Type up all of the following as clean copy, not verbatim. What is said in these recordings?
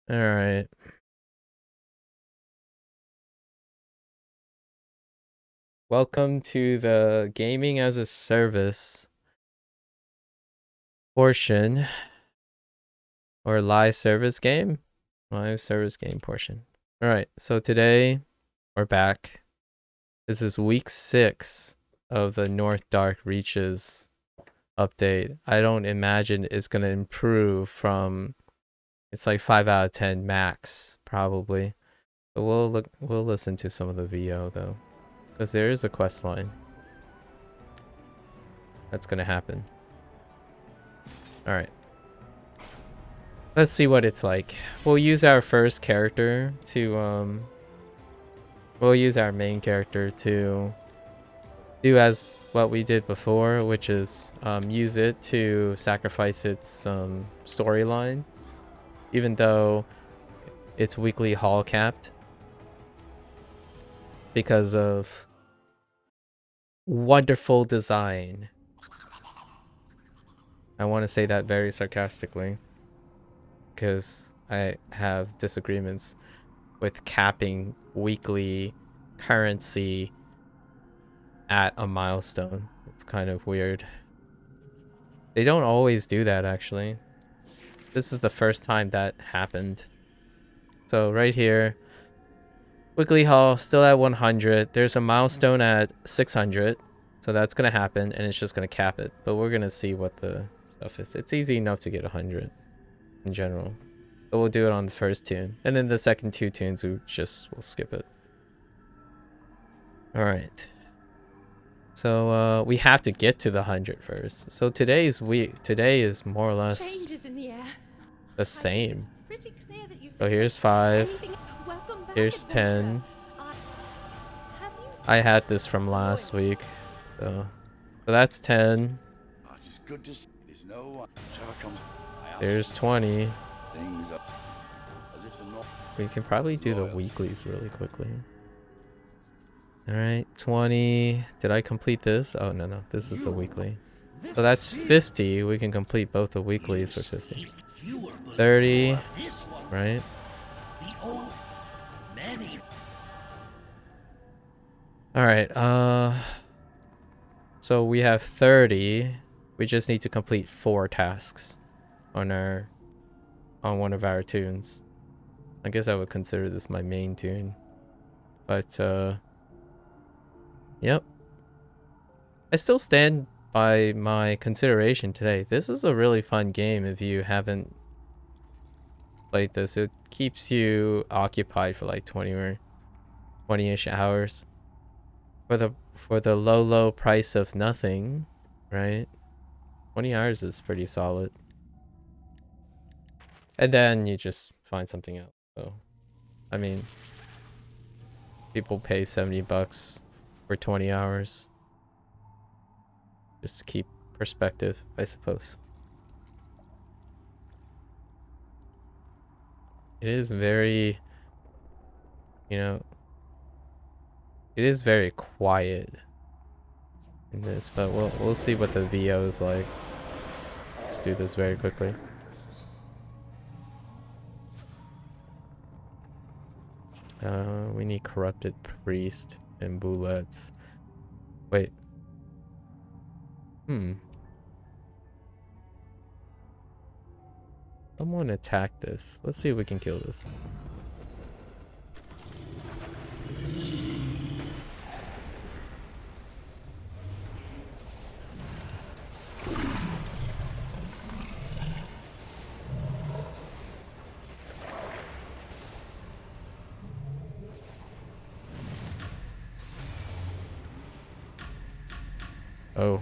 All right. Welcome to the gaming as a service portion or live service game portion. All right. So today we're back. This is week 6 of the Northdark Reaches update. I don't imagine it's going to improve from it's like 5 out of 10 max probably. But we'll listen to some of the VO though, because there is a quest line that's going to happen. All right. Let's see what it's like. We'll use our first character to we'll use our main character to do as what we did before, which is use it to sacrifice its storyline, even though it's weekly haul capped because of wonderful design. I want to say that very sarcastically because I have disagreements with capping weekly currency at a milestone. It's kind of weird. They don't always do that, actually. This is the first time that happened. So right here, weekly haul still at 100. There's a milestone at 600. So that's going to happen, and it's just going to cap it. But we're going to see what the stuff is. It's easy enough to get 100 in general. But we'll do it on the first tune. And then the second 2 tunes, we'll skip it. All right. So we have to get to the 100 first. So today is more or less the same. So here's 5. Here's 10. I had this from last week. So that's 10. There's 20. We can probably do the weeklies really quickly. Alright, 20. Did I complete this? Oh, no. This is the weekly. So that's 50. We can complete both the weeklies for 50. 30. Right? Alright, so we have 30. We just need to complete 4 tasks on one of our tunes. I guess I would consider this my main tune. But yep. I still stand by my consideration today. This is a really fun game if you haven't played this. It keeps you occupied for like 20-ish hours. For the low price of nothing, right? 20 hours is pretty solid. And then you just find something else. So, I mean, people pay $70 for 20 hours. Just to keep perspective, I suppose. It is very, it is very quiet in this, but we'll see what the VO is like. Let's do this very quickly. We need corrupted priest and bullets. Wait. Someone attack this. Let's see if we can kill this. Oh,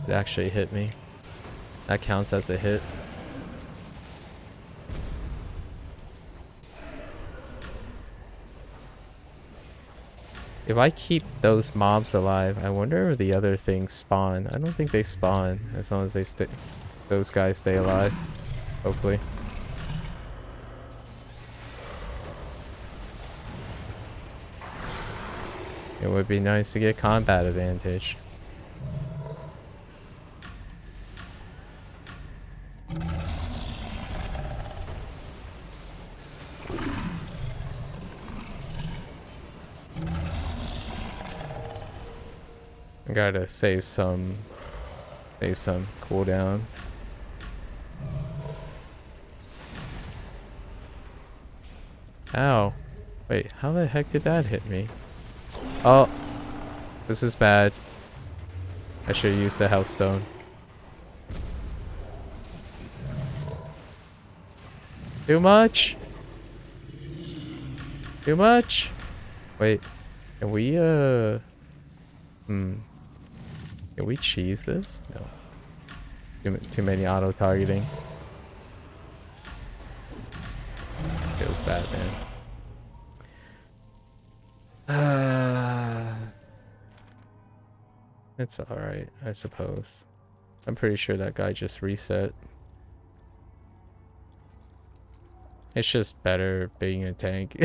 it actually hit me. That counts as a hit. If I keep those mobs alive, I wonder if the other things spawn. I don't think they spawn as long as those guys stay alive. Hopefully. It would be nice to get combat advantage. I gotta save some cooldowns. Ow. Wait, how the heck did that hit me? Oh, this is bad. I should have used the health stone. Too much? Too much? Wait, can we, can we cheese this? No. Too many auto-targeting. Feels bad, man. It's alright, I suppose. I'm pretty sure that guy just reset. It's just better being a tank.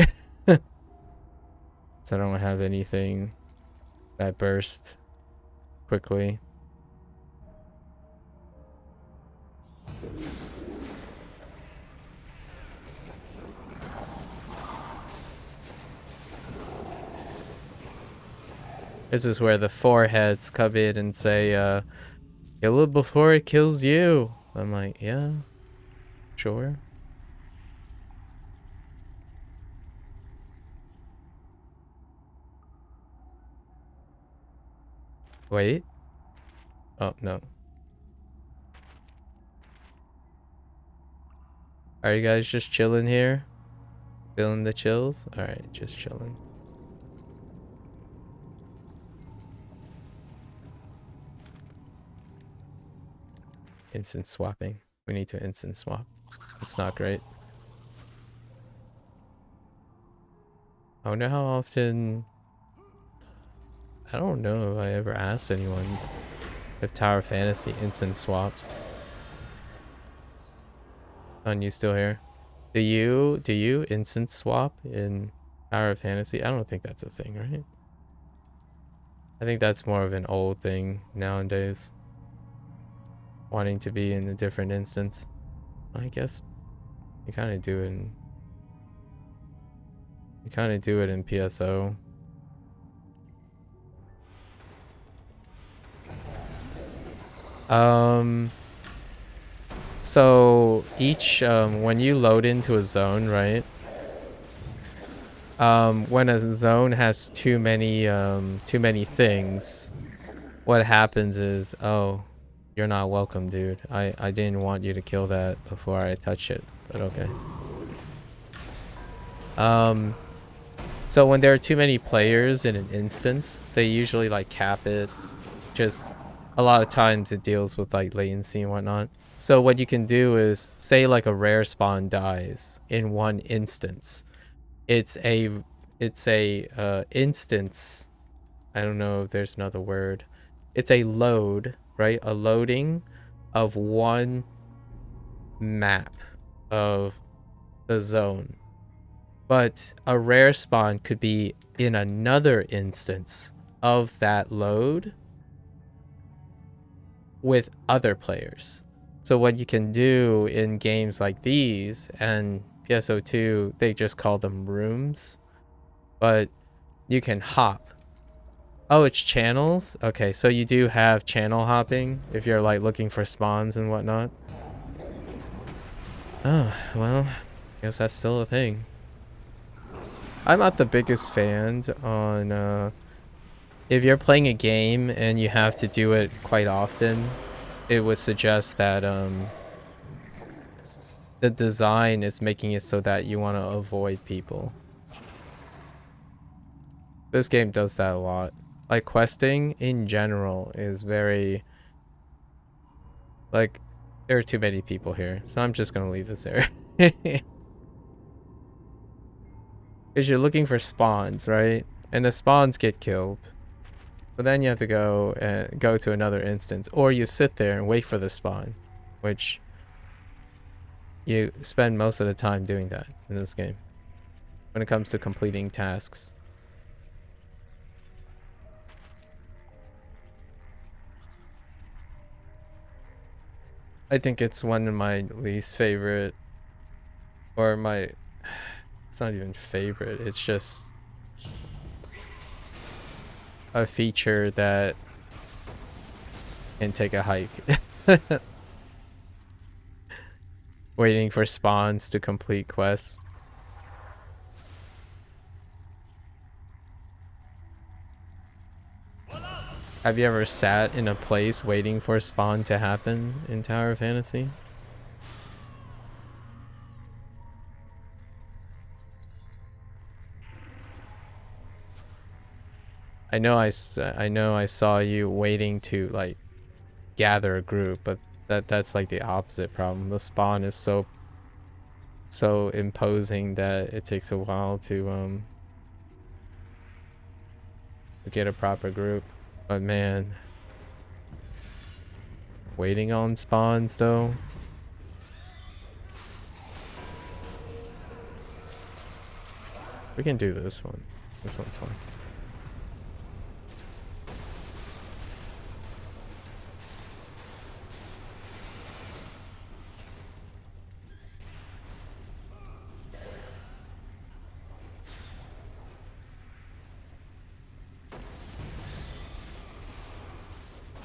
So I don't have anything that bursts quickly. This is where the foreheads come in and say, kill it before it kills you. I'm like, yeah, sure. Wait. Oh, no. Are you guys just chilling here? Feeling the chills? Alright, just chilling. Instant swapping. We need to instant swap. It's not great. I wonder how often... I don't know if I ever asked anyone if Tower Fantasy instant swaps. On, you still here? Do you instant swap in Tower Fantasy? I don't think that's a thing, right? I think that's more of an old thing nowadays. Wanting to be in a different instance. I guess you kind of do it in... You kind of do it in PSO. So each when you load into a zone, right? When a zone has too many things, what happens is, oh, you're not welcome, dude. I didn't want you to kill that before I touch it, but okay. So when there are too many players in an instance, they usually like cap it. Just a lot of times it deals with like latency and whatnot. So what you can do is, say like a rare spawn dies in one instance. It's a instance. I don't know if there's another word. It's a load, right? A loading of one map of the zone. But a rare spawn could be in another instance of that load with other players. So what you can do in games like these, and PSO2, they just call them rooms, but you can hop. Oh, it's channels? Okay, so you do have channel hopping if you're like looking for spawns and whatnot. Oh, well, I guess that's still a thing. I'm not the biggest fan on, if you're playing a game and you have to do it quite often, it would suggest that, the design is making it so that you want to avoid people. This game does that a lot. Like, questing in general is very... Like, there are too many people here, so I'm just gonna leave this there. Because you're looking for spawns, right? And the spawns get killed. So then you have to go to another instance. Or you sit there and wait for the spawn. Which you spend most of the time doing that in this game. When it comes to completing tasks. I think it's one of my least favorite. Or my... It's not even favorite. It's just... a feature that and take a hike. Waiting for spawns to complete quests. Have you ever sat in a place waiting for a spawn to happen in Tower of Fantasy? I know I saw you waiting to like gather a group, but that's like the opposite problem. The spawn is so imposing that it takes a while to get a proper group. But man, waiting on spawns though. We can do this one. This one's fun.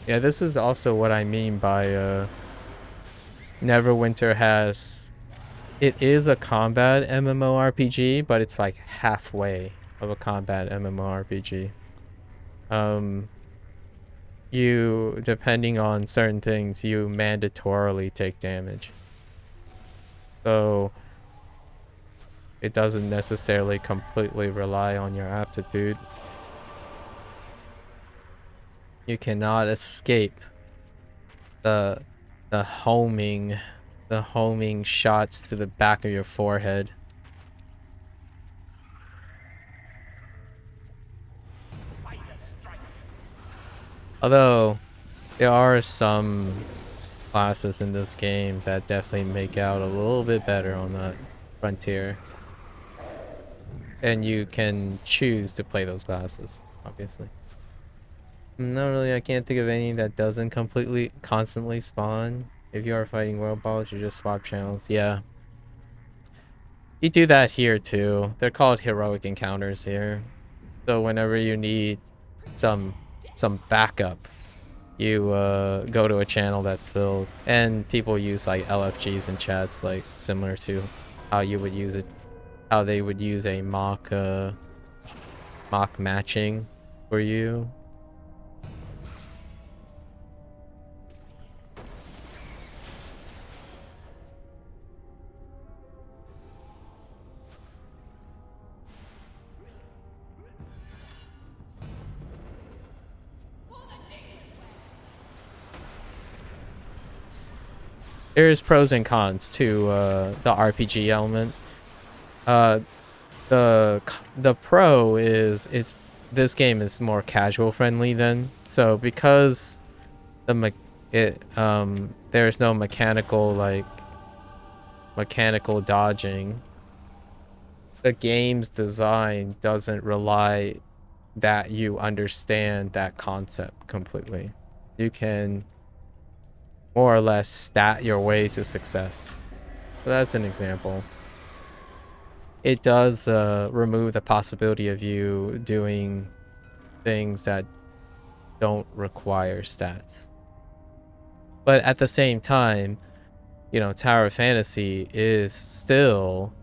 Yeah, this is also what I mean by Neverwinter has... It is a combat MMORPG, but it's like halfway of a combat MMORPG. You, depending on certain things, you mandatorily take damage. So it doesn't necessarily completely rely on your aptitude. You cannot escape the homing shots to the back of your forehead. Although there are some classes in this game that definitely make out a little bit better on that frontier. And you can choose to play those classes, obviously. No, really, I can't think of any that doesn't constantly spawn. If you are fighting world balls, you just swap channels. Yeah. You do that here too. They're called heroic encounters here. So whenever you need some backup, you go to a channel that's filled, and people use like LFGs and chats, like similar to how you would use it, how they would use a mock matching for you. There's pros and cons to the RPG element. The pro is this game is more casual friendly then. So because there's no mechanical dodging, the game's design doesn't rely that you understand that concept completely. You can more or less stat your way to success. So that's an example. It does remove the possibility of you doing things that don't require stats. But at the same time, you know, Tower of Fantasy is still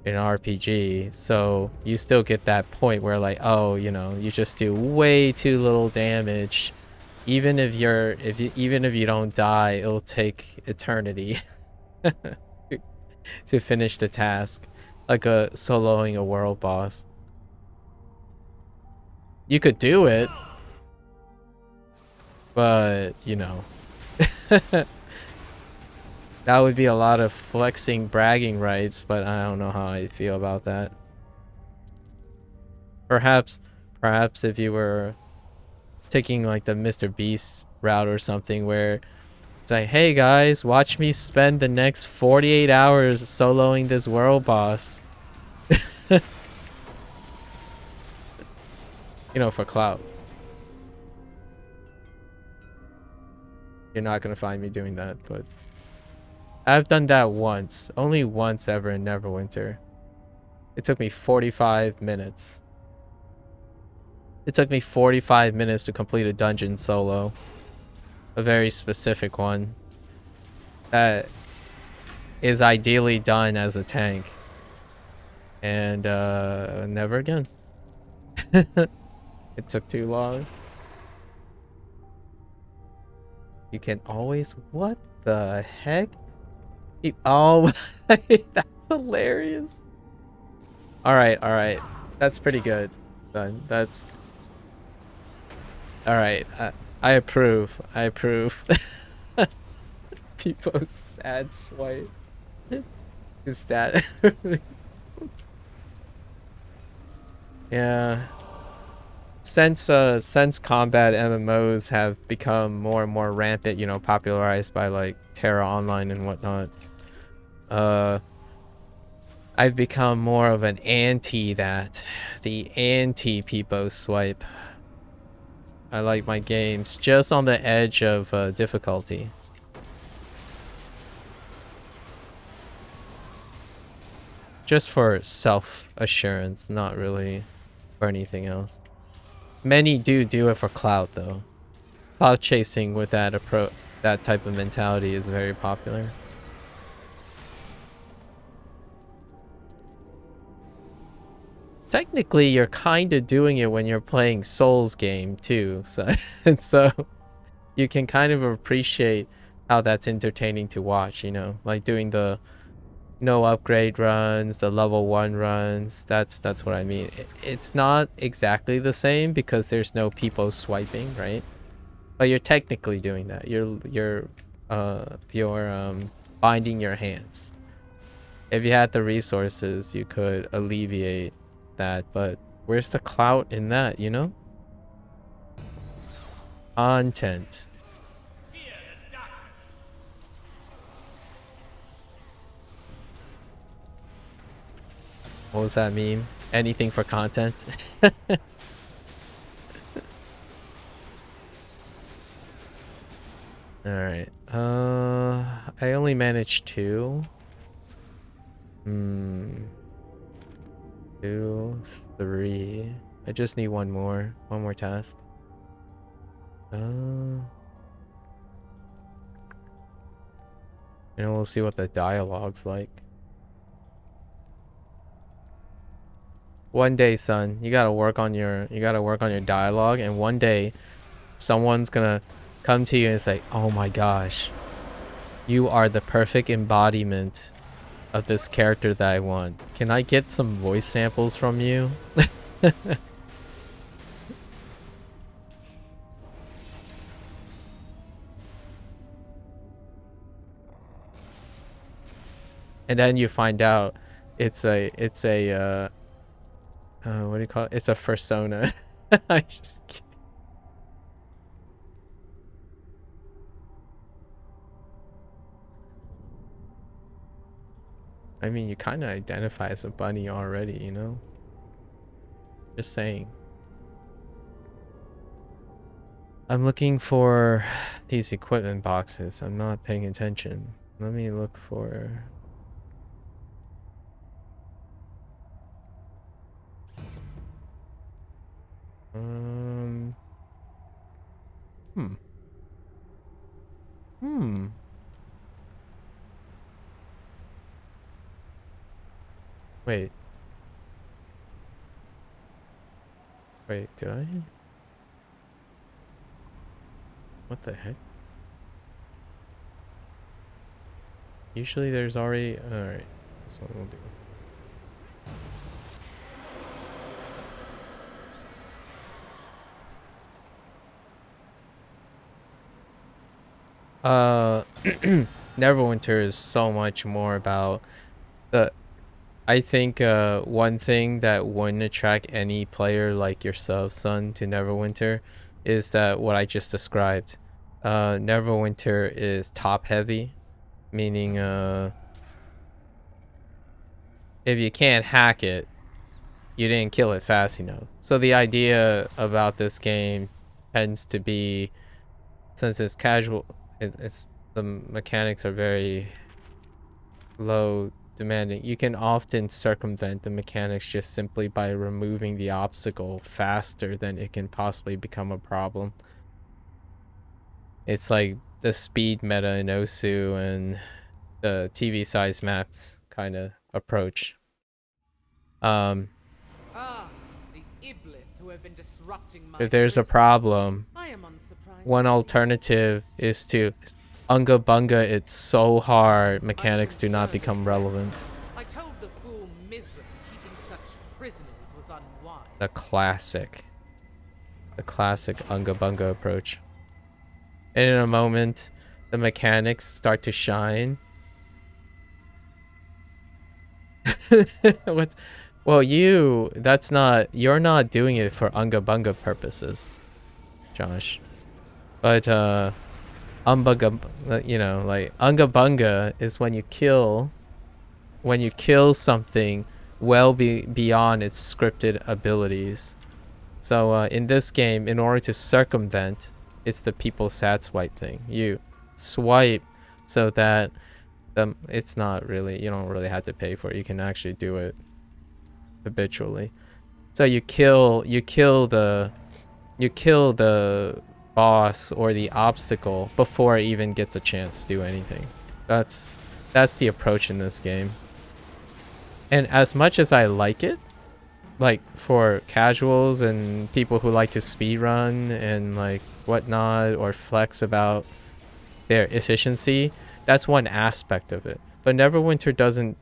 an RPG, so you still get that point where like, oh, you know, you just do way too little damage. Even if you don't die, it'll take eternity to finish the task, like soloing a world boss. You could do it, but you know, that would be a lot of flexing bragging rights, but I don't know how I feel about that. Perhaps if you were taking like the Mr. Beast route or something, where it's like, hey guys, watch me spend the next 48 hours soloing this world boss. You know, for clout. You're not gonna find me doing that, but I've done that once. Only once ever in Neverwinter. It took me 45 minutes. It took me 45 minutes to complete a dungeon solo. a very specific one that is ideally done as a tank. And never again. It took too long. You can always, what the heck? Oh, that's hilarious. All right. That's pretty good. Done. That's all right. I approve. I approve. People's sad swipe. His stat. Yeah. Since combat MMOs have become more and more rampant, you know, popularized by like Terra Online and whatnot, I've become more of an anti that. The anti Peepo swipe. I like my games just on the edge of difficulty. Just for self-assurance, not really for anything else. Many do it for clout though. Clout chasing with that that type of mentality is very popular. Technically, you're kind of doing it when you're playing Souls game too, so and so you can kind of appreciate how that's entertaining to watch, you know, like doing the no upgrade runs, the level 1 runs. That's what I mean. It's not exactly the same because there's no people swiping, right? But you're technically doing that. You're binding your hands. If you had the resources, you could alleviate that, but where's the clout in that, you know? Content. What was that meme? Anything for content? Alright. I only managed 2. 2, 3. I just need one more task. And we'll see what the dialogue's like. One day, son, you gotta work on your dialogue, and one day someone's gonna come to you and say, oh my gosh, you are the perfect embodiment of this character that I want. Can I get some voice samples from you? And then you find out it's a what do you call it? It's a fursona. I just kidding. I mean, you kind of identify as a bunny already, you know? Just saying. I'm looking for these equipment boxes. I'm not paying attention. Let me look for... Wait. Wait, did I? What the heck? Usually there's already... Alright, this one will do. Neverwinter is so much more about the... I think one thing that wouldn't attract any player like yourself, son, to Neverwinter is that what I just described. Neverwinter is top heavy, meaning if you can't hack it, you didn't kill it fast enough. So the idea about this game tends to be, since it's casual, it's the mechanics are very low demanding. You can often circumvent the mechanics just simply by removing the obstacle faster than it can possibly become a problem. It's like the speed meta in Osu and the TV size maps kind of approach. The Iblis who have been disrupting my If there's a prison. problem, I am unsurprised one to see alternative is to Unga Bunga it so hard you. I'm mechanics do not concerned as become well. relevant. I told the fool Mizra keeping such prisoners was unwise. The classic Unga Bunga approach. And in a moment, the mechanics start to shine. What's well, you're not doing it for Unga Bunga purposes, Josh. But Umbaga, you know, like Unga Bunga is when you kill something beyond its scripted abilities. So in this game, in order to circumvent, it's the people sat swipe thing. You swipe so that it's not really, you don't really have to pay for it. You can actually do it habitually. So you kill the boss or the obstacle before it even gets a chance to do anything. That's the approach in this game. And as much as I like it, like for casuals and people who like to speedrun and like whatnot or flex about their efficiency, that's one aspect of it. But Neverwinter doesn't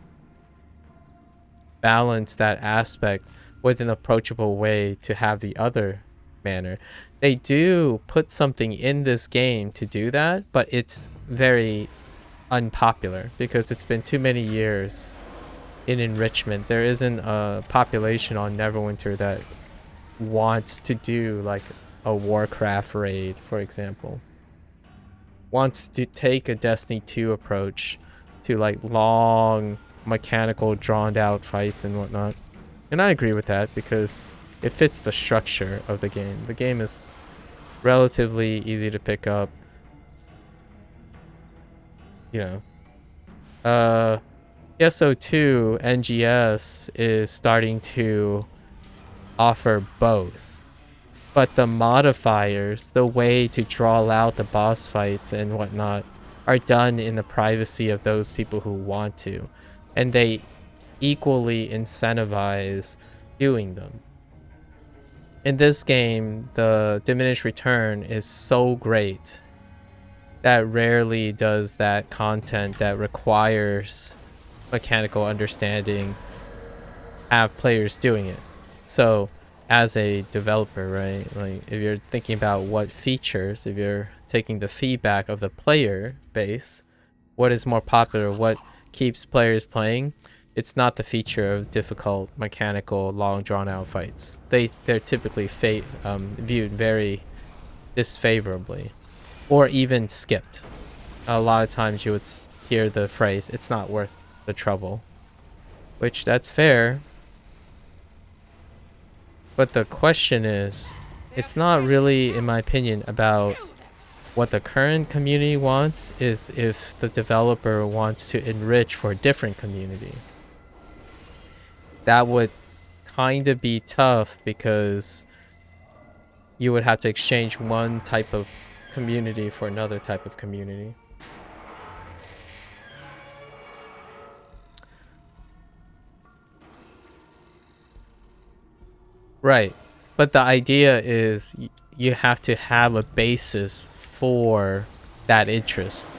balance that aspect with an approachable way to have the other manner. They do put something in this game to do that, but it's very unpopular because it's been too many years in enrichment. There isn't a population on Neverwinter that wants to do like a Warcraft raid, for example. Wants to take a Destiny 2 approach to like long mechanical drawn out fights and whatnot. And I agree with that because it fits the structure of the game. The game is relatively easy to pick up. You know. ESO2 NGS is starting to offer both. But the modifiers, the way to draw out the boss fights and whatnot, are done in the privacy of those people who want to. And they equally incentivize doing them. In this game, the diminished return is so great that rarely does that content that requires mechanical understanding have players doing it. So as a developer, right, like if you're thinking about what features, if you're taking the feedback of the player base, what is more popular, what keeps players playing, it's not the feature of difficult mechanical long drawn out fights. They're typically viewed very disfavorably or even skipped. A lot of times you would hear the phrase, it's not worth the trouble, which that's fair. But the question is, it's not really, in my opinion, about what the current community wants, is if the developer wants to enrich for a different community. That would kind of be tough because you would have to exchange one type of community for another type of community. Right. But the idea is you have to have a basis for that interest.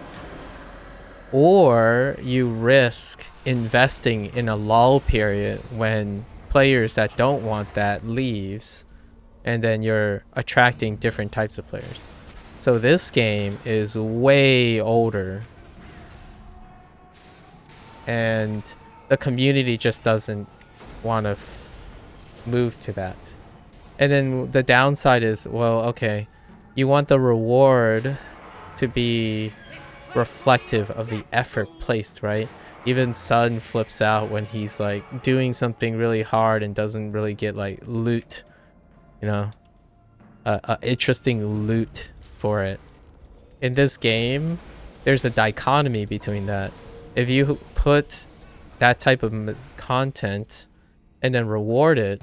Or you risk investing in a lull period when players that don't want that leaves, and then you're attracting different types of players. So this game is way older, and the community just doesn't want to move to that. And then the downside is, well, okay, you want the reward to be reflective of the effort placed, right? Even Sun flips out when he's like doing something really hard and doesn't really get like loot, you know, a interesting loot for it. In this game, there's a dichotomy between that. If you put that type of content and then reward it,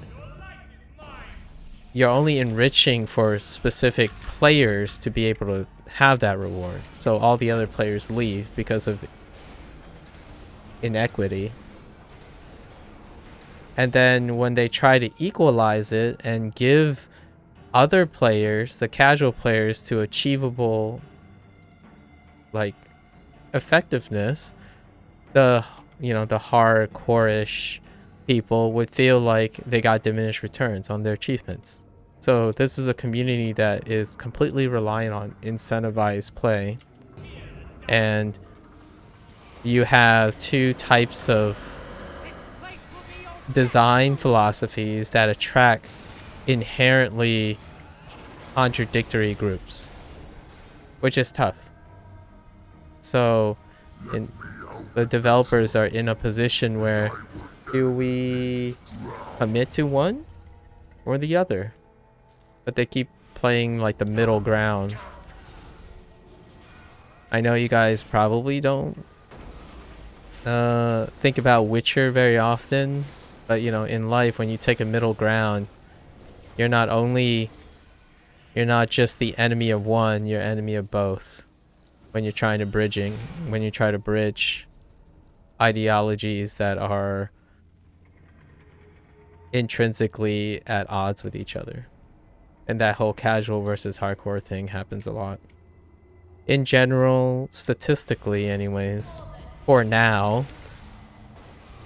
you're only enriching for specific players to be able to have that reward. So all the other players leave because of inequity. And then when they try to equalize it and give other players, the casual players, to achievable like effectiveness, the the hardcore-ish people would feel like they got diminished returns on their achievements. So this is a community that is completely reliant on incentivized play, and you have two types of design philosophies that attract inherently contradictory groups, which is tough. So the developers are in a position where, do we commit to one or the other? But they keep playing like the middle ground. I know you guys probably don't think about Witcher very often, but in life, when you take a middle ground, you're not just the enemy of one, you're enemy of both. When you're trying to try to bridge ideologies that are intrinsically at odds with each other. And that whole casual versus hardcore thing happens a lot. In general, statistically anyways, for now,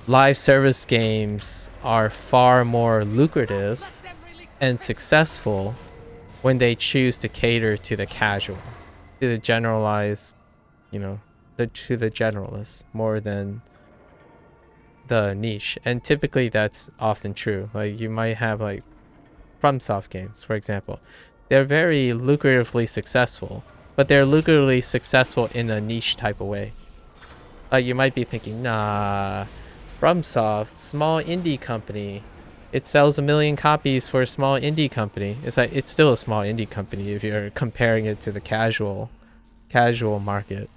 live service games are far more lucrative and successful when they choose to cater to the casual, to the generalized, to the generalists more than the niche. And typically that's often true. Like, you might have like FromSoft games, for example. They're very lucratively successful, but they're lucratively successful in a niche type of way. Like, you might be thinking, nah, FromSoft, small indie company, it sells 1 million copies for a small indie company. It's like, it's still a small indie company if you're comparing it to the casual market,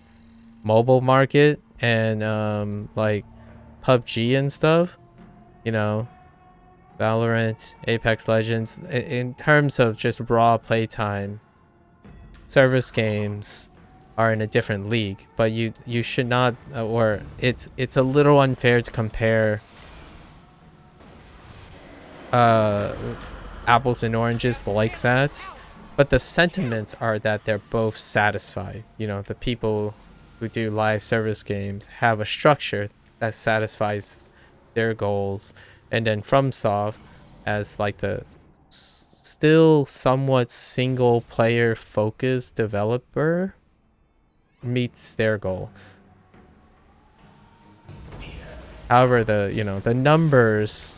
mobile market, and like PUBG and stuff, Valorant, Apex Legends. In terms of just raw playtime, service games are in a different league, but you should not, or it's a little unfair to compare apples and oranges like that. But the sentiments are that they're both satisfied. The people who do live service games have a structure that satisfies their goals, and then FromSoft, as like the still somewhat single player focused developer, meets their goal. However, the numbers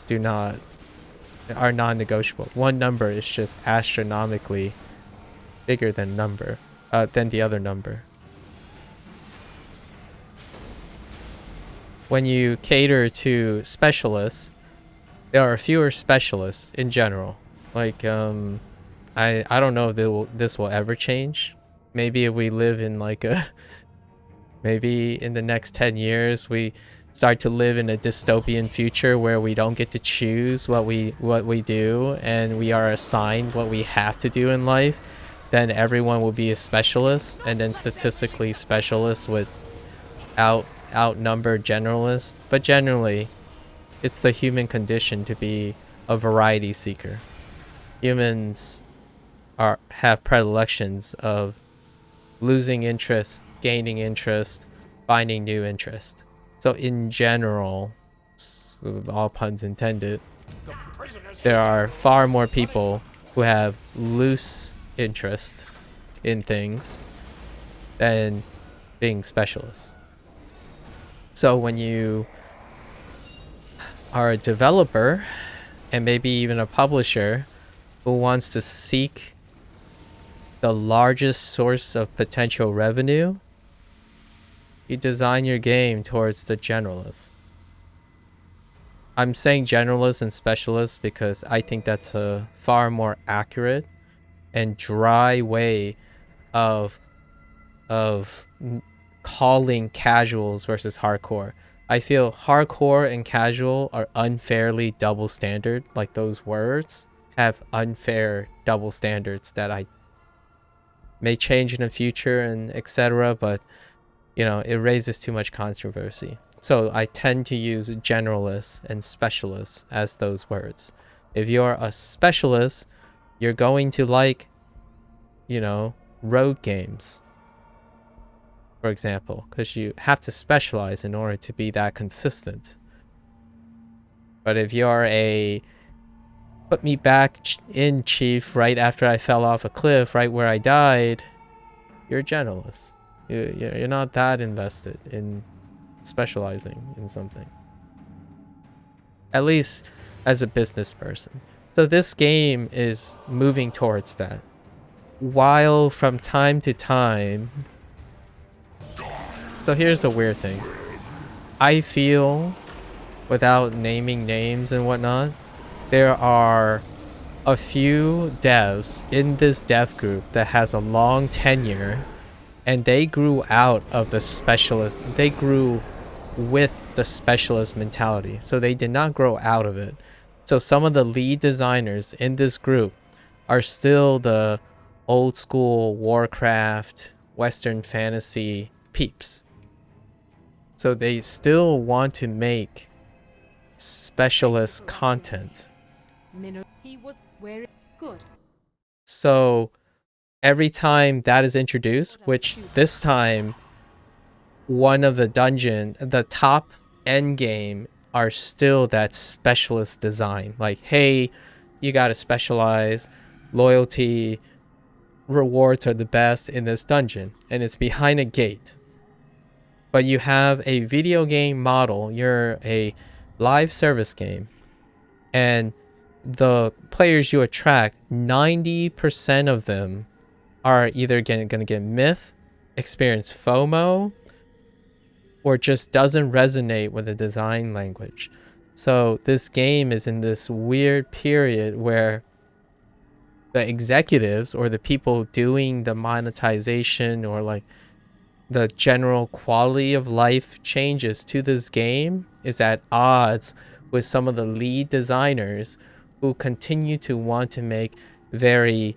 are non-negotiable. One number is just astronomically bigger than the other number. When you cater to specialists, there are fewer specialists in general. Like, I don't know if this will ever change. Maybe if we live in like maybe in the next 10 years we start to live in a dystopian future where we don't get to choose what we do, and we are assigned what we have to do in life. Then everyone will be a specialist, and then statistically specialists would outnumber generalists. But generally, it's the human condition to be a variety seeker. Humans have predilections of losing interest, gaining interest, finding new interest. So in general, all puns intended, there are far more people who have loose interest in things than being specialists. So when you are a developer, and maybe even a publisher, who wants to seek the largest source of potential revenue, you design your game towards the generalists. I'm saying generalists and specialists because I think that's a far more accurate and dry way of calling casuals versus hardcore. I feel hardcore and casual are unfairly double standard. Like, those words have unfair double standards that I may change in the future and etc. But you know, it raises too much controversy. So I tend to use generalists and specialists as those words. If you're a specialist, you're going to like, you know, road games, for example, because you have to specialize in order to be that consistent. But if you're a put me back in, chief, right after I fell off a cliff, right where I died, you're a generalist. You're not that invested in specializing in something. At least as a business person. So this game is moving towards that. While from time to time... So here's the weird thing. I feel, without naming names and whatnot, there are a few devs in this dev group that has a long tenure, and they grew out of the specialist. They grew with the specialist mentality, so they did not grow out of it. So some of the lead designers in this group are still the old school Warcraft, Western fantasy peeps. So they still want to make specialist content. He was very good. So every time that is introduced, which this time one of the top end game are still that specialist design. Like, hey, you gotta specialize, loyalty, rewards are the best in this dungeon, and it's behind a gate. But you have a video game model, you're a live service game, and the players you attract, 90% of them are either gonna get myth, experience FOMO, or just doesn't resonate with the design language. So this game is in this weird period where the executives or the people doing the monetization or like the general quality of life changes to this game is at odds with some of the lead designers who continue to want to make very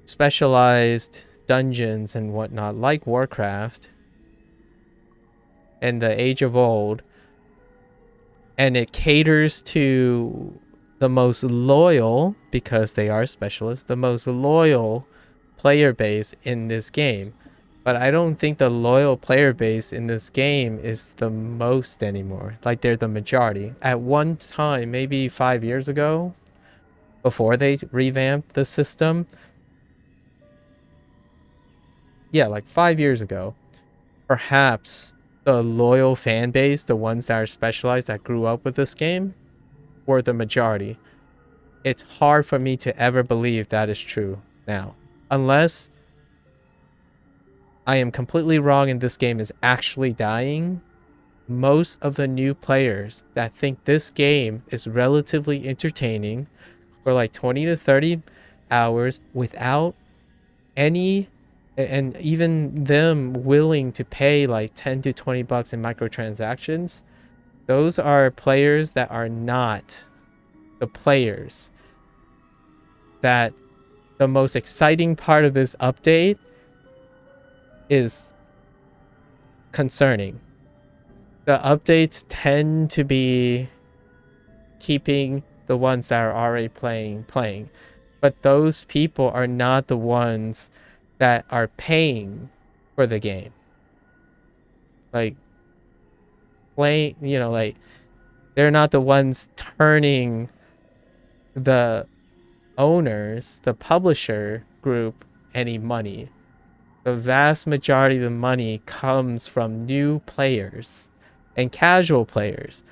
specialized dungeons and whatnot, like Warcraft and the Age of Old, and it caters to the most loyal, because they are specialists, the most loyal player base in this game. But I don't think the loyal player base in this game is the most anymore. Like, they're the majority. At one time, maybe 5 years ago, before they revamped the system, yeah, like 5 years ago, perhaps the loyal fan base, the ones that are specialized that grew up with this game, were the majority. It's hard for me to ever believe that is true now. Unless I am completely wrong and this game is actually dying, most of the new players that think this game is relatively entertaining for like 20 to 30 hours without any, and even them willing to pay like 10 to 20 bucks in microtransactions, those are players that are not the players that the most exciting part of this update is concerning. The updates tend to be keeping the ones that are already playing, but those people are not the ones that are paying for the game. Like, playing, you know, like, they're not the ones turning the owners, the publisher group, any money. The vast majority of the money comes from new players and casual players.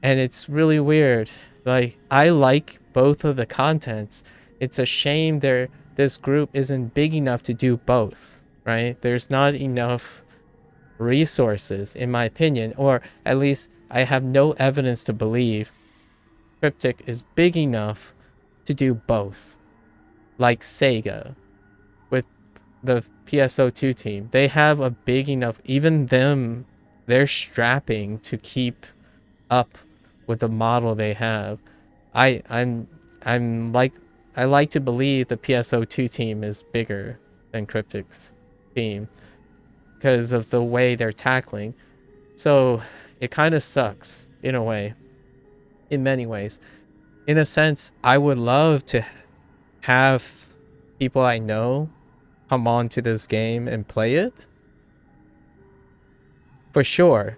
And it's really weird. Like, I like both of the contents. It's a shame this group isn't big enough to do both, right? There's not enough resources, in my opinion, or at least I have no evidence to believe Cryptic is big enough to do both. Like Sega with the PSO2 team, they have a big enough, even them, they're strapping to keep up with the model they have. I'm like I like to believe the PSO2 team is bigger than Cryptic's team because of the way they're tackling. So it kind of sucks in a way, in many ways. In a sense, I would love to have people I know come on to this game and play it. For sure.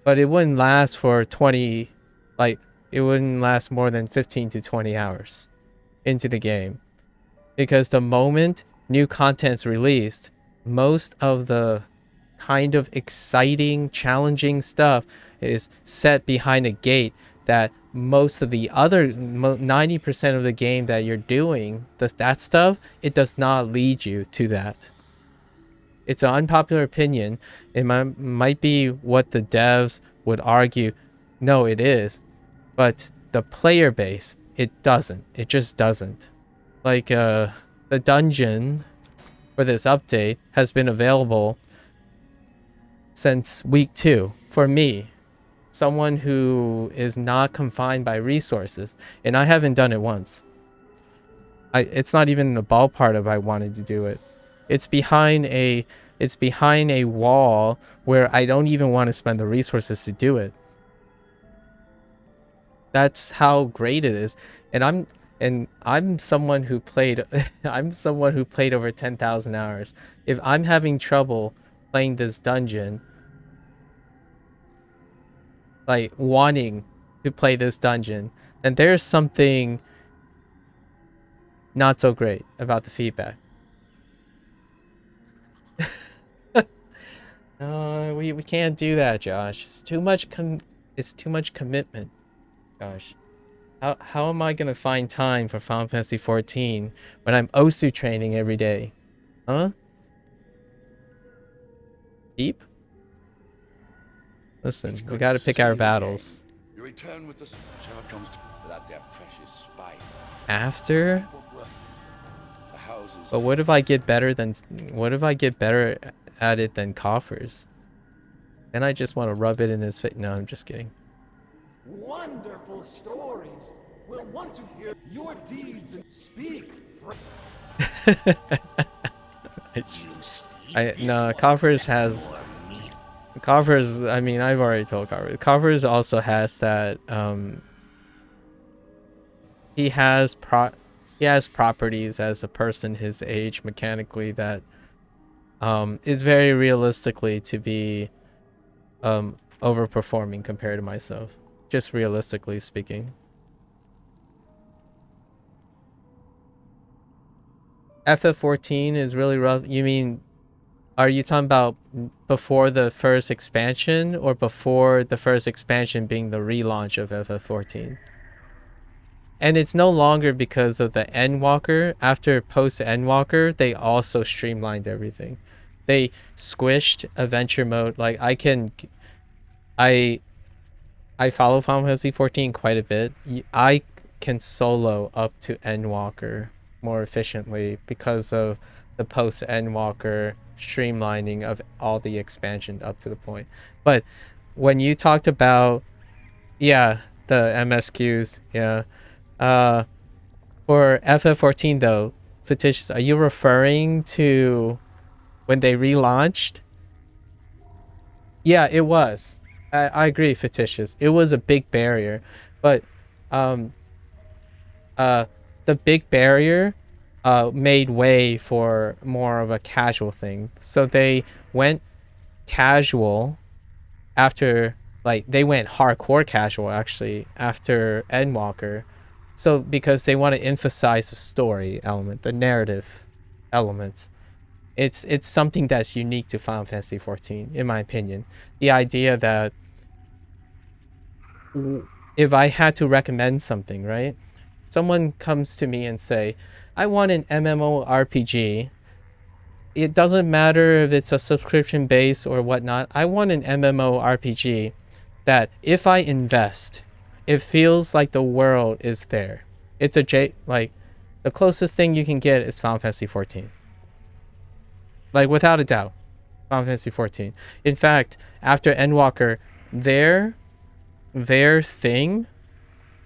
But it wouldn't last for 20, like, it wouldn't last more than 15 to 20 hours into the game. Because the moment new content's released, most of the kind of exciting, challenging stuff is set behind a gate that most of the other 90% of the game that you're doing, that stuff, it does not lead you to that. It's an unpopular opinion. It might be what the devs would argue. No, it is. But the player base, it doesn't. It just doesn't. Like, the dungeon for this update has been available since week 2 for me. Someone who is not confined by resources. And I haven't done it once. It's not even in the ballpark of I wanted to do it. It's behind a wall where I don't even want to spend the resources to do it. That's how great it is. And I'm someone who played I'm someone who played over 10,000 hours. If I'm having trouble playing this dungeon, like wanting to play this dungeon, then there's something not so great about the feedback. We can't do that, Josh. It's too much commitment. Gosh. How am I gonna find time for Final Fantasy 14 when I'm OSU training every day? Huh? Beep? Listen, we gotta pick our battles. You return with the comes without their precious spy. After? The houses. But what if I get better at it than Coffers? Then I just want to rub it in his face. No, I'm just kidding. Wonderful stories. We'll want to hear your deeds and speak. No, Coffers has. Coffers. I mean, I've already told Coffers. Coffers also has that. He has properties as a person his age mechanically that is very realistically to be overperforming compared to myself, just realistically speaking. FF14 is really rough. You mean, are you talking about before the first expansion or before the first expansion being the relaunch of FF14? And it's no longer because of the Endwalker. After post Endwalker, they also streamlined everything. They squished adventure mode. Like I follow Final Fantasy 14 quite a bit. I can solo up to Endwalker more efficiently because of the post Endwalker streamlining of all the expansion up to the point. But when you talked about, yeah, the MSQs, yeah. For FF14 though, Fictitious, are you referring to when they relaunched? Yeah, it was. I agree, Fictitious. It was a big barrier, but the big barrier made way for more of a casual thing. So they went casual after, like, they went hardcore casual actually after Endwalker. So because they want to emphasize the story element, the narrative element. It's something that's unique to Final Fantasy 14, in my opinion. The idea that if I had to recommend something, right? Someone comes to me and say, I want an MMORPG. It doesn't matter if it's a subscription base or whatnot. I want an MMORPG that if I invest, it feels like the world is there. It's like the closest thing you can get is Final Fantasy 14. Like without a doubt, Final Fantasy 14. In fact, after Endwalker, their thing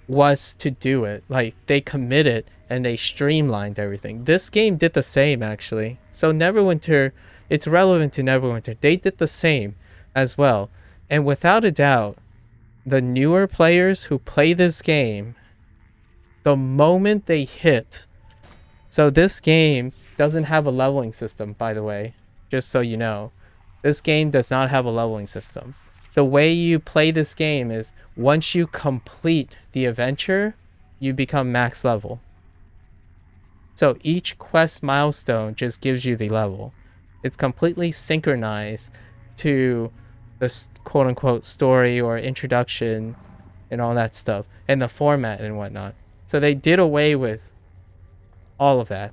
was to do it. Like, they committed and they streamlined everything. This game did the same, actually. So Neverwinter, it's relevant to Neverwinter. They did the same as well. And without a doubt, the newer players who play this game, the moment they hit... So this game doesn't have a leveling system, by the way, just so you know. This game does not have a leveling system. The way you play this game is once you complete the adventure, you become max level. So each quest milestone just gives you the level. It's completely synchronized to the quote-unquote story or introduction and all that stuff, and the format and whatnot. So they did away with all of that.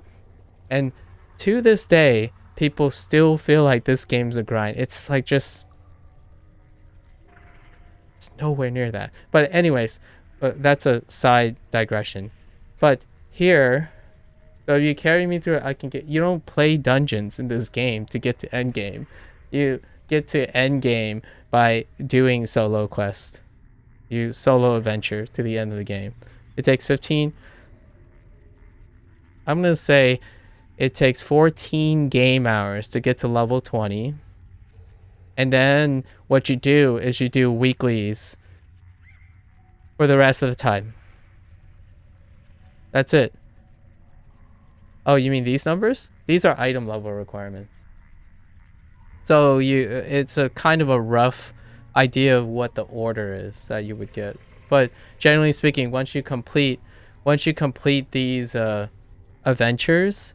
And to this day, people still feel like this game's a grind. It's like just... It's nowhere near that. But anyways, that's a side digression. But here, so you carry me through it, I can get... You don't play dungeons in this game to get to end game. You get to end game by doing solo quest. You solo adventure to the end of the game. It takes 15... I'm going to say it takes 14 game hours to get to level 20. And then what you do is you do weeklies for the rest of the time. That's it. Oh, you mean these numbers? These are item level requirements. So it's a kind of a rough idea of what the order is that you would get. But generally speaking, once you complete these adventures,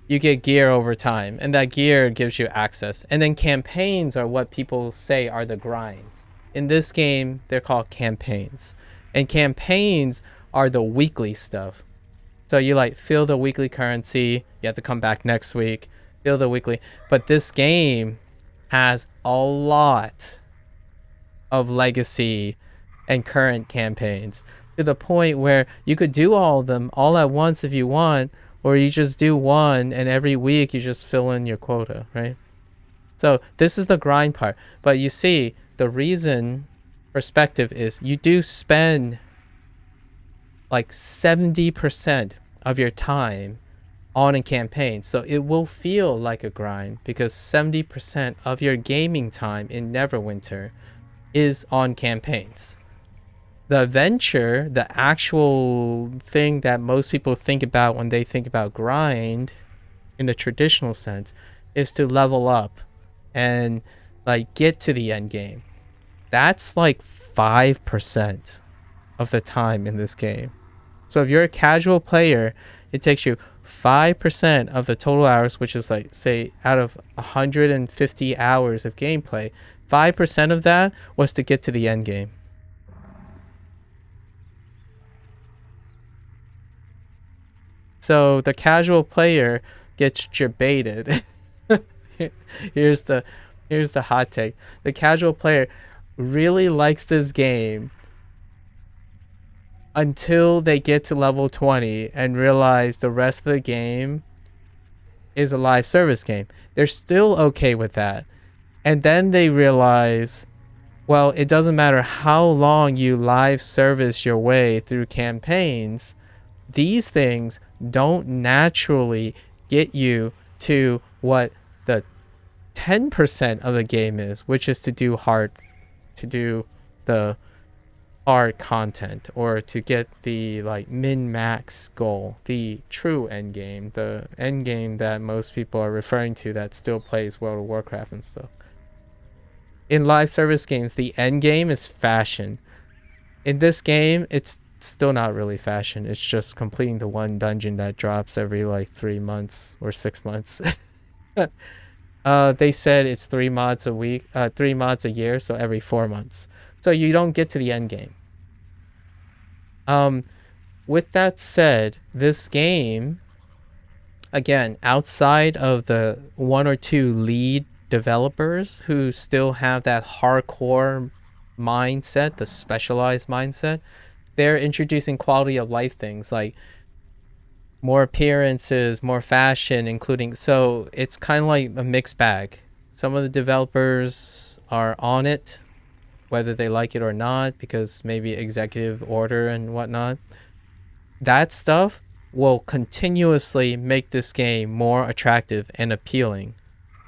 you get gear over time, and that gear gives you access. And then campaigns are what people say are the grinds. In this game, they're called campaigns. And campaigns are the weekly stuff. So you like fill the weekly currency, you have to come back next week, fill the weekly. But this game has a lot of legacy and current campaigns, to the point where you could do all of them all at once if you want, or you just do one and every week you just fill in your quota, right? So this is the grind part. But you see, the reason perspective is you do spend like 70% of your time on a campaign. So it will feel like a grind because 70% of your gaming time in Neverwinter is on campaigns. The adventure, the actual thing that most people think about when they think about grind in the traditional sense, is to level up and like get to the end game. That's like 5% of the time in this game. So if you're a casual player, it takes you 5% of the total hours, which is like, say, out of 150 hours of gameplay, 5% of that was to get to the end game. So the casual player gets jebaited. here's the hot take. The casual player really likes this game until they get to level 20 and realize the rest of the game is a live service game. They're still okay with that. And then they realize, well, it doesn't matter how long you live service your way through campaigns, these things don't naturally get you to what the 10% of the game is, which is to do the hard content, or to get the like min-max goal, the true end game, the end game that most people are referring to that still plays World of Warcraft and stuff. In live service games, the end game is fashion. In this game, it's still not really fashion. It's just completing the one dungeon that drops every like 3 months or 6 months. They said it's 3 mods a week, 3 mods a year, so every 4 months. So you don't get to the end game. With that said, this game, again, outside of the 1 or 2 lead developers who still have that hardcore mindset, the specialized mindset, they're introducing quality of life things like more appearances, more fashion, including... So it's kind of like a mixed bag. Some of the developers are on it whether they like it or not, because maybe executive order and whatnot. That stuff will continuously make this game more attractive and appealing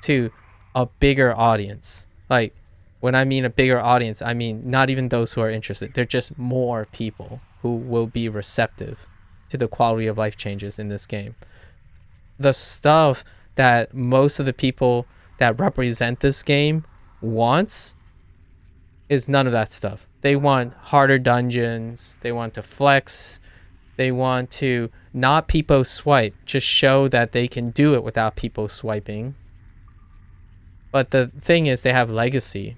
to a bigger audience. Like, when I mean a bigger audience, I mean not even those who are interested. They're just more people who will be receptive to the quality of life changes in this game. The stuff that most of the people that represent this game wants is none of that stuff. They want harder dungeons. They want to flex. They want to not people swipe, just show that they can do it without people swiping. But the thing is, they have legacy.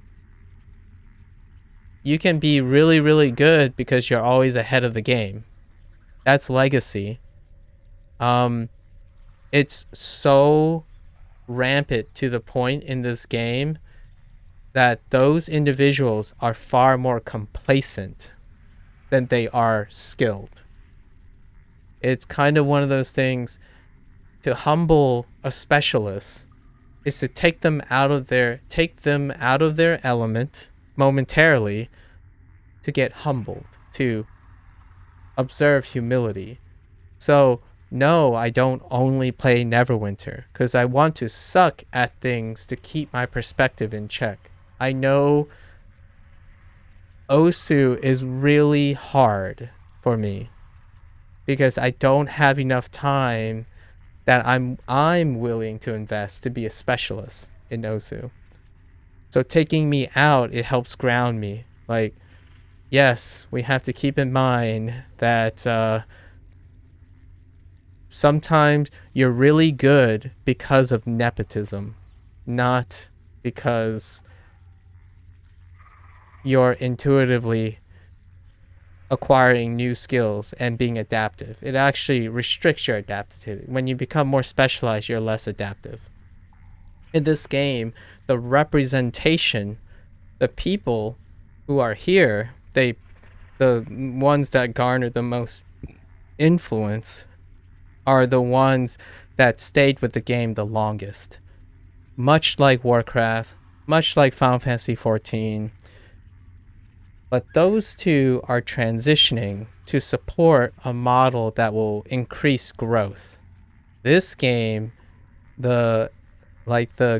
You can be really, really good because you're always ahead of the game. That's legacy. It's so rampant to the point in this game that those individuals are far more complacent than they are skilled. It's kind of one of those things. To humble a specialist is to take them out of their element momentarily, to get humbled, to observe humility. So no, I don't only play Neverwinter because I want to suck at things to keep my perspective in check. I know Osu is really hard for me because I don't have enough time that I'm willing to invest to be a specialist in Osu. So taking me out, it helps ground me. Like, yes, we have to keep in mind that sometimes you're really good because of nepotism, not because you're intuitively acquiring new skills and being adaptive. It actually restricts your adaptivity. When you become more specialized, you're less adaptive. In this game, the representation, the people who are here, the ones that garner the most influence are the ones that stayed with the game the longest. Much like Warcraft, much like Final Fantasy XIV. But those two are transitioning to support a model that will increase growth. This game, the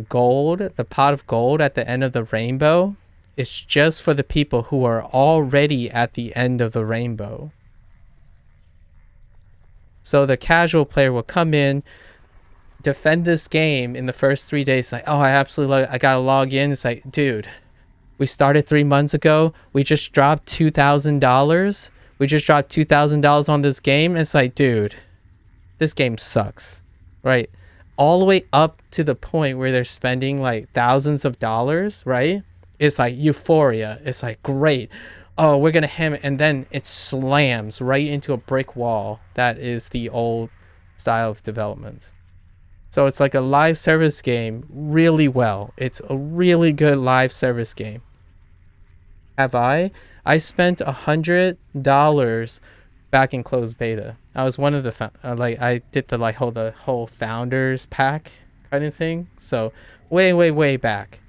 gold, the pot of gold at the end of the rainbow, is just for the people who are already at the end of the rainbow. So the casual player will come in, defend this game in the first 3 days, like, oh, I gotta log in. It's like, dude, we started 3 months ago. We just dropped $2,000. We just dropped $2,000 on this game. It's like, dude, this game sucks, right? All the way up to the point where they're spending like thousands of dollars, right? It's like euphoria. It's like, great. Oh, we're gonna hammer, and then it slams right into a brick wall. That is the old style of development. So it's like a live service game really well. It's a really good live service game. I spent $100 back in closed beta. I was one of the I did the whole founders pack kind of thing. So way back.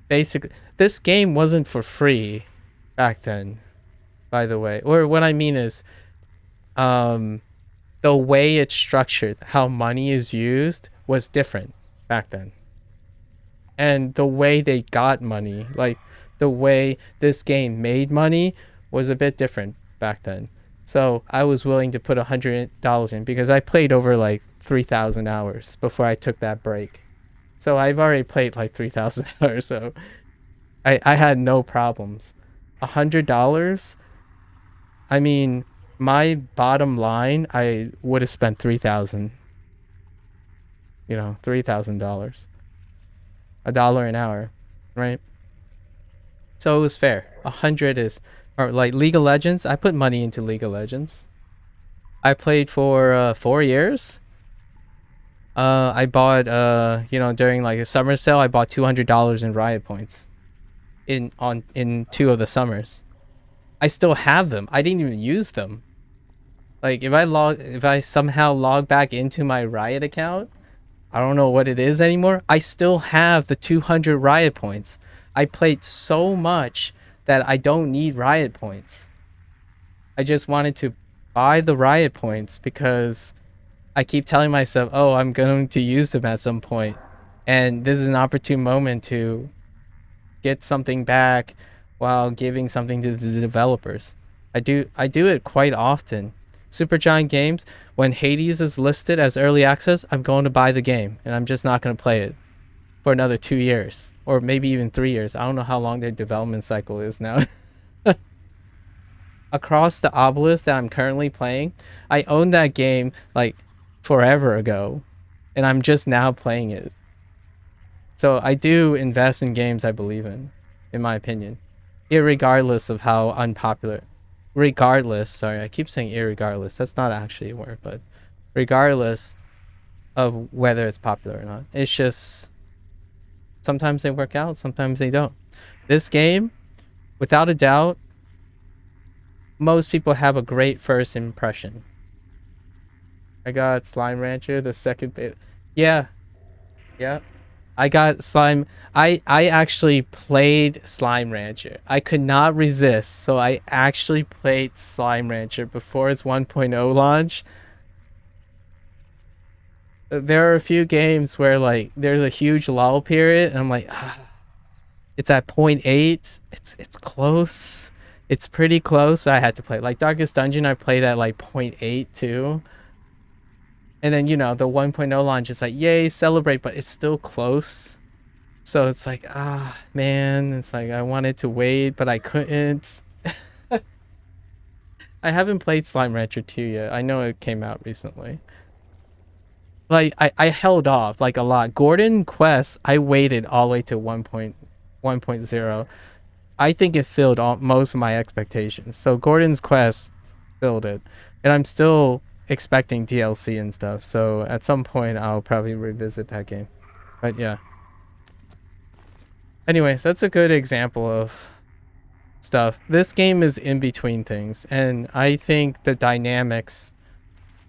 This game wasn't for free back then, by the way. Or what I mean is, the way it's structured, how money is used, was different back then. And the way they got money, like the way this game made money, was a bit different back then. So I was willing to put $100 in because I played over like 3,000 hours before I took that break. So I've already played like 3,000 hours, so I had no problems. $100, I mean, my bottom line, I would have spent $3,000. You know, $3,000. $1 an hour, right? So it was fair. 100 is, or like League of Legends. I put money into League of Legends. I played for 4 years. I bought during like a summer sale, I bought $200 in Riot points. In 2 of the summers. I still have them. I didn't even use them. Like if I somehow log back into my Riot account, I don't know what it is anymore. I still have the 200 Riot points. I played so much that I don't need riot points. I just wanted to buy the riot points because I keep telling myself, oh, I'm going to use them at some point. And this is an opportune moment to get something back while giving something to the developers. I do it quite often. Supergiant Games, when Hades is listed as early access, I'm going to buy the game and I'm just not going to play it for another 2 years or maybe even 3 years. I don't know how long their development cycle is now. Across the Obelisk that I'm currently playing, I owned that game like forever ago and I'm just now playing it. So I do invest in games I believe in my opinion, irregardless of how unpopular. Regardless, sorry, I keep saying irregardless. That's not actually a word, but regardless of whether it's popular or not. It's just sometimes they work out, sometimes they don't. This game, without a doubt, most people have a great first impression. I got Slime Rancher, the second bit. Yeah. Yeah. I got Slime. I actually played Slime Rancher. I could not resist, so I actually played Slime Rancher before its 1.0 launch. There are a few games where like there's a huge lull period, and I'm like, it's at 0.8. It's close. It's pretty close. So I had to play like Darkest Dungeon. I played at like 0.8 too. And then, you know, the 1.0 launch is like, yay, celebrate, but it's still close. So it's like, man, it's like I wanted to wait, but I couldn't. I haven't played Slime Rancher 2 yet. I know it came out recently. Like, I held off, like, a lot. Gordon Quest, I waited all the way to 1.0. I think it filled most of my expectations. So Gordon's Quest filled it. And I'm still expecting DLC and stuff. So at some point, I'll probably revisit that game. But yeah. Anyways, that's a good example of stuff. This game is in between things. And I think the dynamics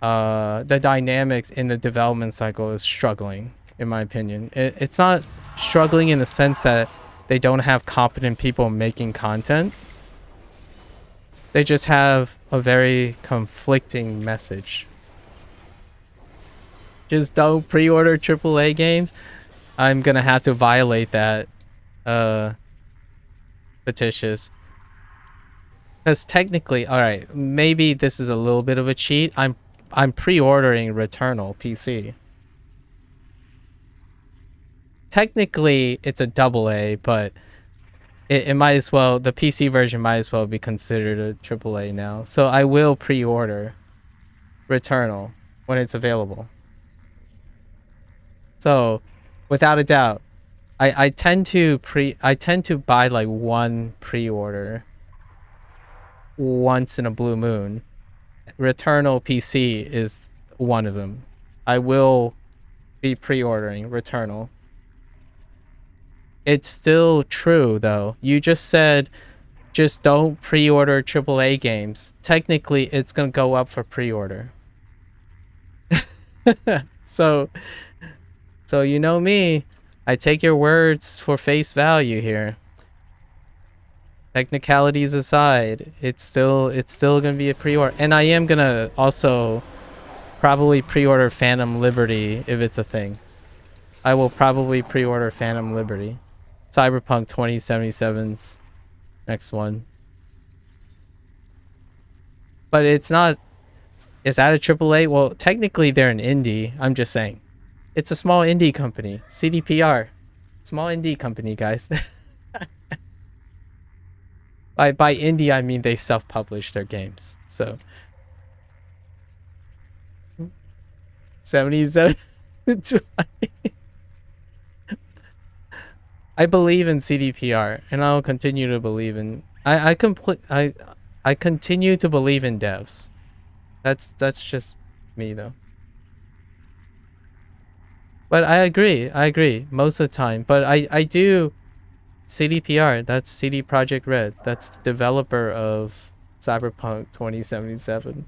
in the development cycle is struggling, in my opinion. It's not struggling in the sense that they don't have competent people making content. They just have a very conflicting message. Just don't pre-order AAA games. I'm gonna have to violate that petitious. Because technically, alright, maybe this is a little bit of a cheat. I'm pre-ordering Returnal PC. Technically, it's a AA, but it might as well, the PC version might as well be considered a AAA now. So I will pre-order Returnal when it's available. So, without a doubt, I tend to buy like one pre-order once in a blue moon. Returnal PC is one of them. I will be pre-ordering Returnal. It's still true though. You just said just don't pre-order AAA games. Technically, it's gonna go up for pre-order. So you know me, I take your words for face value here. Technicalities aside, it's still gonna be a pre-order, and I am gonna also probably pre-order Phantom Liberty if it's a thing. I will probably pre-order Phantom Liberty. Cyberpunk 2077's next one. But it's not... Is that a AAA? Well, technically they're an indie. I'm just saying. It's a small indie company. CDPR. Small indie company, guys. By indie, I mean they self-publish their games. So... 77... I believe in CDPR, and I'll continue to believe in... I continue to believe in devs. That's just me, though. But I agree most of the time. But I do... CDPR, that's CD Projekt Red. That's the developer of Cyberpunk 2077.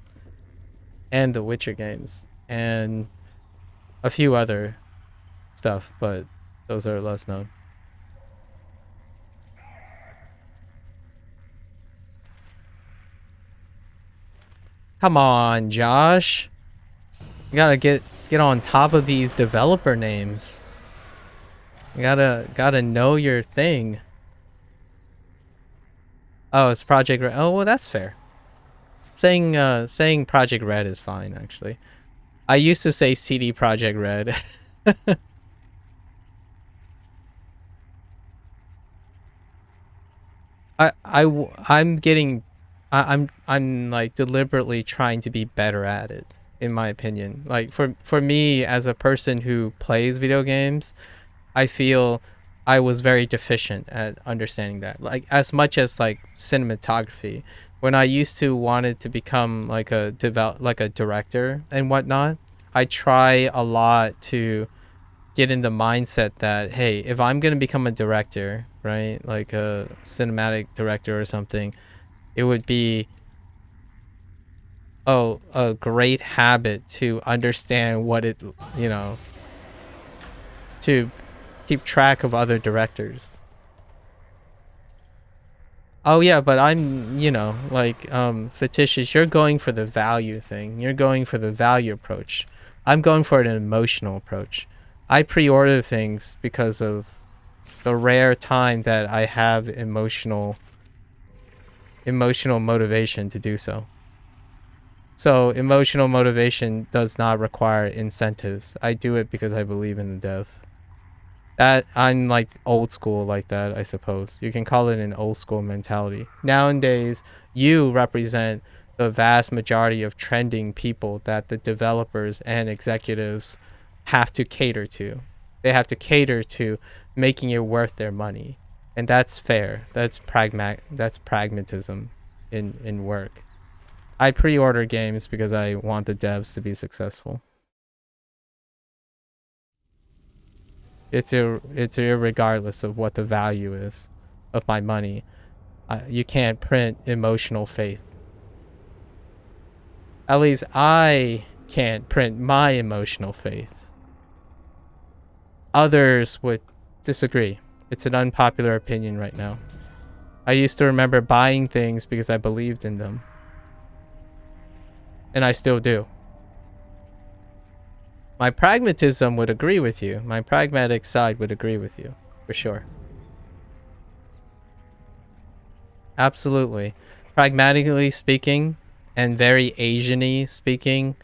And the Witcher games. And a few other stuff, but those are less known. Come on, Josh. You gotta get on top of these developer names. You gotta know your thing. Oh, it's Project Red. Oh, well, that's fair. Saying Project Red is fine, actually. I used to say CD Project Red. I'm getting, I'm like deliberately trying to be better at it, in my opinion. Like for me as a person who plays video games, I feel I was very deficient at understanding that. Like as much as like cinematography, when I used to wanted to become like a director and whatnot, I try a lot to get in the mindset that, hey, if I'm gonna become a director, right, like a cinematic director or something, it would be a great habit to understand what it, you know, to keep track of other directors. Oh yeah, but I'm, you know, like fictitious. You're going for the value thing. You're going for the value approach. I'm going for an emotional approach. I pre-order things because of the rare time that I have emotional motivation to do so. So emotional motivation does not require incentives. I do it because I believe in the dev. That I'm like old school like that, I suppose. You can call it an old school mentality. Nowadays, you represent the vast majority of trending people that the developers and executives have to cater to. They have to cater to making it worth their money. And that's fair. That's pragmatism in work. I pre-order games because I want the devs to be successful. It's irregardless of what the value is of my money. You can't print emotional faith. At least I can't print my emotional faith. Others would disagree. It's an unpopular opinion right now. I used to remember buying things because I believed in them. And I still do. My pragmatism would agree with you. My pragmatic side would agree with you, for sure. Absolutely. Pragmatically speaking, and very Asian-y speaking,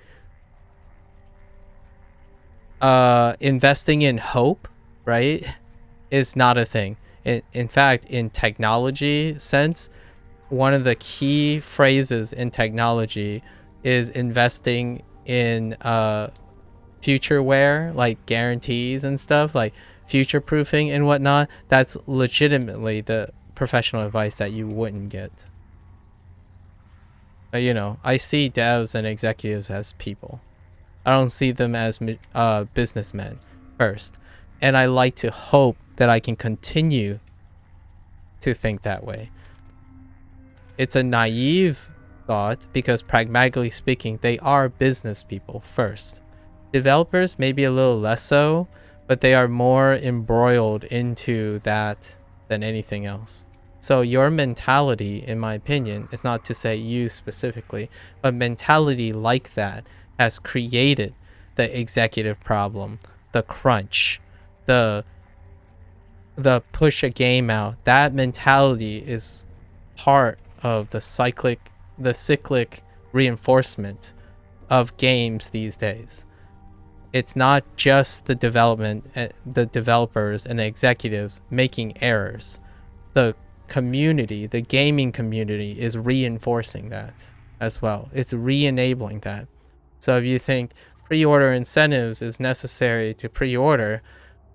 investing in hope, right, is not a thing. In fact, in technology sense, one of the key phrases in technology is investing in futureware, like guarantees and stuff, like future proofing and whatnot. That's legitimately the professional advice that you wouldn't get. You know, I see devs and executives as people. I don't see them as businessmen first. And I like to hope that I can continue to think that way. It's a naive thought because pragmatically speaking, they are business people first. Developers maybe a little less so, but they are more embroiled into that than anything else. So your mentality, in my opinion, is not to say you specifically, but mentality like that has created the executive problem, the crunch, the push a game out. That mentality is part of the cyclic reinforcement of games these days. It's not just the developers and the executives making errors. The community, the gaming community, is reinforcing that as well. It's re-enabling that. So if you think pre-order incentives is necessary to pre-order,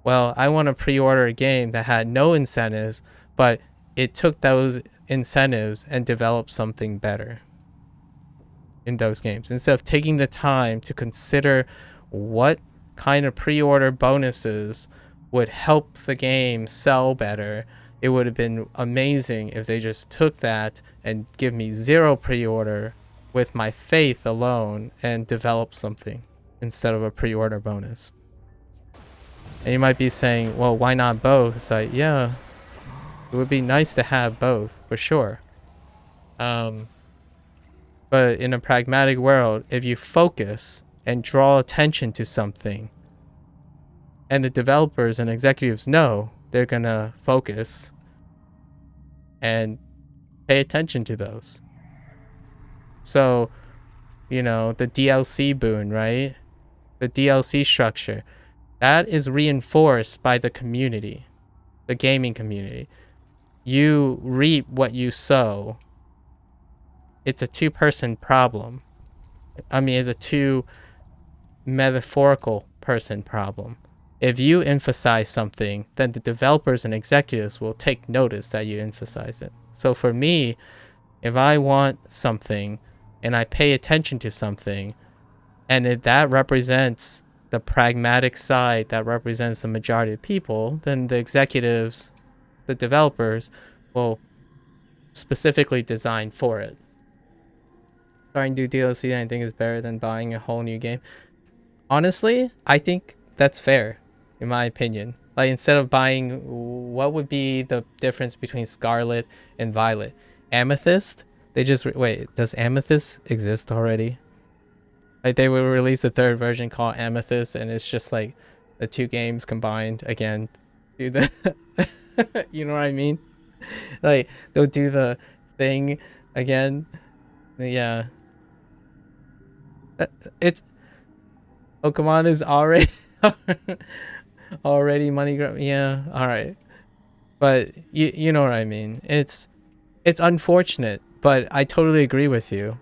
well, I want to pre-order a game that had no incentives, but it took those incentives and developed something better in those games. Instead of taking the time to consider what kind of pre-order bonuses would help the game sell better, it would have been amazing if they just took that and give me 0 pre-order with my faith alone and develop something instead of a pre-order bonus. And you might be saying, well, why not both? It's like, yeah, it would be nice to have both for sure. But But in a pragmatic world, if you focus and draw attention to something, and the developers and executives know they're gonna focus and pay attention to those. So, you know, the DLC boon, right? The DLC structure, that is reinforced by the community, the gaming community. You reap what you sow. It's a two-person problem. I mean, it's a two metaphorical person problem. If you emphasize something, then the developers and executives will take notice that you emphasize it. So for me, if I want something and I pay attention to something, and if that represents the pragmatic side, that represents the majority of people, then the executives, the developers, will specifically design for it. Trying to do DLC, I think, is better than buying a whole new game. Honestly, I think that's fair, in my opinion. Like, instead of buying, what would be the difference between Scarlet and Violet? Amethyst? They just, wait, does Amethyst exist already? Like, they will release a third version called Amethyst, and it's just like the two games combined again. Do the, you know what I mean? Like, they'll do the thing again. Yeah. It's Pokemon is already already money grab. Yeah, all right. But you know what I mean. It's unfortunate, but I totally agree with you.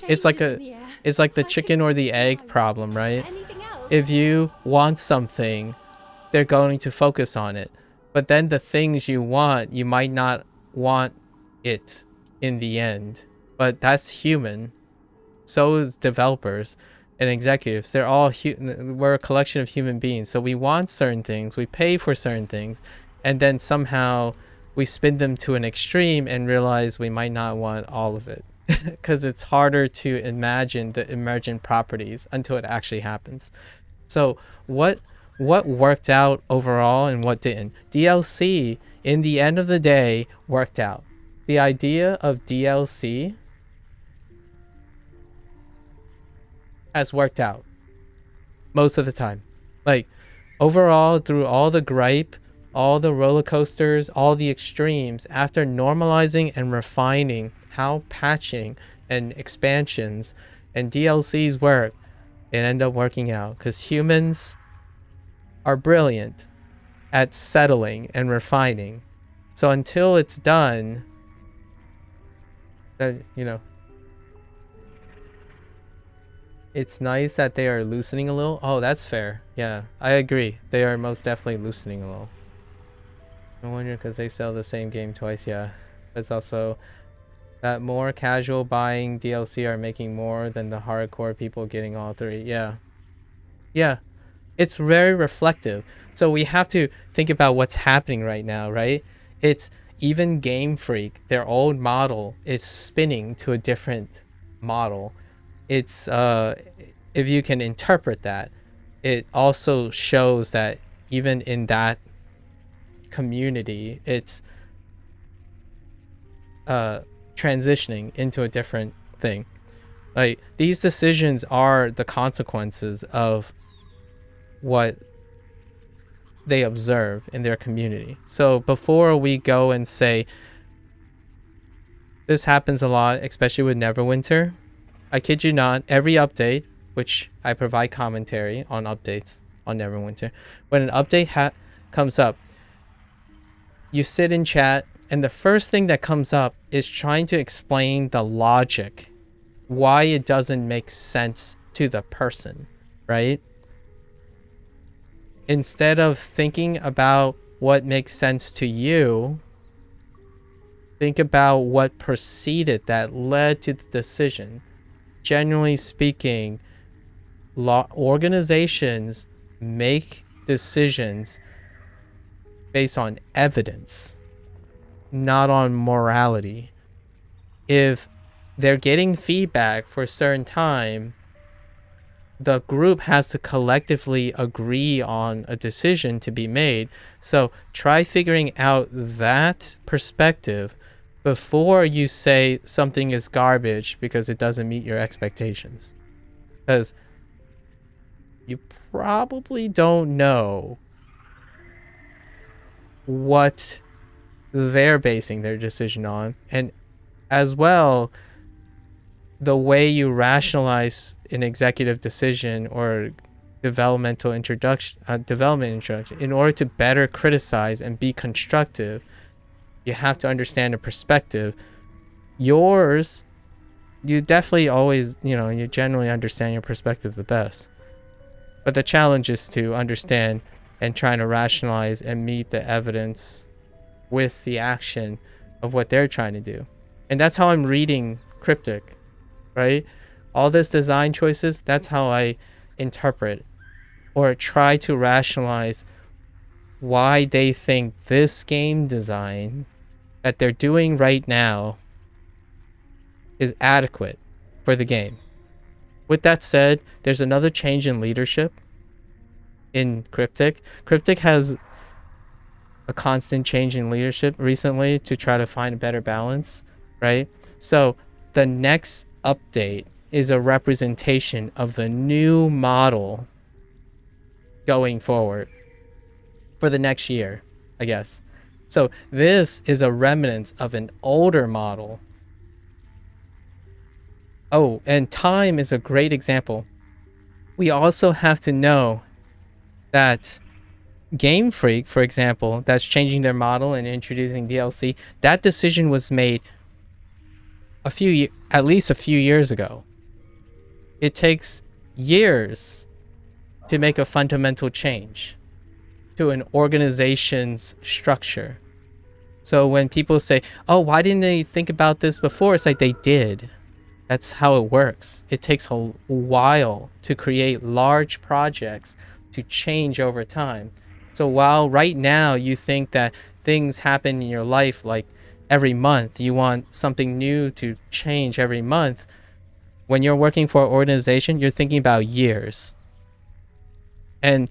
It's like the chicken or the egg problem, right? If you want something, they're going to focus on it. But then the things you want, you might not want it in the end. But that's human. So is developers and executives. They're all we're a collection of human beings. So we want certain things, we pay for certain things, and then somehow we spin them to an extreme and realize we might not want all of it. Because it's harder to imagine the emergent properties until it actually happens. So what worked out overall and what didn't? DLC, in the end of the day, worked out. The idea of DLC has worked out most of the time. Like, overall, through all the gripe, all the roller coasters, all the extremes, after normalizing and refining how patching and expansions and DLCs work, it ended up working out because humans are brilliant at settling and refining. So until it's done, you know, it's nice that they are loosening a little. Oh, that's fair. Yeah, I agree. They are most definitely loosening a little. No wonder, because they sell the same game twice. Yeah, it's also that more casual buying DLC are making more than the hardcore people getting all three. Yeah. Yeah. It's very reflective. So we have to think about what's happening right now, right? It's even Game Freak, their old model is spinning to a different model. It's if you can interpret that, it also shows that even in that community, it's transitioning into a different thing. Like, these decisions are the consequences of what they observe in their community. So before we go and say, this happens a lot, especially with Neverwinter, I kid you not, every update, which I provide commentary on updates on Neverwinter, when an update comes up, you sit in chat, and the first thing that comes up is trying to explain the logic, why it doesn't make sense to the person, right? Instead of thinking about what makes sense to you, think about what preceded that led to the decision. Generally speaking, organizations make decisions based on evidence, not on morality. If they're getting feedback for a certain time, the group has to collectively agree on a decision to be made. So try figuring out that perspective before you say something is garbage because it doesn't meet your expectations. Because you probably don't know what they're basing their decision on. And as well, the way you rationalize an executive decision or development introduction in order to better criticize and be constructive, you have to understand the perspective. Yours, you definitely always, you generally understand your perspective the best. But the challenge is to understand and trying to rationalize and meet the evidence with the action of what they're trying to do. And that's how I'm reading Cryptic, right? All this design choices, that's how I interpret or try to rationalize why they think this game design that they're doing right now is adequate for the game. With that said, there's another change in leadership in Cryptic. Cryptic has a constant change in leadership recently to try to find a better balance, right? So the next update is a representation of the new model going forward for the next year, I guess. So this is a remnant of an older model. Oh, and time is a great example. We also have to know that Game Freak, for example, that's changing their model and introducing DLC, that decision was made at least a few years ago. It takes years to make a fundamental change to an organization's structure. So when people say, oh, why didn't they think about this before? It's like they did. That's how it works. It takes a while to create large projects to change over time. So while right now you think that things happen in your life like every month, you want something new to change every month, when you're working for an organization, you're thinking about years. And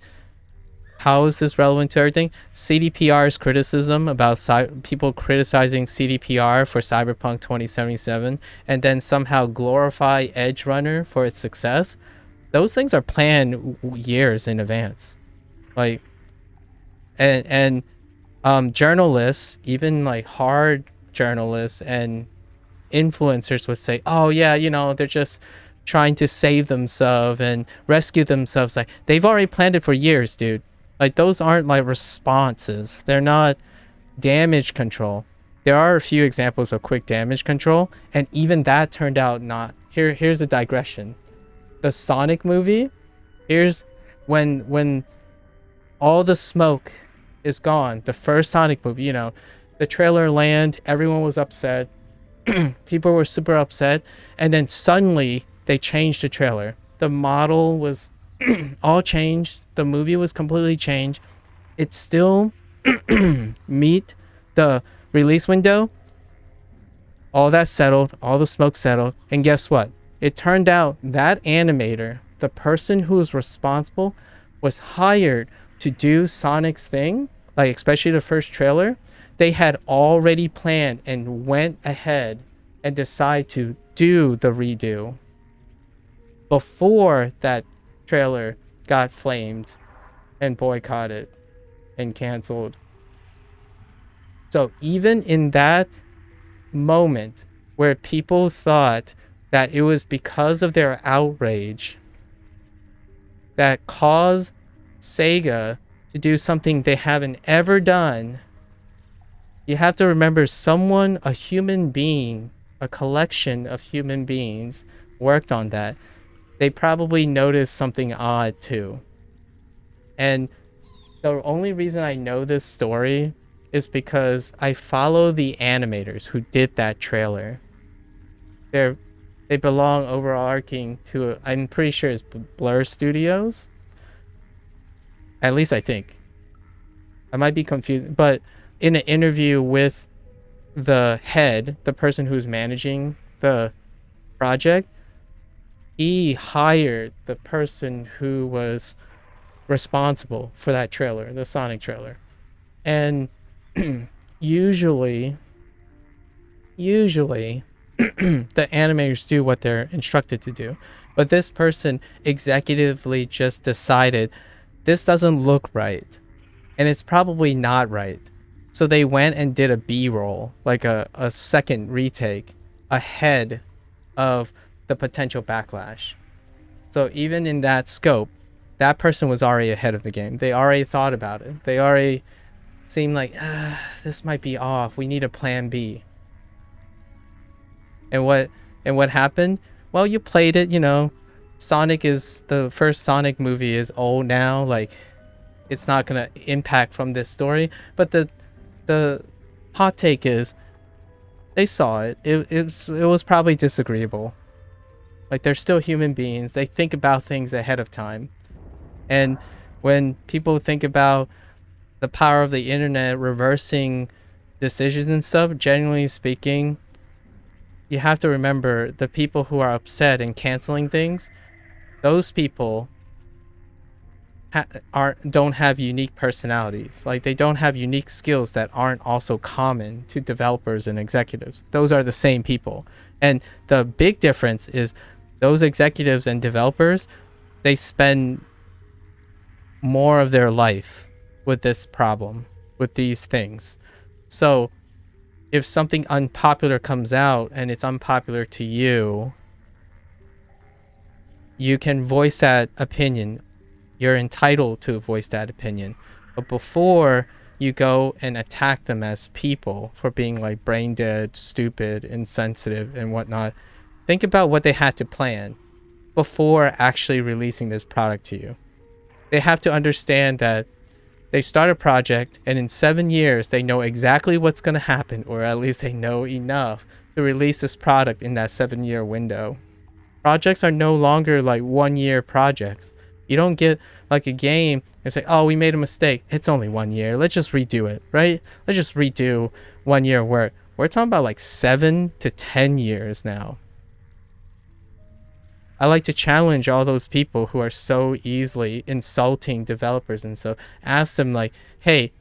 how is this relevant to everything? CDPR's criticism about people criticizing CDPR for Cyberpunk 2077 and then somehow glorify Edge Runner for its success. Those things are planned years in advance. Like, and journalists, even like hard journalists and influencers would say, oh yeah, they're just trying to save themselves and rescue themselves. Like, they've already planned it for years, dude. Like, those aren't like responses. They're not damage control. There are a few examples of quick damage control, and even that turned out not. Here's a digression. The Sonic movie, here's when all the smoke is gone. The first Sonic movie, the trailer land, everyone was upset. People were super upset, and then suddenly they changed the trailer. The model was all changed. The movie was completely changed. It still meet the release window. All that settled, all the smoke settled, and guess what? It turned out that animator, the person who was responsible, was hired to do Sonic's thing, like especially the first trailer. They had already planned and went ahead and decided to do the redo before that trailer got flamed and boycotted and canceled. So even in that moment where people thought that it was because of their outrage that caused Sega to do something they haven't ever done, you have to remember a human being, a collection of human beings worked on that. They probably noticed something odd too. And the only reason I know this story is because I follow the animators who did that trailer. They belong overarching to, I'm pretty sure it's Blur Studios. At least I think. I might be confused, but in an interview with the head, the person who's managing the project, he hired the person who was responsible for that trailer, the Sonic trailer. And usually usually the animators do what they're instructed to do. But this person executively just decided this doesn't look right. And it's probably not right. So they went and did a B-roll, like a second retake, ahead of the potential backlash. So even in that scope, that person was already ahead of the game. They already thought about it. They already seemed like, this might be off. We need a plan B. And what happened? Well, you played it, you know. The first Sonic movie is old now. Like, it's not gonna impact from this story. But the hot take is they saw it. It was probably disagreeable. Like, they're still human beings. They think about things ahead of time. And when people think about the power of the internet reversing decisions and stuff, generally speaking, you have to remember the people who are upset and canceling things, those people don't have unique personalities. Like, they don't have unique skills that aren't also common to developers and executives. Those are the same people. And the big difference is those executives and developers, they spend more of their life with this problem, with these things. So if something unpopular comes out and it's unpopular to you, you can voice that opinion. You're entitled to voice that opinion. But before you go and attack them as people for being like brain dead, stupid, insensitive, and whatnot, think about what they had to plan before actually releasing this product to you. They have to understand that they start a project and in 7 years they know exactly what's going to happen, or at least they know enough to release this product in that 7-year window. Projects are no longer like 1-year projects. You don't get like a game and say, oh, we made a mistake. It's only 1 year. Let's just redo it, right? Let's just redo 1 year work. We're talking about like 7 to 10 years now. I like to challenge all those people who are so easily insulting developers and so ask them like, hey,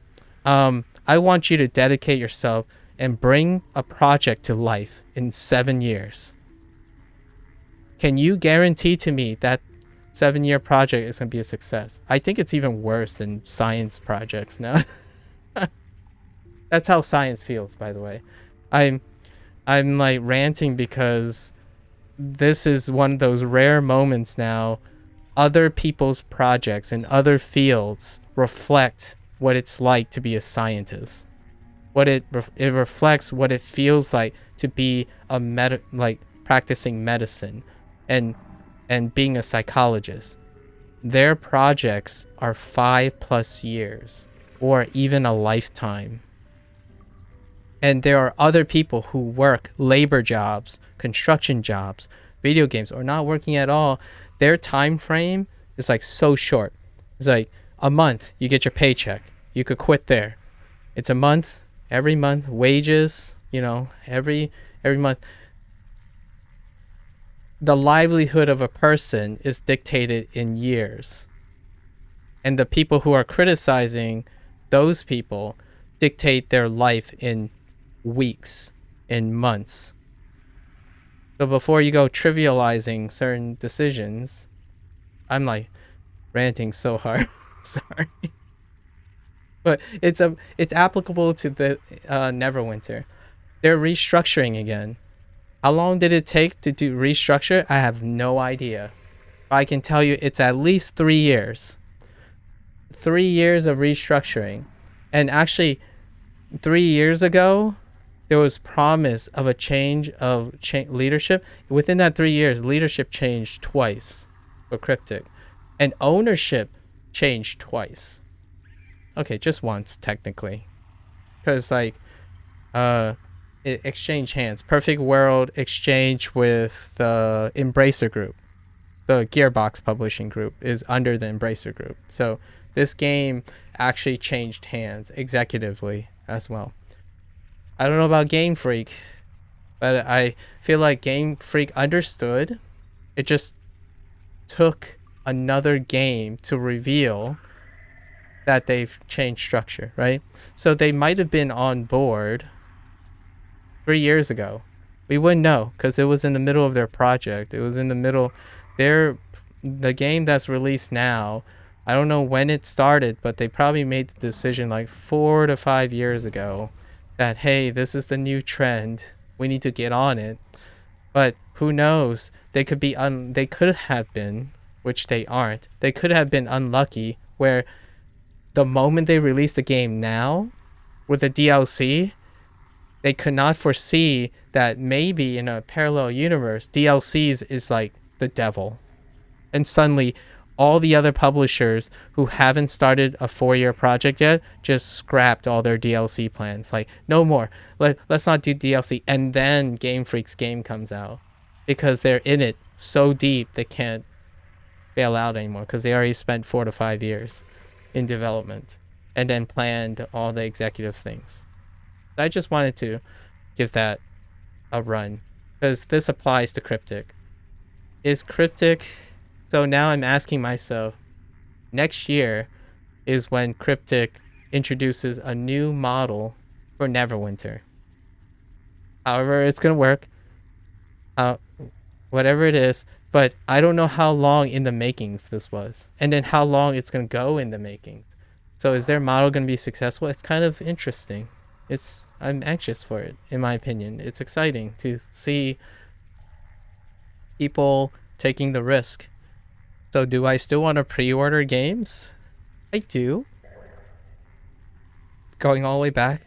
I want you to dedicate yourself and bring a project to life in 7 years. Can you guarantee to me that 7-year project is going to be a success? I think it's even worse than science projects now. That's how science feels, by the way. I'm like ranting because this is one of those rare moments now. Other people's projects in other fields reflect what it's like to be a scientist. It reflects what it feels like to be like practicing medicine and being a psychologist. Their projects are 5+ years or even a lifetime. And there are other people who work labor jobs, construction jobs, video games, or not working at all. Their time frame is like so short. It's like a month, you get your paycheck. You could quit there. It's a month, every month, wages, you know, every month. The livelihood of a person is dictated in years. And the people who are criticizing those people dictate their life in weeks, in months. So before you go trivializing certain decisions, I'm like ranting so hard. Sorry. But it's applicable to the Neverwinter. They're restructuring again. How long did it take to do restructure? I have no idea. But I can tell you it's at least 3 years. 3 years of restructuring. And actually, 3 years ago, there was promise of a change of leadership. Within that 3 years, leadership changed twice for Cryptic. And ownership changed twice. Okay, just once, technically. Because, like, it exchanged hands. Perfect World exchanged with the Embracer Group. The Gearbox publishing group is under the Embracer Group. So this game actually changed hands executively as well. I don't know about Game Freak, but I feel like Game Freak understood. It just took another game to reveal that they've changed structure, right? So they might have been on board 3 years ago. We wouldn't know because it was in the middle of their project. It was in the middle. The game that's released now, I don't know when it started, but they probably made the decision like 4 to 5 years ago that, hey, this is the new trend. We need to get on it. But who knows? They could be they could have been, which they aren't. They could have been unlucky where the moment they release the game now with the DLC, they could not foresee that maybe in a parallel universe, DLCs is like the devil. And suddenly, all the other publishers who haven't started a 4-year project yet just scrapped all their DLC plans. Like, no more. Let's not do DLC. And then Game Freak's game comes out because they're in it so deep they can't bail out anymore because they already spent 4 to 5 years in development and then planned all the executives' things. I just wanted to give that a run because this applies to Cryptic. Is Cryptic... So now I'm asking myself, next year is when Cryptic introduces a new model for Neverwinter. However it's going to work, whatever it is, but I don't know how long in the makings this was, and then how long it's going to go in the makings. So is their model going to be successful? It's kind of interesting. I'm anxious for it, in my opinion. It's exciting to see people taking the risk. So do I still want to pre-order games? I do. Going all the way back,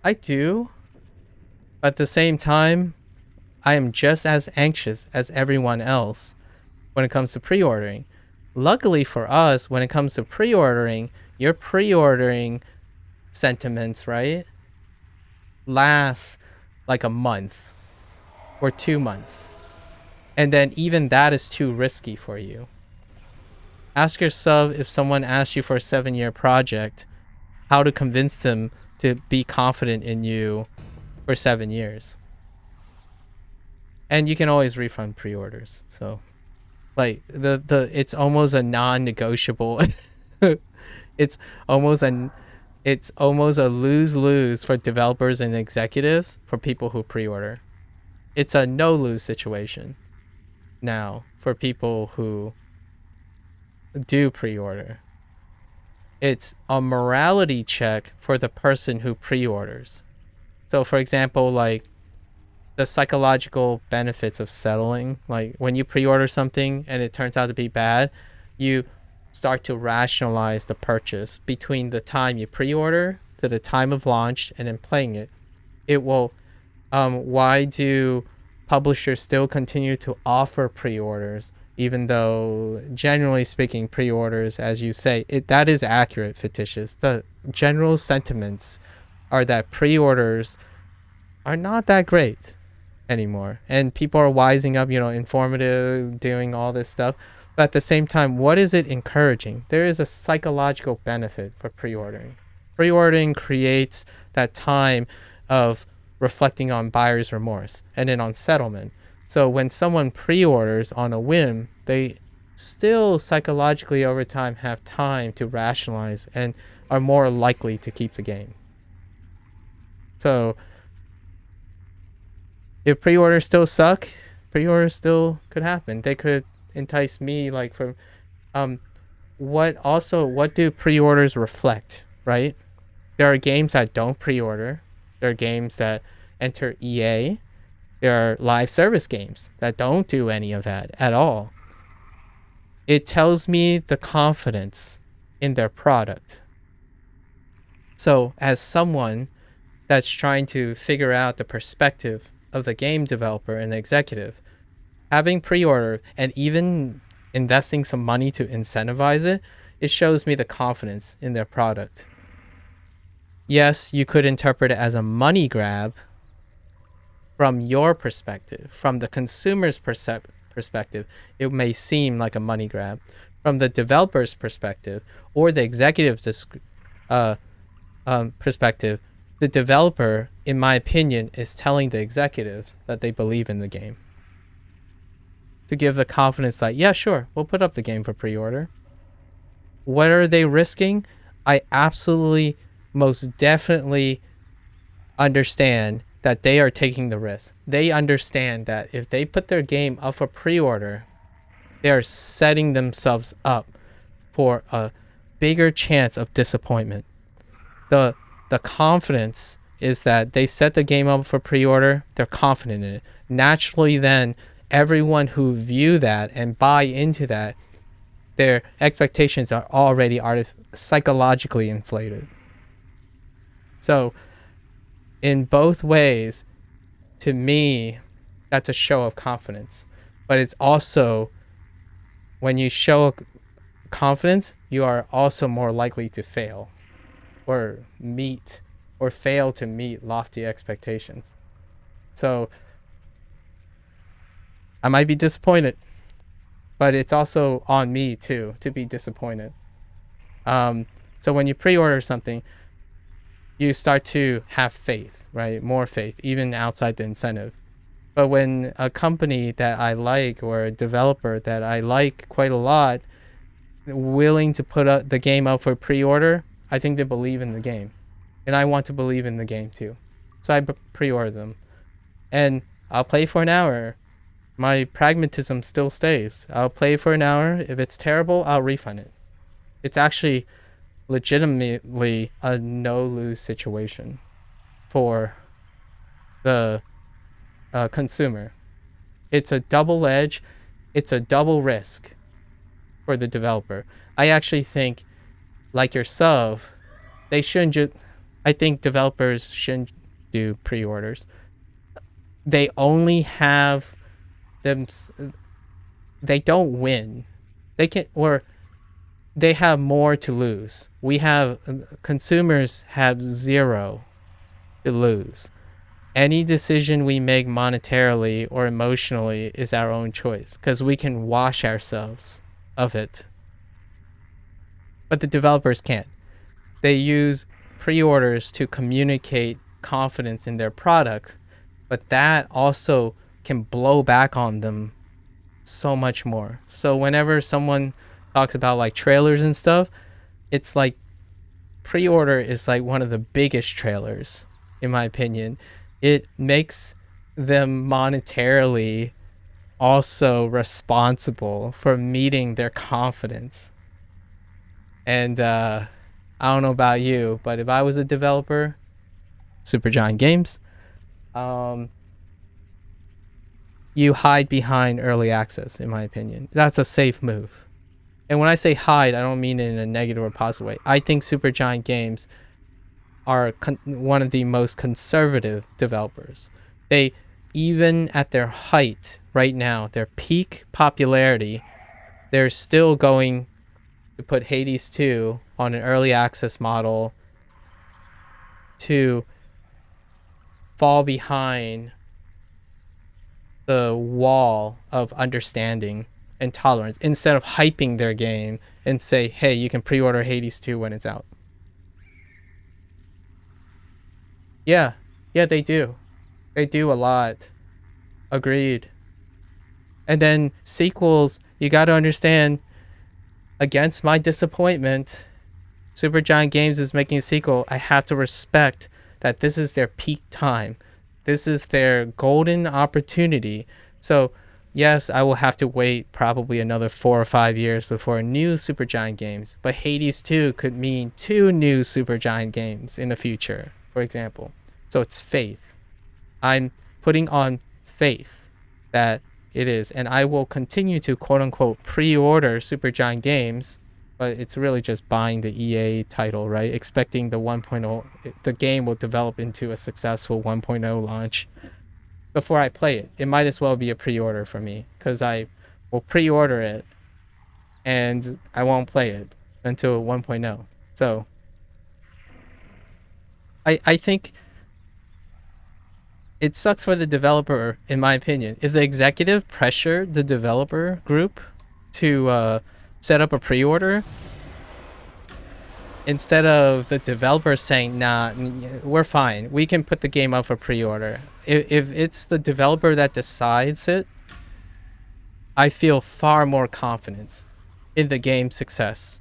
I do. But at the same time, I am just as anxious as everyone else when it comes to pre-ordering. Luckily for us, when it comes to pre-ordering, your pre-ordering sentiments, right, lasts like a month or 2 months. And then even that is too risky for you. Ask yourself, if someone asks you for a 7-year project, how to convince them to be confident in you for 7 years. And you can always refund pre-orders. So like it's almost a non-negotiable. it's almost a lose-lose for developers and executives for people who pre-order. It's a no-lose situation now for people who do pre-order. It's a morality check for the person who pre-orders. So for example, like the psychological benefits of settling, like when you pre-order something and it turns out to be bad, you start to rationalize the purchase between the time you pre-order to the time of launch and then playing it. It will why do publishers still continue to offer pre-orders, even though generally speaking pre-orders, as you say, that is accurate, Fictitious. The general sentiments are that pre-orders are not that great anymore, and people are wising up, informative, doing all this stuff. But at the same time, what is it encouraging? There is a psychological benefit for pre-ordering. Pre-ordering creates that time of reflecting on buyer's remorse and then on settlement. So when someone pre-orders on a whim, they still psychologically over time have time to rationalize and are more likely to keep the game. So if pre-orders still suck, pre-orders still could happen. They could entice me, like, from what do pre-orders reflect, right? There are games that don't pre-order. There are games that enter EA. There are live service games that don't do any of that at all. It tells me the confidence in their product. So as someone that's trying to figure out the perspective of the game developer and executive, having pre-order and even investing some money to incentivize it, it shows me the confidence in their product. Yes, you could interpret it as a money grab from your perspective. From the consumer's perspective, it may seem like a money grab. From the developer's perspective or the executive's perspective, the developer, in my opinion, is telling the executive that they believe in the game. To give the confidence that, yeah, sure, we'll put up the game for pre-order. What are they risking? I absolutely, most definitely understand that they are taking the risk. They understand that if they put their game up for pre-order, they are setting themselves up for a bigger chance of disappointment. The confidence is that they set the game up for pre-order, they're confident in it. Naturally then, everyone who view that and buy into that, their expectations are already psychologically inflated. So, in both ways, to me, that's a show of confidence. But it's also, when you show confidence, you are also more likely to fail or fail to meet lofty expectations. So, I might be disappointed, but it's also on me too to be disappointed. So when you pre-order something, you start to have faith, right? More faith, even outside the incentive. But when a company that I like or a developer that I like quite a lot willing to put the game out for pre-order, I think they believe in the game. And I want to believe in the game too. So I pre-order them. And I'll play for an hour. My pragmatism still stays. I'll play for an hour. If it's terrible, I'll refund it. It's actually legitimately a no-lose situation for the consumer. It's a double edge. It's a double risk for the developer. I actually think, like yourself, they shouldn't I think developers shouldn't do pre-orders. They only have them. They don't win. They have more to lose. Consumers have zero to lose. Any decision we make monetarily or emotionally is our own choice because we can wash ourselves of it. But the developers can't. They use pre-orders to communicate confidence in their products, but that also can blow back on them so much more. So whenever someone talks about like trailers and stuff, it's like pre-order is like one of the biggest trailers, in my opinion. It makes them monetarily also responsible for meeting their confidence. And I don't know about you, but if I was a developer, Supergiant Games, you hide behind early access, in my opinion. That's a safe move. And when I say hide, I don't mean it in a negative or positive way. I think Supergiant Games are one of the most conservative developers. They, even at their height right now, their peak popularity, they're still going to put Hades 2 on an early access model to fall behind the wall of understanding and tolerance instead of hyping their game and say, hey, you can pre-order Hades 2 when it's out. Yeah, they do. They do a lot. Agreed. And then sequels, you got to understand, against my disappointment, Supergiant Games is making a sequel. I have to respect that this is their peak time. This is their golden opportunity. So, yes, I will have to wait probably another 4 or 5 years before a new Supergiant Games. But Hades 2 could mean 2 new Supergiant Games in the future, for example. So it's faith. I'm putting on faith that it is. And I will continue to, quote-unquote, pre-order Supergiant Games. But it's really just buying the EA title, right? Expecting the 1.0, the game will develop into a successful 1.0 launch before I play it. It might as well be a pre-order for me because I will pre-order it and I won't play it until 1.0. So I think it sucks for the developer, in my opinion. If the executive pressured the developer group to set up a pre-order instead of the developer saying, nah, we're fine, we can put the game up for pre-order. If it's the developer that decides it, I feel far more confident in the game's success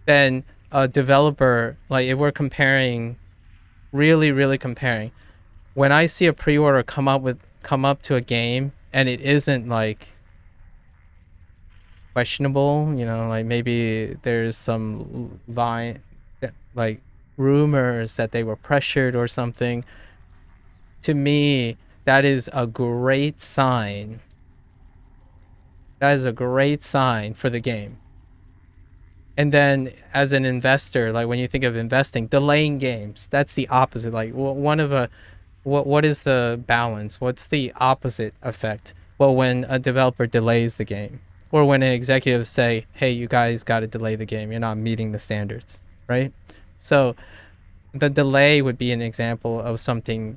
than a developer. Like if we're comparing, really comparing, when I see a pre-order come up to a game and it isn't like questionable, you know, like maybe there's some like rumors that they were pressured or something. To me, that is a great sign. That is a great sign for the game. And then as an investor, like when you think of investing, delaying games, that's the opposite. Like what is the balance? What's the opposite effect? Well, when a developer delays the game, or when an executive say, "Hey, you guys got to delay the game. You're not meeting the standards," right? So the delay would be an example of something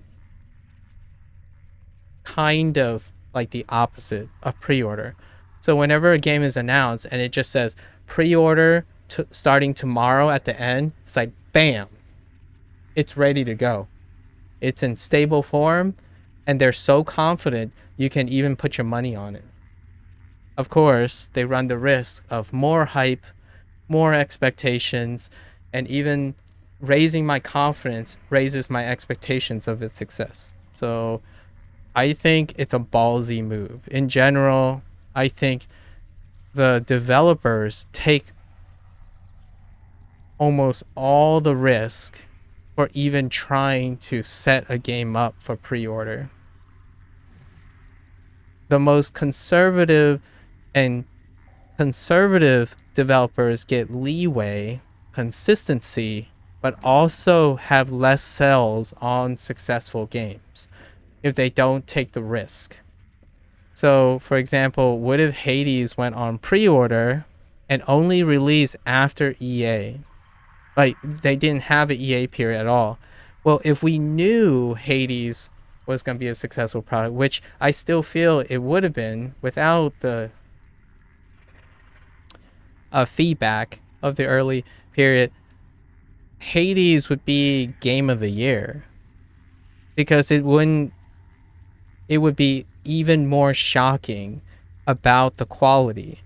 kind of like the opposite of pre-order. So whenever a game is announced and it just says pre-order starting tomorrow at the end, it's like bam, it's ready to go. It's in stable form, and they're so confident you can even put your money on it. Of course, they run the risk of more hype, more expectations, and even raising my confidence raises my expectations of its success. So I think it's a ballsy move. In general, I think the developers take almost all the risk for even trying to set a game up for pre-order. The most conservative developers get leeway, consistency, but also have less sales on successful games if they don't take the risk. So, for example, what if Hades went on pre-order and only released after EA? Like, they didn't have an EA period at all. Well, if we knew Hades was going to be a successful product, which I still feel it would have been without the feedback of the early period, Hades would be game of the year. Because it would be even more shocking about the quality.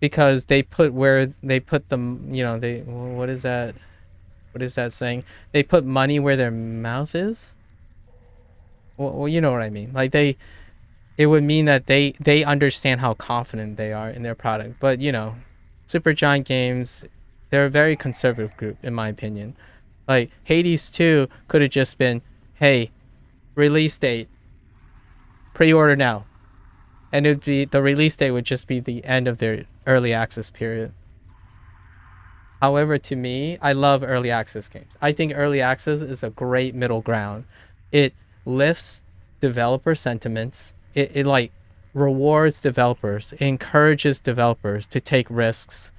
Because they put them, you know, what is that saying? They put money where their mouth is. Well, you know what I mean. Like it would mean that they understand how confident they are in their product. But you know, Supergiant Games, they're a very conservative group in my opinion. Like Hades 2 could have just been, hey, release date, pre-order now, and it'd be the release date would just be the end of their early access period. However, to me, I love early access games. I think early access is a great middle ground. It lifts developer sentiments. It like rewards developers, it encourages developers to take risks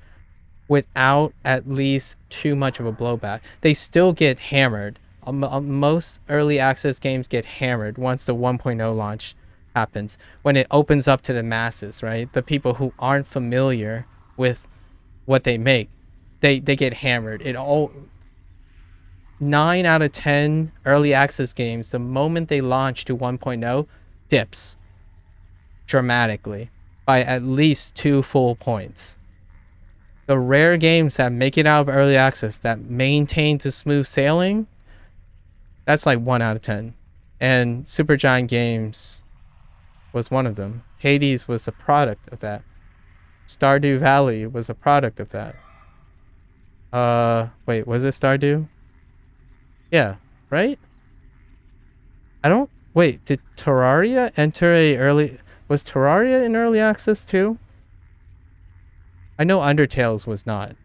without at least too much of a blowback. They still get hammered. Most early access games get hammered once the 1.0 launch happens, when it opens up to the masses, right? The people who aren't familiar with what they make. They get hammered. 9 out of 10 early access games, the moment they launch to 1.0, dips dramatically by at least 2 full points. The rare games that make it out of early access that maintains a smooth sailing, that's like 1 out of 10. And Supergiant Games was one of them. Hades was a product of that. Stardew Valley was a product of that. Wait, was it Stardew? Yeah, right? Wait, did Terraria enter was Terraria in early access too? I know Undertales was not.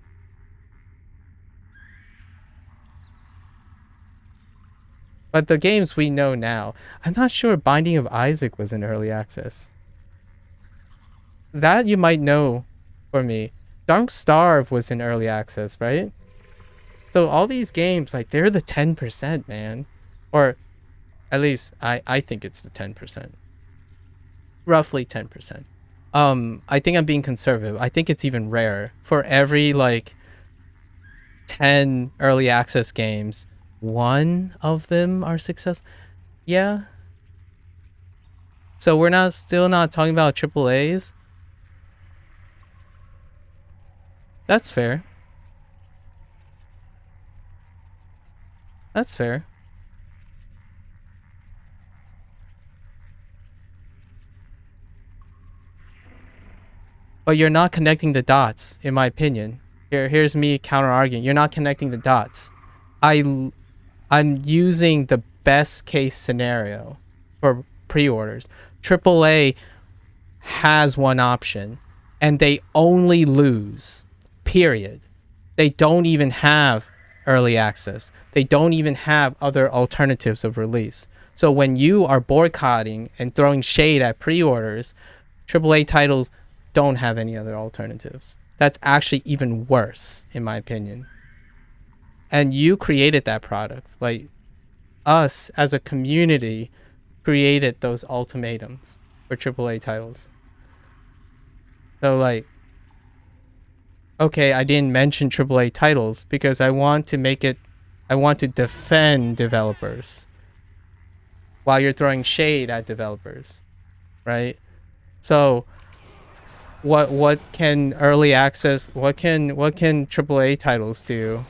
But the games we know now, I'm not sure Binding of Isaac was in early access. That you might know for me. Don't Starve was in early access, right? So all these games, like, they're the 10%, man. Or at least I think it's the 10%. Roughly 10%. I think I'm being conservative. I think it's even rare. For every like 10 early access games, 1 of them are successful. Yeah. So we're still not talking about AAAs. That's fair. That's fair. But you're not connecting the dots, in my opinion. Here's me counter-arguing. You're not connecting the dots. I'm using the best case scenario for pre-orders. AAA has one option, and they only lose, period. They don't even have early access. They don't even have other alternatives of release. So when you are boycotting and throwing shade at pre-orders, AAA titles don't have any other alternatives. That's actually even worse, in my opinion. And you created that product. Like, us as a community created those ultimatums for AAA titles. So, like, okay, I didn't mention AAA titles because I want to defend developers while you're throwing shade at developers, right? So what can early access, what can AAA titles do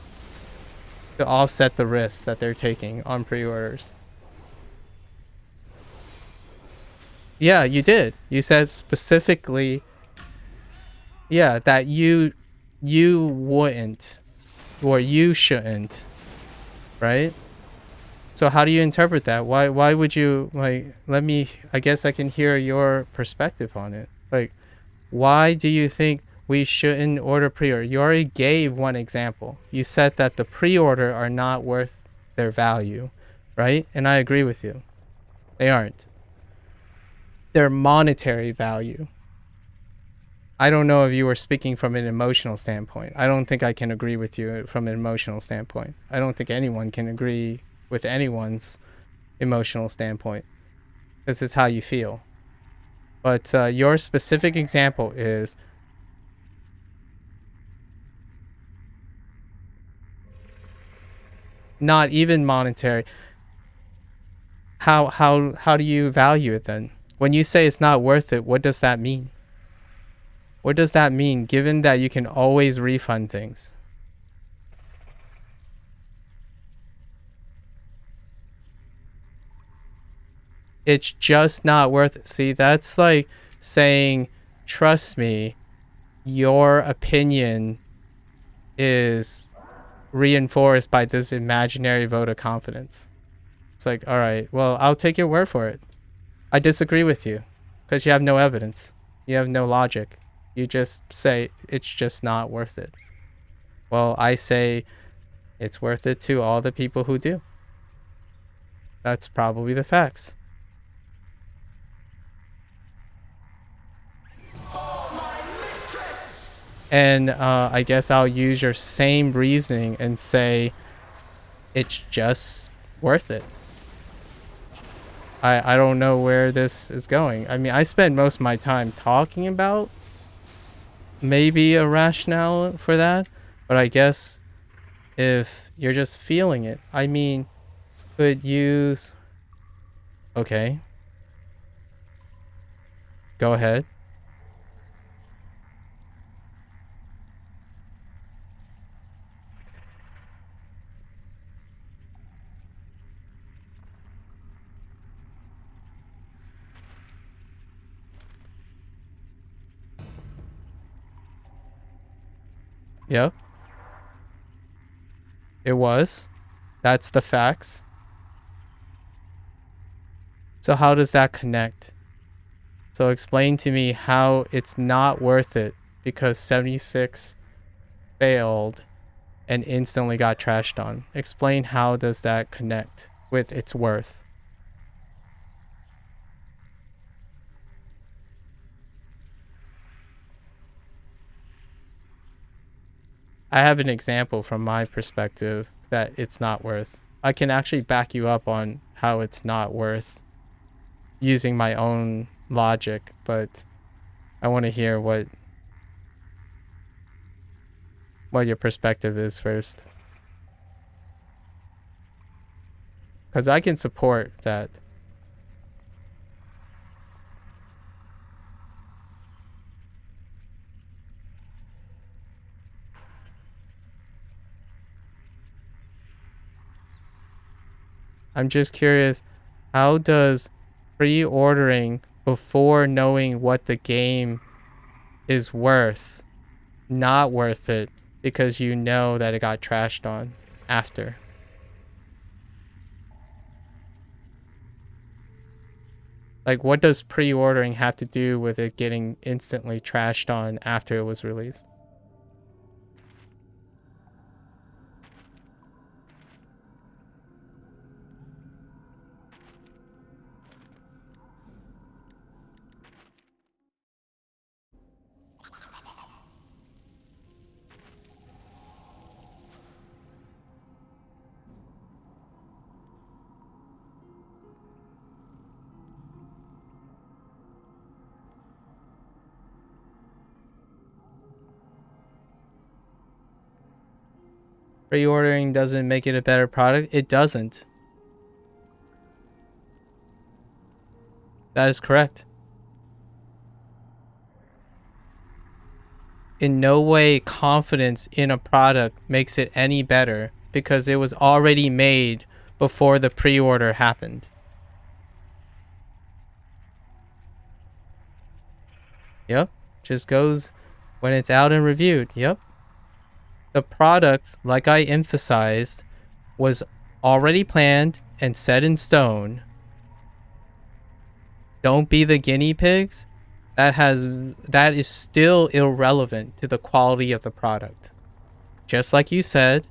to offset the risks that they're taking on pre-orders? Yeah, you did. You said specifically, yeah, that you wouldn't, or you shouldn't, right? So how do you interpret that? Why would you, like, I guess I can hear your perspective on it. Like, why do you think we shouldn't order pre-order? You already gave one example. You said that the pre-order are not worth their value, right? And I agree with you. They aren't. Their monetary value. I don't know if you were speaking from an emotional standpoint. I don't think I can agree with you from an emotional standpoint. I don't think anyone can agree with anyone's emotional standpoint. This is how you feel. But your specific example is not even monetary. How do you value it then? When you say it's not worth it, what does that mean? What does that mean, given that you can always refund things? It's just not worth it. See, that's like saying, trust me, your opinion is reinforced by this imaginary vote of confidence. It's like, all right, well, I'll take your word for it. I disagree with you because you have no evidence. You have no logic. You just say it's just not worth it. Well, I say it's worth it to all the people who do. That's probably the facts. And I guess I'll use your same reasoning and say it's just worth it. I don't know where this is going. I mean, I spend most of my time talking about maybe a rationale for that, but I guess if you're just feeling it, I mean, could use... Okay. Go ahead. Yep. It was. That's the facts. So how does that connect? So explain to me how it's not worth it because 76 failed and instantly got trashed on. Explain how does that connect with its worth. I have an example from my perspective that it's not worth. I can actually back you up on how it's not worth using my own logic, but I want to hear what your perspective is first. Because I can support that. I'm just curious, how does pre-ordering before knowing what the game is not worth it because you know that it got trashed on after. Like, what does pre-ordering have to do with it getting instantly trashed on after it was released? Pre-ordering doesn't make it a better product. It doesn't. That is correct. In no way confidence in a product makes it any better because it was already made before the pre-order happened. Yep. Just goes when it's out and reviewed. Yep. The product, like I emphasized, was already planned and set in stone. Don't be the guinea pigs. That is still irrelevant to the quality of the product. Just like you said,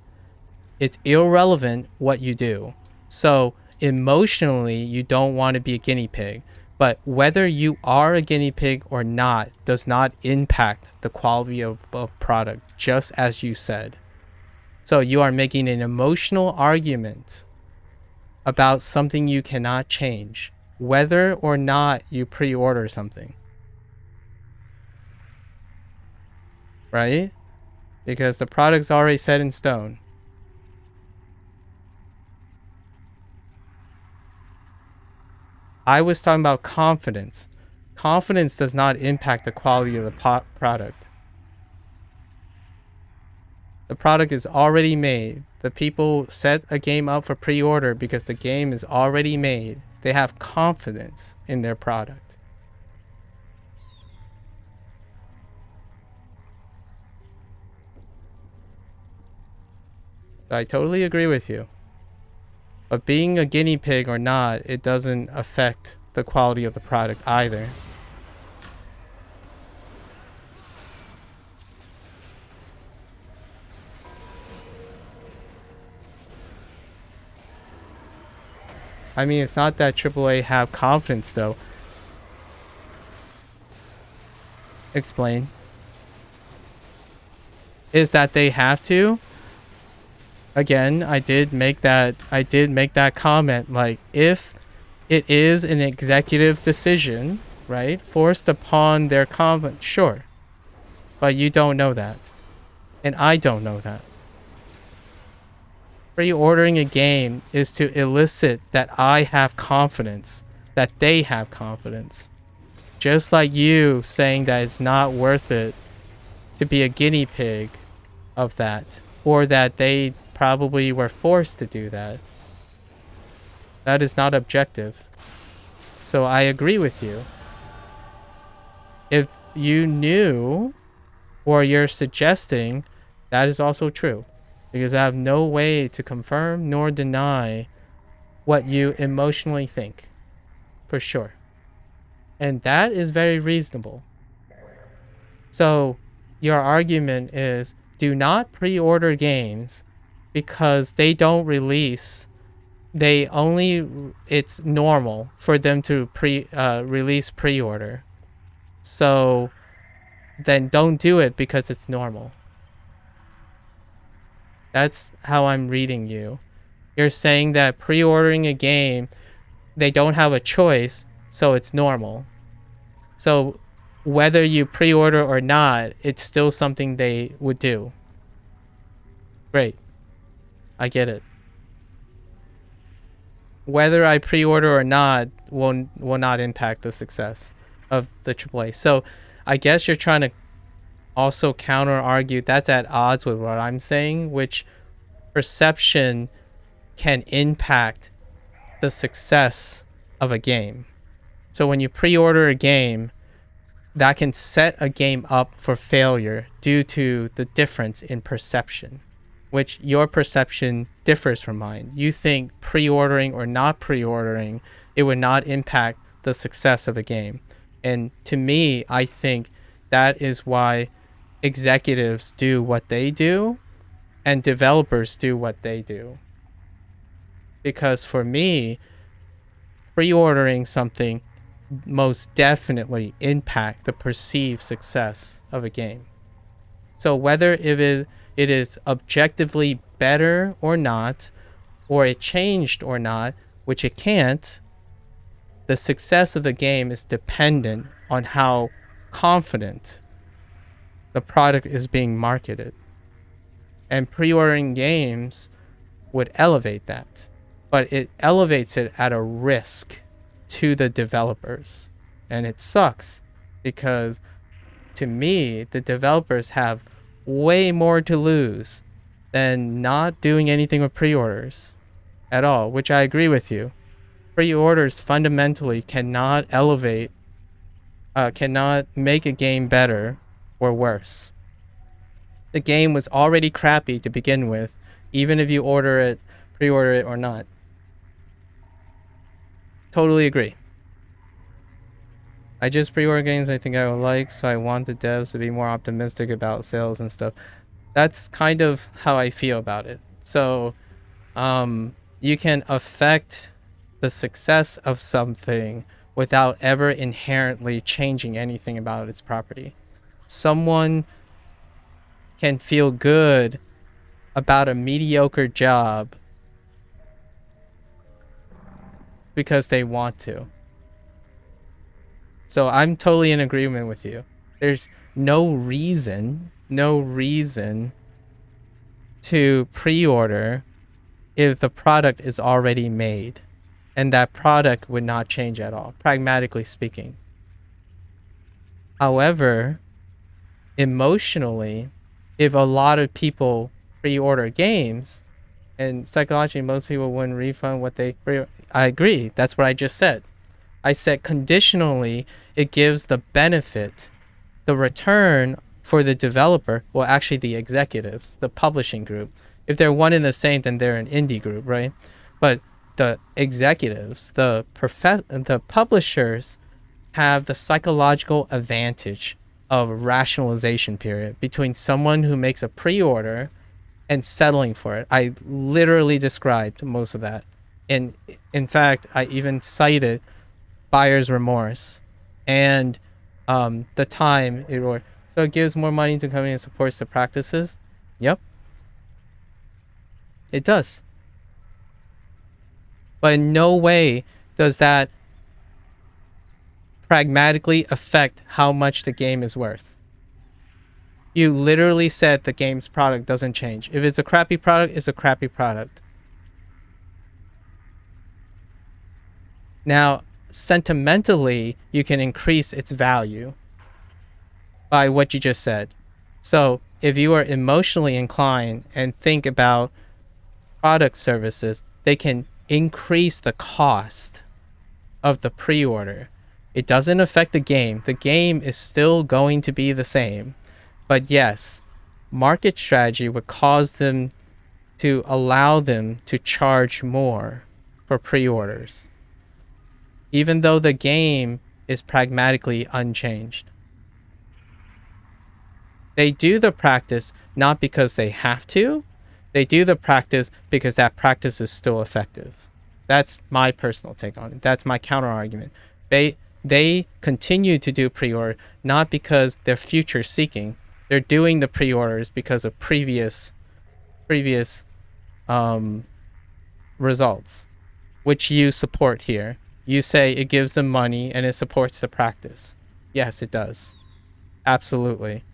it's irrelevant what you do. So emotionally, you don't want to be a guinea pig. But whether you are a guinea pig or not does not impact the quality of a product, just as you said. So you are making an emotional argument about something you cannot change, whether or not you pre-order something. Right? Because the product's already set in stone. I was talking about confidence. Confidence does not impact the quality of the product. The product is already made. The people set a game up for pre-order because the game is already made. They have confidence in their product. I totally agree with you. But being a guinea pig or not, it doesn't affect the quality of the product either. I mean, it's not that AAA have confidence, though. Explain. Is that they have to? Again, I did make that comment. Like, if it is an executive decision, right, forced upon their confidence, sure. But you don't know that. And I don't know that. Pre-ordering a game is to elicit that I have confidence, that they have confidence. Just like you saying that it's not worth it to be a guinea pig of that, or that they probably were forced to do that. That is not objective. So I agree with you. If you knew, or you're suggesting, that is also true. Because I have no way to confirm nor deny what you emotionally think. For sure. And that is very reasonable. So your argument is, do not pre-order games because they don't release. It's normal for them to release pre-order. So then don't do it because it's normal. That's how I'm reading you. You're saying that pre-ordering a game, they don't have a choice, so it's normal. So whether you pre-order or not, it's still something they would do. Great. I get it. Whether I pre-order or not will not impact the success of the AAA. So I guess you're trying to also counter argue that's at odds with what I'm saying, which perception can impact the success of a game. So when you pre-order a game, that can set a game up for failure due to the difference in perception, which your perception differs from mine. You think pre-ordering or not pre-ordering, it would not impact the success of a game. And to me, I think that is why executives do what they do and developers do what they do. Because for me, pre-ordering something most definitely impact the perceived success of a game. So whether it is objectively better or not, or it changed or not, which it can't, the success of the game is dependent on how confident the product is being marketed. And pre-ordering games would elevate that, but it elevates it at a risk to the developers. And it sucks because to me, the developers have way more to lose than not doing anything with pre-orders at all, which I agree with you. Pre-orders fundamentally cannot cannot make a game better or worse. The game was already crappy to begin with, even if you pre-order it or not. Totally agree. I just pre-order games I think I will like, so I want the devs to be more optimistic about sales and stuff. That's kind of how I feel about it. So, you can affect the success of something without ever inherently changing anything about its property. Someone can feel good about a mediocre job because they want to. So I'm totally in agreement with you. There's no reason to pre-order if the product is already made, and that product would not change at all, pragmatically speaking. However, emotionally, if a lot of people pre-order games, and psychologically most people wouldn't refund what they pre-order, I agree. That's what I just said. I said conditionally, it gives the benefit, the return for the developer, well, actually the executives, the publishing group. If they're one and the same, then they're an indie group, right? But the executives, the publishers have the psychological advantage of rationalization period between someone who makes a pre-order and settling for it. I literally described most of that. And in fact, I even cited buyer's remorse and the time it or so it gives more money to the company and supports the practices. Yep, it does. But in no way does that pragmatically affect how much the game is worth. You literally said the game's product doesn't change. If it's a crappy product, it's a crappy product. Now, sentimentally, you can increase its value by what you just said. So if you are emotionally inclined and think about product services, they can increase the cost of the pre-order. It doesn't affect the game. The game is still going to be the same. But yes, market strategy would cause them to allow them to charge more for pre-orders, even though the game is pragmatically unchanged. They do the practice not because they have to. They do the practice because that practice is still effective. That's my personal take on it. That's my counter argument. They continue to do pre-order not because they're future seeking. They're doing the pre-orders because of previous results, which you support here. You say it gives them money and it supports the practice. Yes, it does. Absolutely.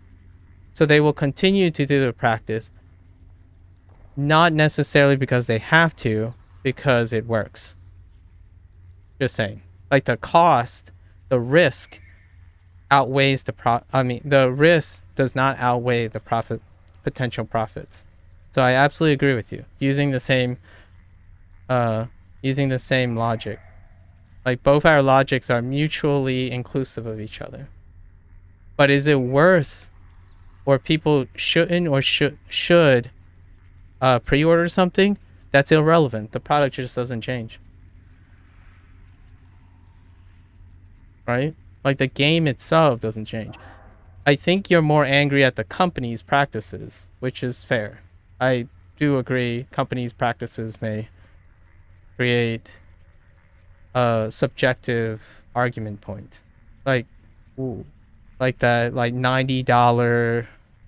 So they will continue to do the practice, not necessarily because they have to, because it works. Just saying. Like the cost, the risk outweighs the risk does not outweigh the potential profits. So I absolutely agree with you. Using the same logic. Like both our logics are mutually inclusive of each other. But is it worth, or people shouldn't or should pre-order something? That's irrelevant. The product just doesn't change. Right? Like the game itself doesn't change. I think you're more angry at the company's practices, which is fair. I do agree companies' practices may create a subjective argument point. Like, ooh, like that like $90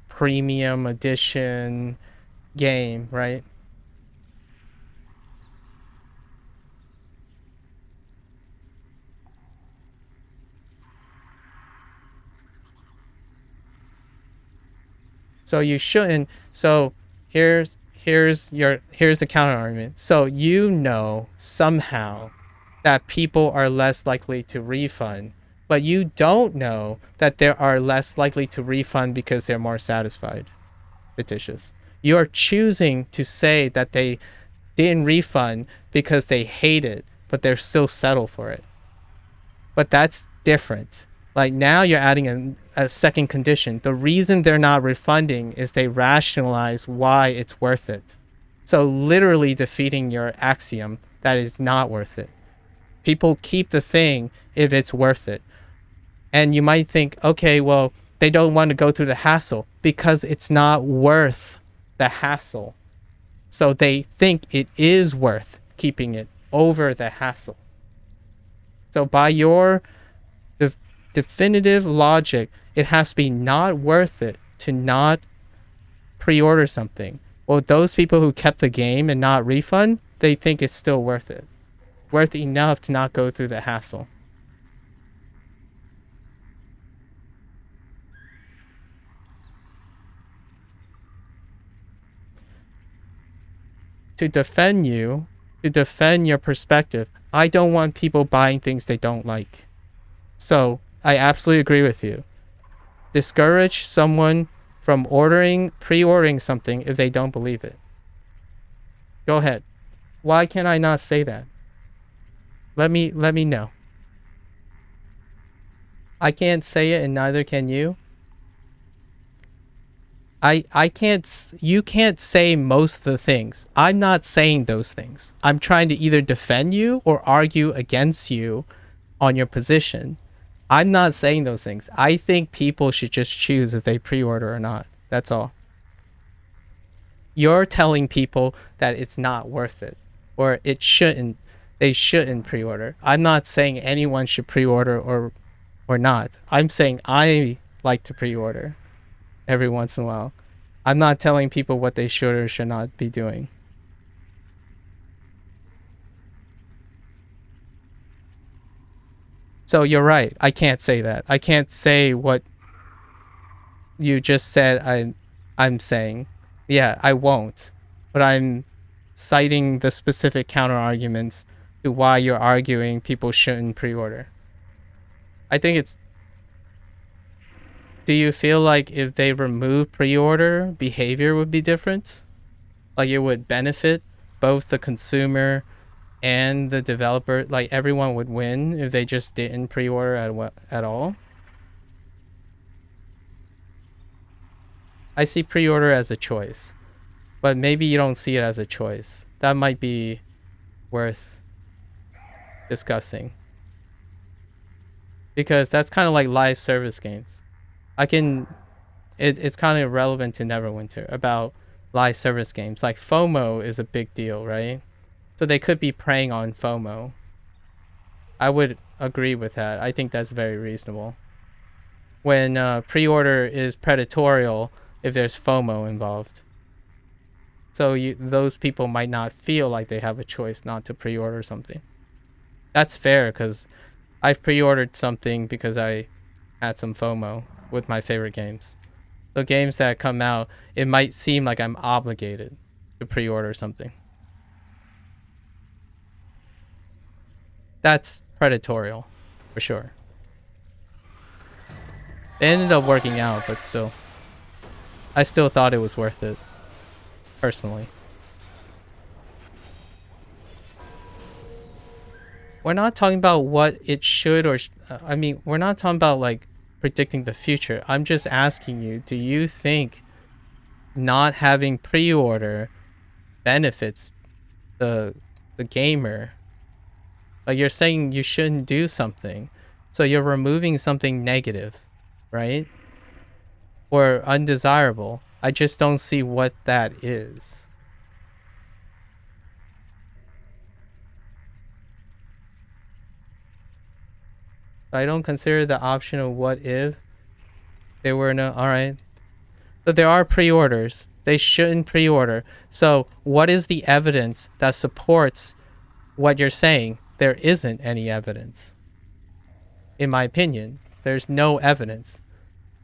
premium edition game, right? So you shouldn't. So here's the counter argument. So you know somehow that people are less likely to refund, but you don't know that they are less likely to refund because they're more satisfied. Fictitious. You are choosing to say that they didn't refund because they hate it, but they're still settle for it. But that's different. Like now you're adding a second condition. The reason they're not refunding is they rationalize why it's worth it. So literally defeating your axiom that it's not worth it. People keep the thing if it's worth it. And you might think, okay, well, they don't want to go through the hassle because it's not worth the hassle. So they think it is worth keeping it over the hassle. So by your definitive logic, it has to be not worth it to not pre-order something. Well, those people who kept the game and not refund, they think it's still worth it. Worth enough to not go through the hassle. To defend your perspective, I don't want people buying things they don't like. So I absolutely agree with you. Discourage someone from pre-ordering something if they don't believe it. Go ahead. Why can I not say that? Let me know. I can't say it and neither can you. I can't, you can't say most of the things. I'm not saying those things. I'm trying to either defend you or argue against you on your position. I'm not saying those things. I think people should just choose if they pre-order or not. That's all. You're telling people that it's not worth it or they shouldn't pre-order. I'm not saying anyone should pre-order or not. I'm saying I like to pre-order every once in a while. I'm not telling people what they should or should not be doing. So you're right. I can't say that. I can't say what you just said I'm saying. Yeah, I won't. But I'm citing the specific counter arguments to why you're arguing people shouldn't pre-order. I think it's... Do you feel like if they remove pre-order, behavior would be different? Like it would benefit both the consumer and the developer? Like everyone would win if they just didn't pre-order at all? I see pre-order as a choice, but maybe you don't see it as a choice. That might be worth discussing. Because that's kind of like live service games. It's kind of irrelevant to Neverwinter about live service games. Like FOMO is a big deal, right? So they could be preying on FOMO. I would agree with that. I think that's very reasonable. When pre-order is predatorial if there's FOMO involved. So those people might not feel like they have a choice not to pre-order something. That's fair because I've pre-ordered something because I had some FOMO with my favorite games. The games that come out, it might seem like I'm obligated to pre-order something. That's predatorial, for sure. It ended up working out, but still. I still thought it was worth it, personally. We're not talking about what it should or... I mean, we're not talking about, like, predicting the future. I'm just asking you, do you think not having pre-order benefits the gamer? Like, you're saying you shouldn't do something, so you're removing something negative, right? Or undesirable. I just don't see what that is. I don't consider the option of what if there were no... Alright. But there are pre-orders. They shouldn't pre-order. So what is the evidence that supports what you're saying? There isn't any evidence. In my opinion, there's no evidence.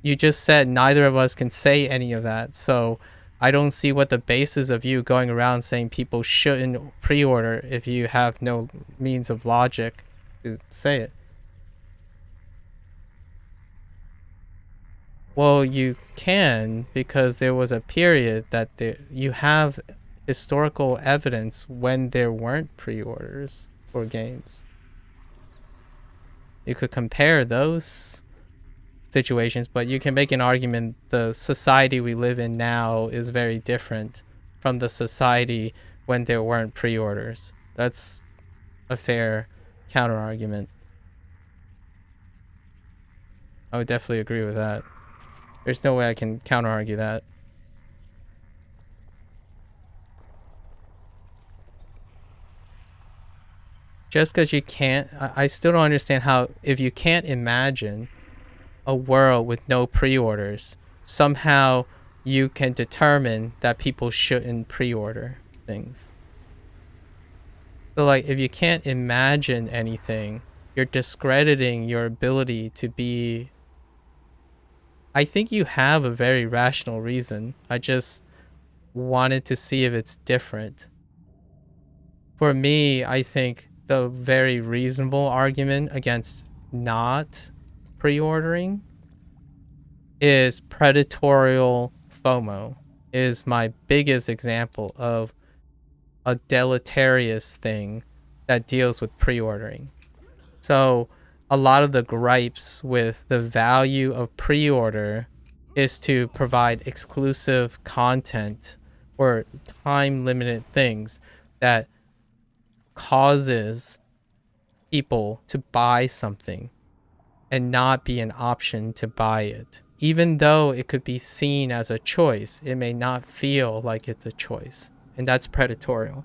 You just said neither of us can say any of that, so I don't see what the basis of you going around saying people shouldn't pre-order if you have no means of logic to say it. Well, you can, because there was a period that you have historical evidence when there weren't pre-orders for games. You could compare those situations, but you can make an argument the society we live in now is very different from the society when there weren't pre-orders. That's a fair counter argument. I would definitely agree with that. There's no way I can counter argue that. Just because you can't, I still don't understand how, if you can't imagine a world with no pre-orders, somehow you can determine that people shouldn't pre-order things. So, like, if you can't imagine anything, you're discrediting your ability to be... I think you have a very rational reason. I just wanted to see if it's different. For me, I think the very reasonable argument against not pre-ordering is predatorial FOMO. Is my biggest example of a deleterious thing that deals with pre-ordering. So a lot of the gripes with the value of pre-order is to provide exclusive content or time-limited things that causes people to buy something and not be an option to buy it. Even though it could be seen as a choice, it may not feel like it's a choice. And that's predatorial.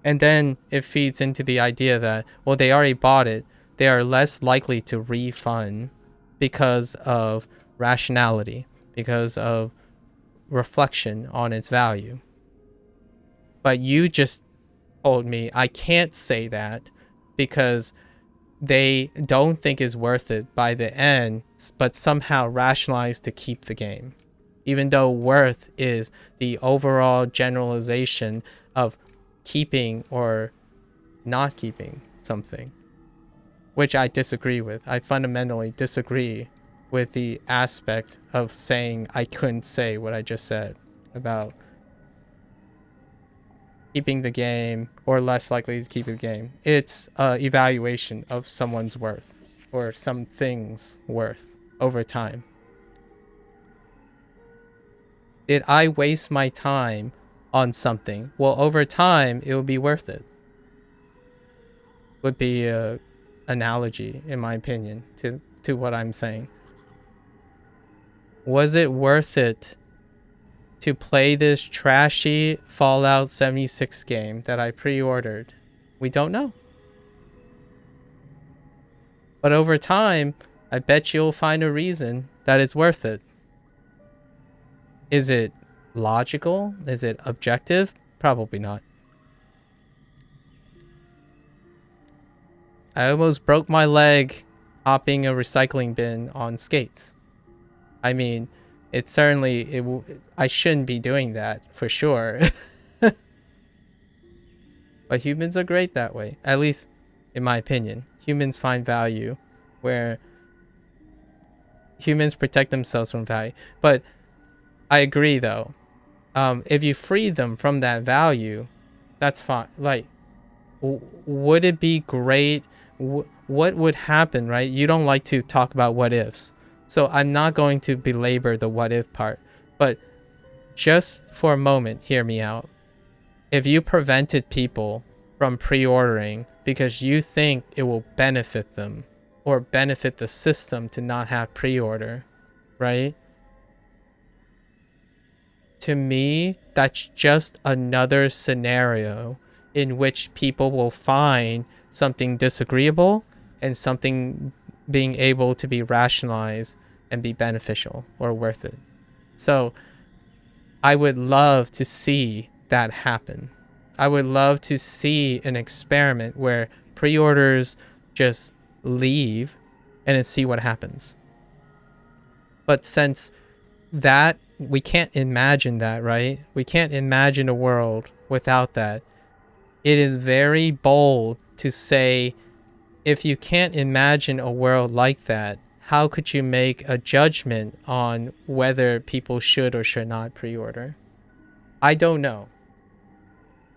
And then it feeds into the idea that, well, they already bought it. They are less likely to refund because of rationality, because of reflection on its value. But you just told me I can't say that because they don't think it's worth it by the end, but somehow rationalize to keep the game. Even though worth is the overall generalization of keeping or not keeping something, which I disagree with. I fundamentally disagree with the aspect of saying I couldn't say what I just said about keeping the game or less likely to keep the game. It's an evaluation of someone's worth or something's worth over time. Did I waste my time on something? Well, over time, it would be worth it. Would be a analogy, in my opinion, to what I'm saying. Was it worth it to play this trashy Fallout 76 game that I pre-ordered? We don't know. But over time, I bet you'll find a reason that it's worth it. Is it logical? Is it objective? Probably not. I almost broke my leg hopping a recycling bin on skates. I mean, it certainly, I shouldn't be doing that, for sure. But humans are great that way. At least, in my opinion. Humans find value where humans protect themselves from value. But I agree, though. If you free them from that value, that's fine. Like, would it be great? What would happen, right? You don't like to talk about what ifs. So I'm not going to belabor the what if part, but just for a moment, hear me out. If you prevented people from pre-ordering because you think it will benefit them or benefit the system to not have pre-order, right? To me, that's just another scenario in which people will find something disagreeable and something being able to be rationalized and be beneficial or worth it. So I would love to see that happen. I would love to see an experiment where pre-orders just leave and then see what happens. But since that, we can't imagine that, right? We can't imagine a world without that. It is very bold to say, if you can't imagine a world like that, how could you make a judgment on whether people should or should not pre-order? I don't know.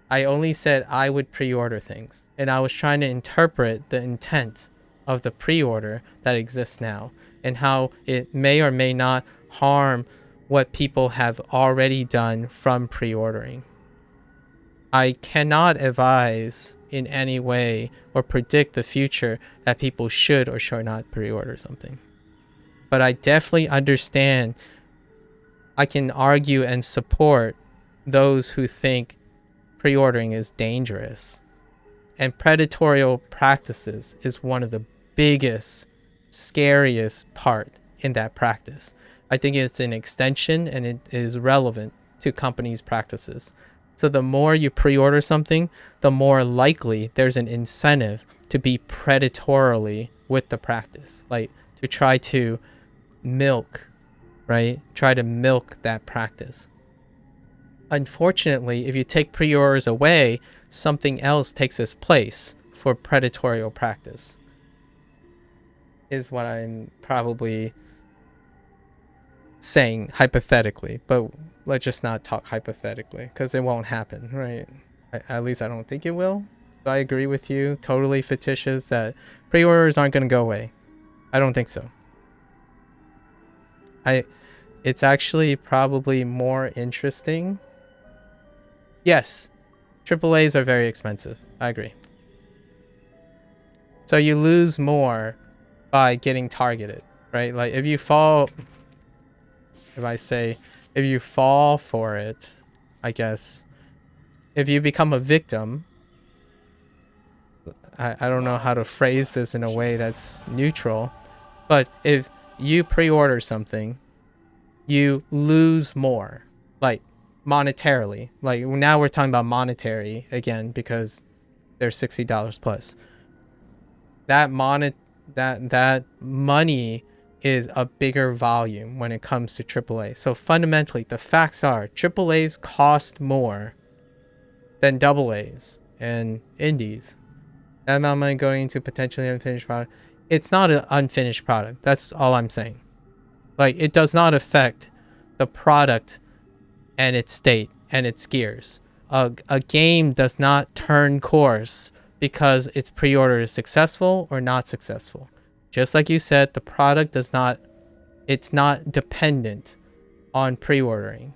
I only said I would pre-order things, and I was trying to interpret the intent of the pre-order that exists now and how it may or may not harm what people have already done from pre-ordering. I cannot advise in any way or predict the future that people should or should not pre-order something. But I definitely understand. I can argue and support those who think pre-ordering is dangerous. And predatory practices is one of the biggest, scariest part in that practice. I think it's an extension and it is relevant to companies' practices. So the more you pre-order something, the more likely there's an incentive to be predatorily with the practice, like to try to milk, right? Try to milk that practice. Unfortunately, if you take pre-orders away, something else takes its place for predatory practice, is what I'm probably saying hypothetically, but let's just not talk hypothetically because it won't happen, right? At least I don't think it will. So I agree with you, totally fictitious, that pre-orders aren't going to go away. I don't think so. It's actually probably more interesting. Yes, AAAs are very expensive. I agree. So you lose more by getting targeted, right? Like if you fall for it, I guess, if you become a victim, I don't know how to phrase this in a way that's neutral, but if you pre-order something, you lose more, like monetarily. Like now we're talking about monetary again because they're $60 plus. That money is a bigger volume when it comes to AAA. So fundamentally, the facts are AAAs cost more than AAs and indies. That amount of money going into potentially unfinished product. It's not an unfinished product. That's all I'm saying. Like, it does not affect the product and its state and its gears. A game does not turn course because its pre-order is successful or not successful. Just like you said, the product does not, it's not dependent on pre-ordering.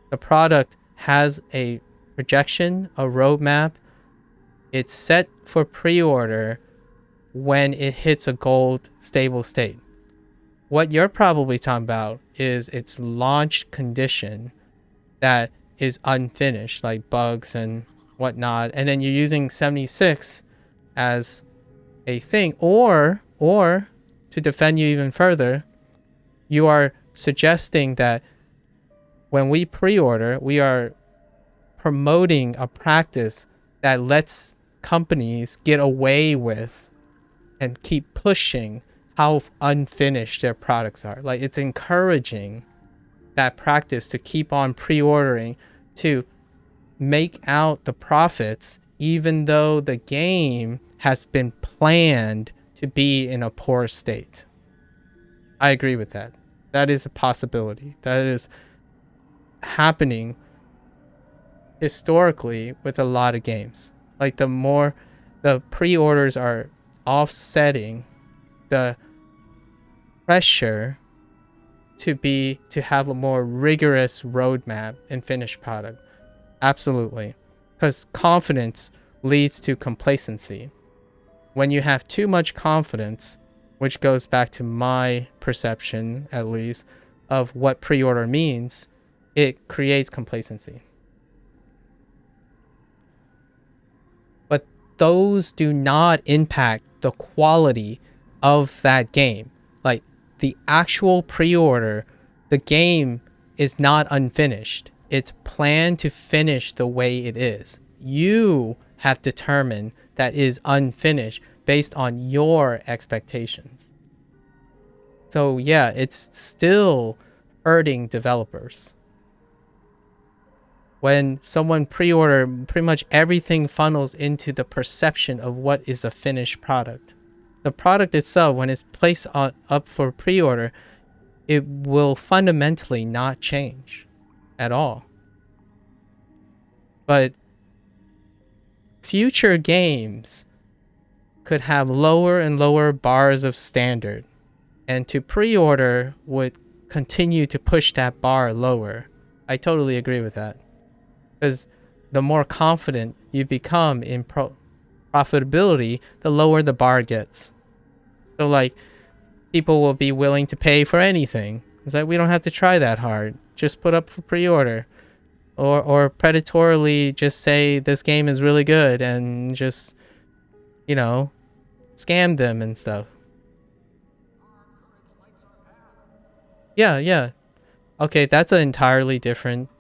The product has a projection, a roadmap. It's set for pre-order when it hits a gold stable state. What you're probably talking about is its launch condition that is unfinished, like bugs and whatnot, and then you're using 76 as a thing, or to defend you even further, you are suggesting that when we pre-order, we are promoting a practice that lets companies get away with and keep pushing how unfinished their products are. Like, it's encouraging that practice to keep on pre-ordering to make out the profits even though the game has been planned to be in a poor state. I agree with that. That is a possibility. That is happening historically with a lot of games. Like, the more the pre-orders are offsetting the pressure to have a more rigorous roadmap and finished product. Absolutely. Because confidence leads to complacency. When you have too much confidence, which goes back to my perception, at least, of what pre-order means, it creates complacency. But those do not impact the quality of that game. Like, the actual pre-order, the game is not unfinished. It's planned to finish the way it is. You have determined that is unfinished based on your expectations. So yeah, it's still hurting developers. When someone pre-order, pretty much everything funnels into the perception of what is a finished product. The product itself, when it's placed up for pre-order, it will fundamentally not change at all. But future games could have lower and lower bars of standard, and to pre-order would continue to push that bar lower. I totally agree with that. Because the more confident you become in profitability, the lower the bar gets. So like, people will be willing to pay for anything. It's like, we don't have to try that hard. Just put up for pre-order. Or predatorily just say this game is really good and just, you know, scam them and stuff. Yeah. Okay, that's an entirely different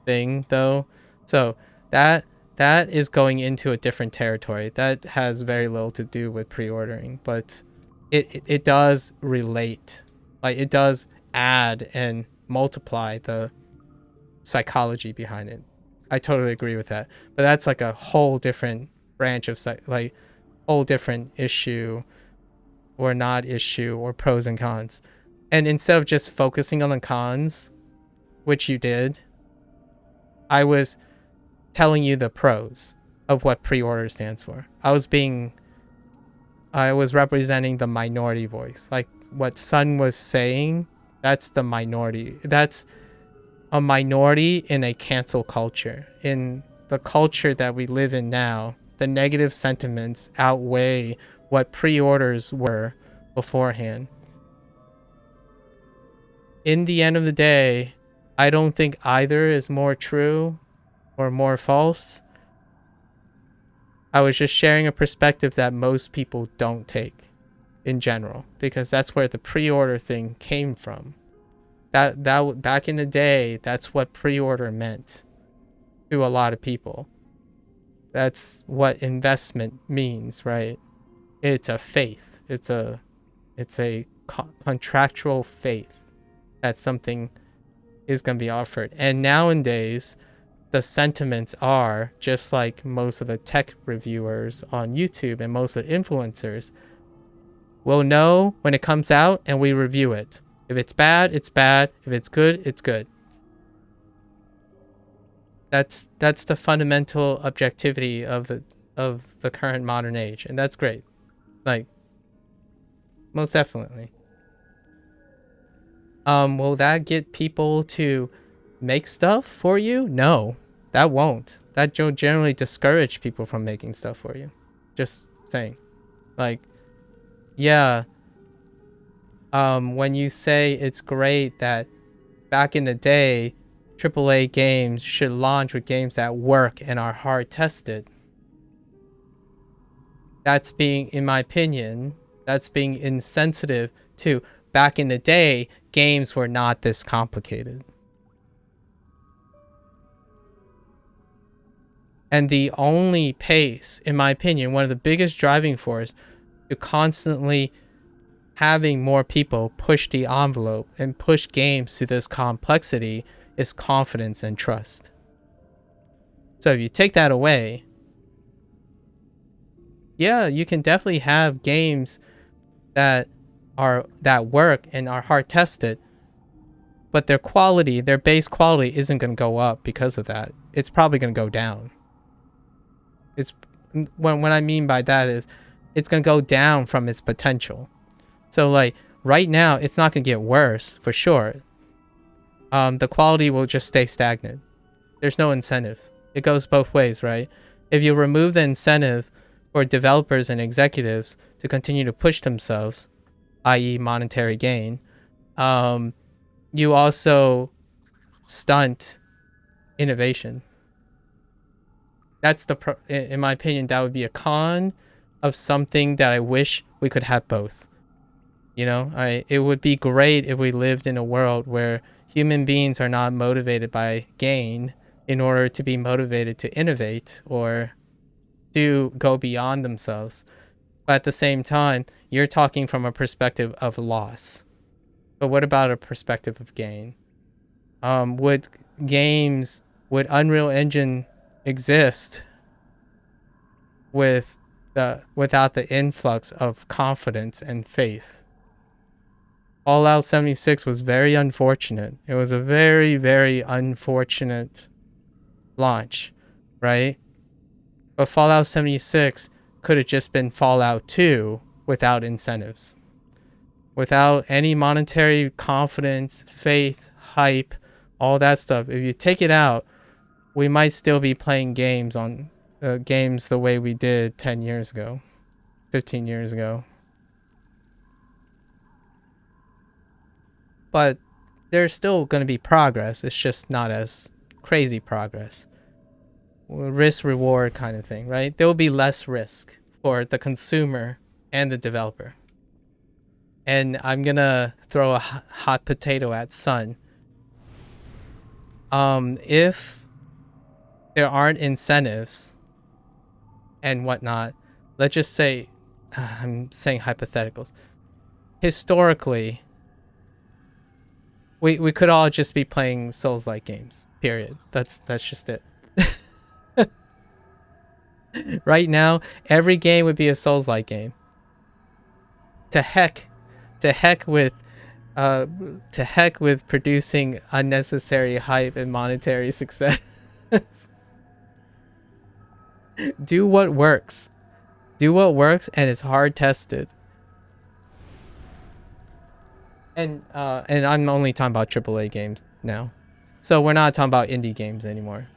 thing though. So that is going into a different territory. That has very little to do with pre-ordering, but it does relate. Like, it does add and multiply the psychology behind it. I totally agree with that. But that's like a whole different branch of like whole different issue or not issue or pros and cons. And instead of just focusing on the cons, which you did, I was telling you the pros of what pre-order stands for. I was representing the minority voice. Like what Sun was saying, that's the minority. That's a minority in a cancel culture. In the culture that we live in now, the negative sentiments outweigh what pre-orders were beforehand. In the end of the day, I don't think either is more true or more false. I was just sharing a perspective that most people don't take in general, because that's where the pre-order thing came from. That back in the day, that's what pre-order meant to a lot of people. That's what investment means, right? It's a faith. It's a contractual faith that something is going to be offered. And nowadays, the sentiments are just like most of the tech reviewers on YouTube and most of the influencers. We'll know when it comes out and we review it. If it's bad, it's bad. If it's good, it's good. That's the fundamental objectivity of the current modern age, and that's great. Like, most definitely. Will that get people to make stuff for you? No, that won't. That will generally discourage people from making stuff for you. Just saying. Like, yeah. When you say it's great that back in the day, AAA games should launch with games that work and are hard tested. That's being, in my opinion, that's being insensitive to back in the day, games were not this complicated. And the only pace, in my opinion, one of the biggest driving force to constantly having more people push the envelope and push games to this complexity is confidence and trust. So if you take that away, yeah, you can definitely have games that work and are hard tested, but their quality, their base quality isn't going to go up because of that. It's probably going to go down. It's what I mean by that is it's going to go down from its potential. So like right now it's not going to get worse for sure. The quality will just stay stagnant. There's no incentive. It goes both ways, right? If you remove the incentive for developers and executives to continue to push themselves, i.e. monetary gain, you also stunt innovation. That's in my opinion, that would be a con of something that I wish we could have both. You know, it would be great if we lived in a world where human beings are not motivated by gain in order to be motivated to innovate or to go beyond themselves. But at the same time, you're talking from a perspective of loss. But what about a perspective of gain? Would Unreal Engine exist without the influx of confidence and faith? Fallout 76 was very unfortunate. It was a very, very unfortunate launch, right? But Fallout 76 could have just been Fallout 2 without incentives. Without any monetary confidence, faith, hype, all that stuff. If you take it out, we might still be playing games the way we did 10 years ago, 15 years ago. But there's still going to be progress. It's just not as crazy progress. Risk reward kind of thing, right? There will be less risk for the consumer and the developer. And I'm going to throw a hot potato at Sun. If there aren't incentives and whatnot, let's just say, I'm saying hypotheticals. Historically, we could all just be playing Souls-like games, period. That's just it. Right now, every game would be a Souls-like game. To heck with producing unnecessary hype and monetary success. Do what works. Do what works, and it's hard tested. And I'm only talking about AAA games now. So we're not talking about indie games anymore.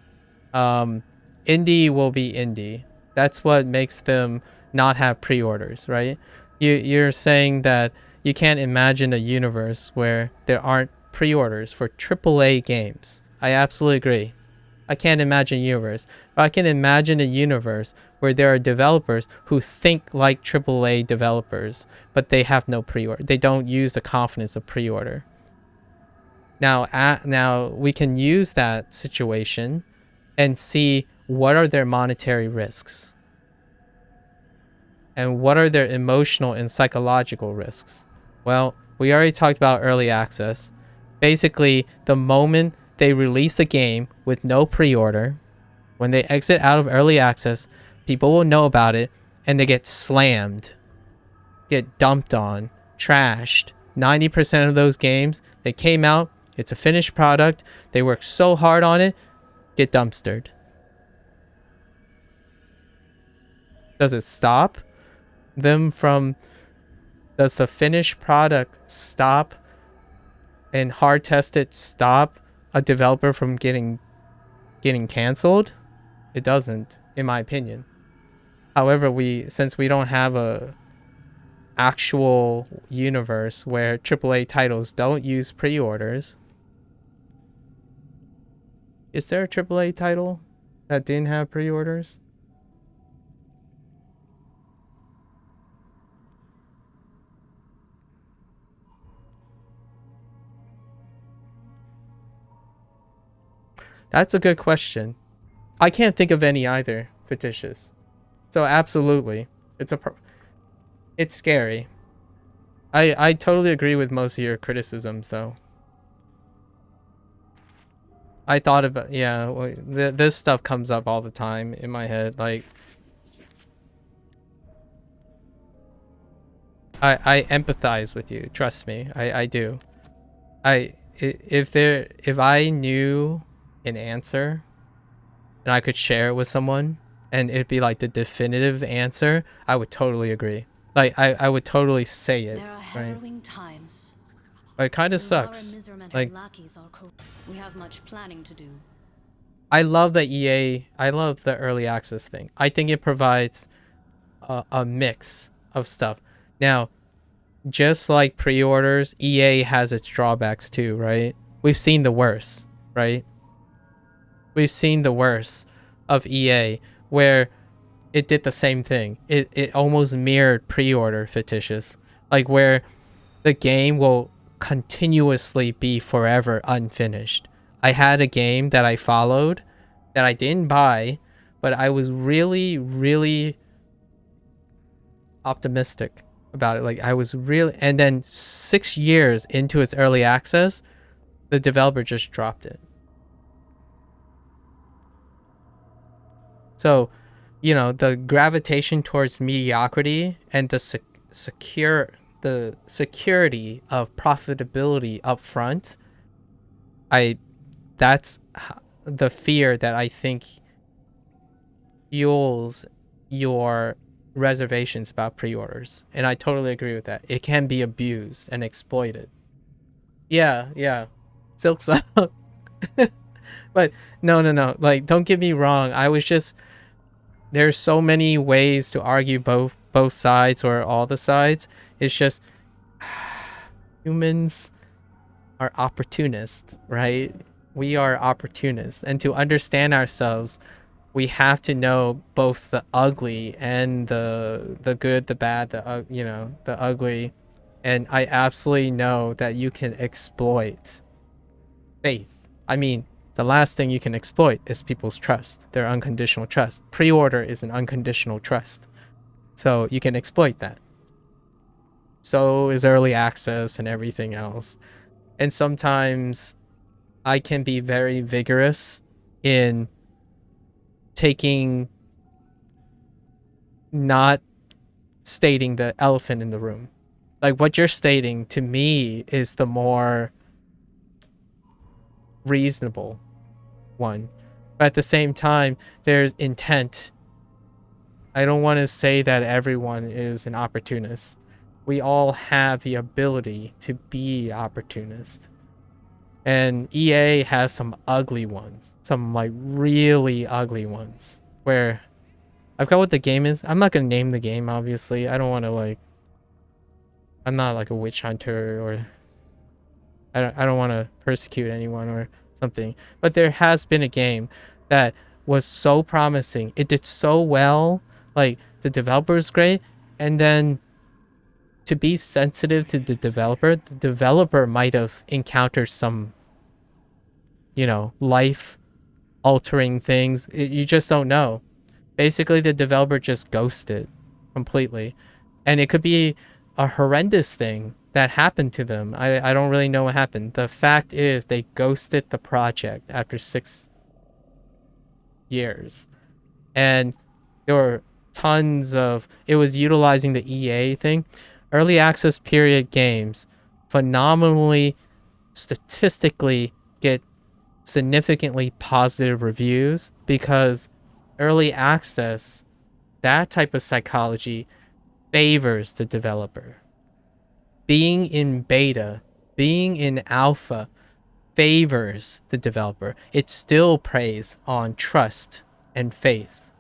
Indie will be indie. That's what makes them not have pre-orders, right? You're saying that you can't imagine a universe where there aren't pre-orders for AAA games. I absolutely agree. I can't imagine a universe. But I can imagine a universe where there are developers who think like AAA developers, but they have no pre-order. They don't use the confidence of pre-order. Now we can use that situation and see what are their monetary risks and what are their emotional and psychological risks. Well, we already talked about early access. Basically, the moment they release the game with no pre-order, when they exit out of early access, people will know about it and they get slammed, get dumped on, trashed. 90% of those games, they came out, it's a finished product, they worked so hard on it, get dumpstered. Does it stop them from... Does the finished product stop and hard test it stop a developer from getting canceled? It doesn't, in my opinion. However, since we don't have a actual universe where AAA titles don't use pre-orders. Is there a AAA title that didn't have pre-orders? That's a good question. I can't think of any either, Fictitious. So absolutely, it's scary. I totally agree with most of your criticisms, though. I thought about, yeah, well, this stuff comes up all the time in my head. Like, I empathize with you. Trust me, I do. If I knew an answer and I could share it with someone and it'd be like the definitive answer, I would totally agree. Like I would totally say it, There are right? harrowing times. But it kind of Those sucks. Miserman Like lackeys are we have much planning to do. I love the EA. I love the early access thing. I think it provides a mix of stuff. Now, just like pre-orders, EA has its drawbacks too, right? We've seen the worst, right? We've seen the worst of EA where it did the same thing. It almost mirrored pre-order fictitious, like where the game will continuously be forever unfinished. I had a game that I followed that I didn't buy, but I was really, really optimistic about it. Like I was really, and then 6 years into its early access, the developer just dropped it. So, you know, the gravitation towards mediocrity and the security of profitability up front, that's the fear that I think fuels your reservations about pre-orders. And I totally agree with that. It can be abused and exploited. Yeah. Silk's up. But no. Like, don't get me wrong. I was just, there's so many ways to argue both sides or all the sides. It's just humans are opportunists, right? We are opportunists, and to understand ourselves, we have to know both the ugly and the good, the bad, the ugly. And I absolutely know that you can exploit faith. I mean, the last thing you can exploit is people's trust, their unconditional trust. Pre-order is an unconditional trust. So you can exploit that. So is early access and everything else. And sometimes I can be very vigorous in not stating the elephant in the room. Like what you're stating to me is the more reasonable one. But at the same time, there's intent. I don't want to say that everyone is an opportunist. We all have the ability to be opportunist. And EA has some ugly ones. Some like really ugly ones. Where I forgot what the game is. I'm not going to name the game, obviously. I don't want to like... I'm not like a witch hunter or... I don't want to persecute anyone or something. But there has been a game that was so promising. It did so well. Like, the developer is great. And then to be sensitive to the developer might have encountered some, you know, life-altering things. You just don't know. Basically, the developer just ghosted completely. And it could be a horrendous thing that happened to them. I don't really know what happened. The fact is they ghosted the project after 6 years. And there were tons of... It was utilizing the EA thing. Early access period games phenomenally, statistically get significantly positive reviews because early access, that type of psychology favors the developer. Being in beta, being in alpha favors the developer. It still preys on trust and faith,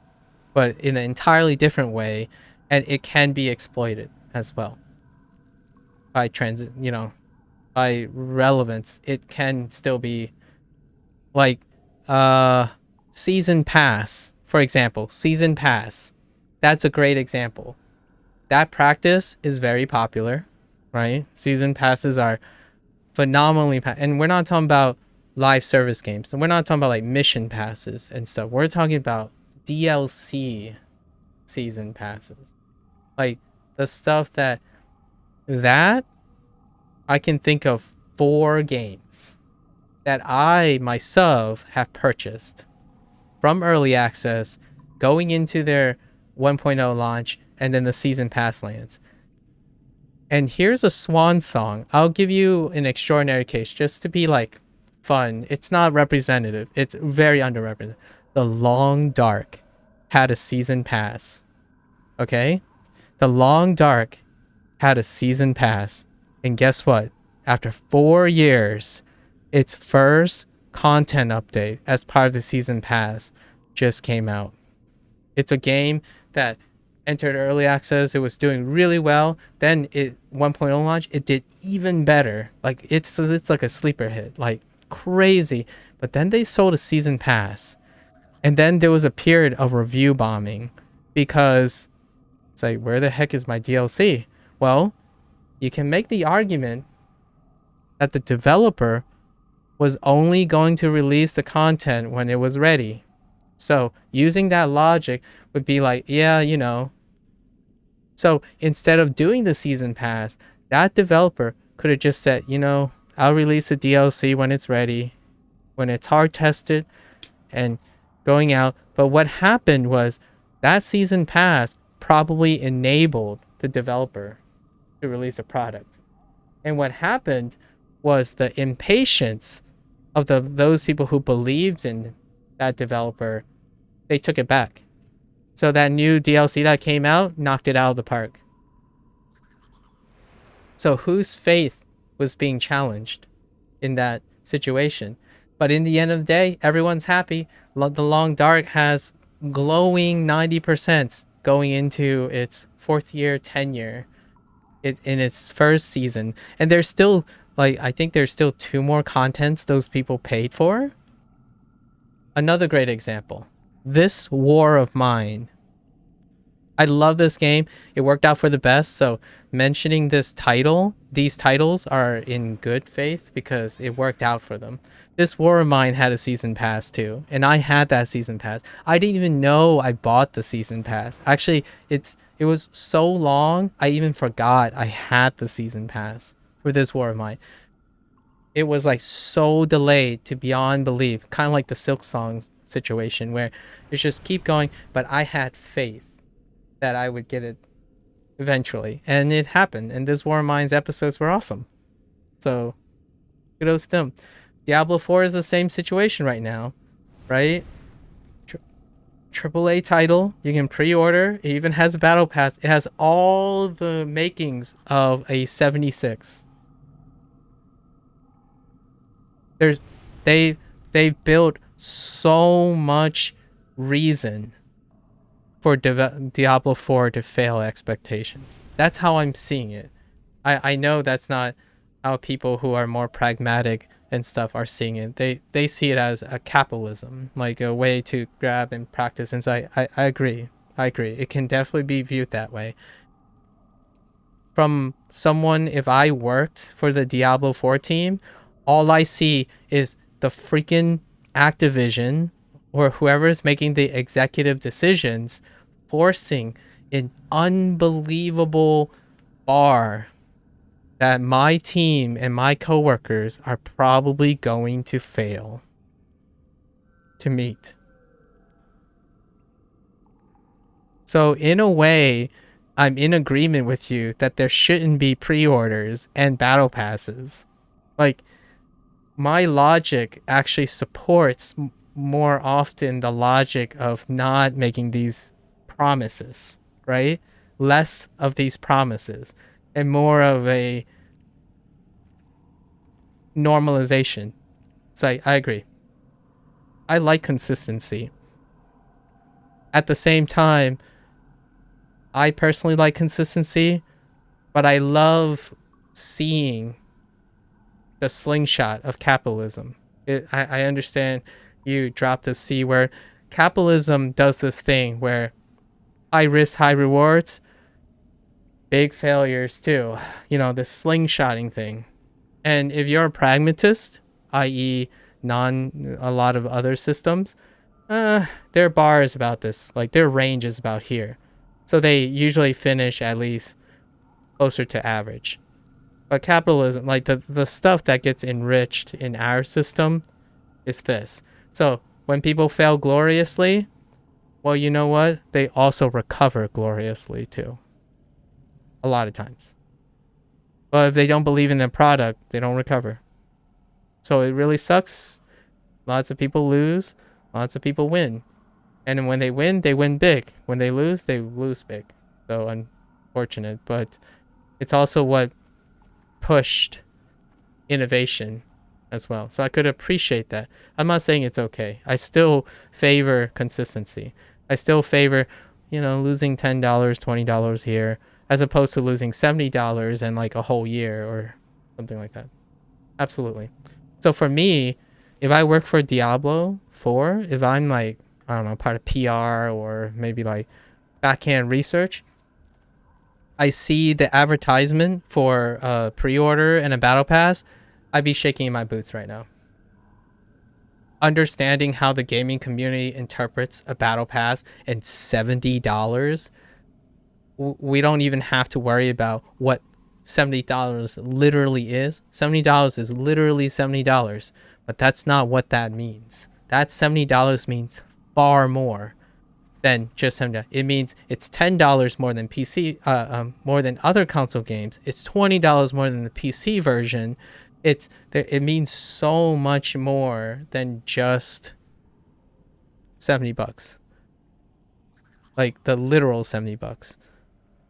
but in an entirely different way, and it can be exploited as well by by relevance. It can still be like season pass, for example. Season pass, that's a great example. That practice is very popular, right? Season passes are phenomenally and we're not talking about live service games, and we're not talking about like mission passes and stuff. We're talking about DLC season passes, like the stuff that I can think of 4 games that I myself have purchased from early access, going into their 1.0 launch, and then the season pass lands. And here's a swan song. I'll give you an extraordinary case just to be like fun. It's not representative. It's very underrepresented. The Long Dark had a season pass. Okay? The Long Dark had a season pass. And guess what? After 4 years, its first content update as part of the season pass just came out. It's a game that entered early access. It was doing really well. Then it 1.0 launch, it did even better. Like it's like a sleeper hit, like crazy. But then they sold a season pass. And then there was a period of review bombing because it's like, where the heck is my DLC? Well, you can make the argument that the developer was only going to release the content when it was ready. So using that logic would be like, yeah, you know. So instead of doing the season pass, that developer could have just said, you know, I'll release the DLC when it's ready, when it's hard tested and going out. But what happened was that season pass probably enabled the developer to release a product. And what happened was the impatience of those people who believed in that developer, they took it back. So that new DLC that came out knocked it out of the park. So whose faith was being challenged in that situation? But in the end of the day, everyone's happy. The Long Dark has glowing 90% going into its 4th year tenure in its first season. And there's still, like, I think there's still 2 more contents those people paid for. Another great example. This War of Mine. I love this game. It worked out for the best. So mentioning this title, these titles are in good faith because it worked out for them. This War of Mine had a season pass too. And I had that season pass. I didn't even know I bought the season pass. Actually, it was so long, I even forgot I had the season pass for this War of Mine. It was like so delayed to beyond belief. Kind of like the Silk Song situation where it's just keep going. But I had faith that I would get it eventually. And it happened. And this War of Mine's episodes were awesome. So, kudos to them. Diablo 4 is the same situation right now, right? AAA title. You can pre-order. It even has a battle pass. It has all the makings of a 76. They've built so much reason for Diablo 4 to fail expectations. That's how I'm seeing it. I know that's not how people who are more pragmatic and stuff are seeing it. They see it as a capitalism, like a way to grab and practice. And so I agree. It can definitely be viewed that way. From someone, if I worked for the Diablo 4 team, all I see is the freaking Activision or whoever is making the executive decisions forcing an unbelievable bar that my team and my coworkers are probably going to fail to meet. So in a way, I'm in agreement with you that there shouldn't be pre-orders and battle passes. Like, my logic actually supports more often the logic of not making these promises, right? Less of these promises and more of a normalization. So I agree. I like consistency. At the same time, I personally like consistency, but I love seeing the slingshot of capitalism. I understand you dropped the C word. Capitalism does this thing where high risk, high rewards, big failures too. You know, the slingshotting thing. And if you're a pragmatist, i.e. a lot of other systems, their bar is about this. Like, their range is about here. So they usually finish at least closer to average. But capitalism, like the stuff that gets enriched in our system is this. So when people fail gloriously, well, you know what? They also recover gloriously too. A lot of times. But if they don't believe in their product, they don't recover. So it really sucks. Lots of people lose. Lots of people win. And when they win big. When they lose big. So fortunate, but it's also what pushed innovation as well. So I could appreciate that. I'm not saying it's okay. I still favor consistency. I still favor, losing $10, $20 here, as opposed to losing $70 in like a whole year or something like that. Absolutely. So for me, if I work for Diablo 4, if I'm like, I don't know, part of PR or maybe like backhand research, I see the advertisement for a pre-order and a battle pass, I'd be shaking in my boots right now. Understanding how the gaming community interprets a battle pass and $70, we don't even have to worry about what $70 literally is. $70 is literally $70, but that's not what that means. That $70 means far more than just $70. It means it's $10 more than PC, more than other console games. It's $20 more than the PC version. It means so much more than just $70. Like the literal $70.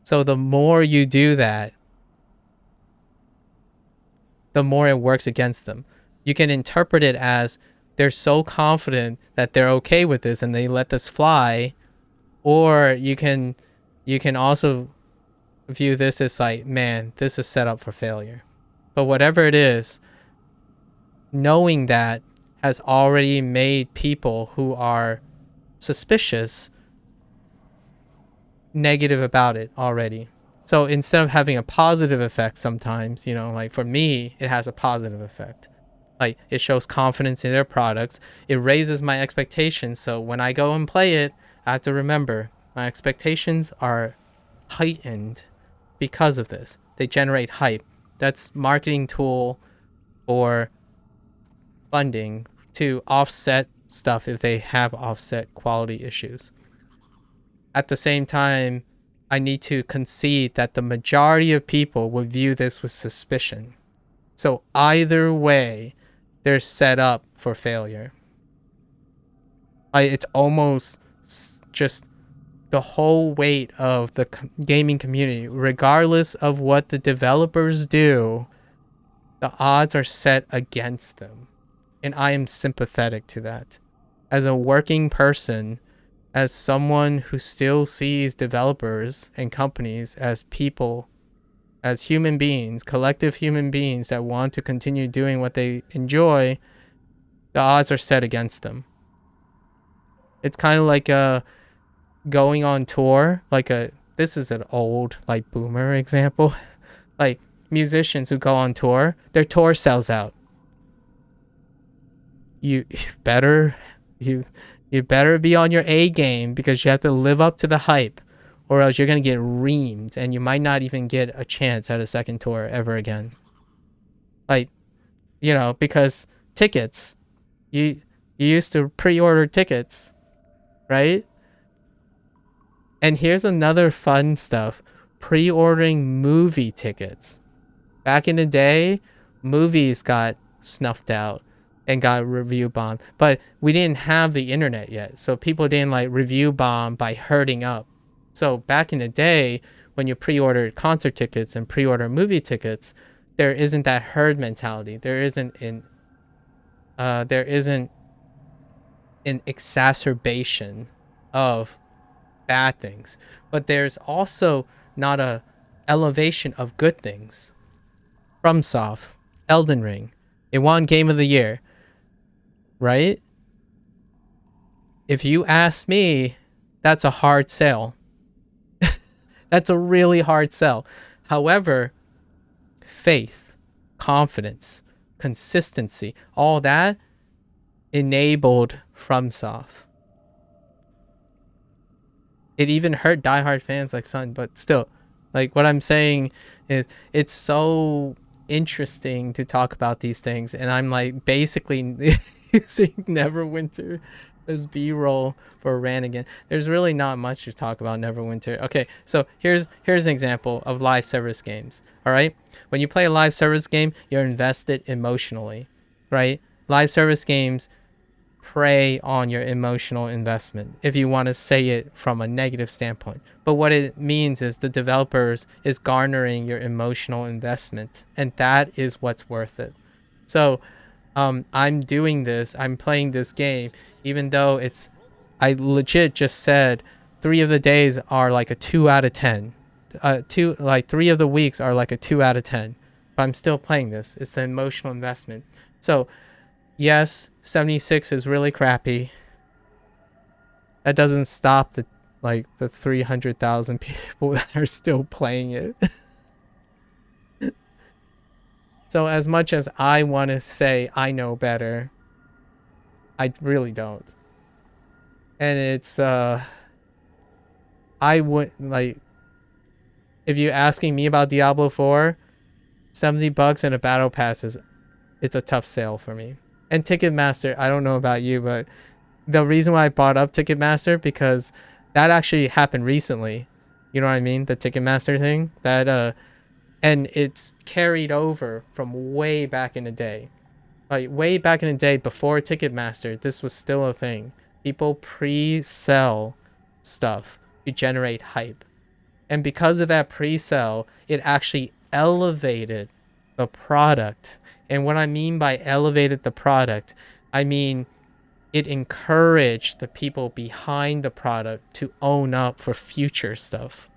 So the more you do that, the more it works against them. You can interpret it as they're so confident that they're okay with this and they let this fly, or you can also view this as like, man, this is set up for failure. But whatever it is, knowing that has already made people who are suspicious negative about it already. So instead of having a positive effect sometimes, like for me, it has a positive effect. Like it shows confidence in their products. It raises my expectations. So when I go and play it, I have to remember my expectations are heightened because of this. They generate hype. That's marketing tool or funding to offset stuff if they have offset quality issues. At the same time, I need to concede that the majority of people would view this with suspicion. So either way, they're set up for failure. It's almost just the whole weight of the gaming community, regardless of what the developers do, the odds are set against them. And I am sympathetic to that. As a working person, as someone who still sees developers and companies as people, as human beings, collective human beings that want to continue doing what they enjoy, the odds are set against them. It's kind of like going on tour. This is an old like boomer example. Like musicians who go on tour, their tour sells out. You better be on your A game because you have to live up to the hype, or else you're going to get reamed and you might not even get a chance at a second tour ever again. Because tickets, you used to pre-order tickets, right? And here's another fun stuff. Pre-ordering movie tickets. Back in the day, movies got snuffed out and got review bombed, but we didn't have the internet yet, so people didn't like review bomb by herding up. So back in the day, when you pre-ordered concert tickets and pre-order movie tickets, there isn't that herd mentality. There isn't an exacerbation of bad things, but there's also not a elevation of good things. FromSoft, Elden Ring, it won Game of the Year. Right? If you ask me, that's a hard sell. That's a really hard sell. However, faith, confidence, consistency, all that enabled FromSoft. It even hurt diehard fans like Sun, but still, like what I'm saying is it's so interesting to talk about these things, and I'm like basically using Neverwinter as B-roll for Ranigan. There's really not much to talk about Neverwinter. Okay, so here's an example of live service games. All right, when you play a live service game, you're invested emotionally, right? Live service games prey on your emotional investment, if you want to say it from a negative standpoint. But what it means is the developers is garnering your emotional investment, and that is what's worth it. So I'm doing this, I'm playing this game, even though I legit just said 3 of the days are like a 2 out of 10. 3 of the weeks are like a 2 out of 10. But I'm still playing this. It's an emotional investment. So yes, 76 is really crappy. That doesn't stop the 300,000 people that are still playing it. So as much as I want to say I know better, I really don't. And it's I would if you're asking me about Diablo 4, $70 and a battle pass it's a tough sale for me. And Ticketmaster, I don't know about you, but the reason why I bought up Ticketmaster, because that actually happened recently. You know what I mean? The Ticketmaster thing. That and it's carried over from way back in the day. Like way back in the day before Ticketmaster, this was still a thing. People pre-sell stuff to generate hype. And because of that pre-sell, it actually elevated the product. And what I mean by elevated the product, I mean it encouraged the people behind the product to own up for future stuff.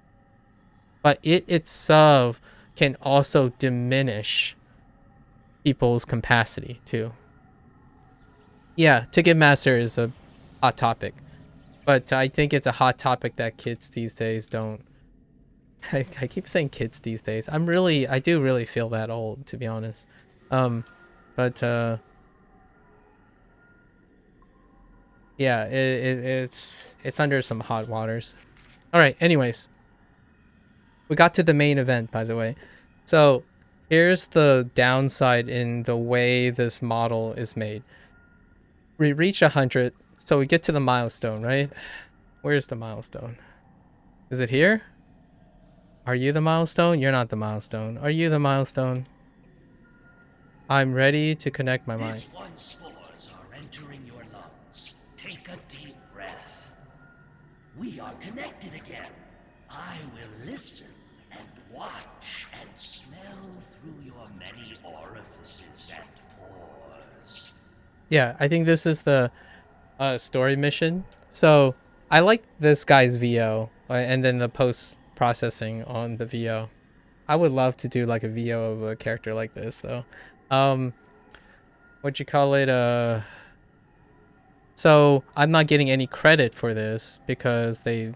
But it itself can also diminish people's capacity too. Yeah, Ticketmaster is a hot topic, but I think it's a hot topic that kids these days don't. I keep saying kids these days. I do really feel that old, to be honest. But yeah, it's under some hot waters. All right. Anyways, we got to the main event, by the way. So here's the downside in the way this model is made. We reach 100, so we get to the milestone, right? Where's the milestone? Is it here? Are you the milestone? You're not the milestone. Are you the milestone? I'm ready to connect my mind. This one's spores are entering your lungs. Take a deep breath. We are connected again. I will listen and watch and smell through your many orifices and pores. Yeah, I think this is the story mission. So I like this guy's VO and then the post processing on the VO. I would love to do like a VO of a character like this though. What you call it? So I'm not getting any credit for this because they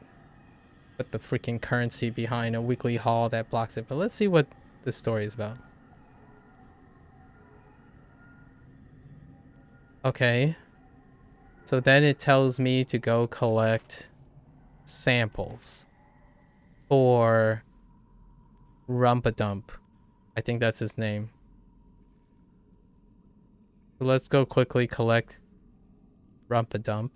put the freaking currency behind a weekly haul that blocks it. But let's see what this story is about. Okay. So then it tells me to go collect samples for Rumpadump. I think that's his name. So let's go quickly collect Rumpadump.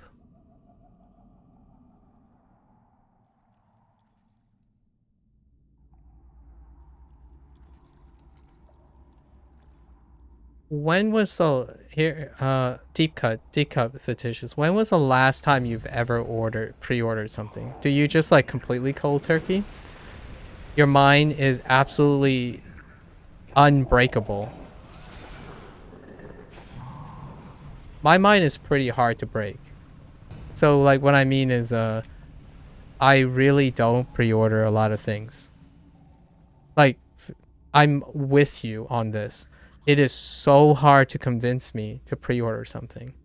When was the deep cut fictitious? When was the last time you've ever pre-ordered something? Do you just like completely cold turkey? Your mind is absolutely unbreakable. My mind is pretty hard to break. So like what I mean is I really don't pre-order a lot of things. Like I'm with you on this. It is so hard to convince me to pre-order something,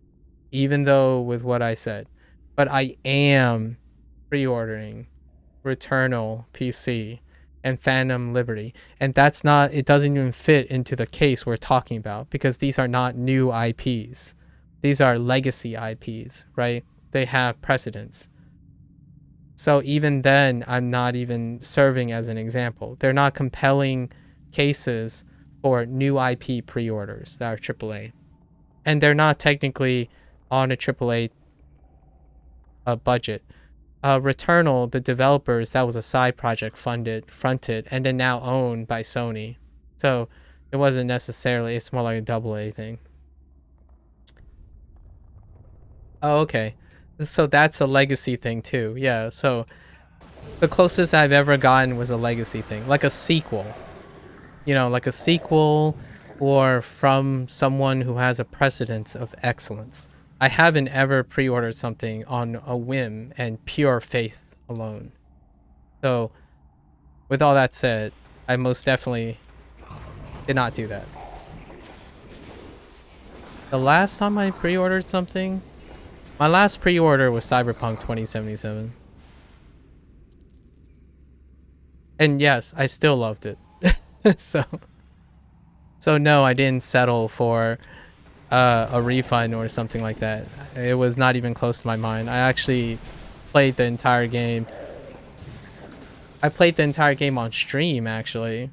even though with what I said. But I am pre-ordering Returnal PC and Phantom Liberty. And that's not, it doesn't even fit into the case we're talking about because these are not new IPs. These are legacy IPs, right? They have precedence. So even then, I'm not even serving as an example. They're not compelling cases for new IP pre-orders that are AAA. And they're not technically on a AAA budget. Returnal, the developers, that was a side project fronted, and then now owned by Sony. So it wasn't necessarily, it's more like a AA thing. Oh, okay. So that's a legacy thing too. Yeah, so the closest I've ever gotten was a legacy thing, like a sequel. You know, like a sequel or from someone who has a precedence of excellence. I haven't ever pre-ordered something on a whim and pure faith alone. So, with all that said, I most definitely did not do that. The last time I pre-ordered something, my last pre-order was Cyberpunk 2077. And yes, I still loved it. So no, I didn't settle for a refund or something like that. It was not even close to my mind. I actually played the entire game. I played the entire game on stream, actually.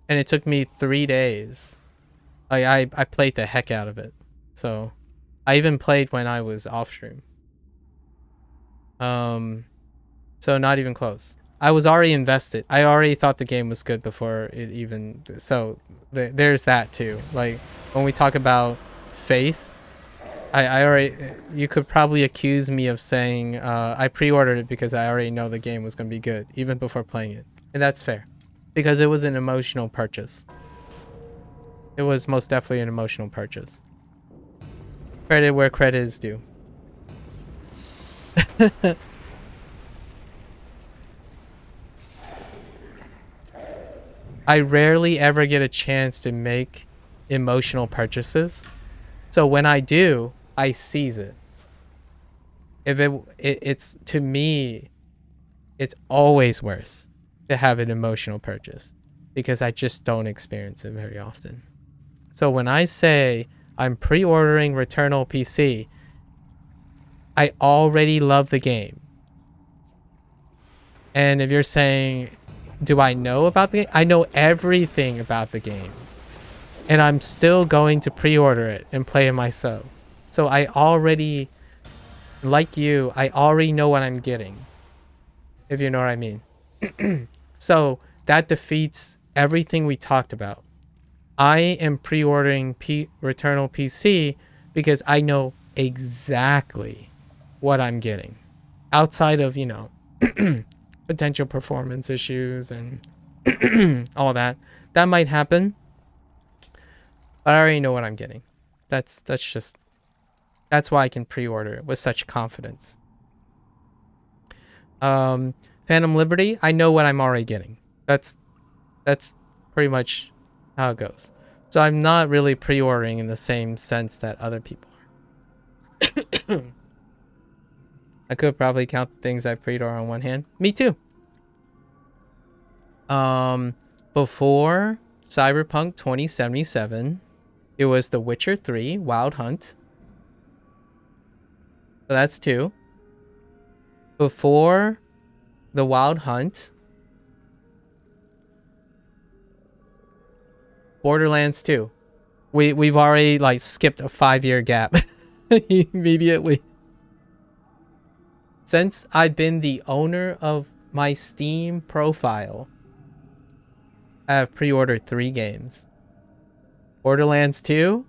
And it took me 3 days. I played the heck out of it. So, I even played when I was off stream. So not even close. I was already invested. I already thought the game was good before it even... So, there's that too. Like, when we talk about faith, I already... You could probably accuse me of saying I pre-ordered it because I already know the game was going to be good, even before playing it. And that's fair. Because it was an emotional purchase. It was most definitely an emotional purchase. Credit where credit is due. I rarely ever get a chance to make emotional purchases. So when I do, I seize it. If it's to me, it's always worth to have an emotional purchase because I just don't experience it very often. So when I say I'm pre-ordering Returnal PC, I already love the game. And if you're saying, do I know about the game? I know everything about the game. And I'm still going to pre-order it and play it myself. So I already, like you, I already know what I'm getting. If you know what I mean. So that defeats everything we talked about. I am pre-ordering Returnal PC because I know exactly what I'm getting. Outside of, you know, potential performance issues and all that. That might happen. But I already know what I'm getting. That's why I can pre-order it with such confidence. Phantom Liberty, I know what I'm already getting. That's pretty much how it goes. So I'm not really pre-ordering in the same sense that other people are. I could probably count the things I pre-order on one hand. Me too. Before Cyberpunk 2077, it was The Witcher 3 Wild Hunt. So that's 2. Before the Wild Hunt, Borderlands 2. We've already like skipped a 5-year gap immediately. Since I've been the owner of my Steam profile, I have pre-ordered 3 games. Borderlands 2,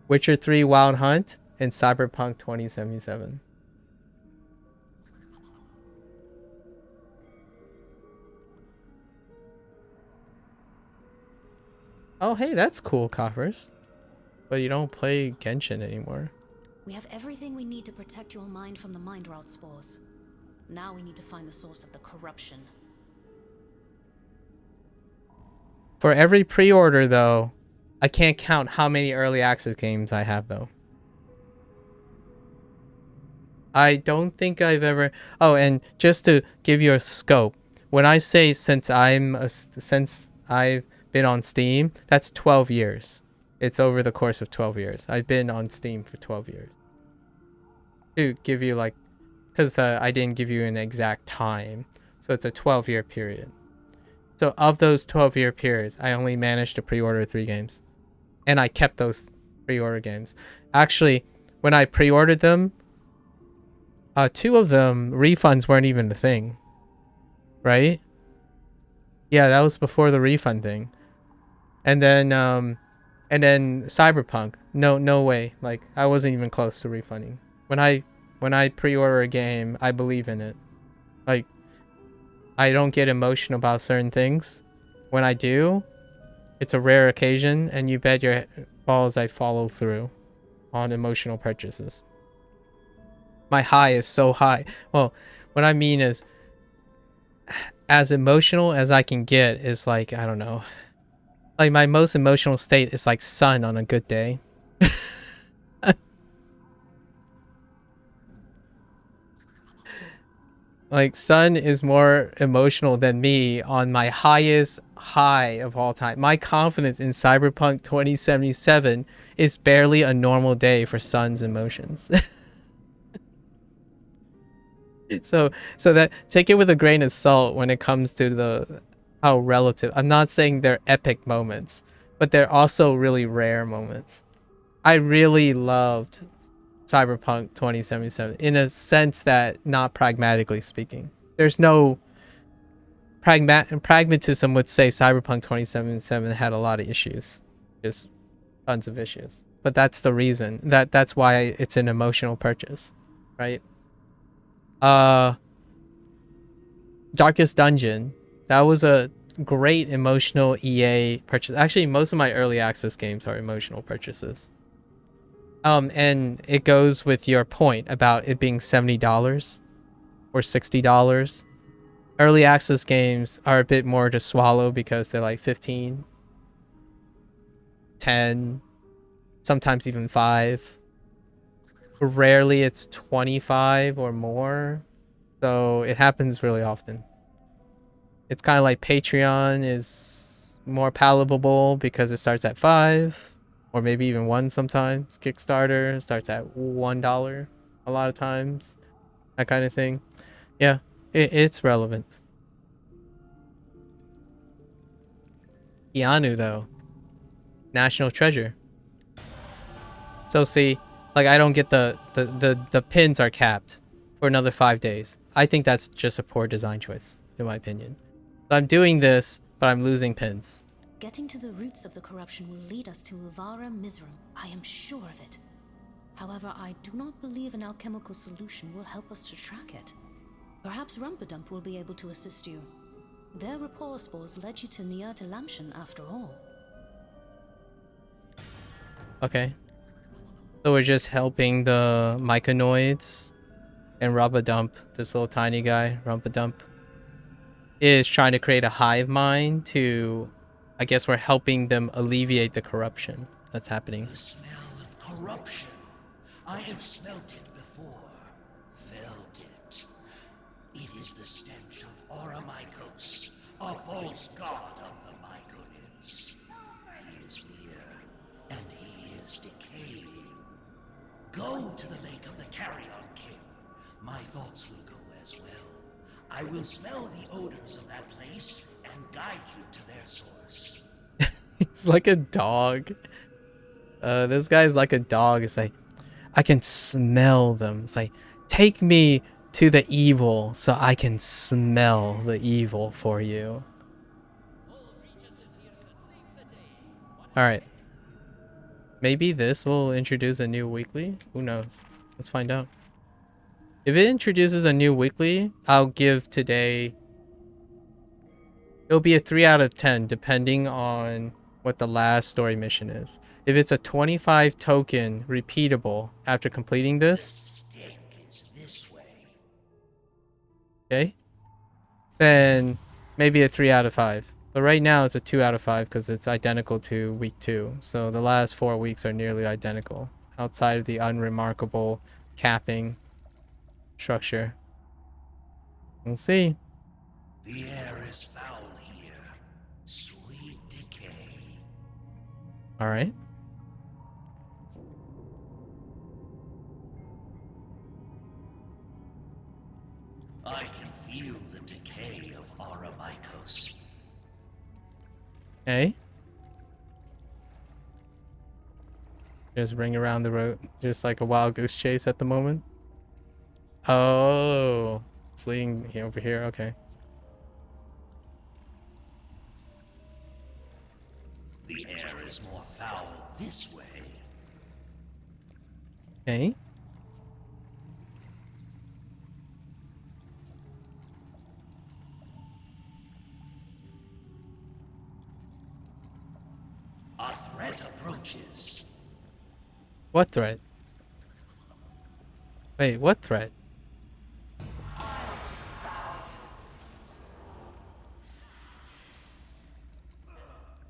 Witcher 3 Wild Hunt, and Cyberpunk 2077. Oh, hey, that's cool, Coffers. But you don't play Genshin anymore. We have everything we need to protect your mind from the mind rot spores. Now we need to find the source of the corruption. For every pre-order, though, I can't count how many early access games I have, though. I don't think I've ever... Oh, and just to give you a scope, when I say since I've been on Steam, that's 12 years. It's over the course of 12 years. I've been on Steam for 12 years. To give you like... Because I didn't give you an exact time. So it's a 12-year period. So of those 12-year periods, I only managed to pre-order 3 games. And I kept those pre-order games. Actually, when I pre-ordered them, 2 of them, refunds weren't even a thing. Right? Yeah, that was before the refund thing. And then And then Cyberpunk, no way. Like I wasn't even close to refunding. When I pre-order a game, I believe in it. Like I don't get emotional about certain things. When I do, it's a rare occasion, and you bet your balls I follow through on emotional purchases. My high is so high. Well, what I mean is, as emotional as I can get is like, I don't know. Like my most emotional state is like sun on a good day. Like sun is more emotional than me on my highest high of all time. My confidence in Cyberpunk 2077 is barely a normal day for sun's emotions. So that take it with a grain of salt when it comes to the how relative. I'm not saying they're epic moments, but they're also really rare moments. I really loved Cyberpunk 2077 in a sense that, not pragmatically speaking, there's no pragmatism would say Cyberpunk 2077 had a lot of issues, just tons of issues. But that's the reason that's why it's an emotional purchase, right? Darkest Dungeon, that was a great emotional EA purchase. Actually, most of my early access games are emotional purchases. And it goes with your point about it being $70 or $60. Early access games are a bit more to swallow because they're like 15, 10, sometimes even 5. Rarely it's 25 or more. So it happens really often. It's kind of like Patreon is more palatable because it starts at 5 or maybe even 1 sometimes. Kickstarter starts at $1 a lot of times. That kind of thing. Yeah, it's relevant. Keanu though, national treasure. So see, like I don't get the pins are capped for another 5 days. I think that's just a poor design choice, in my opinion. So I'm doing this, but I'm losing pins. Getting to the roots of the corruption will lead us to Uvara Mizram. I am sure of it. However, I do not believe an alchemical solution will help us to track it. Perhaps Rumpadump will be able to assist you. Their rapport spores led you to Nia Lamshan after all. Okay. So we're just helping the myconoids, and Rumpadump, this little tiny guy, Rumpadump, is trying to create a hive mind to, I guess we're helping them alleviate the corruption that's happening. The smell of corruption. I have smelt it before. Felt it. It is the stench of Oramikos, a false god of the Myconids. He is near, and he is decaying. Go to the lake of the Carrion King. My thoughts will go as well. I will smell the odors of that place and guide you to their source. He's like a dog. This guy's like a dog. It's like, I can smell them. It's like, take me to the evil so I can smell the evil for you. Alright. Maybe this will introduce a new weekly? Who knows? Let's find out. If it introduces a new weekly, I'll give today... It'll be a 3 out of 10, depending on what the last story mission is. If it's a 25 token repeatable after completing this, okay, then maybe a 3 out of 5. But right now it's a 2 out of 5 because it's identical to week 2. So the last 4 weeks are nearly identical outside of the unremarkable capping structure. We'll see. The air is foul here. Sweet decay. All right. I can feel the decay of Oramikos. Okay. Just ring around the road, just like a wild goose chase at the moment. Oh, it's leading over here. Okay. The air is more foul this way. Okay. A threat approaches. What threat? Wait, what threat?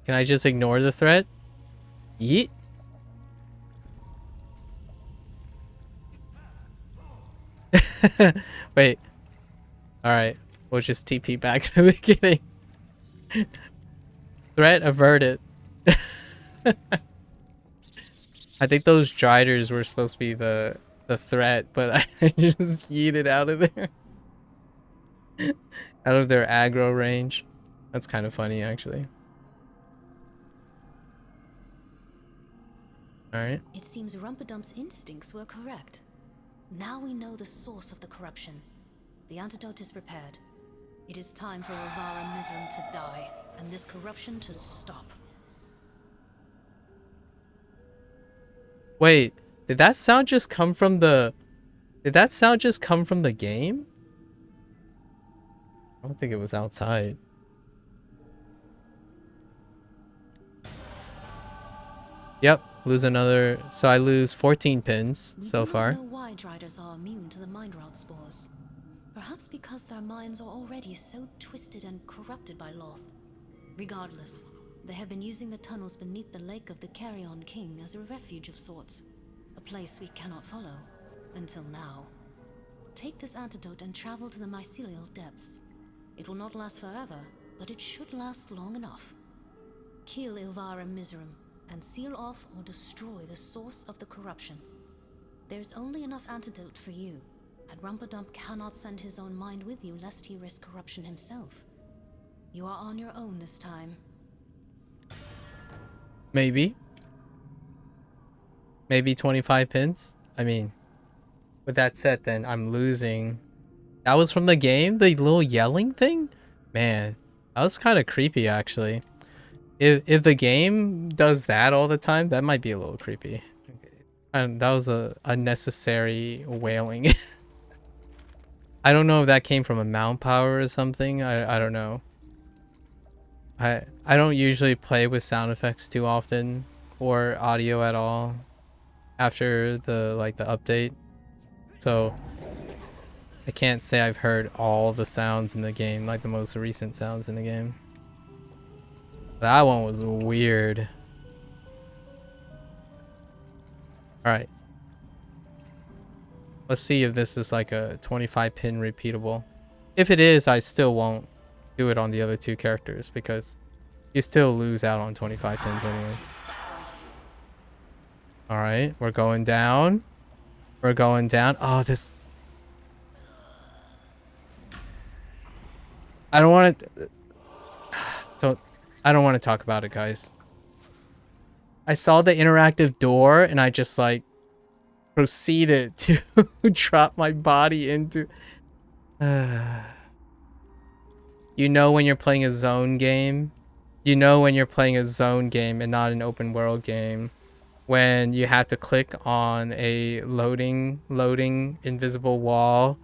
Can I just ignore the threat? Yeet. Wait. Alright. We'll just TP back to the beginning. Threat averted. I think those driders were supposed to be the threat, but I just yeeted out of there. Out of their aggro range. That's kind of funny, actually. Alright. It seems Rumperdump's instincts were correct. Now we know the source of the corruption. The antidote is prepared. It is time for Elvira Mizram to die, and this corruption to stop. Wait, did that sound just come from the... Did that sound just come from the game? I don't think it was outside. Yep, lose another... So I lose 14 pins so far. We do not know why Driders are immune to the mind route spores. Perhaps because their minds are already so twisted and corrupted by Loth. Regardless, they have been using the tunnels beneath the Lake of the Carrion King as a refuge of sorts. A place we cannot follow. Until now. Take this antidote and travel to the mycelial depths. It will not last forever, but it should last long enough. Kill Elvira Mizram and seal off or destroy the source of the corruption. There's only enough antidote for you, and Rumperdump cannot send his own mind with you lest he risk corruption himself. You are on your own this time. Maybe. Maybe 25 pins? I mean, with that said, then I'm losing. That was from the game? The little yelling thing? Man, that was kind of creepy, actually. If the game does that all the time, that might be a little creepy. And that was a unnecessary wailing. I don't know if that came from a mount power or something. I don't know. I don't usually play with sound effects too often or audio at all after the update. So I can't say I've heard all the sounds in the game, like the most recent sounds in the game. That one was weird. Alright. Let's see if this is like a 25 pin repeatable. If it is, I still won't do it on the other two characters because you still lose out on 25 pins anyways. Alright, we're going down. We're going down. Oh, this... I don't want to... I don't want to talk about it, guys. I saw the interactive door and I just like proceeded to drop my body into... You know when you're playing a zone game? You know when you're playing a zone game and not an open world game. When you have to click on a loading invisible wall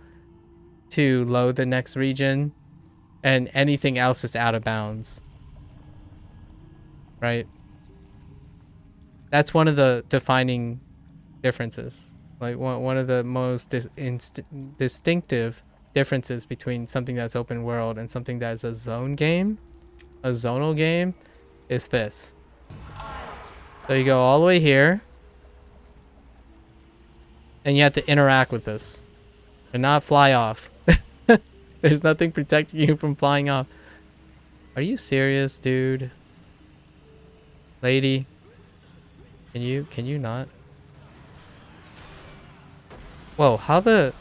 to load the next region and anything else is out of bounds. Right? That's one of the defining differences. Like one of the most distinctive differences between something that's open world and something that's a zone game, a zonal game, is this. So you go all the way here, and you have to interact with this and not fly off. There's nothing protecting you from flying off. Are you serious, dude? Lady, can you not? Whoa, how the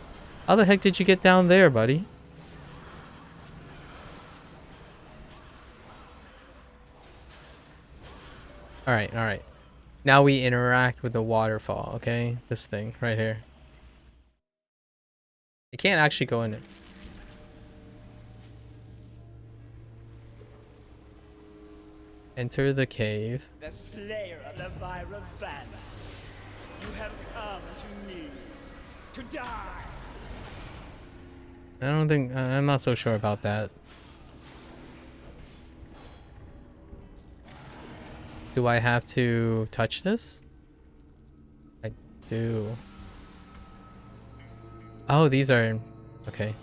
heck did you get down there, buddy? All right. Now we interact with the waterfall, okay? This thing right here. You can't actually go in it. Enter the cave. The slayer of the Vyra banner. You have come to me to die. I don't think I'm not so sure about that. Do I have to touch this? I do. Oh, these are okay.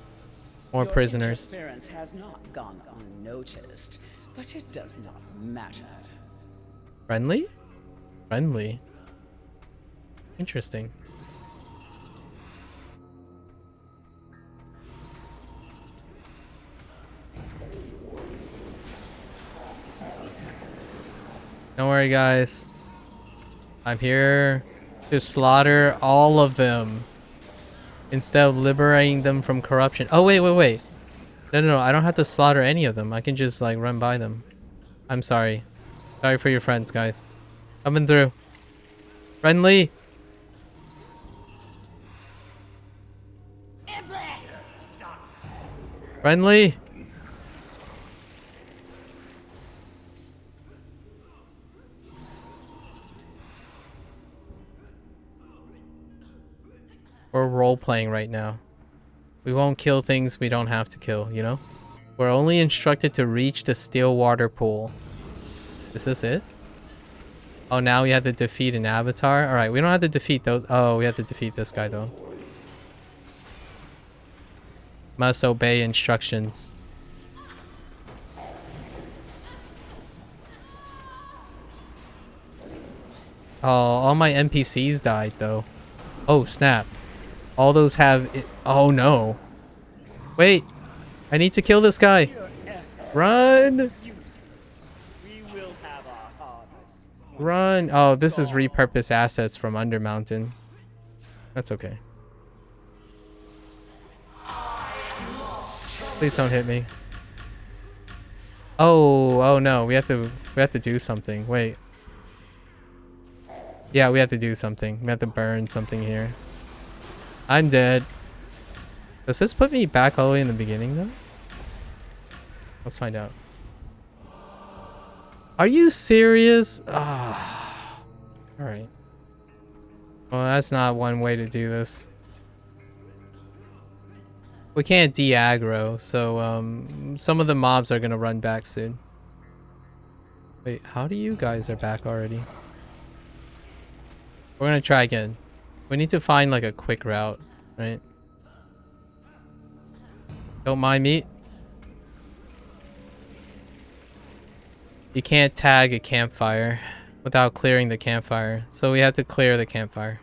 More Your prisoners. interference has not gone unnoticed, but it does not matter. Friendly? Friendly. Interesting. Don't worry, guys. I'm here to slaughter all of them instead of liberating them from corruption. Oh, wait, wait, wait. No, I don't have to slaughter any of them. I can just, like, run by them. I'm sorry. Sorry for your friends, guys. Coming through. Friendly. Friendly. We're role-playing right now. We won't kill things we don't have to kill, you know? We're only instructed to reach the still water pool. Is this it? Oh, now we have to defeat an avatar? Alright, we don't have to defeat those. Oh, we have to defeat this guy, though. Must obey instructions. Oh, all my NPCs died, though. Oh, snap. All those have it. Oh, no. Wait. I need to kill this guy. Run. We will have our harvest. Run. Oh, this is repurposed assets from Undermountain. That's okay. Please don't hit me. Oh no. We have to do something. Wait. Yeah, we have to do something. We have to burn something here. I'm dead. Does this put me back all the way in the beginning, though? Let's find out. Are you serious? Ah. Alright. Well, that's not one way to do this. We can't de-aggro, so some of the mobs are gonna run back soon. Wait, how do you guys are back already? We're gonna try again. We need to find like a quick route, right? Don't mind me. You can't tag a campfire without clearing the campfire, so we have to clear the campfire.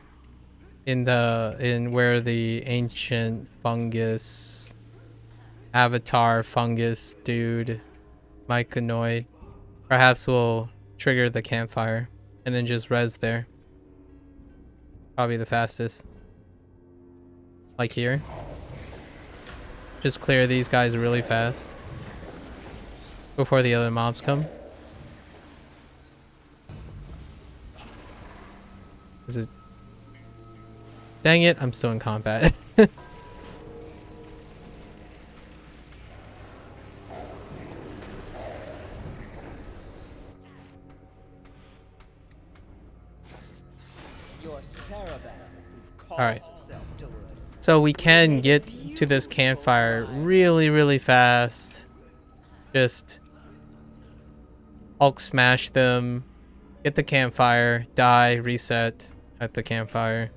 In where the ancient fungus avatar fungus dude myconoid perhaps will trigger the campfire and then just res there. Probably the fastest. Like here. Just clear these guys really fast before the other mobs come. Is it? Dang it, I'm still in combat. Your cerebellum calls Alright. herself to it. So we can get to this campfire really, really fast. Just Hulk smash them, get the campfire, die, reset at the campfire.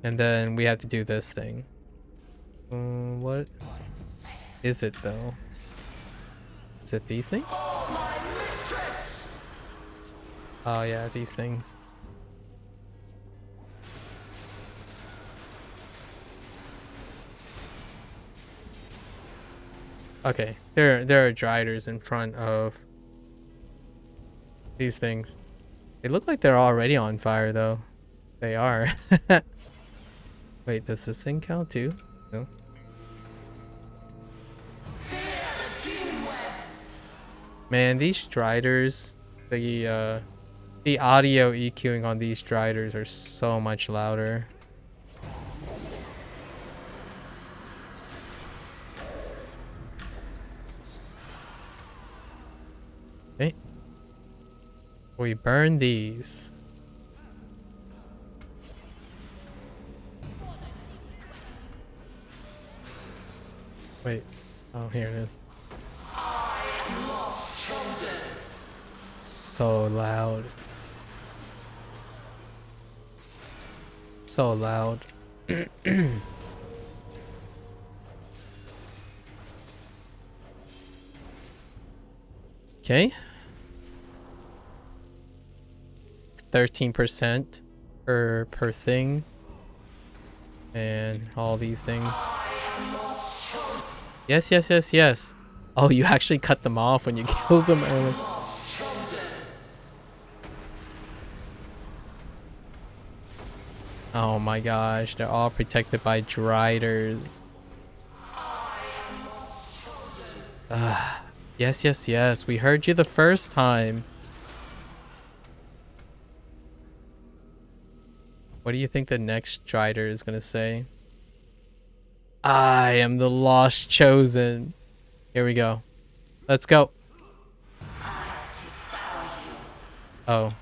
And then we have to do this thing. What is it though? Is it these things? Oh yeah, these things. Okay, there are driders in front of these things. They look like they're already on fire though. They are. Wait, does this thing count too? No. Man, these striders, the audio EQing on these striders are so much louder. Okay, We burn these. Wait. Oh, here it is. So loud. So loud. Okay. 13% per thing. And all these things. Yes, yes, yes, yes. Oh, you actually cut them off when you killed them early. Oh my gosh, they're all protected by driders. Yes, yes, yes. We heard you the first time. What do you think the next drider is gonna say? I am the lost chosen. Here we go. Let's go. Oh.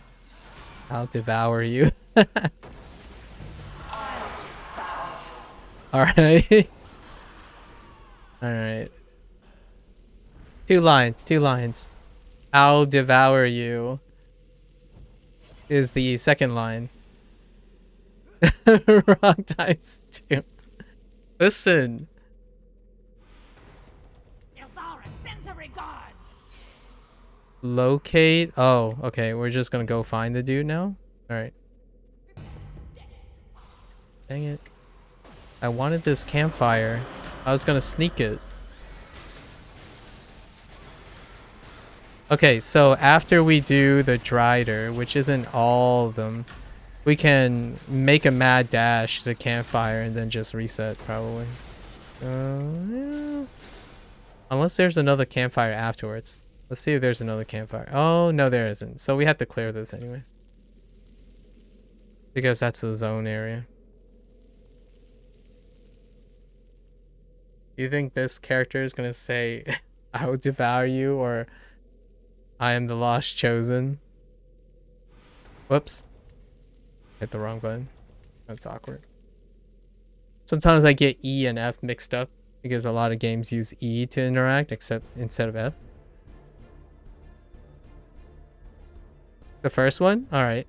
I'll devour you. Alright. Alright. Two lines, two lines. I'll devour you is the second line. Wrong times too. Listen. Locate. Oh, okay. We're just gonna go find the dude now. All right. Dang it. I wanted this campfire. I was gonna sneak it. Okay, so after we do the drider, which isn't all of them, we can make a mad dash to the campfire and then just reset, probably. Yeah. Unless there's another campfire afterwards. Let's see if there's another campfire. Oh, no, there isn't. So we have to clear this anyways. Because that's the zone area. You think this character is going to say, I will devour you, or I am the lost chosen? Whoops. Hit the wrong button. That's awkward. Sometimes I get E and F mixed up because a lot of games use E to interact instead of F. The first one? Alright.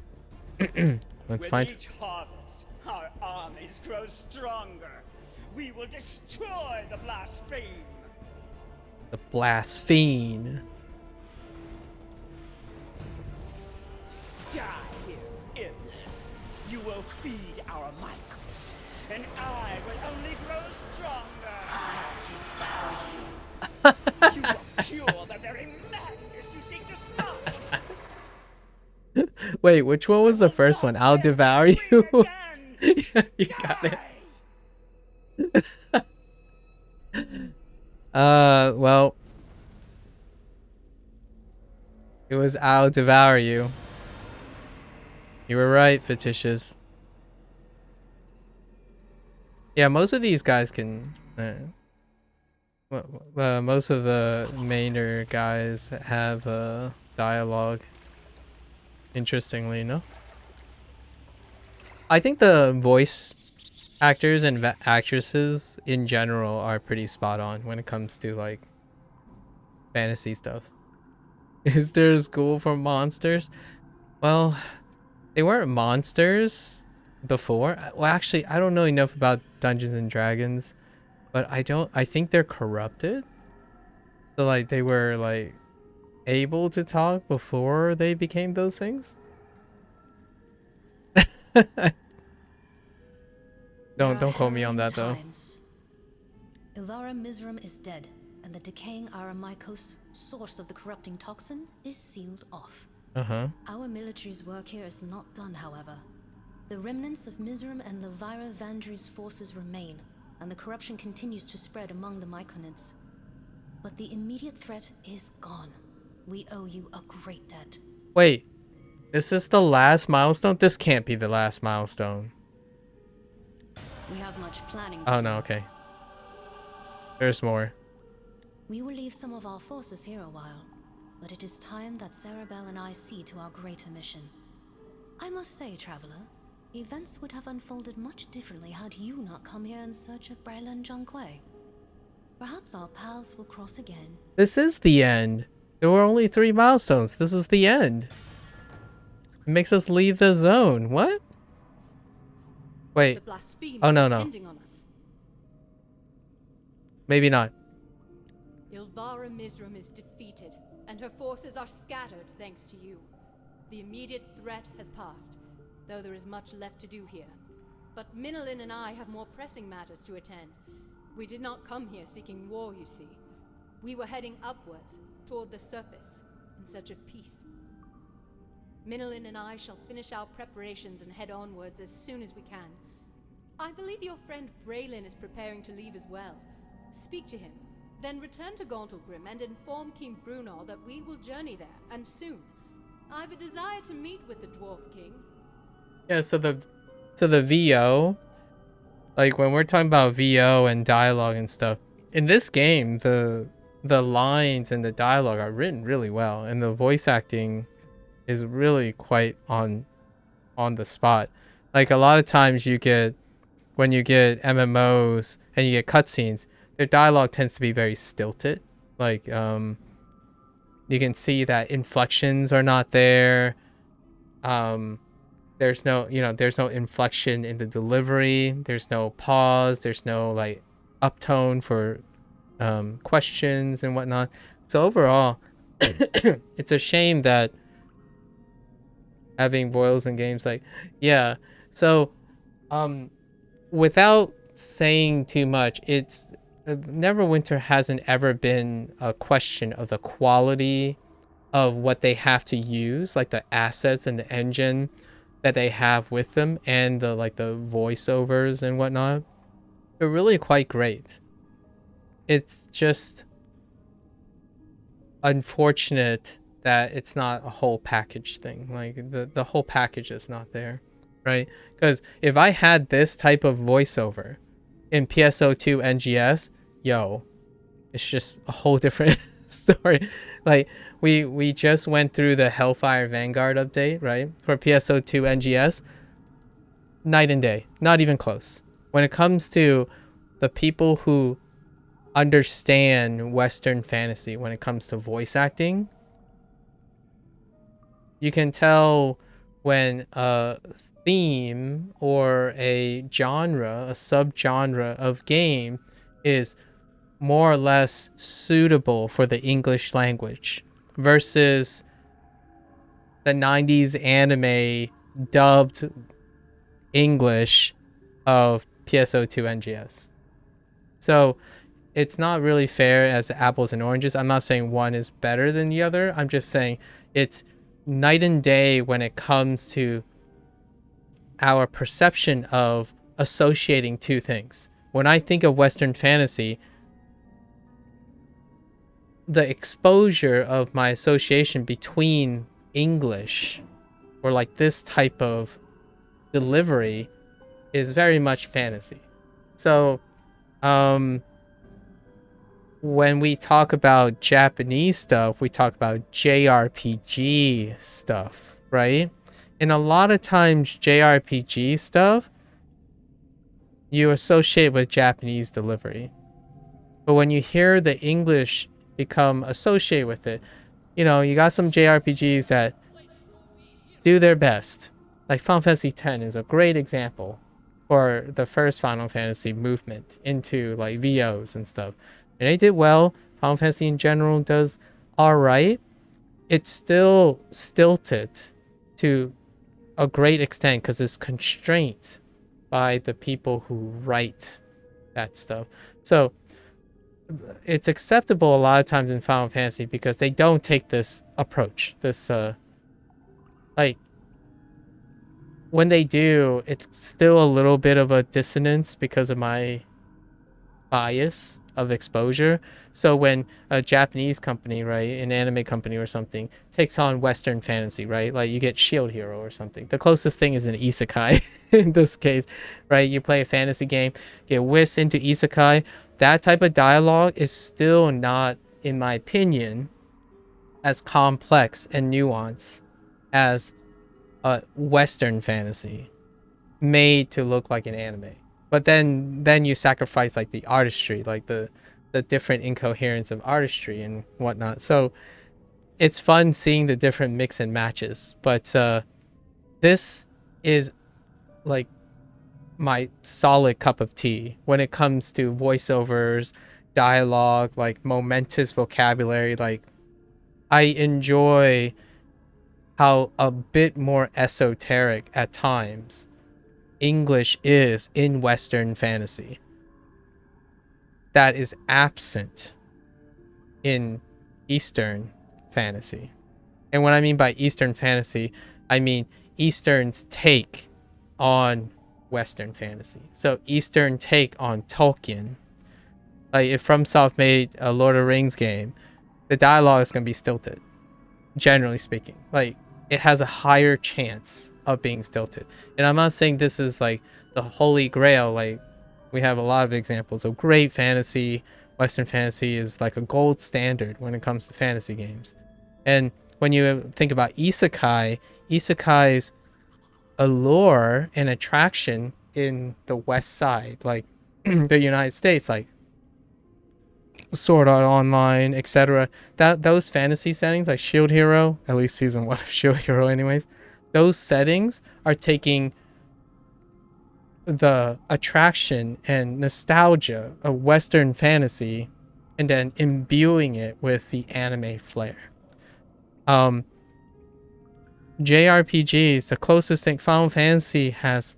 Let's find. With each harvest, our armies grow stronger. We will destroy the blaspheme. The blaspheme. Die here, Ibn. You will feed our MAKUs, and I will only grow stronger. You will cure the very madness you seek to stop. Wait, which one was the first one? I'll devour you. Yeah, you got it. Well, it was I'll devour you. You were right, fictitious. Yeah, most of these guys can. Most of the mainer guys have dialogue. Interestingly, no. I think the voice actors and actresses in general are pretty spot on when it comes to like fantasy stuff. Is there a school for monsters? Well, they weren't monsters before. Well, actually, I don't know enough about Dungeons and Dragons, but I think they're corrupted. So like they were like able to talk before they became those things. Don't quote me on that though. Ilvara Mizram is dead, and the decaying Aramikos, source of the corrupting toxin, is sealed off. Our military's work here is not done, however. The remnants of Mizram and Levira Vandry's forces remain, and the corruption continues to spread among the Myconids. But the immediate threat is gone. We owe you a great debt. Wait, is this the last milestone? This can't be the last milestone. We have much planning to Oh do. no, okay. There's more. We will leave some of our forces here a while. but it is time that Cerebel and I see to our greater mission. I must say, Traveler, events would have unfolded much differently had you not come here in search of Brelan Zhongque. Perhaps our paths will cross again. This is the end. There were only 3 milestones. This is the end. It makes us leave the zone. What? Wait. Oh, no, no. Maybe not. Ilvara Mizram is defeated, and her forces are scattered thanks to you. The immediate threat has passed, though there is much left to do here. But Minolin and I have more pressing matters to attend. We did not come here seeking war, you see. We were heading upwards, toward the surface, in search of peace. Minolin and I shall finish our preparations and head onwards as soon as we can. I believe your friend Braylin is preparing to leave as well. Speak to him, then return to Gauntlgrim and inform King Brunor that we will journey there, and soon. I've a desire to meet with the Dwarf King. Yeah, so the VO, like when we're talking about VO and dialogue and stuff, in this game, the lines and the dialogue are written really well, and the voice acting is really quite on the spot. Like a lot of times when you get MMOs and you get cutscenes, their dialogue tends to be very stilted. Like you can see that inflections are not there. There's no inflection in the delivery. There's no pause. There's no like uptone for questions and whatnot. So overall, it's a shame that having boils in games like, yeah. So without saying too much, it's Neverwinter hasn't ever been a question of the quality of what they have to use, like the assets and the engine that they have with them, and the voiceovers and whatnot. They're really quite great. It's just unfortunate that it's not a whole package thing. Like the whole package is not there, right? Because if I had this type of voiceover in PSO2 NGS, yo, it's just a whole different story. Like we just went through the Hellfire Vanguard update, right? For PSO2 NGS, night and day, not even close. When it comes to the people who understand Western fantasy, when it comes to voice acting, you can tell when a theme or a genre, a subgenre of game is more or less suitable for the English language versus the 90s anime dubbed English of PSO2 NGS. So it's not really fair as apples and oranges. I'm not saying one is better than the other. I'm just saying it's night and day when it comes to our perception of associating two things. When I think of Western fantasy, the exposure of my association between English or like this type of delivery is very much fantasy. So when we talk about Japanese stuff, we talk about JRPG stuff, right? And a lot of times JRPG stuff you associate with Japanese delivery. But when you hear the English become associated with it, you know, you got some JRPGs that do their best. Like Final Fantasy X is a great example for the first Final Fantasy movement into like VOs and stuff. And they did well. Final Fantasy in general does alright. It's still stilted to a great extent because it's constrained by the people who write that stuff. So it's acceptable a lot of times in Final Fantasy because they don't take this approach. This like when they do, it's still a little bit of a dissonance because of my bias of exposure. So when a Japanese company, right, an anime company or something, takes on Western fantasy, right, like you get Shield Hero or something, the closest thing is an isekai in this case, right? You play a fantasy game, get whisked into isekai. That type of dialogue is still not, in my opinion, as complex and nuanced as a Western fantasy made to look like an anime. But then you sacrifice like the artistry, like the different incoherence of artistry and whatnot. So it's fun seeing the different mix and matches. But this is like my solid cup of tea when it comes to voiceovers, dialogue, like momentous vocabulary. Like I enjoy how a bit more esoteric at times English is in Western fantasy that is absent in Eastern fantasy. And what I mean by Eastern fantasy, I mean Eastern's take on Western fantasy. So Eastern take on Tolkien. Like if FromSoft made a Lord of the Rings game, the dialogue is going to be stilted, generally speaking. Like it has a higher chance of being stilted. And I'm not saying this is like the holy grail. Like we have a lot of examples of great fantasy. Western fantasy is like a gold standard when it comes to fantasy games. And when you think about isekai's allure and attraction in the West Side, like the United States, like Sword Art Online, etc. That those fantasy settings, like Shield Hero, at least season 1 of Shield Hero, anyways, those settings are taking the attraction and nostalgia of Western fantasy and then imbuing it with the anime flair. JRPGs, the closest thing, Final Fantasy has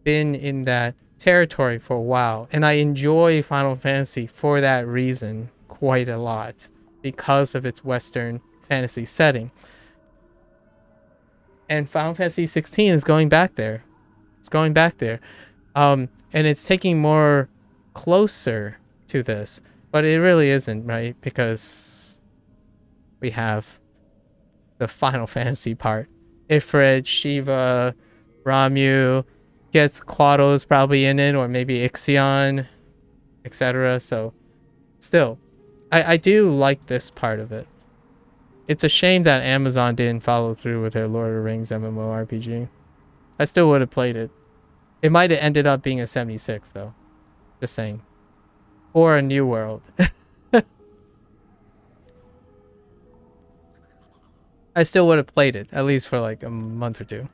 been in that territory for a while, and I enjoy Final Fantasy for that reason quite a lot because of its Western fantasy setting. And Final Fantasy 16 is going back there. It's going back there. And it's taking more closer to this, but it really isn't, right? Because we have the Final Fantasy part. Ifrit, Shiva, Ramu, gets Quaddles probably in it, or maybe Ixion, etc. So still, I do like this part of it. It's a shame that Amazon didn't follow through with their Lord of the Rings MMORPG. I still would have played it. It might have ended up being a 76 though. Just saying. Or a New World. I still would have played it, at least for like a month or two.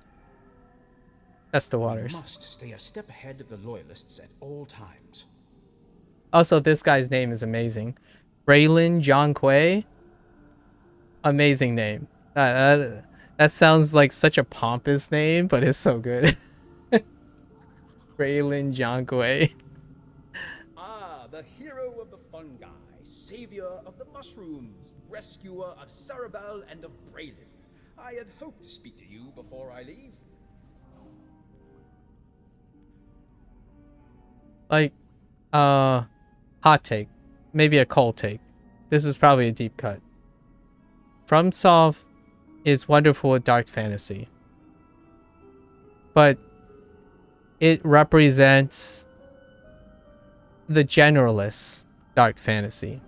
That's the waters. We must stay a step ahead of the loyalists at all times. Also, this guy's name is amazing. Braylon John Quay. Amazing name. That sounds like such a pompous name, but it's so good. Braylon John Quay. Ah, the hero of the fungi, savior of the mushrooms, rescuer of Sarabel and of Braylon. I had hoped to speak to you before I leave. Like, hot take. Maybe a cold take. This is probably a deep cut. FromSoft is wonderful with dark fantasy, but it represents the generalists dark fantasy.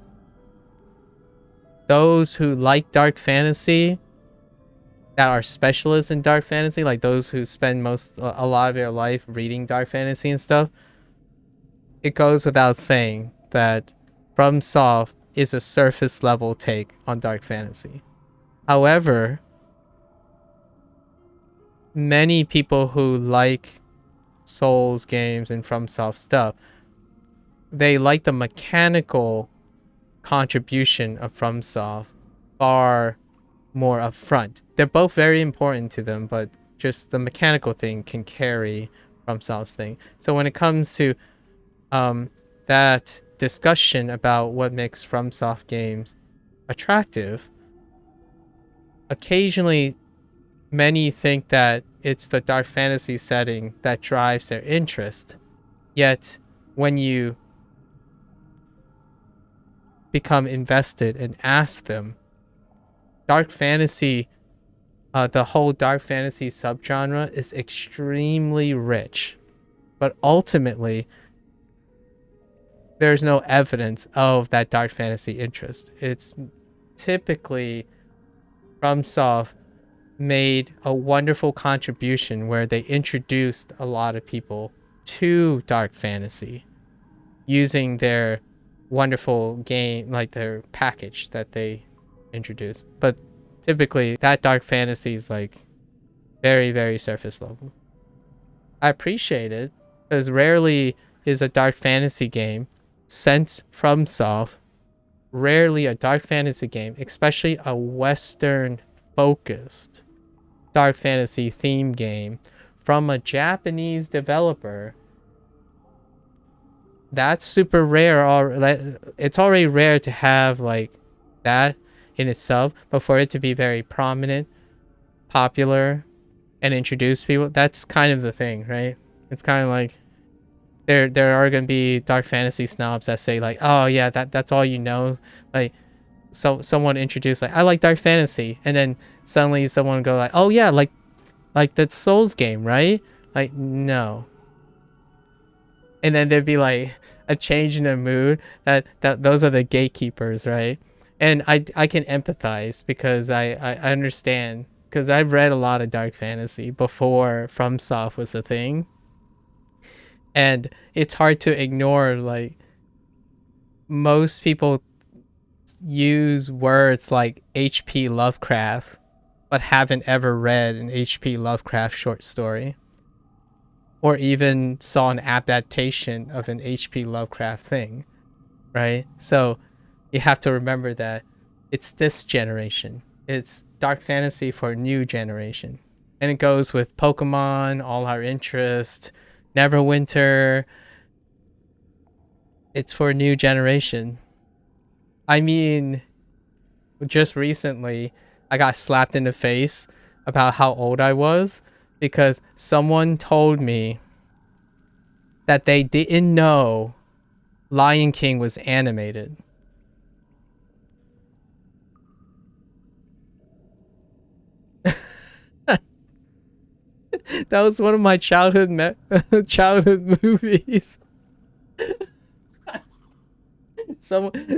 Those who like dark fantasy, that are specialists in dark fantasy, like those who spend a lot of their life reading dark fantasy and stuff. It goes without saying that FromSoft is a surface level take on dark fantasy. However, many people who like Souls games and FromSoft stuff, they like the mechanical contribution of FromSoft far more upfront. They're both very important to them, but just the mechanical thing can carry FromSoft's thing. So when it comes to that discussion about what makes FromSoft games attractive, occasionally many think that it's the dark fantasy setting that drives their interest. Yet when you become invested and ask them, dark fantasy, the whole dark fantasy subgenre is extremely rich, but ultimately there's no evidence of that dark fantasy interest. It's typically FromSoft made a wonderful contribution where they introduced a lot of people to dark fantasy using their wonderful game, like their package that they introduced. But typically that dark fantasy is like very, very surface level. I appreciate it because rarely is a dark fantasy game since FromSoft, rarely a dark fantasy game, especially a Western focused dark fantasy theme game from a Japanese developer. That's super rare. It's already rare to have like that in itself, but for it to be very prominent, popular, and introduce people, that's kind of the thing, right? It's kind of like there are gonna be dark fantasy snobs that say like, oh yeah, that's all you know. Like, so someone introduced like, I like dark fantasy, and then suddenly someone go like, oh yeah, like that Souls game, right? Like, no. And then there'd be like a change in the mood that those are the gatekeepers, right? And I can empathize because I understand, because I've read a lot of dark fantasy before FromSoft was a thing, and it's hard to ignore. Like, most people use words like H.P. Lovecraft but haven't ever read an H.P. Lovecraft short story or even saw an adaptation of an H.P. Lovecraft thing, right? So you have to remember that it's this generation. It's dark fantasy for a new generation. And it goes with Pokemon, All Our Interest, Neverwinter. It's for a new generation. I mean, just recently, I got slapped in the face about how old I was because someone told me that they didn't know Lion King was animated. That was one of my childhood movies.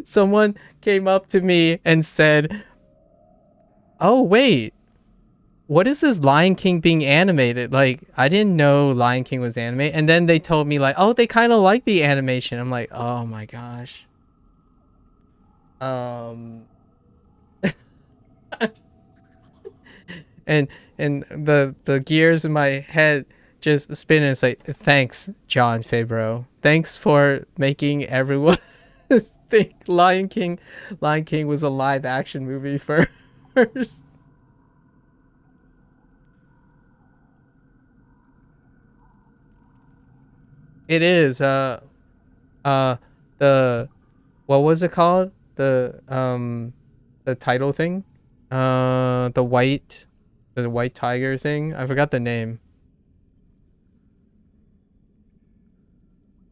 Someone came up to me and said, "Oh wait, what is this Lion King being animated? Like, I didn't know Lion King was animated." And then they told me like, "Oh, they kind of like the animation." I'm like, "Oh my gosh." and the gears in my head just spin, and it's like, thanks, Jon Favreau. Thanks for making everyone think Lion King was a live action movie first. It is the, what was it called? The title thing? The white tiger thing? I forgot the name.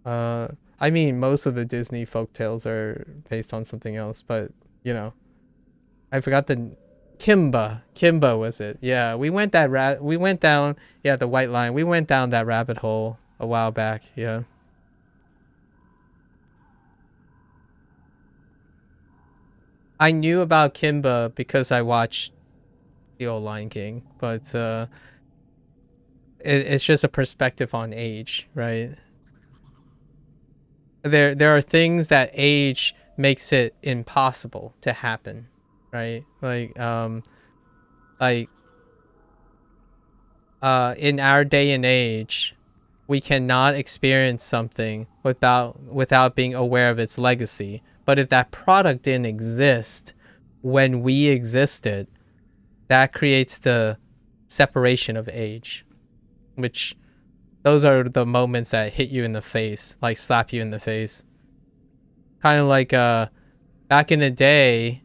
I mean, most of the Disney folktales are based on something else, but you know, I forgot the Kimba was it? Yeah, we went down, yeah, the White Line. We went down that rabbit hole a while back. Yeah. I knew about Kimba because I watched the old Lion King, but it's just a perspective on age, right? There are things that age makes it impossible to happen, right? Like in our day and age, we cannot experience something without being aware of its legacy. But if that product didn't exist when we existed, that creates the separation of age, which those are the moments that hit you in the face, like slap you in the face. Kind of like back in the day,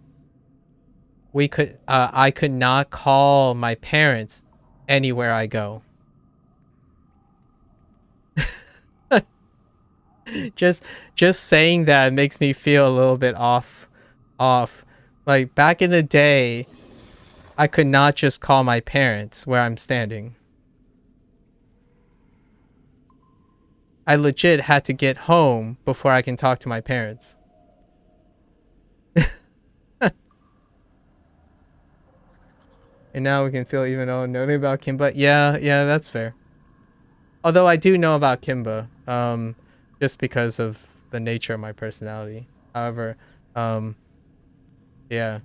I could not call my parents anywhere I go. just saying that makes me feel a little bit off. Like, back in the day, I could not just call my parents where I'm standing. I legit had to get home before I can talk to my parents. And now we can feel even though knowing about Kimba. Yeah, that's fair. Although I do know about Kimba, just because of the nature of my personality. However, yeah,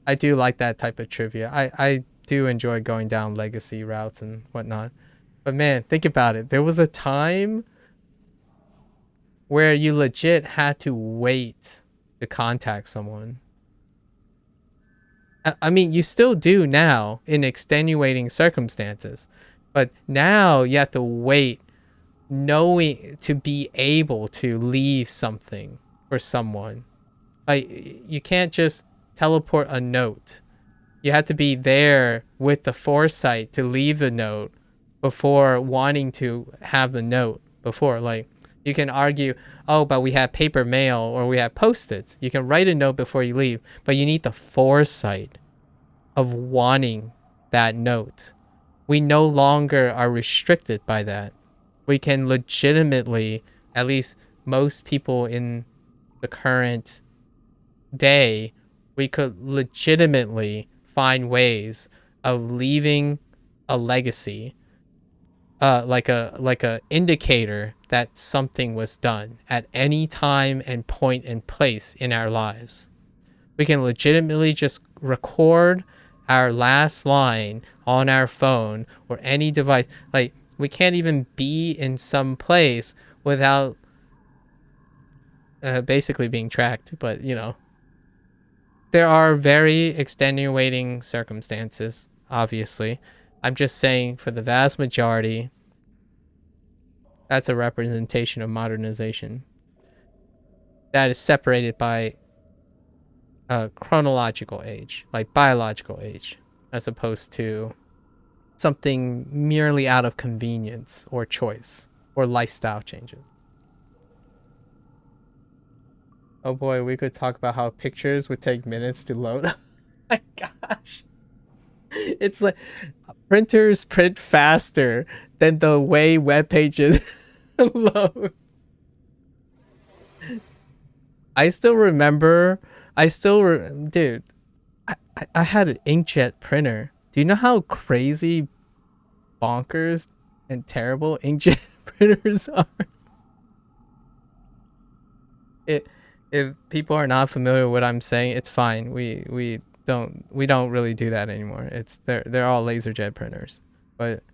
I do like that type of trivia. I do enjoy going down legacy routes and whatnot. But man, think about it. There was a time where you legit had to wait to contact someone. I mean, you still do now in extenuating circumstances, but now you have to wait knowing to be able to leave something for someone. Like, you can't just teleport a note. You have to be there with the foresight to leave the note before wanting to have the note before. Like, you can argue, oh, but we have paper mail or we have post-its. You can write a note before you leave, but you need the foresight of wanting that note. We no longer are restricted by that. We can legitimately, at least most people in the current day, we could legitimately find ways of leaving a legacy, like a indicator that something was done at any time and point and place in our lives. We can legitimately just record our last line on our phone or any device. Like, we can't even be in some place without basically being tracked. But, you know, there are very extenuating circumstances, obviously. I'm just saying, for the vast majority, that's a representation of modernization that is separated by chronological age, like biological age, as opposed to something merely out of convenience or choice or lifestyle changes. Oh boy, we could talk about how pictures would take minutes to load. Oh my gosh. It's like printers print faster than the way web pages load. I still remember, dude, I had an inkjet printer. Do you know how crazy bonkers and terrible inkjet printers are? If people are not familiar with what I'm saying, it's fine. We don't really do that anymore. They're all laserjet printers. But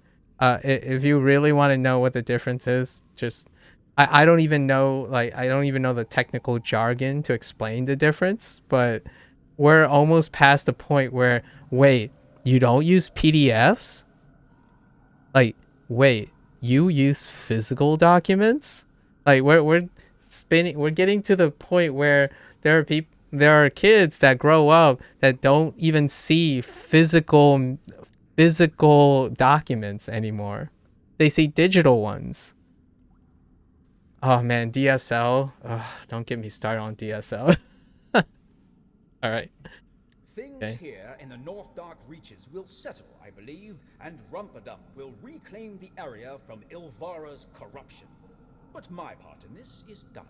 if you really want to know what the difference is, just I don't even know, like, I don't even know the technical jargon to explain the difference, but we're almost past the point where, wait, you don't use PDFs? Like, wait, you use physical documents? Like, we're getting to the point where there are kids that grow up that don't even see physical documents anymore. They see digital ones. Oh man, DSL. Ugh, don't get me started on DSL. All right. Things here in the Northdark reaches will settle, I believe, and Rumpadump will reclaim the area from Ilvara's corruption. But my part in this is done.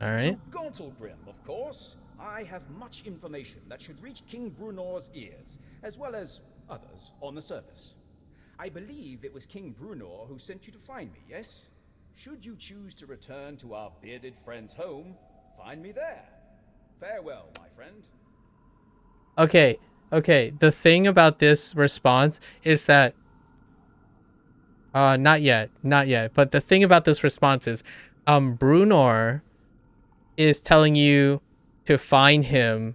All right. To Gauntlgrim, of course. I have much information that should reach King Brunor's ears, as well as others on the surface. I believe it was King Brunor who sent you to find me, yes? Should you choose to return to our bearded friend's home, find me there. Farewell, my friend. Okay. The thing about this response is that not yet. But the thing about this response is Brunor is telling you to find him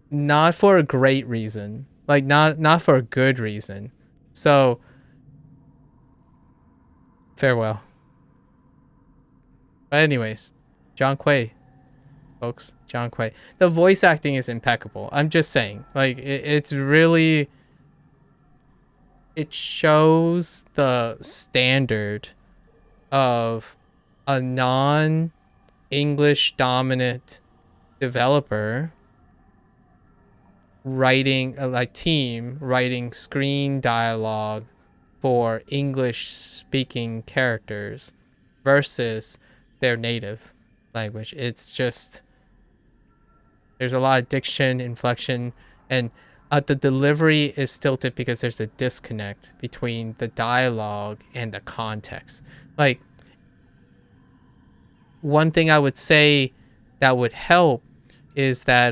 not for a great reason. Like, not for a good reason. So farewell. But anyways, John Quay, folks, John Quay. The voice acting is impeccable. I'm just saying, like, it's really, it shows the standard of a non-English dominant developer writing, team writing screen dialogue for English speaking characters versus their native language. It's just, there's a lot of diction, inflection, and the delivery is stilted because there's a disconnect between the dialogue and the context. Like, one thing I would say that would help is that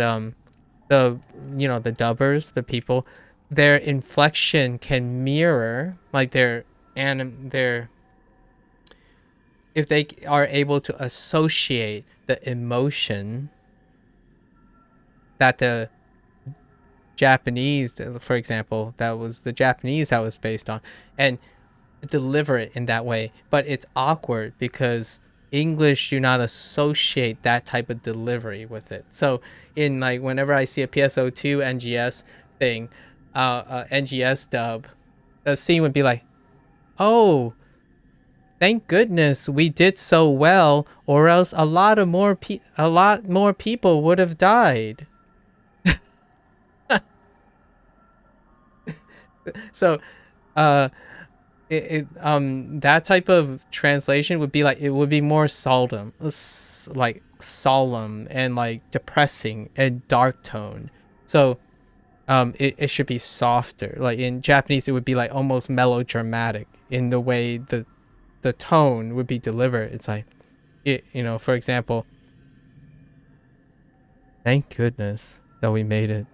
the the dubbers, the people, their inflection can mirror like their if they are able to associate the emotion that the Japanese, for example, that was the Japanese that was based on, and deliver it in that way. But it's awkward because English do not associate that type of delivery with it. So in like whenever I see a PSO2 NGS thing, NGS dub, the scene would be like, "Oh, thank goodness we did so well, or else a lot more people would have died." So, that type of translation would be like, it would be more solemn, like solemn and like depressing and dark tone. So it should be softer. Like in Japanese, it would be like almost melodramatic in the way the tone would be delivered. It's like, for example, thank goodness that we made it.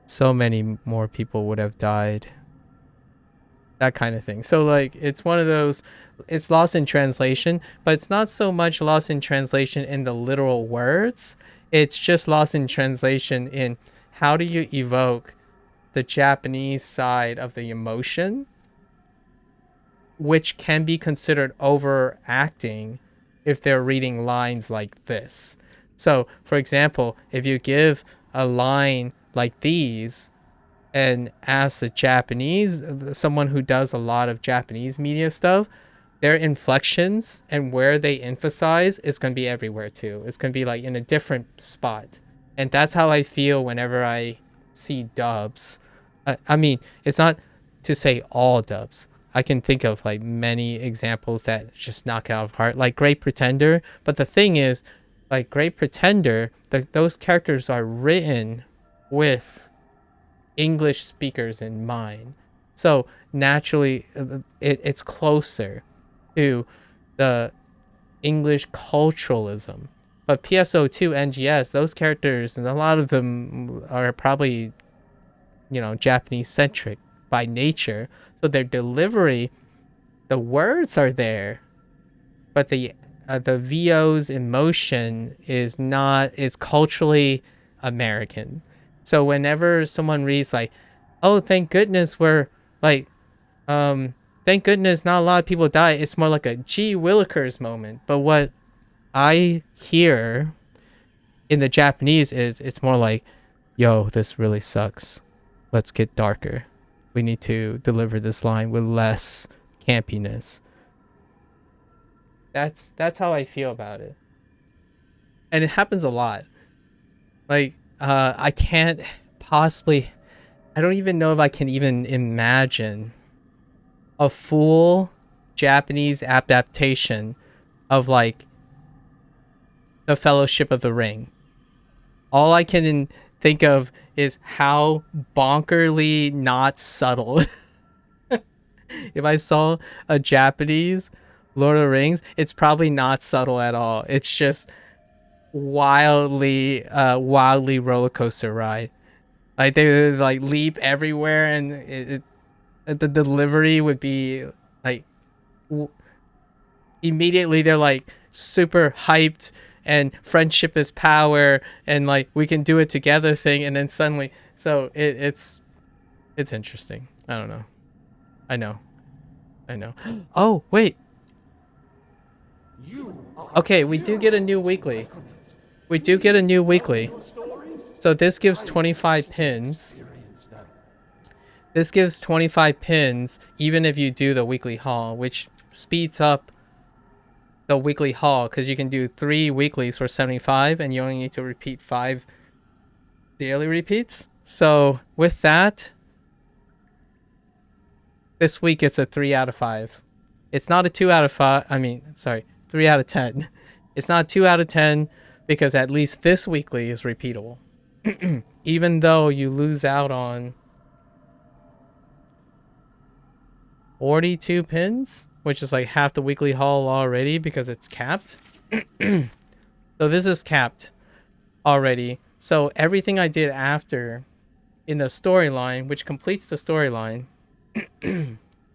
So many more people would have died. That kind of thing. So like, it's one of those, it's lost in translation, but it's not so much lost in translation in the literal words. It's just lost in translation in how do you evoke the Japanese side of the emotion, which can be considered overacting if they're reading lines like this. So for example, if you give a line like these and ask a Japanese, someone who does a lot of Japanese media stuff, their inflections and where they emphasize is going to be everywhere too. It's going to be like in a different spot. And that's how I feel whenever I see dubs. I mean, it's not to say all dubs. I can think of like many examples that just knock it out of the park, like Great Pretender. But the thing is, like Great Pretender, those characters are written with English speakers in mind, so naturally it's closer to the English culturalism. But PSO2 NGS, those characters, and a lot of them are probably Japanese centric by nature, so their delivery, the words are there, but the VO's emotion is culturally American. So whenever someone reads like, "Oh, thank goodness we're like, thank goodness not a lot of people die," it's more like a gee willikers moment. But what I hear in the Japanese is it's more like, "Yo, this really sucks. Let's get darker. We need to deliver this line with less campiness." That's how I feel about it. And it happens a lot. Like, I can't possibly, I don't even know if I can even imagine a full Japanese adaptation of like the Fellowship of the Ring. All I can think of is how bonkerly not subtle. If I saw a Japanese Lord of the Rings, it's probably not subtle at all. It's just wildly roller coaster ride. Like they would like leap everywhere, and the delivery would be like immediately they're like super hyped and friendship is power and like we can do it together thing, and then suddenly it's interesting. I don't know. I know. Oh wait. Okay, we do get a new weekly. So this gives 25 pins. This gives 25 pins even if you do the weekly haul, which speeds up the weekly haul because you can do 3 weeklies for 75 and you only need to repeat 5 daily repeats. So with that, this week it's a 3 out of 5. It's not a 2 out of 5. 3 out of 10. It's not 2 out of 10 because at least this weekly is repeatable. even though you lose out on 42 pins, which is like half the weekly haul already because it's capped. So this is capped already. So everything I did after in the storyline, which completes the storyline,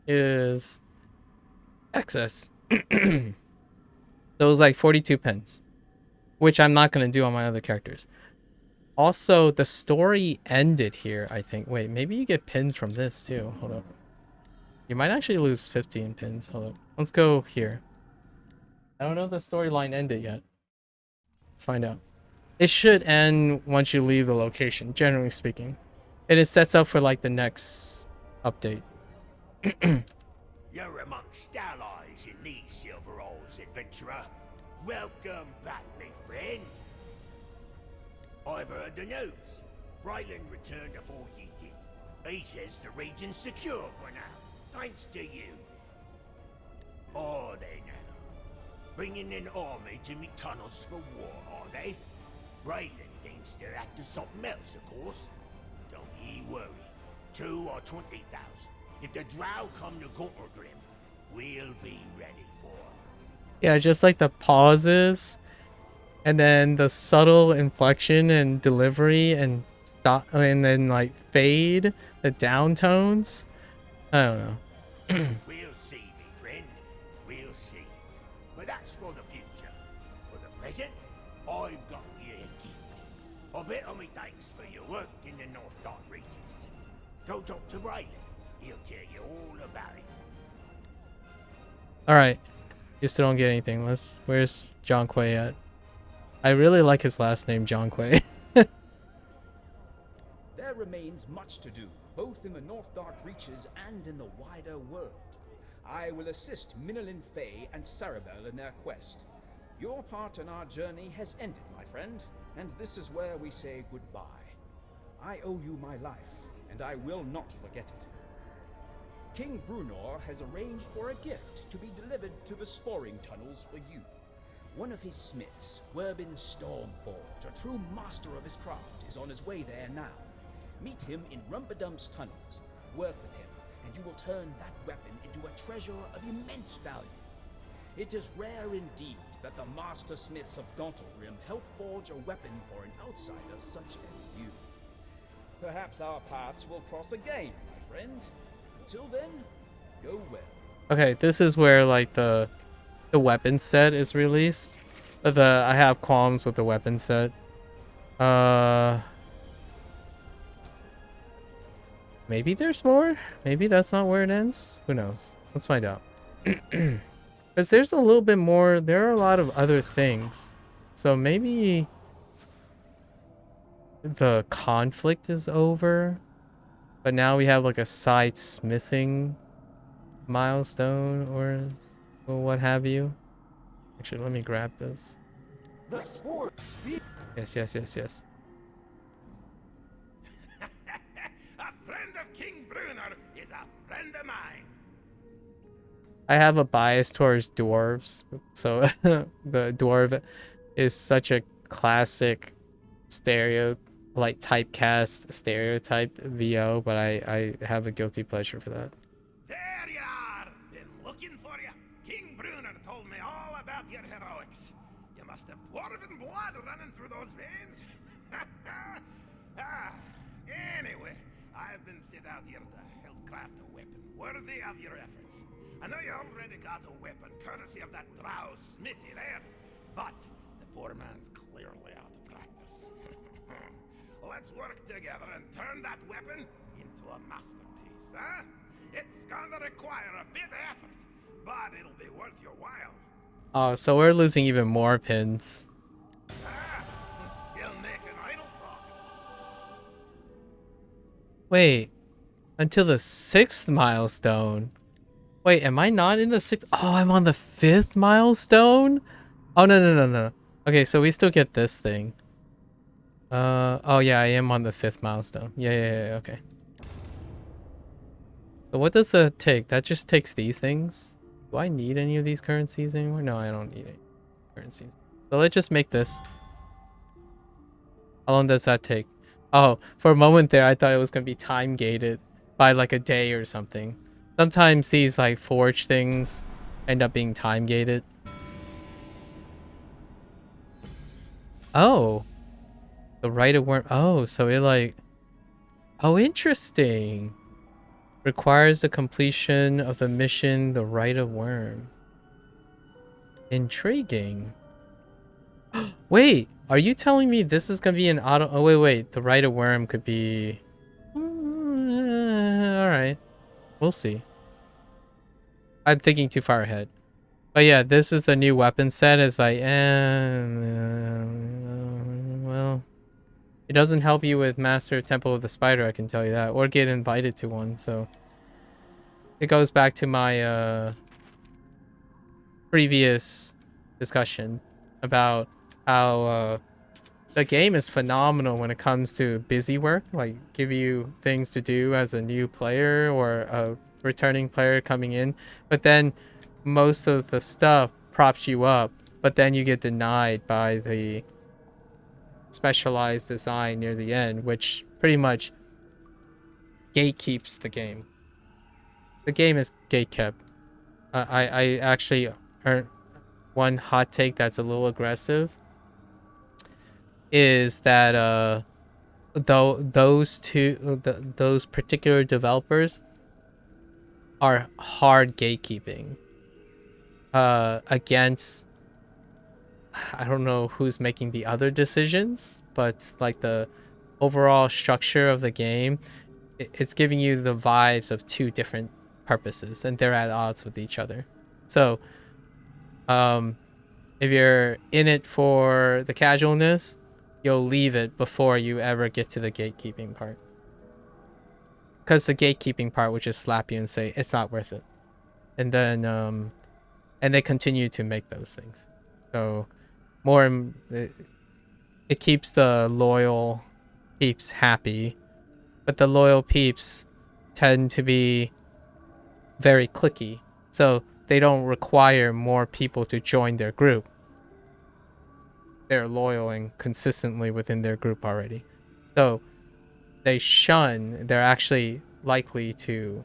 is excess. Those like 42 pins, which I'm not going to do on my other characters. Also, the story ended here, I think. Wait, maybe you get pins from this too. Hold up. You might actually lose 15 pins. Hold up. Let's go here. I don't know if the storyline ended yet. Let's find out. It should end once you leave the location, generally speaking. And it sets up for like the next update. You're amongst allies in these Silver Halls, adventurer. Welcome back, my friend. I've heard the news. Brylan returned before you did. He says the region's secure for now, thanks to you. Are they now? Bringing an army to me tunnels for war, are they? Brylan thinks they're after something else, of course. Don't ye worry. 2 or 20,000. If the drow come to Guntergrim, we'll be ready for them. Yeah, just like the pauses, and then the subtle inflection and delivery, and stop, and then like fade, the downtones. I don't know. We'll see, me friend. We'll see. But that's for the future. For the present, I've got you a gift. A bit of me thanks for your work in the Northdark reaches. Go talk to Brylan. He'll tell you all about it. Alright. You still don't get anything. Where's John Quay at? I really like his last name, John Quay. There remains much to do, both in the Northdark reaches and in the wider world. I will assist Minolin Faye and Sarabel in their quest. Your part in our journey has ended, my friend, and this is where we say goodbye. I owe you my life, and I will not forget it. King Brunor has arranged for a gift to be delivered to the sporing tunnels for you. One of his smiths, Werbin Stormbolt, a true master of his craft, is on his way there now. Meet him in Rumperdump's tunnels, work with him, and you will turn that weapon into a treasure of immense value. It is rare indeed that the master smiths of Gauntlrim help forge a weapon for an outsider such as you. Perhaps our paths will cross again, my friend. Until then, go well. Okay, this is where like the weapon set is released. I have qualms with the weapon set. Maybe there's more? Maybe that's not where it ends? Who knows? Let's find out. Because there's a little bit more. There are a lot of other things. So maybe the conflict is over. But now we have like a side smithing milestone or what have you. Actually, let me grab this. The sport. Yes. A friend of King Brunor is a friend of mine. I have a bias towards dwarves, so the dwarf is such a classic typecast stereotyped VO, but I have a guilty pleasure for that. There you are! Been looking for you. King Brunor told me all about your heroics. You must have dwarven blood running through those veins. Anyway, I've been sent out here to help craft a weapon worthy of your efforts. I know you already got a weapon courtesy of that drow smithy there, but the poor man's clearly out of practice. Let's work together and turn that weapon into a masterpiece, huh? It's gonna require a bit of effort, but it'll be worth your while. Oh, so we're losing even more pins. Still making idle talk. Wait, until the 6th milestone. Wait, am I not in the 6th? Oh, I'm on the 5th milestone? Oh, no. Okay, so we still get this thing. Oh yeah, I am on the 5th milestone. Yeah, okay. So what does that take? That just takes these things? Do I need any of these currencies anymore? No, I don't need any currencies. So let's just make this. How long does that take? Oh, for a moment there, I thought it was gonna be time gated by like a day or something. Sometimes these like forge things end up being time gated. Oh, the right of worm. Oh, so it like. Oh, interesting. Requires the completion of the mission, the Rite of Worm. Intriguing. Wait, are you telling me this is gonna be an auto? Oh, wait. The Rite of Worm could be. Alright. We'll see. I'm thinking too far ahead. But yeah, this is the new weapon set. It's like, well, it doesn't help you with Master Temple of the Spider, I can tell you that, or get invited to one. So it goes back to my previous discussion about how the game is phenomenal when it comes to busy work, like give you things to do as a new player or a returning player coming in, but then most of the stuff props you up, but then you get denied by the specialized design near the end, which pretty much gatekeeps the game. The game is gatekept. I actually heard one hot take that's a little aggressive is that though those particular developers are hard gatekeeping against, I don't know who's making the other decisions, but like the overall structure of the game, it's giving you the vibes of two different purposes and they're at odds with each other. So if you're in it for the casualness, you'll leave it before you ever get to the gatekeeping part. Because the gatekeeping part would just slap you and say, it's not worth it. And then, and they continue to make those things. So, it keeps the loyal peeps happy. But the loyal peeps tend to be very cliquey. So, they don't require more people to join their group. They're loyal and consistently within their group already. So, they're actually likely to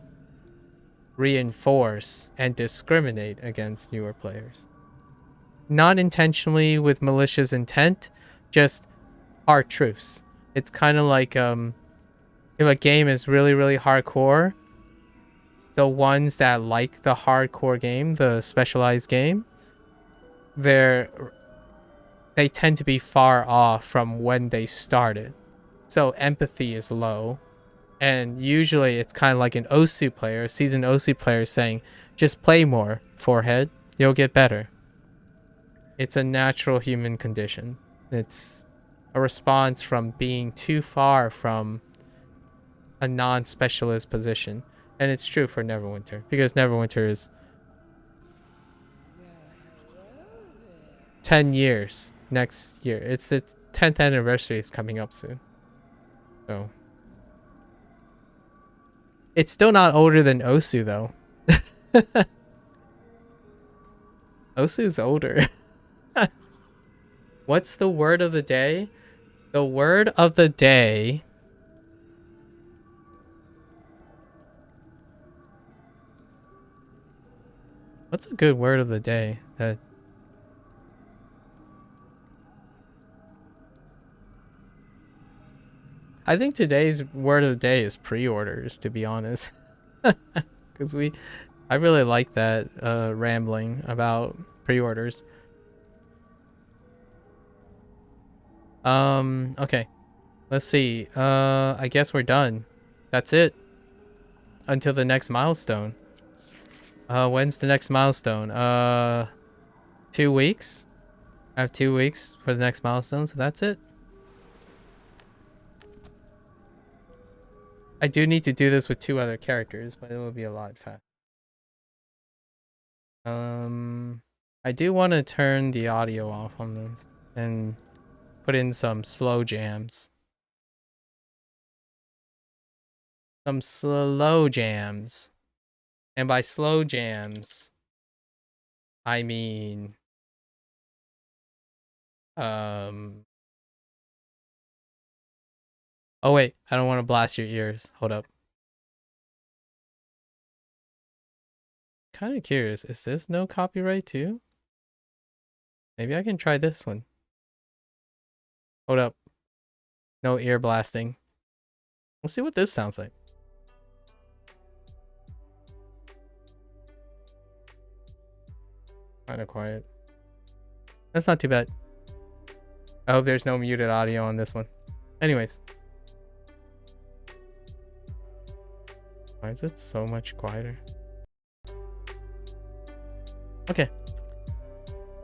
reinforce and discriminate against newer players. Not intentionally with malicious intent, just hard truths. It's kind of like if a game is really, really hardcore, the ones that like the hardcore game, the specialized game, they tend to be far off from when they started. So empathy is low. And usually it's kind of like an OSU player, a seasoned OSU player saying, just play more, forehead, you'll get better. It's a natural human condition. It's a response from being too far from a non-specialist position. And it's true for Neverwinter, because Neverwinter is 10 years next year. Its 10th anniversary is coming up soon. So it's still not older than Osu, though. Osu's older. What's the word of the day? The word of the day... What's a good word of the day? I think today's word of the day is pre-orders, to be honest. Because I really like that rambling about pre-orders. Okay. Let's see. I guess we're done. That's it. Until the next milestone. When's the next milestone? 2 weeks? I have 2 weeks for the next milestone, so that's it. I do need to do this with 2 other characters, but it will be a lot fast. I do want to turn the audio off on this and put in some slow jams. Some slow jams. And by slow jams, I mean Oh wait, I don't want to blast your ears. Hold up. Kind of curious. Is this no copyright too? Maybe I can try this one. Hold up. No ear blasting. Let's see what this sounds like. Kind of quiet. That's not too bad. I hope there's no muted audio on this one. Anyways. Why is it so much quieter? Okay.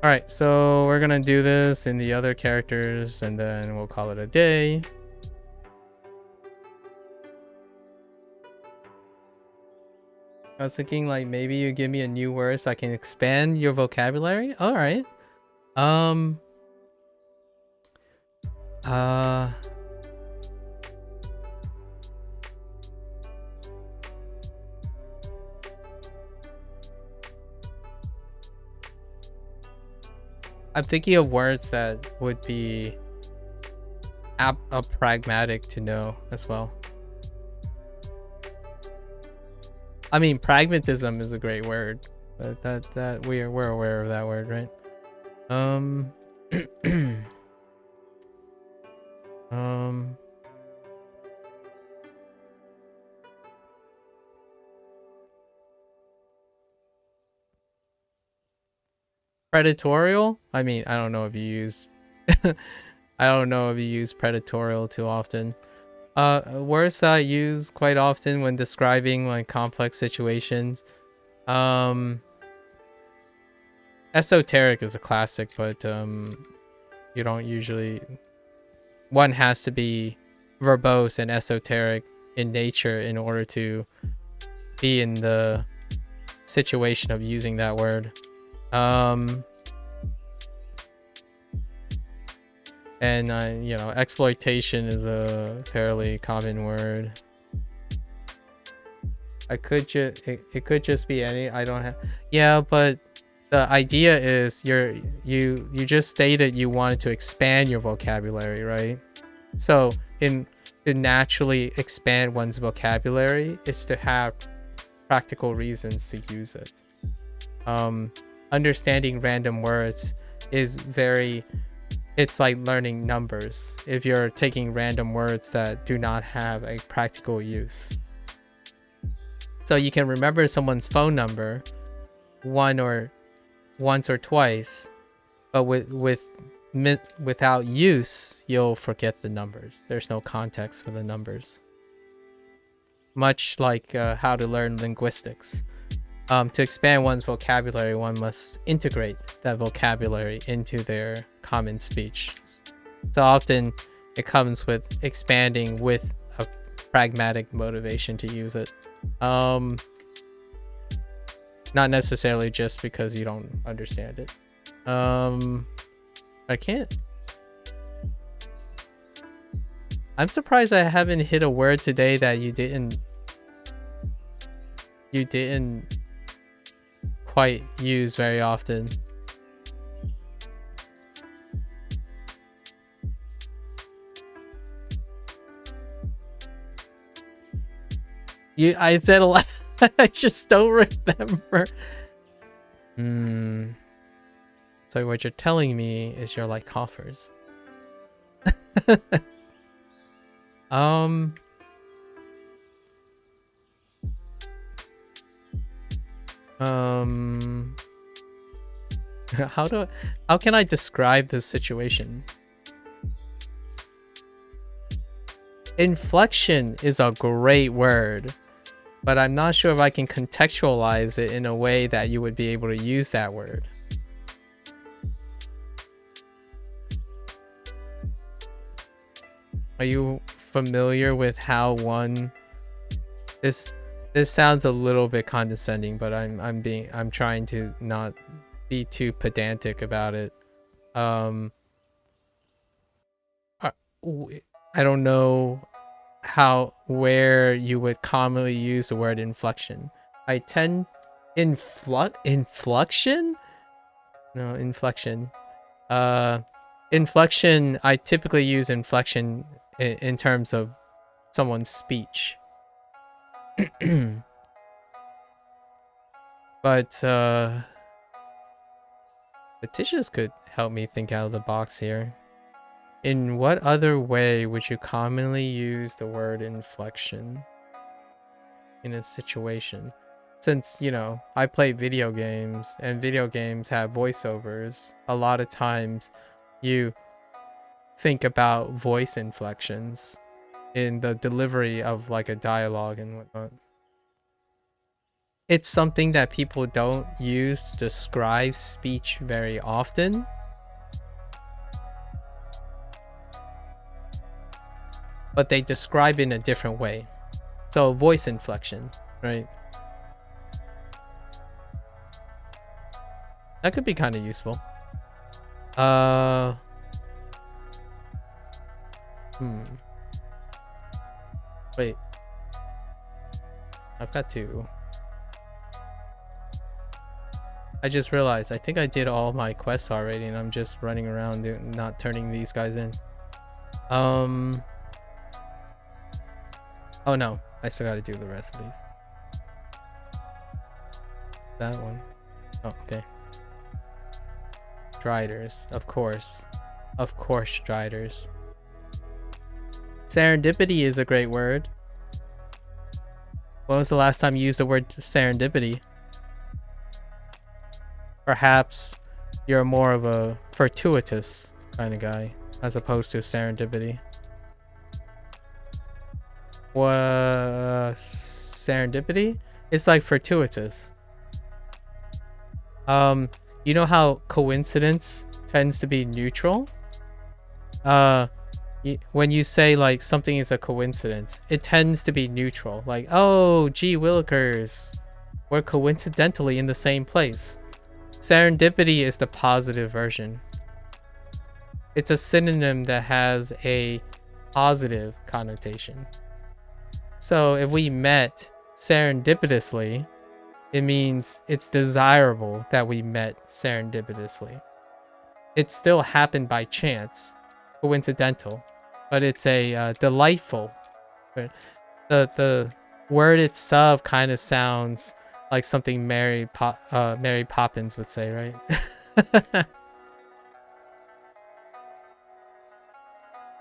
Alright, so we're gonna do this in the other characters and then we'll call it a day. I was thinking like maybe you give me a new word so I can expand your vocabulary. Alright. I'm thinking of words that would be pragmatic to know as well. I mean, pragmatism is a great word, but that we're aware of that word, right? Predatorial? I mean, I don't know if you use I don't know if you use predatorial too often. Words that I use quite often when describing like complex situations. Esoteric is a classic, but you don't usually. One has to be verbose and esoteric in nature in order to be in the situation of using that word. And you know, exploitation is a fairly common word. It could just be any. I don't have. Yeah, but the idea is you just stated you wanted to expand your vocabulary, right? So to naturally expand one's vocabulary is to have practical reasons to use it. Understanding random words is it's like learning numbers if you're taking random words that do not have a practical use. So you can remember someone's phone number once or twice, but without use, you'll forget the numbers. There's no context for the numbers. Much like how to learn linguistics. To expand one's vocabulary, one must integrate that vocabulary into their common speech. So often it comes with expanding with a pragmatic motivation to use it. Not necessarily just because you don't understand it. I can't. I'm surprised I haven't hit a word today that you didn't quite use very often. I said a lot. I just don't remember. So what you're telling me is you're like coffers. How can I describe this situation? Inflection is a great word, but I'm not sure if I can contextualize it in a way that you would be able to use that word. Are you familiar with how one this sounds a little bit condescending, but I'm trying to not be too pedantic about it. I don't know where you would commonly use the word inflection. Inflection? No, inflection. Inflection, I typically use inflection in terms of someone's speech. But Tisha's could help me think out of the box here. In what other way would you commonly use the word inflection in a situation? Since, you know, I play video games and video games have voiceovers, a lot of times you think about voice inflections in the delivery of like a dialogue and whatnot. It's something that people don't use to describe speech very often. But they describe it in a different way. So voice inflection, right? That could be kind of useful. Wait. I've got to. I just realized I think I did all my quests already and I'm just running around not turning these guys in. Oh no, I still gotta do the rest of these. That one. Oh, okay. Striders, of course. Of course, striders. Serendipity is a great word. When was the last time you used the word serendipity? Perhaps you're more of a fortuitous kind of guy as opposed to serendipity. Serendipity? It's like fortuitous. You know how coincidence tends to be neutral? When you say like something is a coincidence, it tends to be neutral. Like, oh, gee willikers, we're coincidentally in the same place. Serendipity is the positive version. It's a synonym that has a positive connotation. So if we met serendipitously, it means it's desirable that we met serendipitously. It still happened by chance, coincidental, but it's a delightful. The word itself kind of sounds like something Mary Poppins would say, right?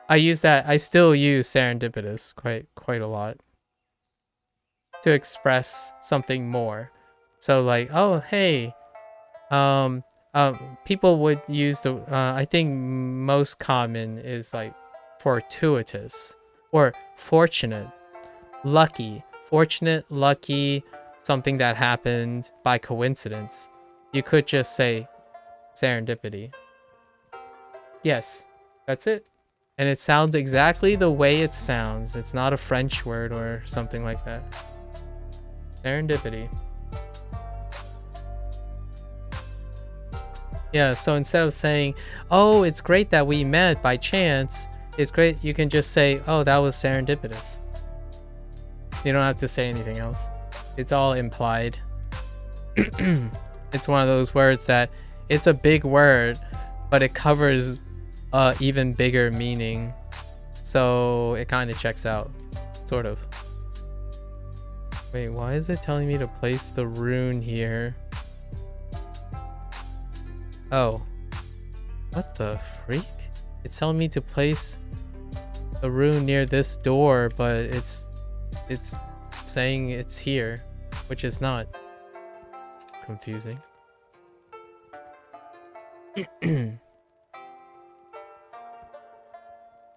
I still use serendipitous quite a lot to express something more. So like, oh hey, people would use the I think most common is like fortuitous or fortunate, lucky, fortunate, lucky, something that happened by coincidence. You could just say serendipity. Yes, that's it. And it sounds exactly the way it sounds. It's not a French word or something like that. Serendipity. Yeah, so instead of saying, oh, it's great that we met by chance, it's great, you can just say, oh, that was serendipitous. You don't have to say anything else. It's all implied. It's one of those words that it's a big word, but it covers even bigger meaning. So it kind of checks out, sort of. Wait, why is it telling me to place the rune here? Oh. What the freak? It's telling me to place the rune near this door, but it's saying it's here, which is not. It's confusing.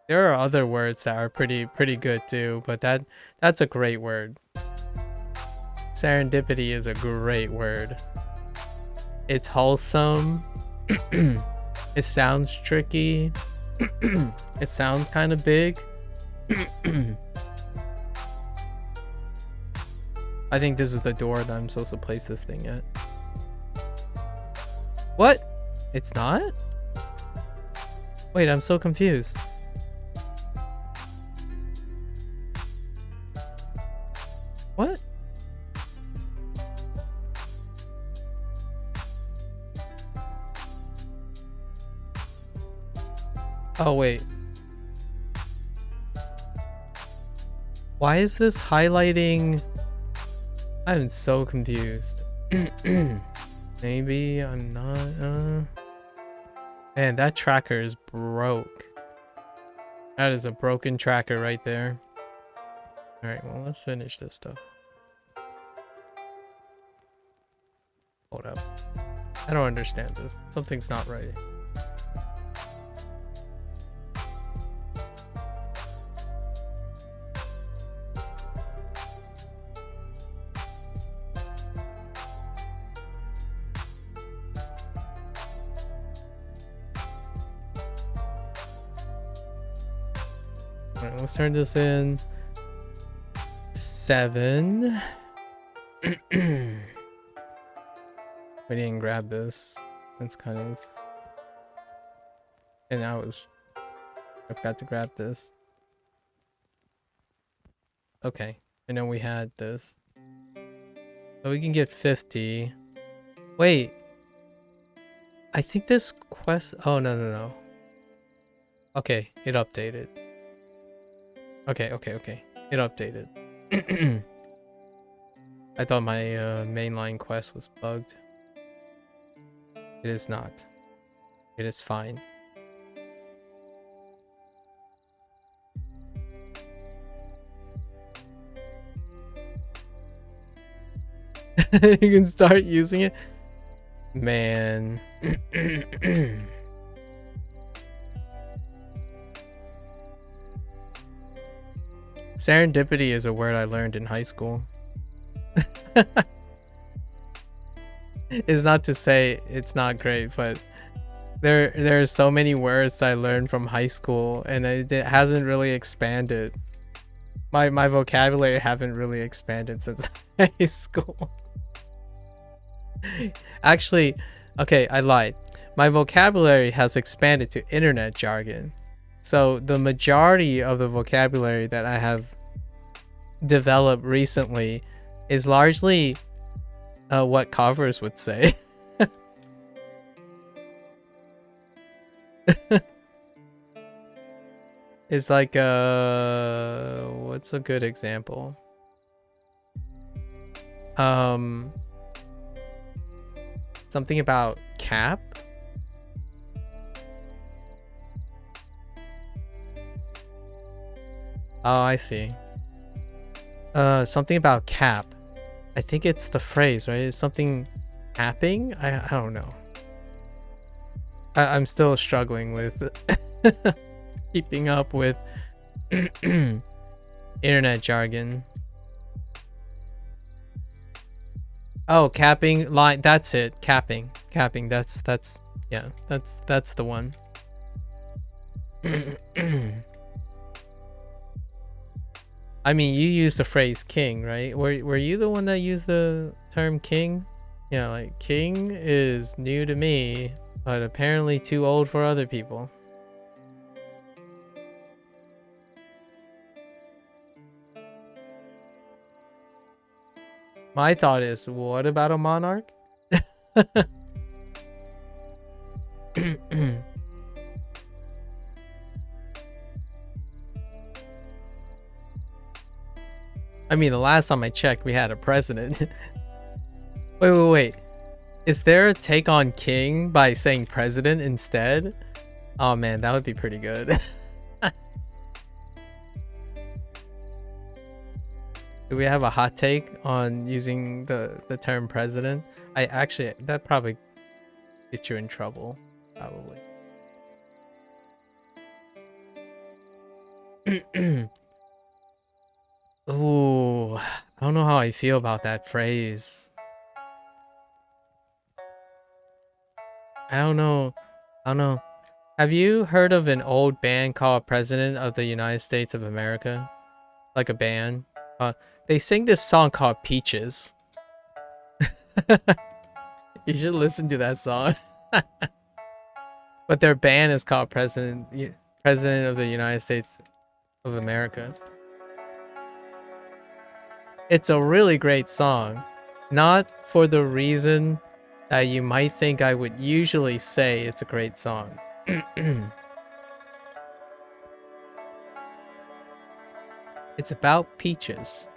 There are other words that are pretty good too, but that's a great word. Serendipity is a great word. It's wholesome. It sounds tricky. It sounds kind of big. I think this is the door that I'm supposed to place this thing at. What? It's not? Wait, I'm so confused. What? Oh, wait. Why is this highlighting? I'm so confused. Maybe I'm not. Man, that tracker is broke. That is a broken tracker right there. Alright, well, let's finish this stuff. Hold up. I don't understand this. Something's not right. Alright, let's turn this in. 7. We didn't grab this. That's kind of... And I forgot to grab this. Okay. And then we had this. So we can get 50. Wait. I think this quest... Oh, no. Okay, it updated. Okay. It updated. I thought my mainline quest was bugged. It is not. It is fine. You can start using it. Man. Serendipity is a word I learned in high school. It's not to say it's not great, but there are so many words I learned from high school, and it hasn't really expanded. My vocabulary haven't really expanded since high school. Actually, okay, I lied. My vocabulary has expanded to internet jargon. So the majority of the vocabulary that I have developed recently is largely what covers would say. It's like what's a good example? Something about cap? Oh, I see. Something about cap. I think it's the phrase, right? It's something capping? I don't know. I'm still struggling with keeping up with internet jargon. Oh, capping line. That's it. Capping. That's yeah. That's the one. I mean, you used the phrase king, right? Were you the one that used the term king? Yeah, like king is new to me, but apparently too old for other people. My thought is, what about a monarch? I mean, the last time I checked, we had a president. Wait. Is there a take on king by saying president instead? Oh man, that would be pretty good. Do we have a hot take on using the term president? That probably get you in trouble, probably. Ooh, I don't know how I feel about that phrase. I don't know. Have you heard of an old band called President of the United States of America? Like a band? They sing this song called Peaches. You should listen to that song. But their band is called President of the United States of America. It's a really great song. Not for the reason that you might think I would usually say it's a great song. It's about peaches.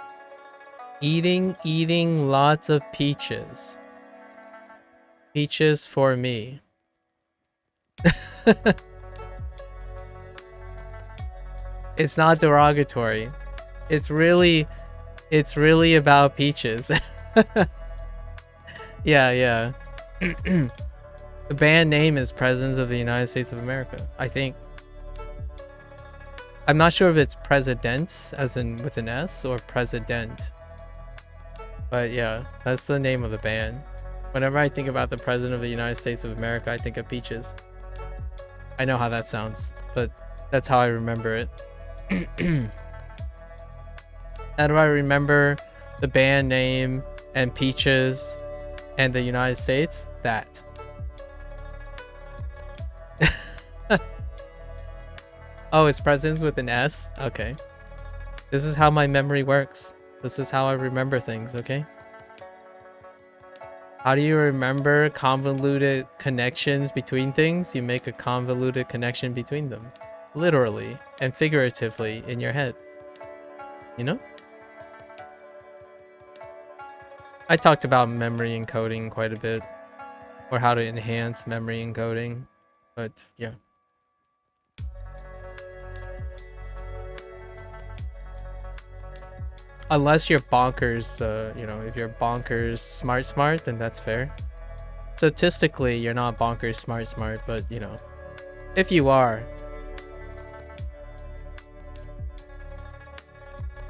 Eating lots of peaches. Peaches for me. It's not derogatory. It's really about peaches. Yeah. The band name is Presidents of the United States of America, I think. I'm not sure if it's Presidents, as in with an S, or President. But yeah, that's the name of the band. Whenever I think about the President of the United States of America, I think of peaches. I know how that sounds, but that's how I remember it. How do I remember the band name and peaches and the United States? That. Oh, it's Presidents with an S? Okay. This is how my memory works. This is how I remember things, okay? How do you remember convoluted connections between things? You make a convoluted connection between them. Literally and figuratively in your head. You know? I talked about memory encoding quite a bit. Or how to enhance memory encoding. But yeah. Unless you're bonkers, you know, if you're bonkers smart, then that's fair. Statistically, you're not bonkers smart, but you know, if you are,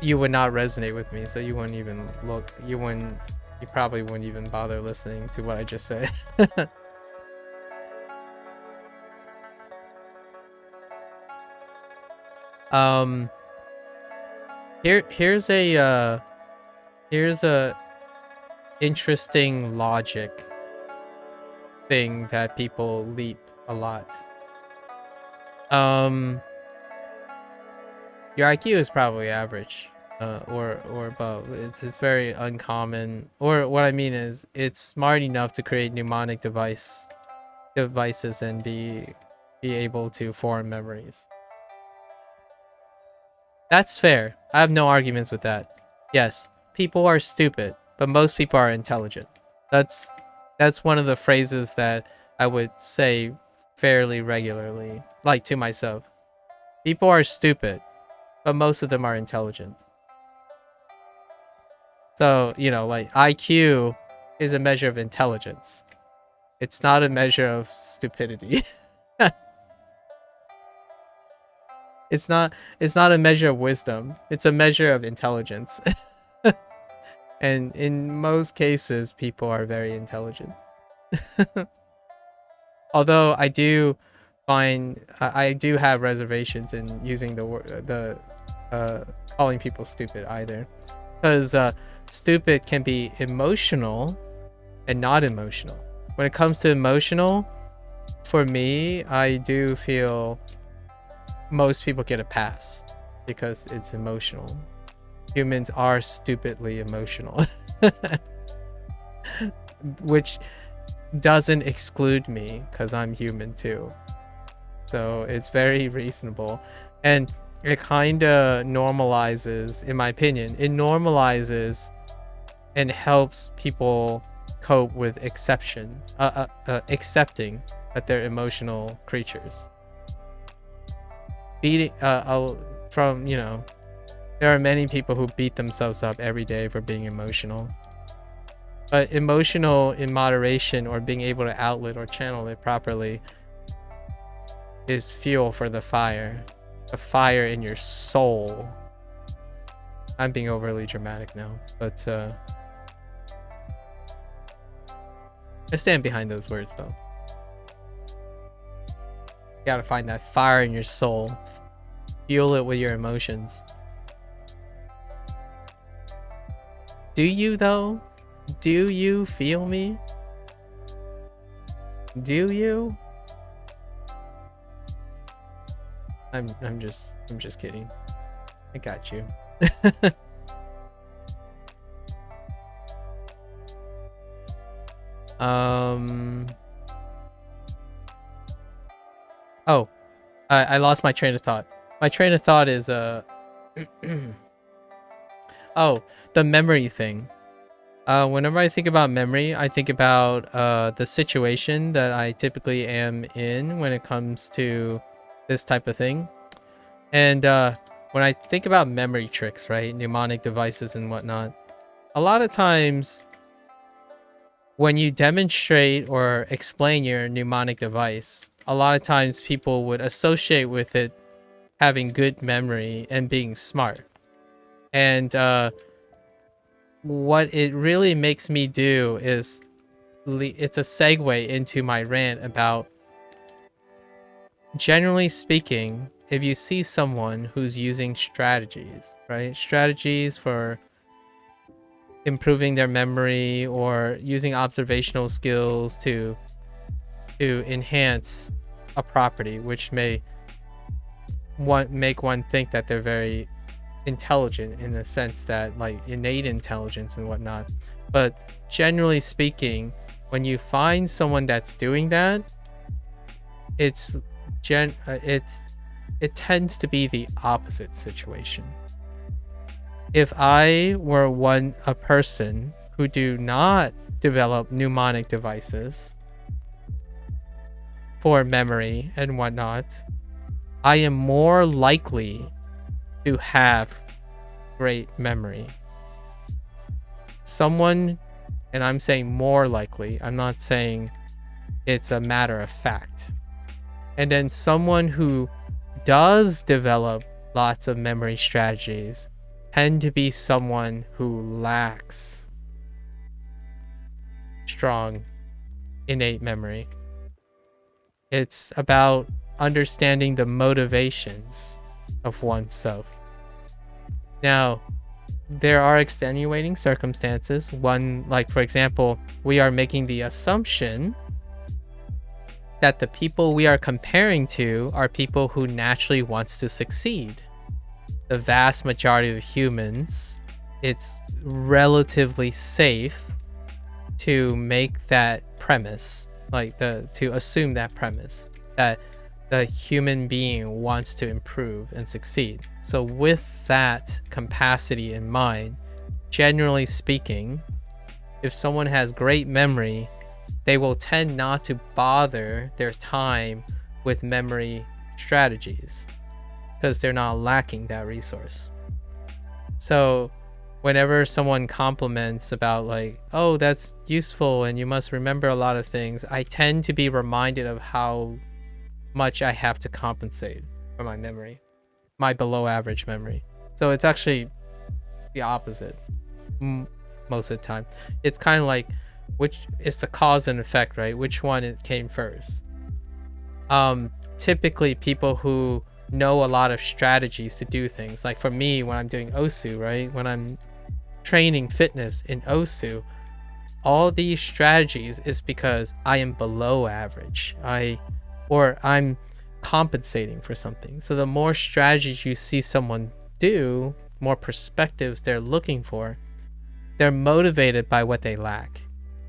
you would not resonate with me, so you wouldn't even look, you probably wouldn't even bother listening to what I just said. Here's a interesting logic thing that people leap a lot. Your IQ is probably average, or above. It's very uncommon. Or what I mean is, it's smart enough to create mnemonic devices and be able to form memories. That's fair. I have no arguments with that. Yes, people are stupid, but most people are intelligent. That's one of the phrases that I would say fairly regularly, like to myself. People are stupid, but most of them are intelligent. So, you know, like IQ is a measure of intelligence. It's not a measure of stupidity. It's not a measure of wisdom. It's a measure of intelligence. And in most cases, people are very intelligent. Although I do find I do have reservations in using the calling people stupid either, because stupid can be emotional and not emotional. When it comes to emotional, for me, I do feel most people get a pass because it's emotional. Humans are stupidly emotional. Which doesn't exclude me, because I'm human too. So it's very reasonable. And it kind of normalizes, in my opinion, it normalizes and helps people cope with accepting that they're emotional creatures. From, you know, there are many people who beat themselves up every day for being emotional. But emotional in moderation, or being able to outlet or channel it properly, is fuel for the fire. The fire in your soul. I'm being overly dramatic now, but I stand behind those words though. You gotta find that fire in your soul. Fuel it with your emotions. Do you though? Do you feel me? Do you? I'm just kidding. I got you. Oh, I lost my train of thought. My train of thought is Oh, the memory thing. Whenever I think about memory, I think about the situation that I typically am in when it comes to this type of thing. And when I think about memory tricks, right, mnemonic devices and whatnot, a lot of times when you demonstrate or explain your mnemonic device, a lot of times people would associate with it having good memory and being smart. And what it really makes me do is it's a segue into my rant about, generally speaking, if you see someone who's using strategies, right? Strategies for improving their memory or using observational skills to enhance a property, which may make one think that they're very intelligent in the sense that like innate intelligence and whatnot. But generally speaking, when you find someone that's doing that, it tends to be the opposite situation. If I were a person who do not develop mnemonic devices for memory and whatnot, I am more likely to have great memory. Someone, and I'm saying more likely, I'm not saying it's a matter of fact. And then someone who does develop lots of memory strategies tend to be someone who lacks strong innate memory. It's about understanding the motivations of oneself. Now, there are extenuating circumstances. One, like for example, we are making the assumption that the people we are comparing to are people who naturally wants to succeed. The vast majority of humans, it's relatively safe to make that premise, to assume that premise that the human being wants to improve and succeed. So with that capacity in mind, generally speaking, if someone has great memory, they will tend not to bother their time with memory strategies because they're not lacking that resource. So whenever someone compliments about like, oh, that's useful and you must remember a lot of things, I tend to be reminded of how much I have to compensate for my memory, my below average memory. So it's actually the opposite most of the time. It's kind of like, which is the cause and effect, right? Which one it came first? Typically people who know a lot of strategies to do things. Like for me, when I'm doing OSU, right? When I'm training fitness in OSU, all these strategies is because I am below average. I'm compensating for something. So the more strategies you see someone do, more perspectives they're looking for, they're motivated by what they lack,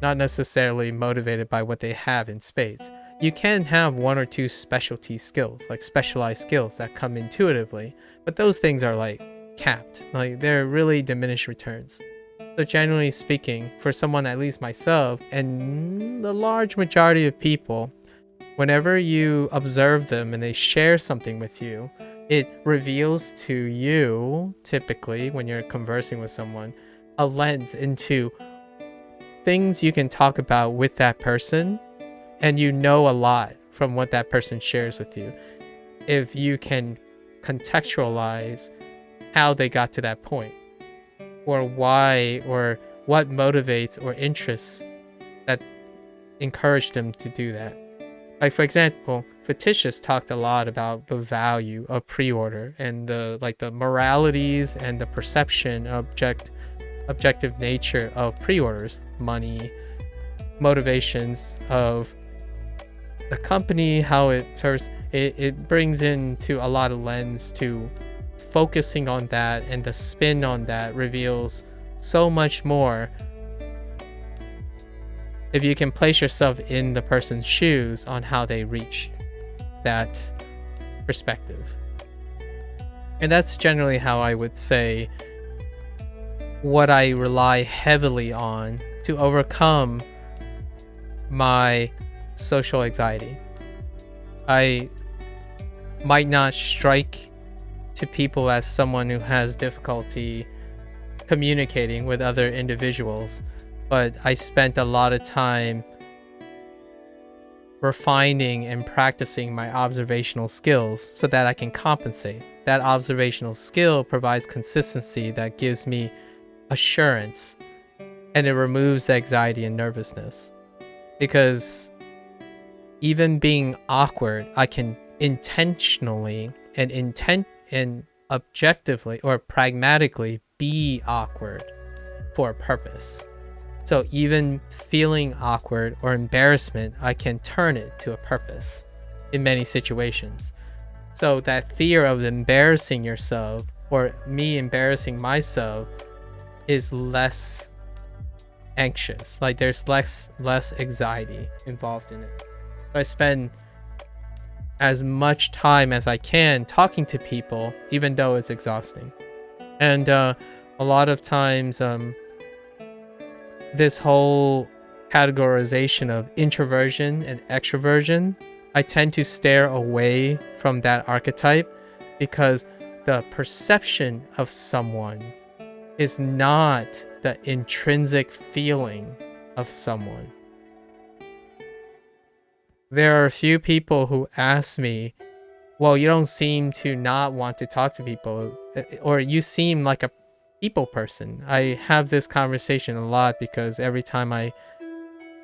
not necessarily motivated by what they have in spades. You can have one or two specialty skills, like specialized skills that come intuitively, but those things are like capped, like they're really diminished returns. So generally speaking, for someone, at least myself, and the large majority of people, whenever you observe them and they share something with you, it reveals to you, typically when you're conversing with someone, a lens into things you can talk about with that person, and you know a lot from what that person shares with you if you can contextualize how they got to that point, or why, or what motivates or interests that encourage them to do that. Like for example, Fictitious talked a lot about the value of pre-order and the moralities and the perception objective nature of pre-orders, money, motivations of the company, how it brings into a lot of lens to focusing on that, and the spin on that reveals so much more if you can place yourself in the person's shoes on how they reached that perspective. And that's generally how I would say what I rely heavily on to overcome my social anxiety. I might not strike to people as someone who has difficulty communicating with other individuals, but I spent a lot of time refining and practicing my observational skills so that I can compensate. That observational skill provides consistency that gives me assurance, and it removes the anxiety and nervousness. Because even being awkward, I can intentionally and objectively or pragmatically be awkward for a purpose. So even feeling awkward or embarrassment, I can turn it to a purpose in many situations. So that fear of embarrassing yourself or me embarrassing myself is less anxious. Like there's less anxiety involved in it. I spend as much time as I can talking to people, even though it's exhausting. And a lot of times, this whole categorization of introversion and extroversion, I tend to stare away from that archetype because the perception of someone is not the intrinsic feeling of someone. There are a few people who ask me, well, you don't seem to not want to talk to people, or you seem like a people person. I have this conversation a lot because every time I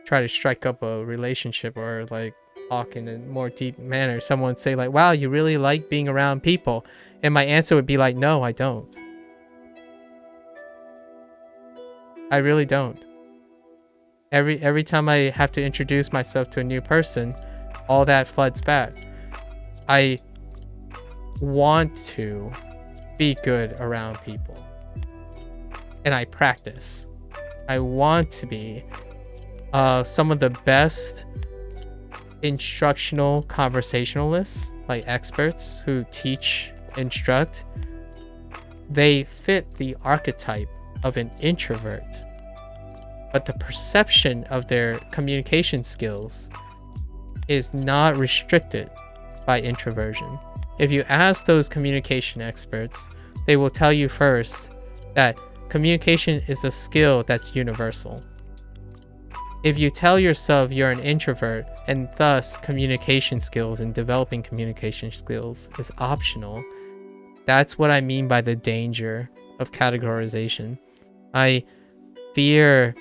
try to strike up a relationship or like talk in a more deep manner, someone would say like, wow, you really like being around people. And my answer would be like, no, I don't. I really don't. Every time I have to introduce myself to a new person, all that floods back. I want to be good around people. And I practice. I want to be some of the best instructional conversationalists, like experts who teach, instruct. They fit the archetype of an introvert, but the perception of their communication skills is not restricted by introversion. If you ask those communication experts, they will tell you first that communication is a skill that's universal. If you tell yourself you're an introvert and thus communication skills and developing communication skills is optional, that's what I mean by the danger of categorization. I fear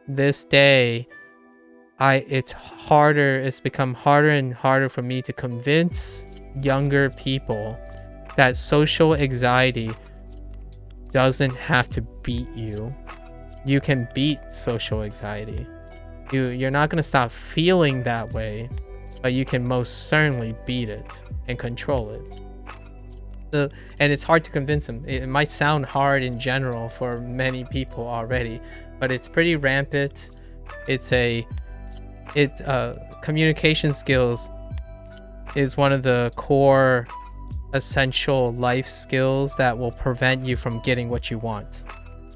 this day it's become harder and harder for me to convince younger people that social anxiety doesn't have to beat you. You can beat social anxiety. You're not going to stop feeling that way, but you can most certainly beat it and control it. And it's hard to convince them. It might sound hard in general for many people already, but it's pretty rampant. Communication skills is one of the core essential life skills that will prevent you from getting what you want,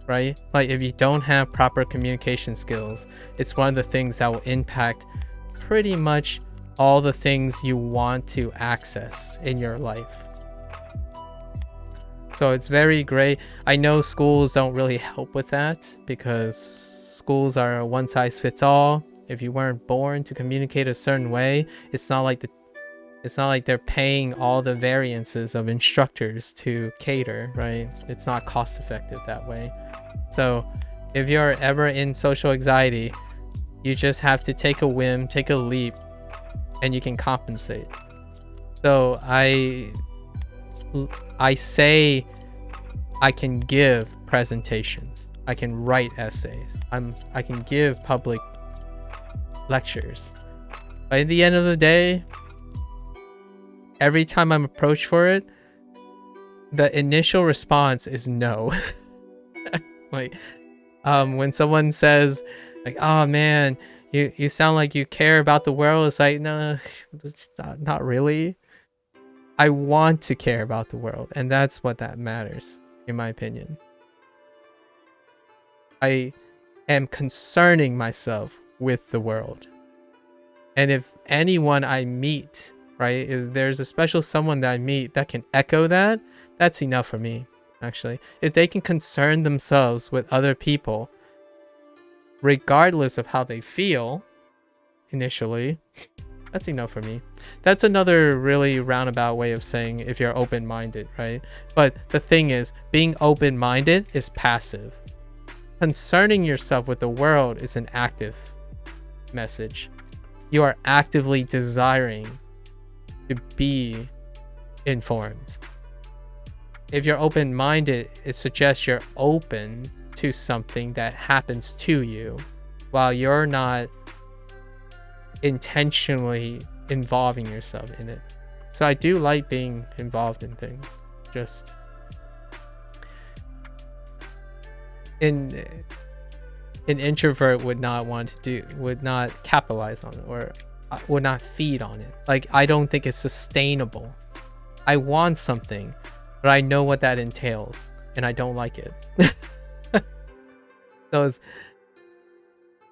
right? Like if you don't have proper communication skills, it's one of the things that will impact pretty much all the things you want to access in your life. So it's very great. I know schools don't really help with that because schools are a one size fits all. If you weren't born to communicate a certain way, it's not like they're paying all the variances of instructors to cater, right? It's not cost effective that way. So if you're ever in social anxiety, you just have to take a whim, take a leap, and you can compensate. So I say I can give presentations, I can write essays, I can give public lectures. But at the end of the day, every time I'm approached for it, the initial response is no. Like when someone says like, oh man, you sound like you care about the world, it's like, no, it's not really. I want to care about the world, and that's what that matters, in my opinion. I am concerning myself with the world. And if anyone I meet, right, if there's a special someone that I meet that can echo that, that's enough for me, actually. If they can concern themselves with other people, regardless of how they feel initially, that's enough for me. That's another really roundabout way of saying if you're open-minded, right? But the thing is, being open-minded is passive. Concerning yourself with the world is an active message. You are actively desiring to be informed. If you're open-minded, it suggests you're open to something that happens to you while you're not intentionally involving yourself in it. So I do like being involved in things. Just an introvert would not capitalize on it, or would not feed on it. Like, I don't think it's sustainable. I want something, but I know what that entails, and I don't like it.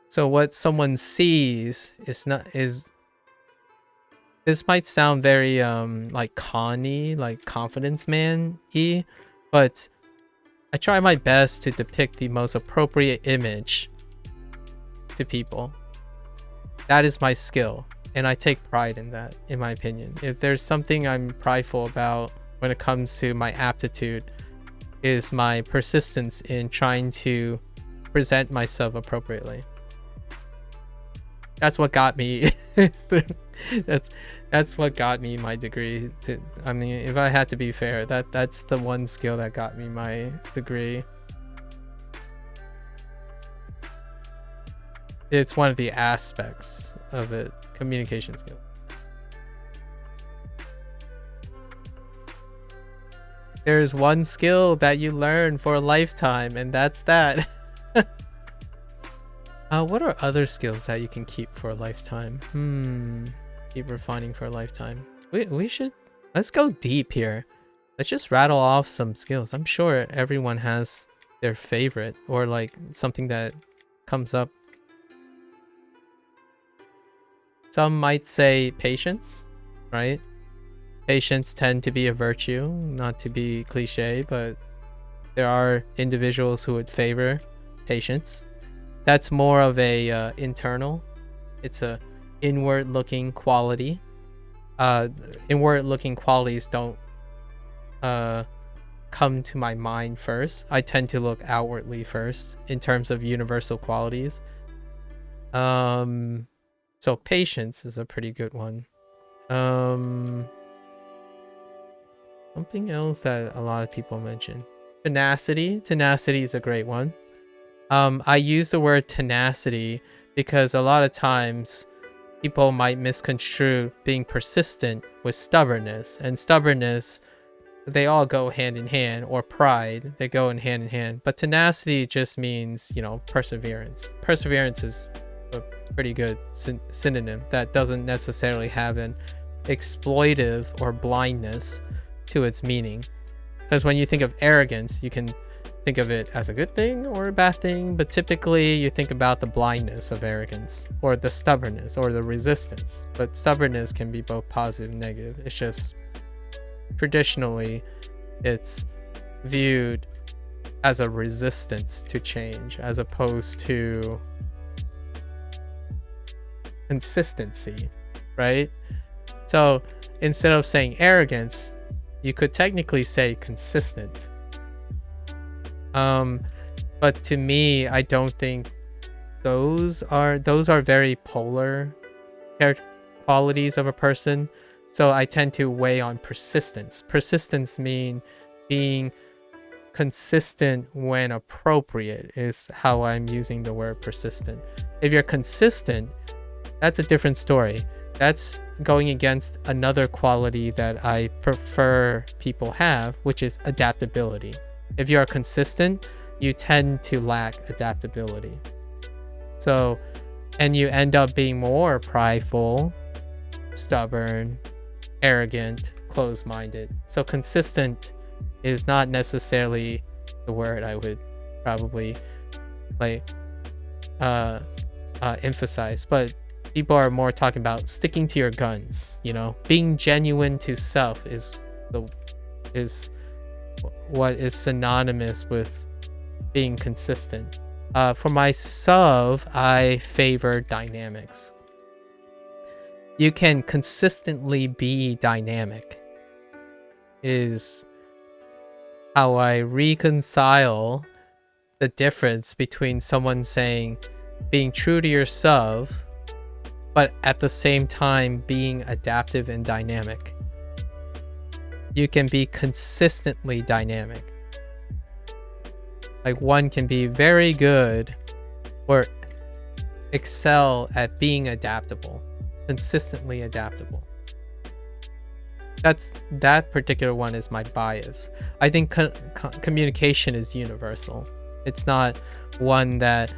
So what someone sees is this might sound very like Connie, like confidence man-y, but I try my best to depict the most appropriate image to people. That is my skill, and I take pride in that, in my opinion. If there's something I'm prideful about when it comes to my aptitude, is my persistence in trying to present myself appropriately. That's what got me that's what got me my degree. I mean, if I had to be fair, that's the one skill that got me my degree. It's one of the aspects of it, communication skill. There's one skill that you learn for a lifetime, and that's that. What are other skills that you can keep for a lifetime? Keep refining for a lifetime. Let's go deep here. Let's just rattle off some skills. I'm sure everyone has their favorite, or like something that comes up. Some might say patience, right? Patience tend to be a virtue, not to be cliche, but there are individuals who would favor patience. That's more of a internal. It's a inward looking quality. Inward looking qualities don't come to my mind first. I tend to look outwardly first in terms of universal qualities. So patience is a pretty good one. Something else that a lot of people mention. Tenacity. Tenacity is a great one. I use the word tenacity because a lot of times people might misconstrue being persistent with stubbornness, and stubbornness, they all go hand in hand, or pride, they go in hand. But tenacity just means, you know, perseverance. Perseverance is a pretty good synonym that doesn't necessarily have an exploitive or blindness to its meaning. Because when you think of arrogance, you can think of it as a good thing or a bad thing, but typically you think about the blindness of arrogance, or the stubbornness, or the resistance. But stubbornness can be both positive and negative. It's just traditionally it's viewed as a resistance to change, as opposed to consistency, right? So instead of saying arrogance, you could technically say consistent. But to me, I don't think those are very polar qualities of a person. So I tend to weigh on persistence. Persistence mean being consistent when appropriate, is how I'm using the word persistent. If you're consistent, that's a different story. That's going against another quality that I prefer people have, which is adaptability. If you're consistent, you tend to lack adaptability. So, and you end up being more prideful, stubborn, arrogant, closed-minded. So consistent is not necessarily the word I would probably like emphasize, but people are more talking about sticking to your guns. You know, being genuine to self is what is synonymous with being consistent. For myself, I favor dynamics. You can consistently be dynamic is how I reconcile the difference between someone saying being true to yourself, but at the same time being adaptive and dynamic. You can be consistently dynamic. Like one can be very good or excel at being adaptable, consistently adaptable. That particular one is my bias. I think communication is universal. It's not one that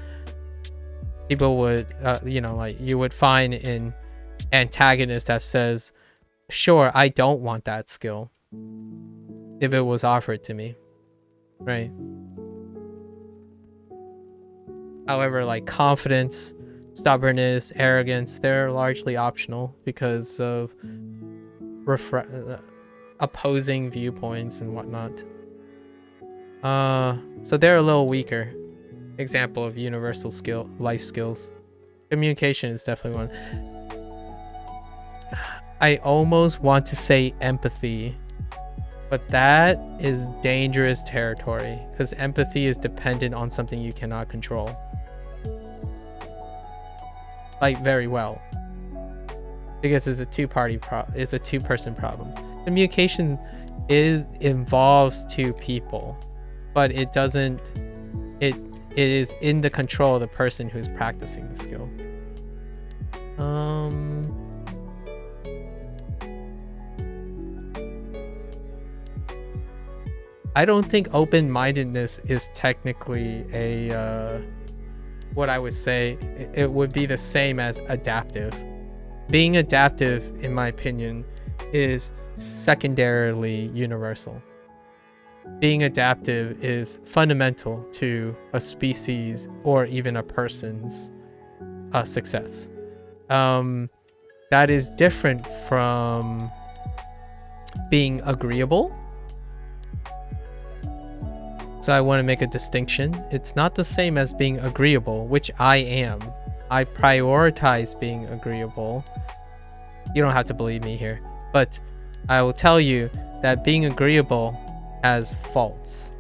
people would, like you would find in antagonist that says, sure, I don't want that skill if it was offered to me, right? However, like confidence, stubbornness, arrogance, they're largely optional because of opposing viewpoints and whatnot. So they're a little weaker. Example of universal life skills. Communication is definitely one. I almost want to say empathy, but that is dangerous territory because empathy is dependent on something you cannot control. Like very well. Because it's a two-person problem. Communication involves two people, but it is in the control of the person who's practicing the skill. I don't think open-mindedness is technically a what I would say. It would be the same as adaptive. Being adaptive, in my opinion, is secondarily universal. Being adaptive is fundamental to a species or even a person's success. That is different from being agreeable. So I want to make a distinction. It's not the same as being agreeable, which I am. I prioritize being agreeable. You don't have to believe me here, but I will tell you that being agreeable has faults.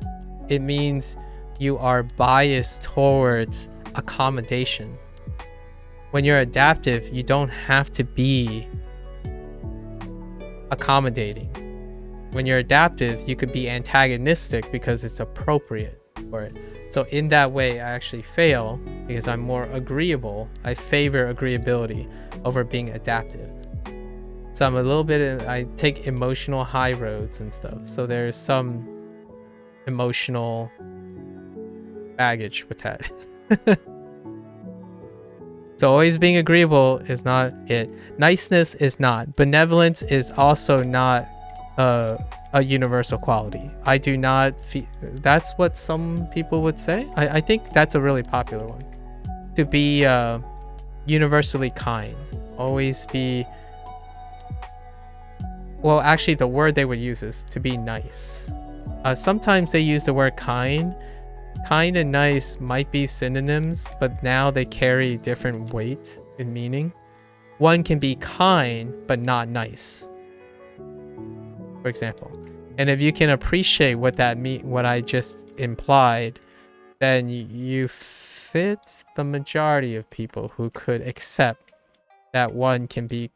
It means you are biased towards accommodation. When you're adaptive, you don't have to be accommodating. When you're adaptive, you could be antagonistic because it's appropriate for it. So in that way, I actually fail because I'm more agreeable. I favor agreeability over being adaptive. So I'm a little bit, I take emotional high roads and stuff. So there's some emotional baggage with that. So always being agreeable is not it. Niceness is not. Benevolence is also not a universal quality. I do not feel that's what some people would say. I think that's a really popular one. To be universally kind. Always be, well, actually the word they would use is to be nice. Sometimes they use the word kind. Kind and nice might be synonyms, but now they carry different weight in meaning. One can be kind but not nice, for example. And if you can appreciate what that what I just implied, then you fit the majority of people who could accept that one can be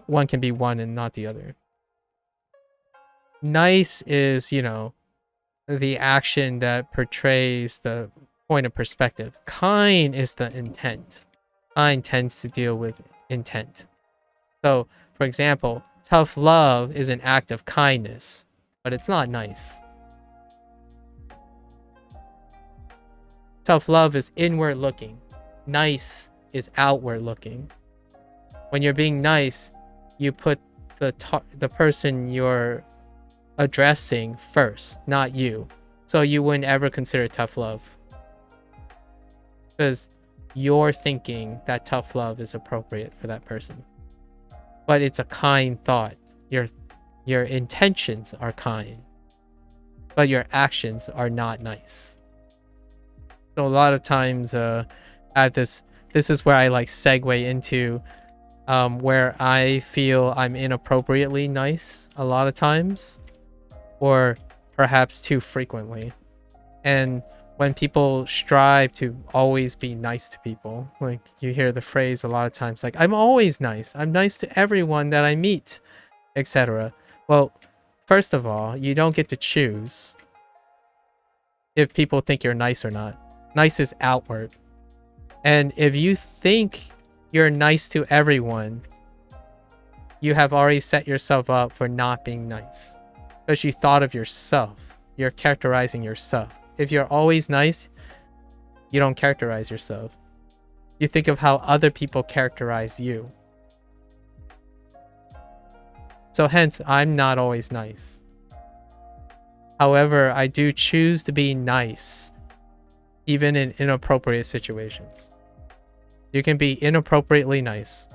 one and not the other. Nice is, you know, the action that portrays the point of perspective. Kind is the intent. Kind tends to deal with intent. So, for example, tough love is an act of kindness, but it's not nice. Tough love is inward looking. Nice is outward looking. When you're being nice, you put the person you're addressing first, not you. So you wouldn't ever consider tough love. because you're thinking that tough love is appropriate for that person. But it's a kind thought. Your intentions are kind, but your actions are not nice. So a lot of times, at this is where I like segue into where I feel I'm inappropriately nice a lot of times, or perhaps too frequently. And when people strive to always be nice to people, like you hear the phrase a lot of times, like, I'm always nice. I'm nice to everyone that I meet, etc. Well, first of all, you don't get to choose if people think you're nice or not. Nice is outward. And if you think you're nice to everyone, you have already set yourself up for not being nice. Because you thought of yourself. You're characterizing yourself. If you're always nice, you don't characterize yourself. You think of how other people characterize you. So hence, I'm not always nice. However, I do choose to be nice, even in inappropriate situations. You can be inappropriately nice.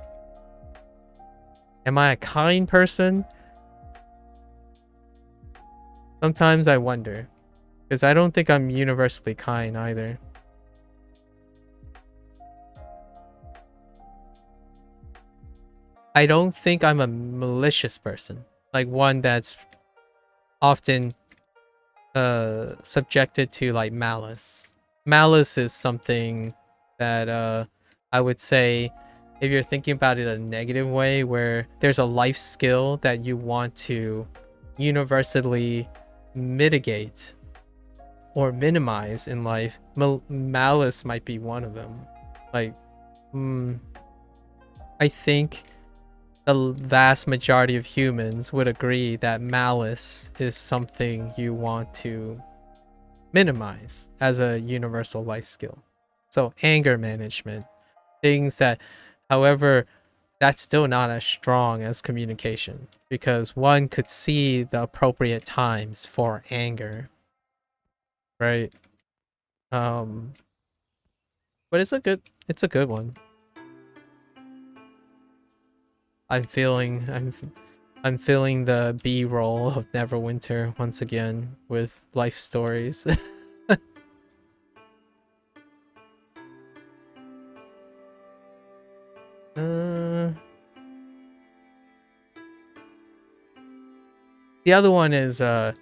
Am I a kind person? Sometimes I wonder. Because I don't think I'm universally kind either. I don't think I'm a malicious person. Like one that's often subjected to like malice. Malice is something that I would say, if you're thinking about it in a negative way, where there's a life skill that you want to universally mitigate or minimize in life, malice might be one of them. Like, I think the vast majority of humans would agree that malice is something you want to minimize as a universal life skill. So anger management, things that, however, that's still not as strong as communication, because one could see the appropriate times for anger, right? But it's a good one. I'm feeling the B-roll of Neverwinter once again with life stories. The other one is to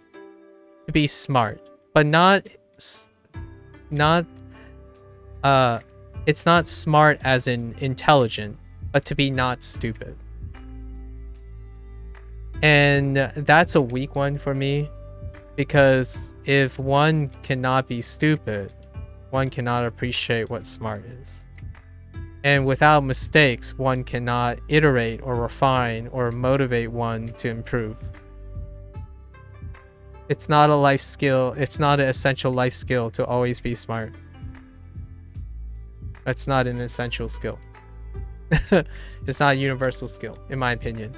be smart, but it's not smart as in intelligent, but to be not stupid. And that's a weak one for me, because if one cannot be stupid, one cannot appreciate what smart is. And without mistakes, one cannot iterate or refine or motivate one to improve. It's not a life skill. It's not an essential life skill to always be smart. That's not an essential skill. It's not a universal skill, in my opinion.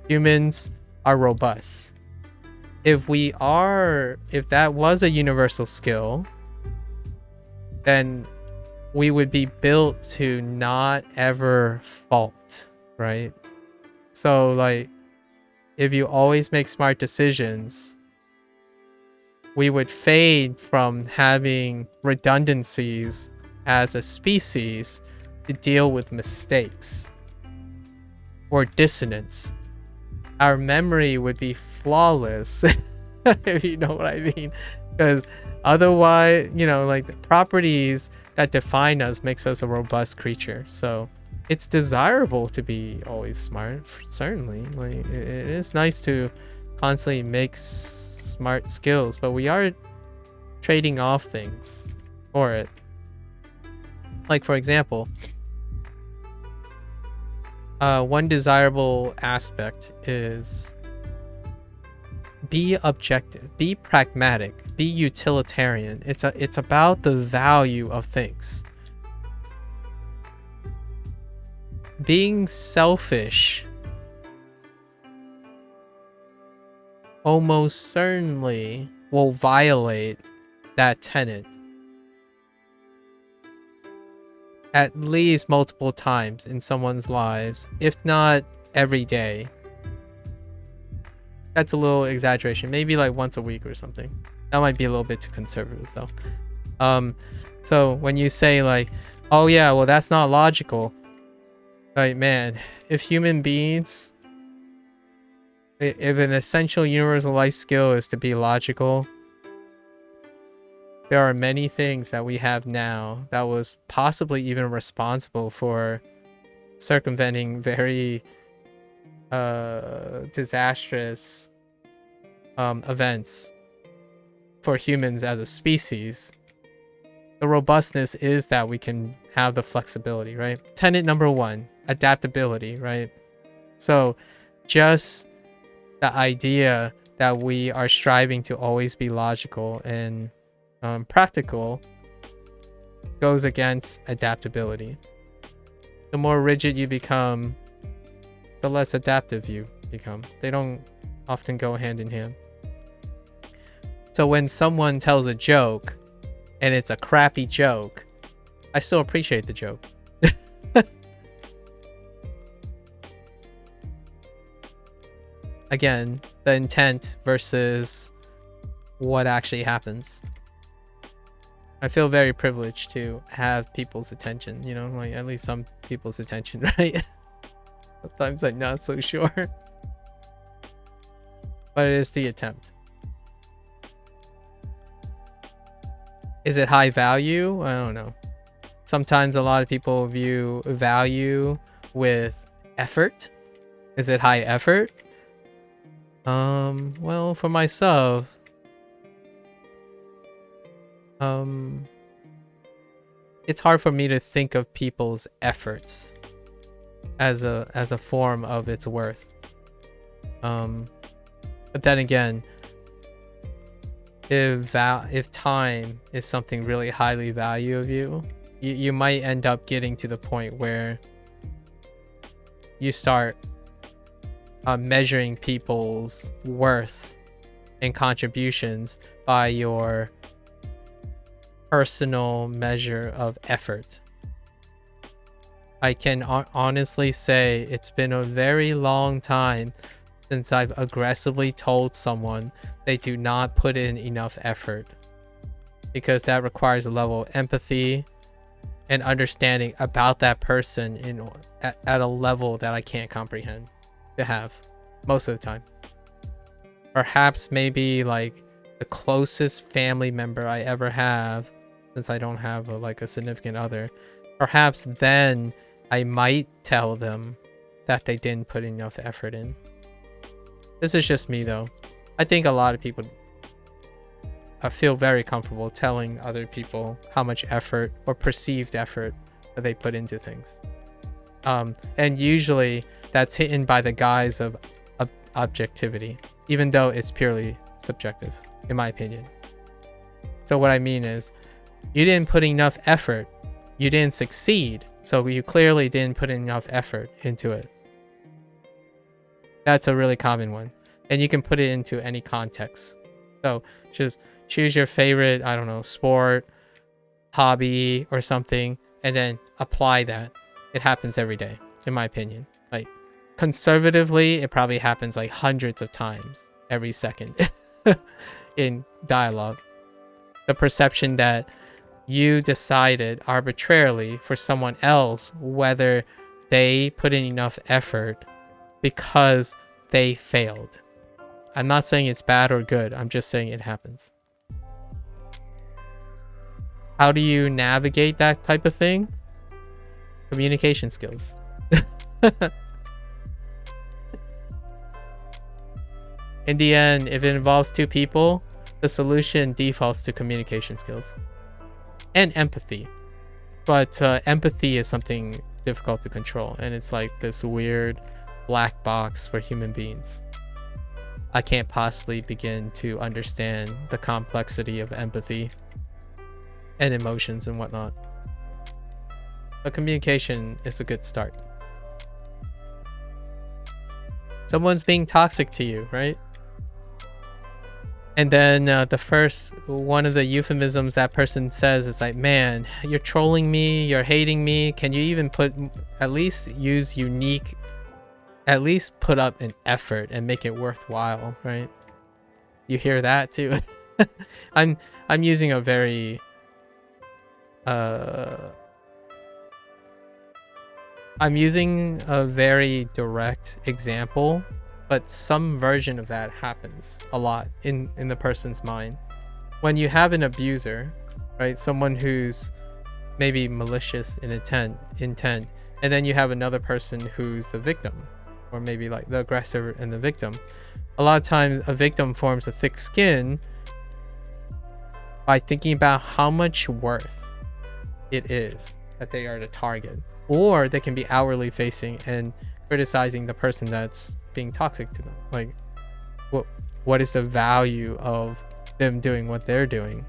Humans are robust. If that was a universal skill, then we would be built to not ever fault, right? So like, if you always make smart decisions, we would fade from having redundancies as a species to deal with mistakes or dissonance. Our memory would be flawless, if you know what I mean. Because otherwise, like the properties that define us makes us a robust creature. So it's desirable to be always smart, certainly. Like, it is nice to constantly make smart skills, but we are trading off things for it. Like, for example, one desirable aspect is be objective, be pragmatic, be utilitarian. It's about the value of things. Being selfish almost certainly will violate that tenet at least multiple times in someone's lives, if not every day. That's a little exaggeration. Maybe like once a week or something. That might be a little bit too conservative though. So when you say like, oh yeah, well that's not logical. Like, man, if human beings, if an essential universal life skill is to be logical, there are many things that we have now that was possibly even responsible for circumventing very disastrous events for humans as a species. The robustness is that we can have the flexibility, right? Tenet number 1, adaptability, right? So just the idea that we are striving to always be logical and practical goes against adaptability. The more rigid you become, the less adaptive you become. They don't often go hand in hand. So when someone tells a joke and it's a crappy joke, I still appreciate the joke. Again, the intent versus what actually happens. I feel very privileged to have people's attention, you know, like at least some people's attention, right? Sometimes I'm not so sure. But it is the attempt. Is it high value? I don't know. Sometimes a lot of people view value with effort. Is it high effort? Well, for myself, it's hard for me to think of people's efforts as a form of its worth. But then again, if time is something really highly value of you might end up getting to the point where you start measuring people's worth and contributions by your personal measure of effort. I can honestly say it's been a very long time since I've aggressively told someone they do not put in enough effort, because that requires a level of empathy and understanding about that person at a level that I can't comprehend to have most of the time. Perhaps maybe like the closest family member I ever have, since I don't have a significant other, perhaps then I might tell them that they didn't put enough effort in. This is just me though. I think a lot of people feel very comfortable telling other people how much effort or perceived effort that they put into things. And usually that's hidden by the guise of objectivity, even though it's purely subjective, in my opinion. So what I mean is, you didn't put enough effort, you didn't succeed, so you clearly didn't put enough effort into it. That's a really common one, and you can put it into any context. So just choose your favorite, I don't know, sport, hobby, or something, and then apply that. It happens every day, in my opinion. Like, conservatively, it probably happens like hundreds of times every second in dialogue. The perception that you decided arbitrarily for someone else whether they put in enough effort because they failed. I'm not saying it's bad or good. I'm just saying it happens. How do you navigate that type of thing? Communication skills. In the end, if it involves two people, the solution defaults to communication skills and empathy. But empathy is something difficult to control, and it's like this weird black box for human beings. I can't possibly begin to understand the complexity of empathy and emotions and whatnot. But communication is a good start. Someone's being toxic to you, right? And then the first one of the euphemisms that person says is like, man, you're trolling me, you're hating me. Can you even at least use unique, at least put up an effort and make it worthwhile, right? You hear that too. I'm using a very I'm using a very direct example, but some version of that happens a lot in the person's mind. When you have an abuser, right? Someone who's maybe malicious in intent, and then you have another person who's the victim, or maybe like the aggressor and the victim. A lot of times a victim forms a thick skin by thinking about how much worth it is that they are the target. Or they can be outwardly facing and criticizing the person that's being toxic to them. Like, what is the value of them doing what they're doing?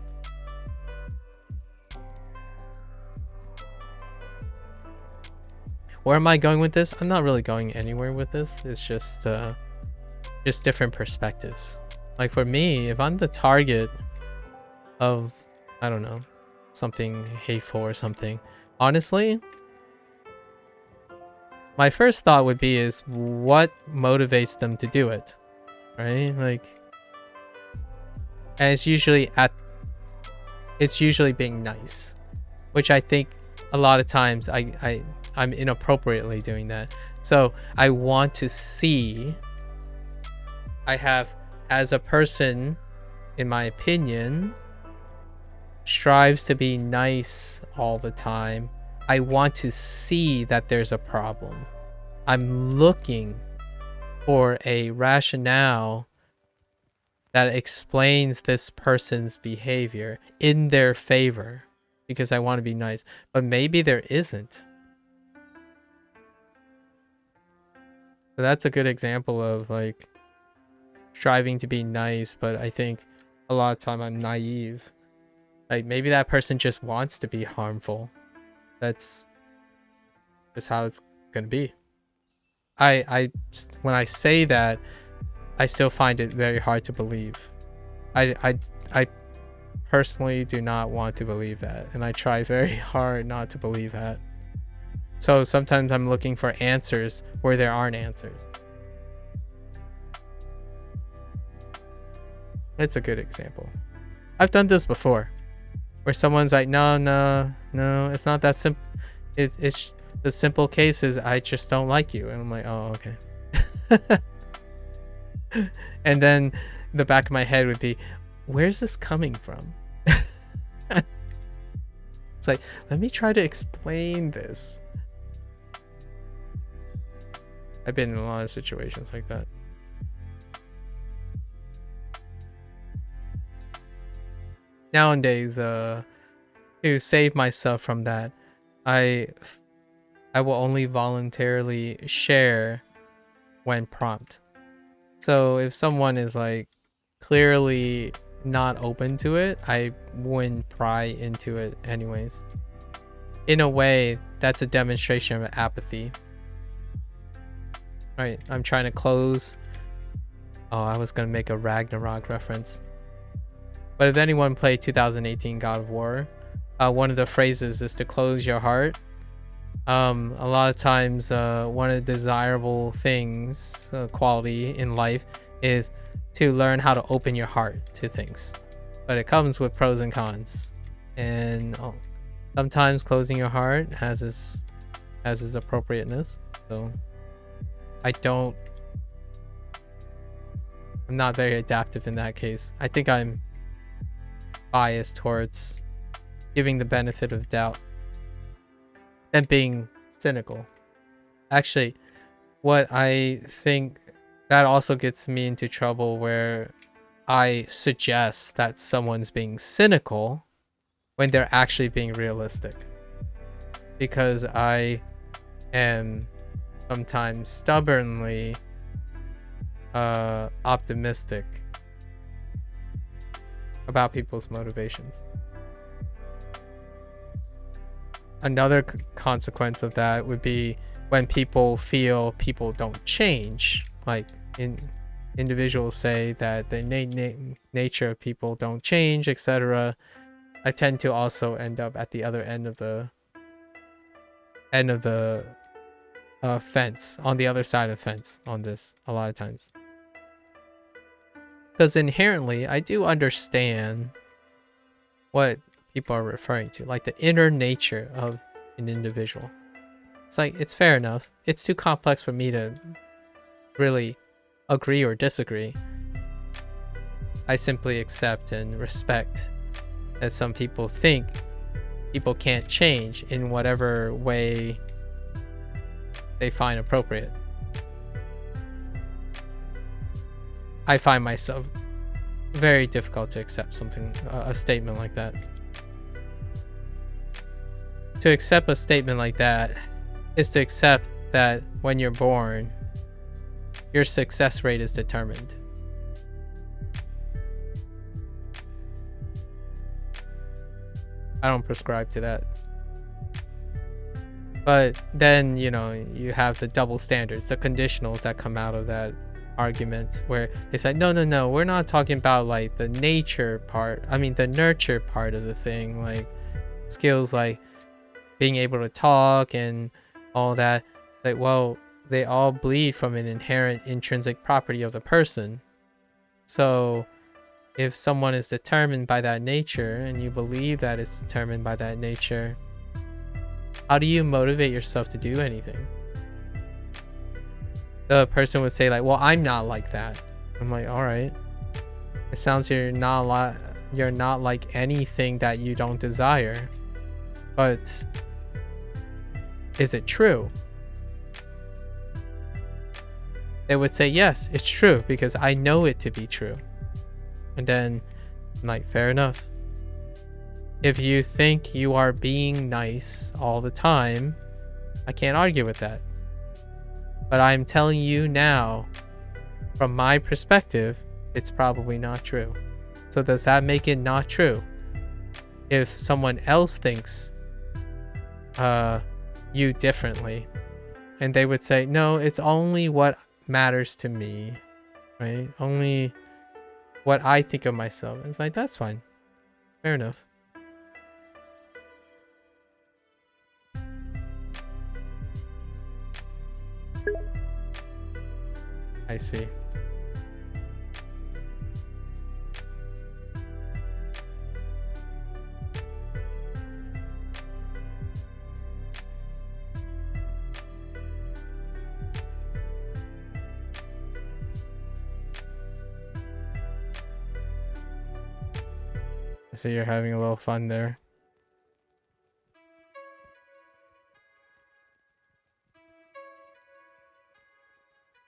Where am I going with this? I'm not really going anywhere with this. It's just different perspectives. Like for me, if I'm the target of, I don't know, something hateful or something, honestly, my first thought would be is what motivates them to do it, right? Like, and it's usually being nice, which I think a lot of times I'm inappropriately doing that. So I want to see, I have, as a person, in my opinion, strives to be nice all the time. I want to see that there's a problem. I'm looking for a rationale that explains this person's behavior in their favor because I want to be nice. But maybe there isn't. So that's a good example of like striving to be nice, but I think a lot of time I'm naive. Like maybe that person just wants to be harmful. That's just how it's gonna be. I when I say that, I still find it very hard to believe. I personally do not want to believe that, and I try very hard not to believe that. So sometimes I'm looking for answers where there aren't answers. It's a good example. I've done this before, where someone's like, no, it's not that simple. It's the simple case is I just don't like you. And I'm like, oh, okay. And then the back of my head would be, where's this coming from? It's like, let me try to explain this. I've been in a lot of situations like that. Nowadays, to save myself from that, I will only voluntarily share when prompted. So if someone is like clearly not open to it, I wouldn't pry into it anyways. In a way, that's a demonstration of apathy. Right, I'm trying to close. Oh, I was gonna make a Ragnarok reference. But if anyone played 2018 God of War, one of the phrases is to close your heart. A lot of times, one of the desirable things, quality in life, is to learn how to open your heart to things. But it comes with pros and cons. And sometimes closing your heart has its appropriateness. So I'm not very adaptive in that case. I think I'm biased towards giving the benefit of doubt and being cynical. Actually, what I think that also gets me into trouble where I suggest that someone's being cynical when they're actually being realistic. Because I am sometimes stubbornly optimistic about people's motivations. Another consequence of that would be when people feel people don't change, like individuals say that the nature of people don't change, etc., I tend to also end up at the other end of the fence, on the other side of the fence on this a lot of times. Because inherently, I do understand what people are referring to, like the inner nature of an individual. It's like, it's fair enough. It's too complex for me to really agree or disagree. I simply accept and respect that some people think people can't change in whatever way they find appropriate. I find myself very difficult to accept something, a statement like that. To accept a statement like that is to accept that when you're born, your success rate is determined. I don't prescribe to that. But then, you know, you have the double standards, the conditionals that come out of that argument, where it's like, no, we're not talking about like the nature part. I mean, the nurture part of the thing, like skills like being able to talk and all that. Like, well, they all bleed from an inherent intrinsic property of the person. So if someone is determined by that nature and you believe that it's determined by that nature, how do you motivate yourself to do anything? The person would say like, well, I'm not like that. I'm like, all right. It sounds you're not like anything that you don't desire. But is it true? They would say, yes, it's true because I know it to be true. And then I'm like, fair enough. If you think you are being nice all the time, I can't argue with that. But I'm telling you now, from my perspective, it's probably not true. So does that make it not true? If someone else thinks you differently, and they would say, no, it's only what matters to me, right? Only what I think of myself. It's like, that's fine. Fair enough. I see. I see you're having a little fun there.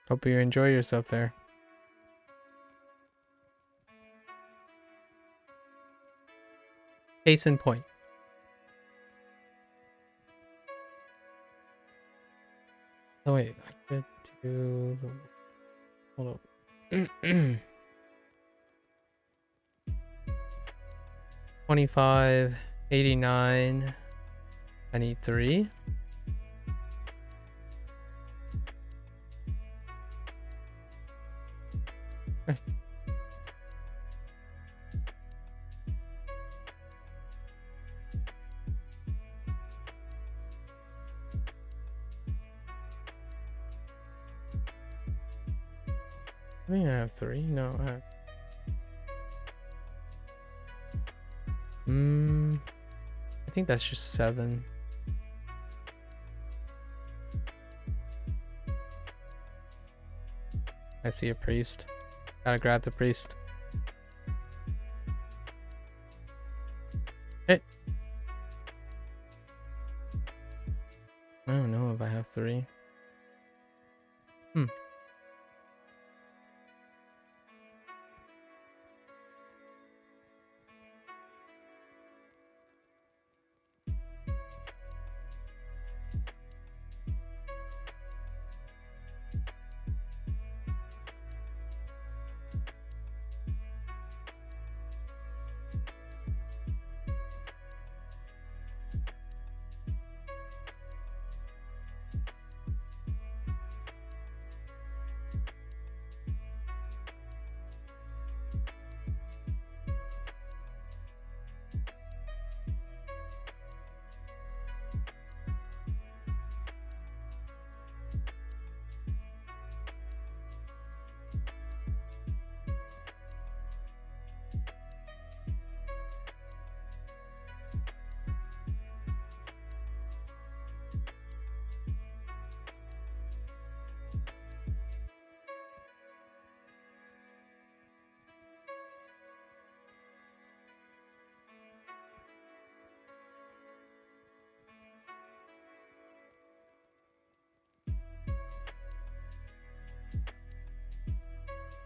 Hope you enjoy yourself there. Case in point. Oh wait, I could do the... Hold up. 25, 89, I need 3. Okay. I think I have 3. No, I have... I think that's just 7. I see a priest. Gotta grab the priest. Hey. I don't know if I have 3.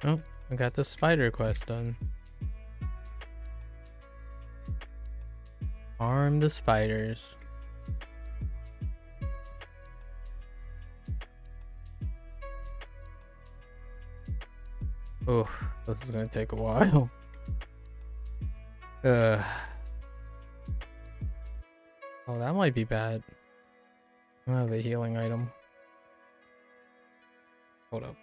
Oh, I got the spider quest done. Arm the spiders. Oh, this is gonna take a while. Oh, that might be bad. I don't have a healing item. Hold up.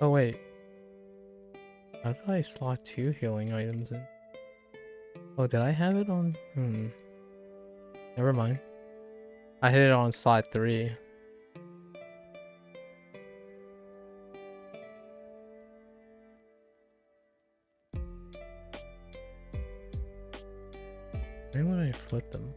Oh wait. How did I slot 2 healing items in? Oh, did I have it on? Never mind. I hit it on slot 3. Where would I flip them?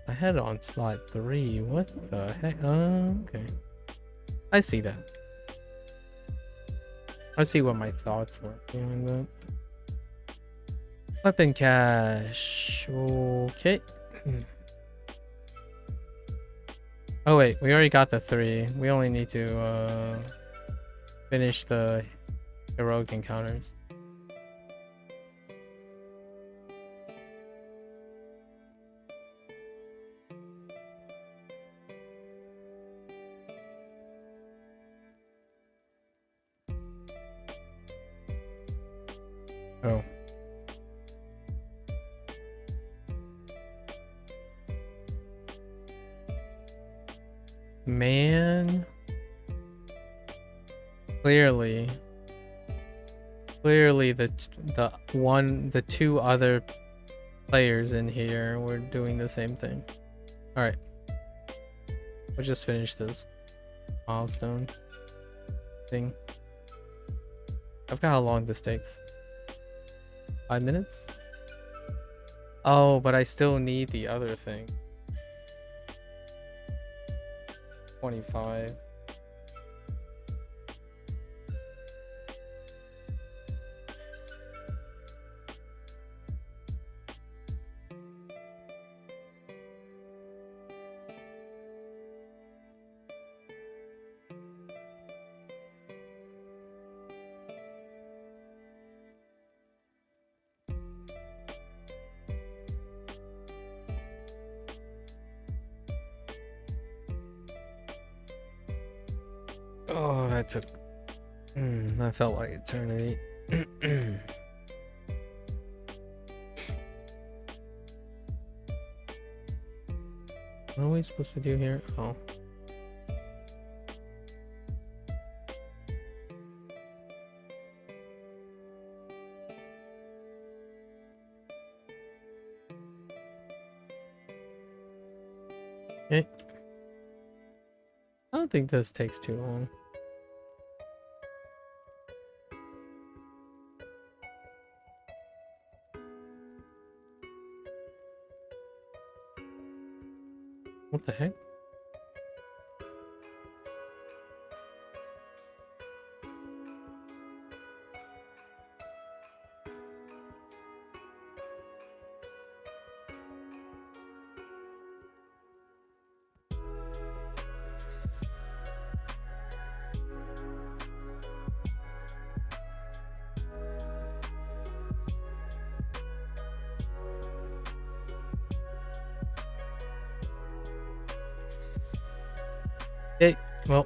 I had it on slot 3. What the heck? Okay. I see that. I see what my thoughts were behind that. Weapon cache. Okay. Oh wait, we already got the 3. We only need to finish the heroic encounters. Oh. Man. Clearly the 2 other players in here were doing the same thing. Alright. We'll just finish this milestone thing. I forgot how long this takes. 5 minutes? Oh, but I still need the other thing. 25. Oh, that took... that felt like eternity. What are we supposed to do here? Oh. Okay. I don't think this takes too long. What the heck? Okay, well.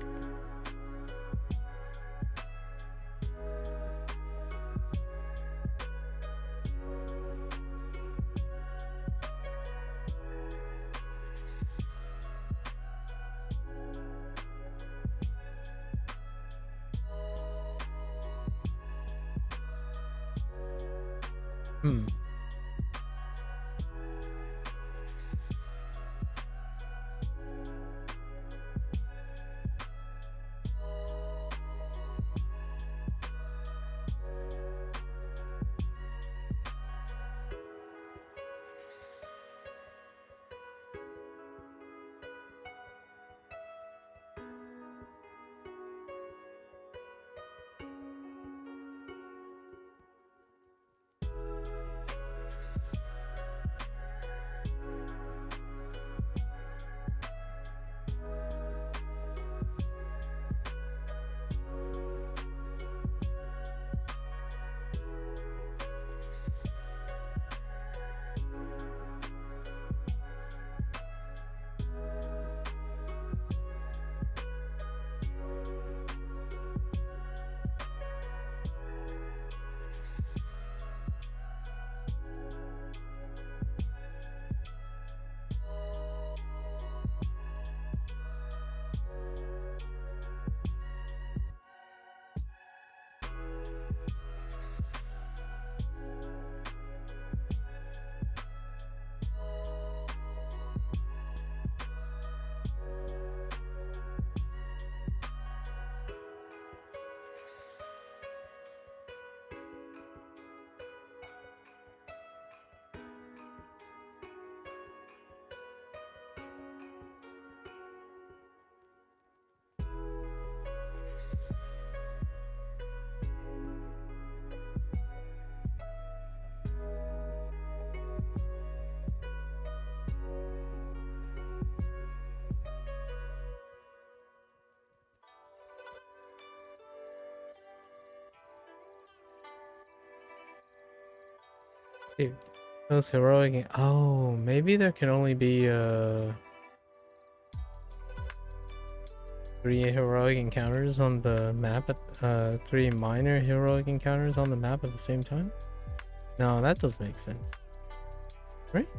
Dude, those heroic. Oh, maybe there can only be 3 heroic encounters on the map at 3 minor heroic encounters on the map at the same time. No, that does make sense, right?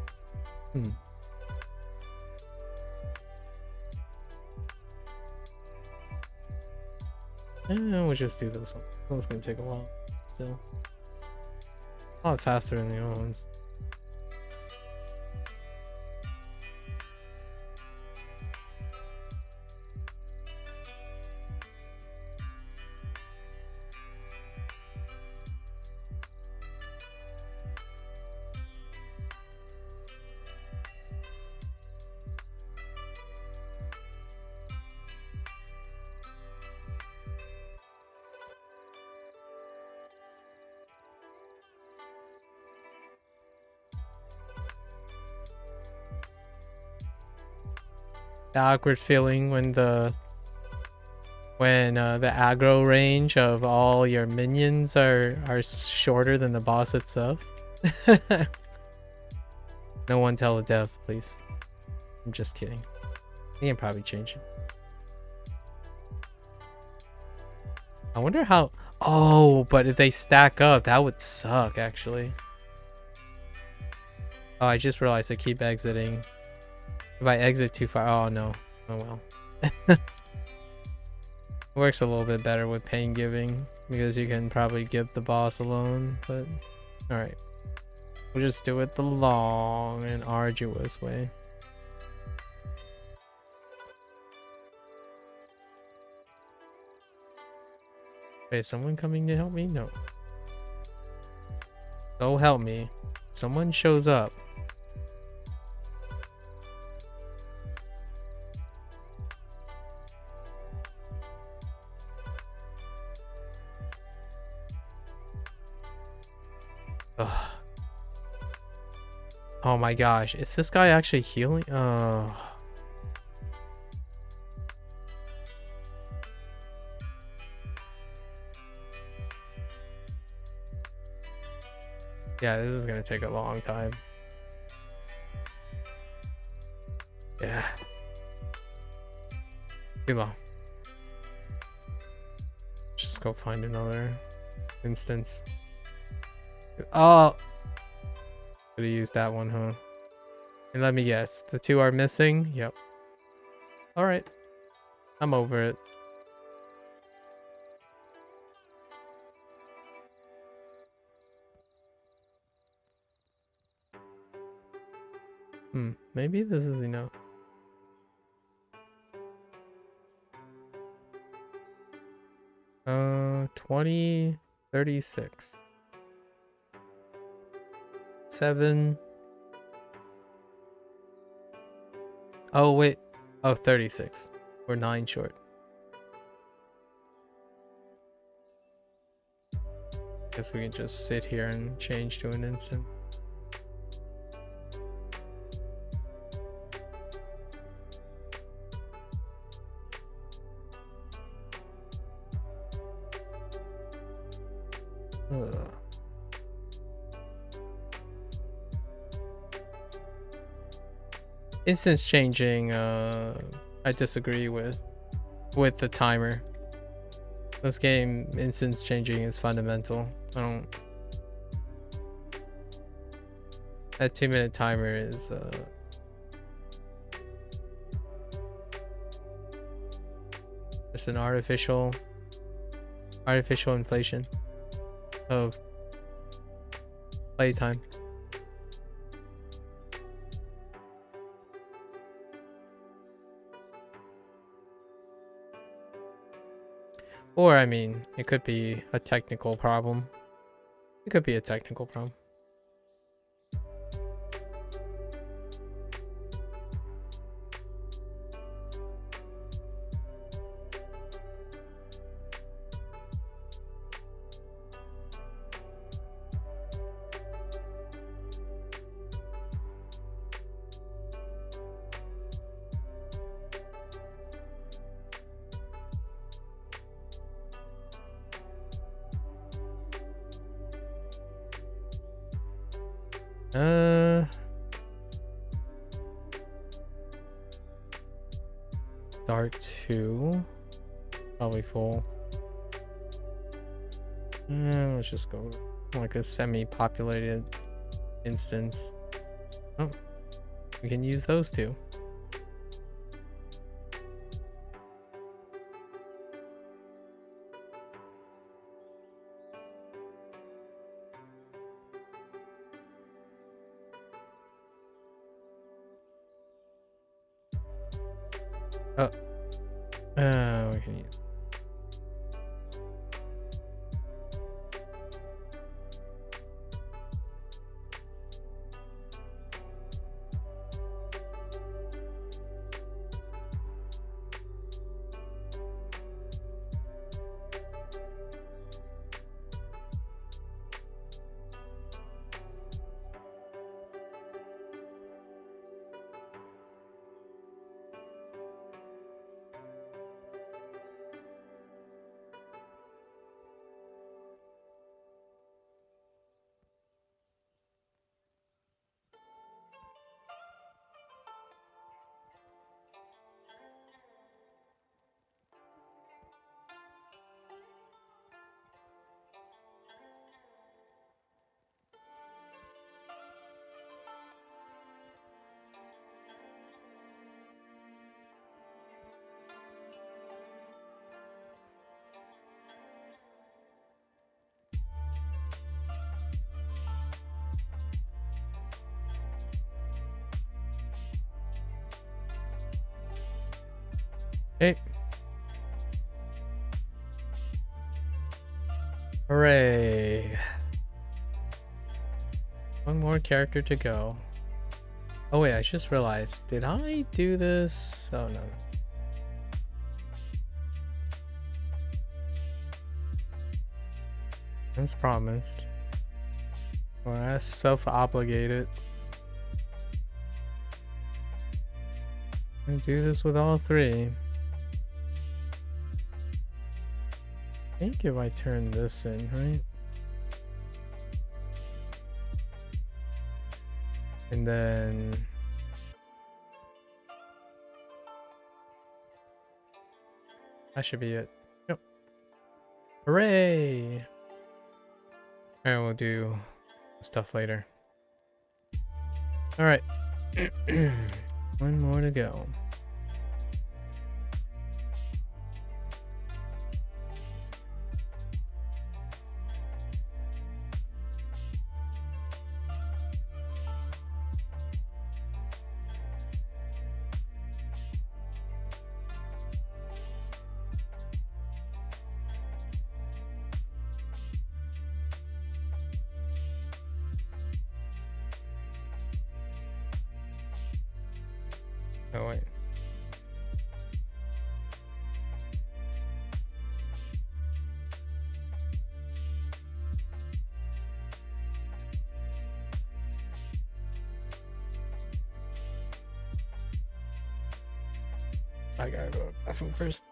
We'll just do this one. This one's gonna take a while. Still, a lot faster than the other ones. The awkward feeling when the aggro range of all your minions are shorter than the boss itself. No one tell a dev, please. I'm just kidding. You can probably change it. I wonder how. Oh, but if they stack up, that would suck actually. Oh, I just realized I keep exiting. If I exit too far, oh no. Oh well. It works a little bit better with pain giving because you can probably give the boss alone, but alright. We'll just do it the long and arduous way. Wait, someone coming to help me? No. Go help me. Someone shows up. Ugh. Oh my gosh, is this guy actually healing? Oh. Yeah, this is gonna take a long time. Yeah. Too long. Just go find another instance. Oh! Could've used that one, huh? And let me guess, the 2 are missing? Yep. Alright. I'm over it. Maybe this is enough. Uh, 20, 36. 7. Oh, wait. Oh, 36. We're 9 short. Guess we can just sit here and change to an instant. Ugh. Instance changing, I disagree with the timer. This game, instance changing is fundamental. That 2-minute timer is just an artificial inflation of playtime. Or, I mean, it could be a technical problem. It could be a technical problem. Uh, Dark 2. Probably full. Let's just go like a semi-populated instance. Oh, we can use those two. Oh, we can use. Hey. Hooray. One more character to go. Oh wait, I just realized. Did I do this? Oh no. As promised. Well, that's self-obligated. I do this with all three. I think if I turn this in, right? And then that should be it. Yep. Hooray! Alright, we'll do stuff later. Alright. One more to go. Oh wait. I gotta go to the bathroom first.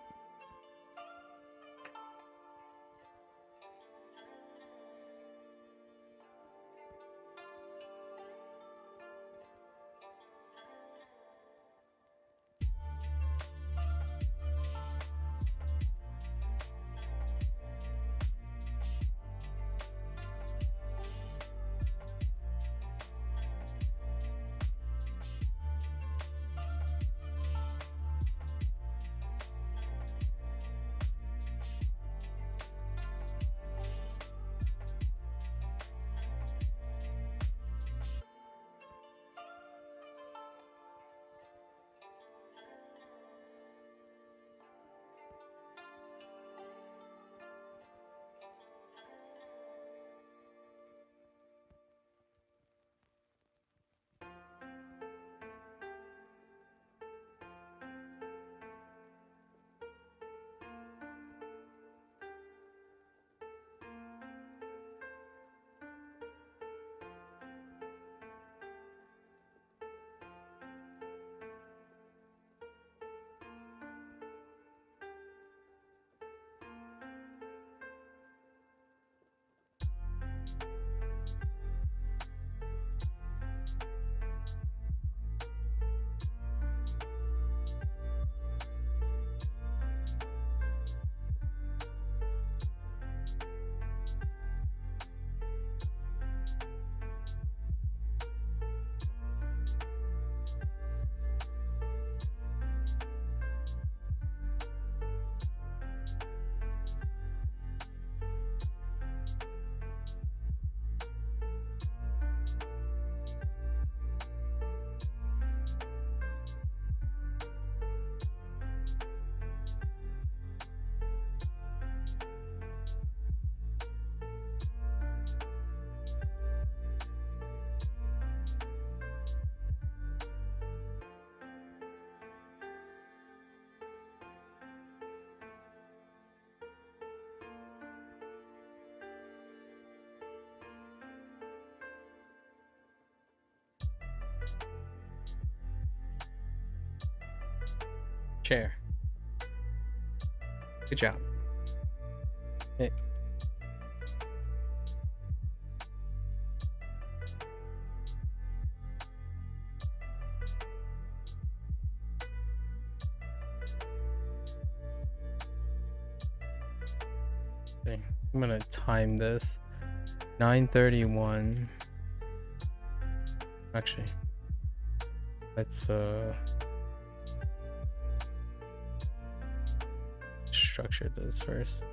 chair. Good job. Hey. Okay, I'm gonna time this. 9:31. Actually, let's structure this first.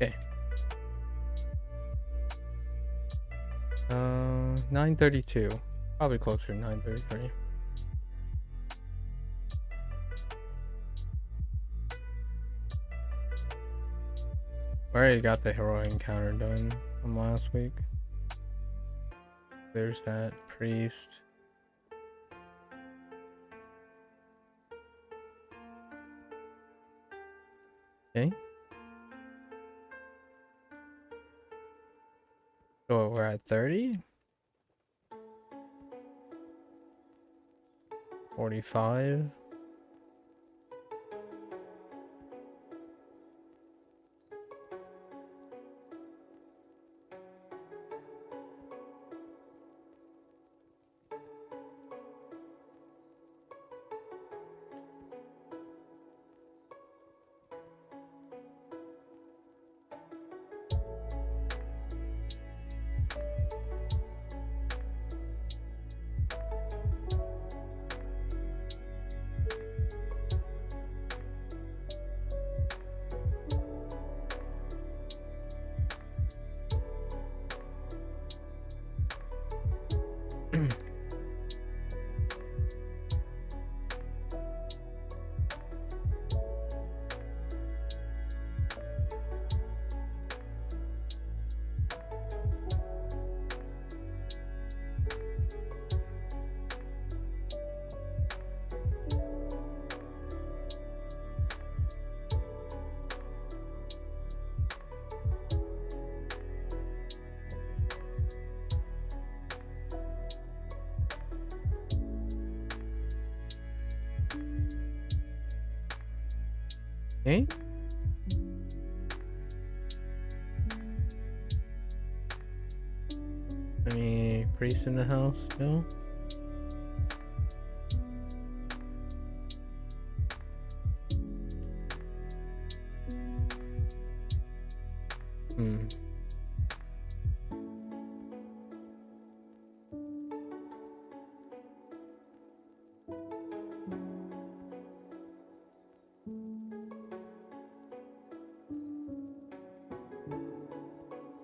Okay. 9:32. Probably closer to 9:33. I already got the heroic encounter done from last week. There's that priest. Okay. So we're at 30. 45. Okay. Any priests in the house still?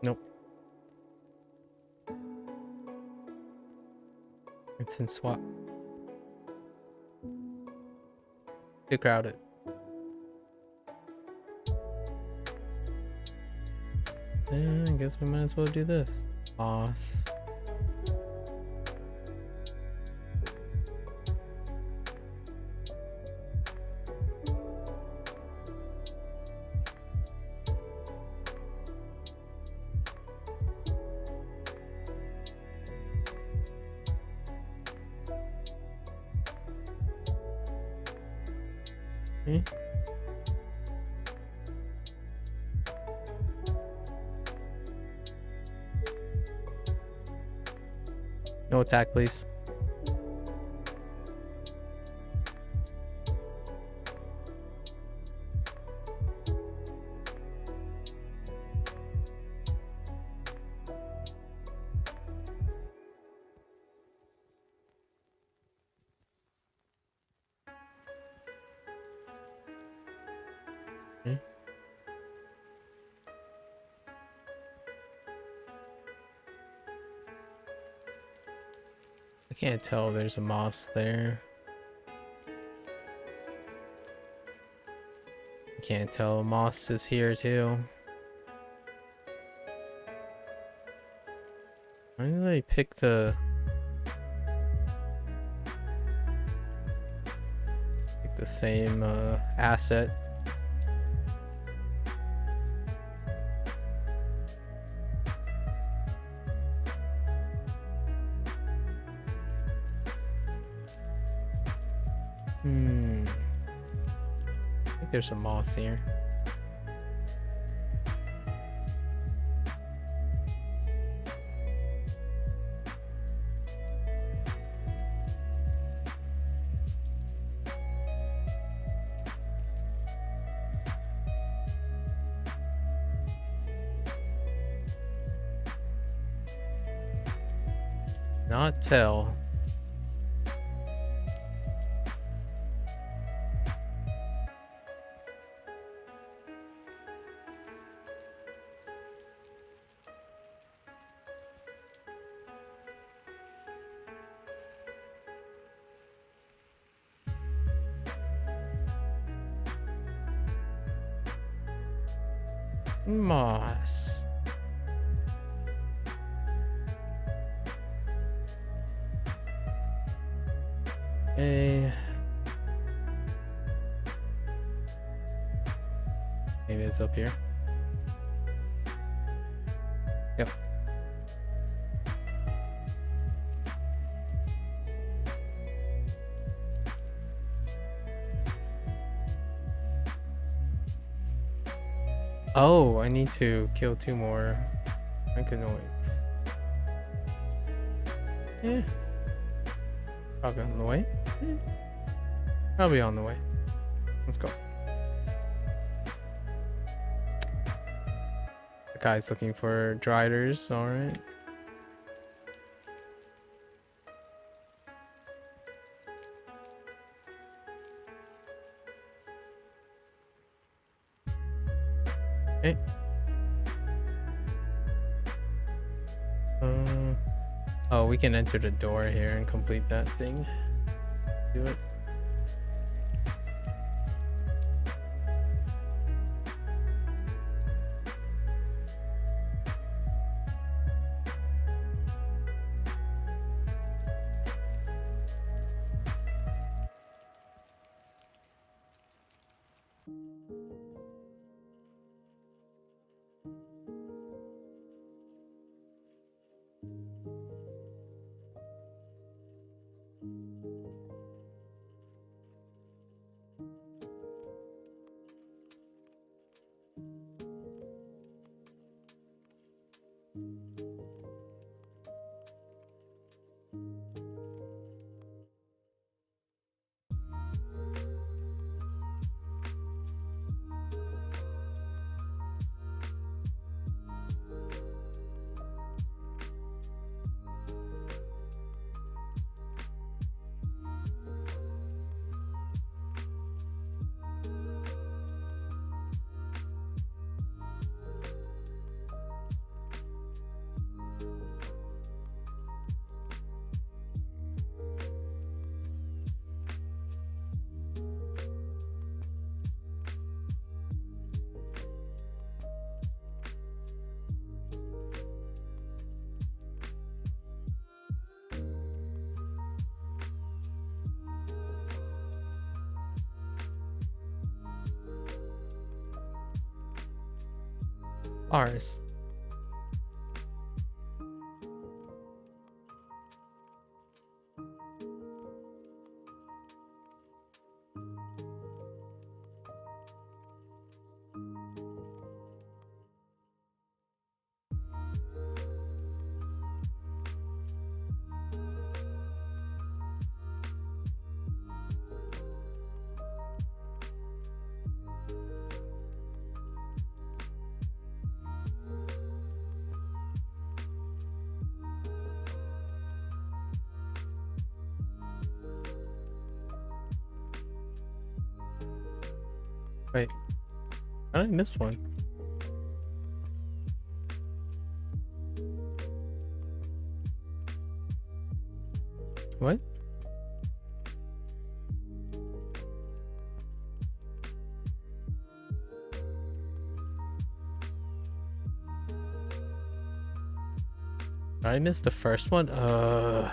Nope. It's in swap. Too crowded. I guess we might as well do this. Boss. Okay. No attack, please. Okay. I can't tell there's a moss there. can't tell. Moss is here too. Why did I pick the same asset? I think there's some moss here. Not tell. Moss. Maybe it's up here. Yep. Oh, I need to kill 2 more mechanoids. Yeah. Probably on the way. Probably on the way. Let's go. The guy's looking for driders, alright. Okay. Oh, we can enter the door here and complete that thing. Do it. Ours. Wait, how did I miss one? What? I missed the first one. Ugh.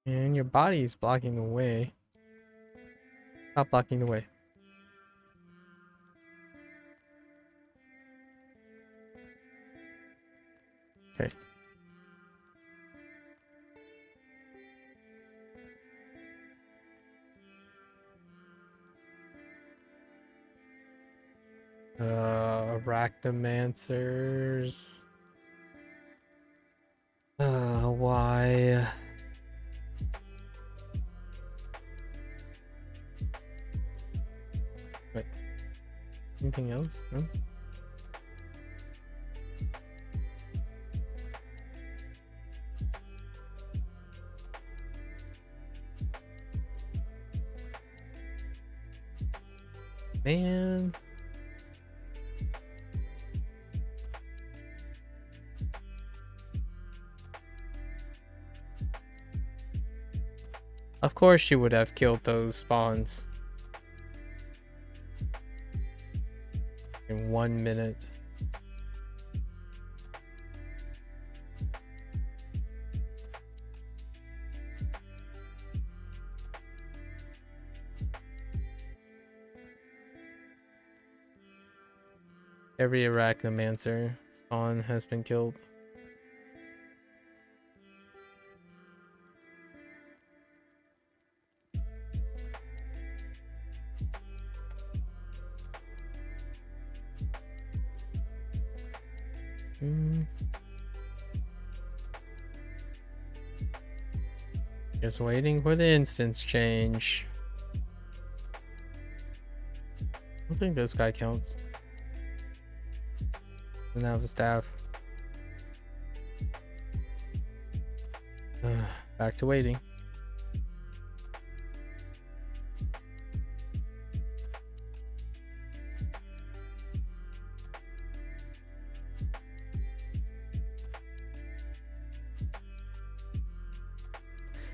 And your body is blocking the way. Stop blocking the way. Okay. Arachnomancers. Why? Wait. Anything else? No? Man. Of course she would have killed those spawns. In 1 minute. Every Arachnomancer spawn has been killed. Just waiting for the instance change. I don't think this guy counts. Doesn't have a staff. Back to waiting.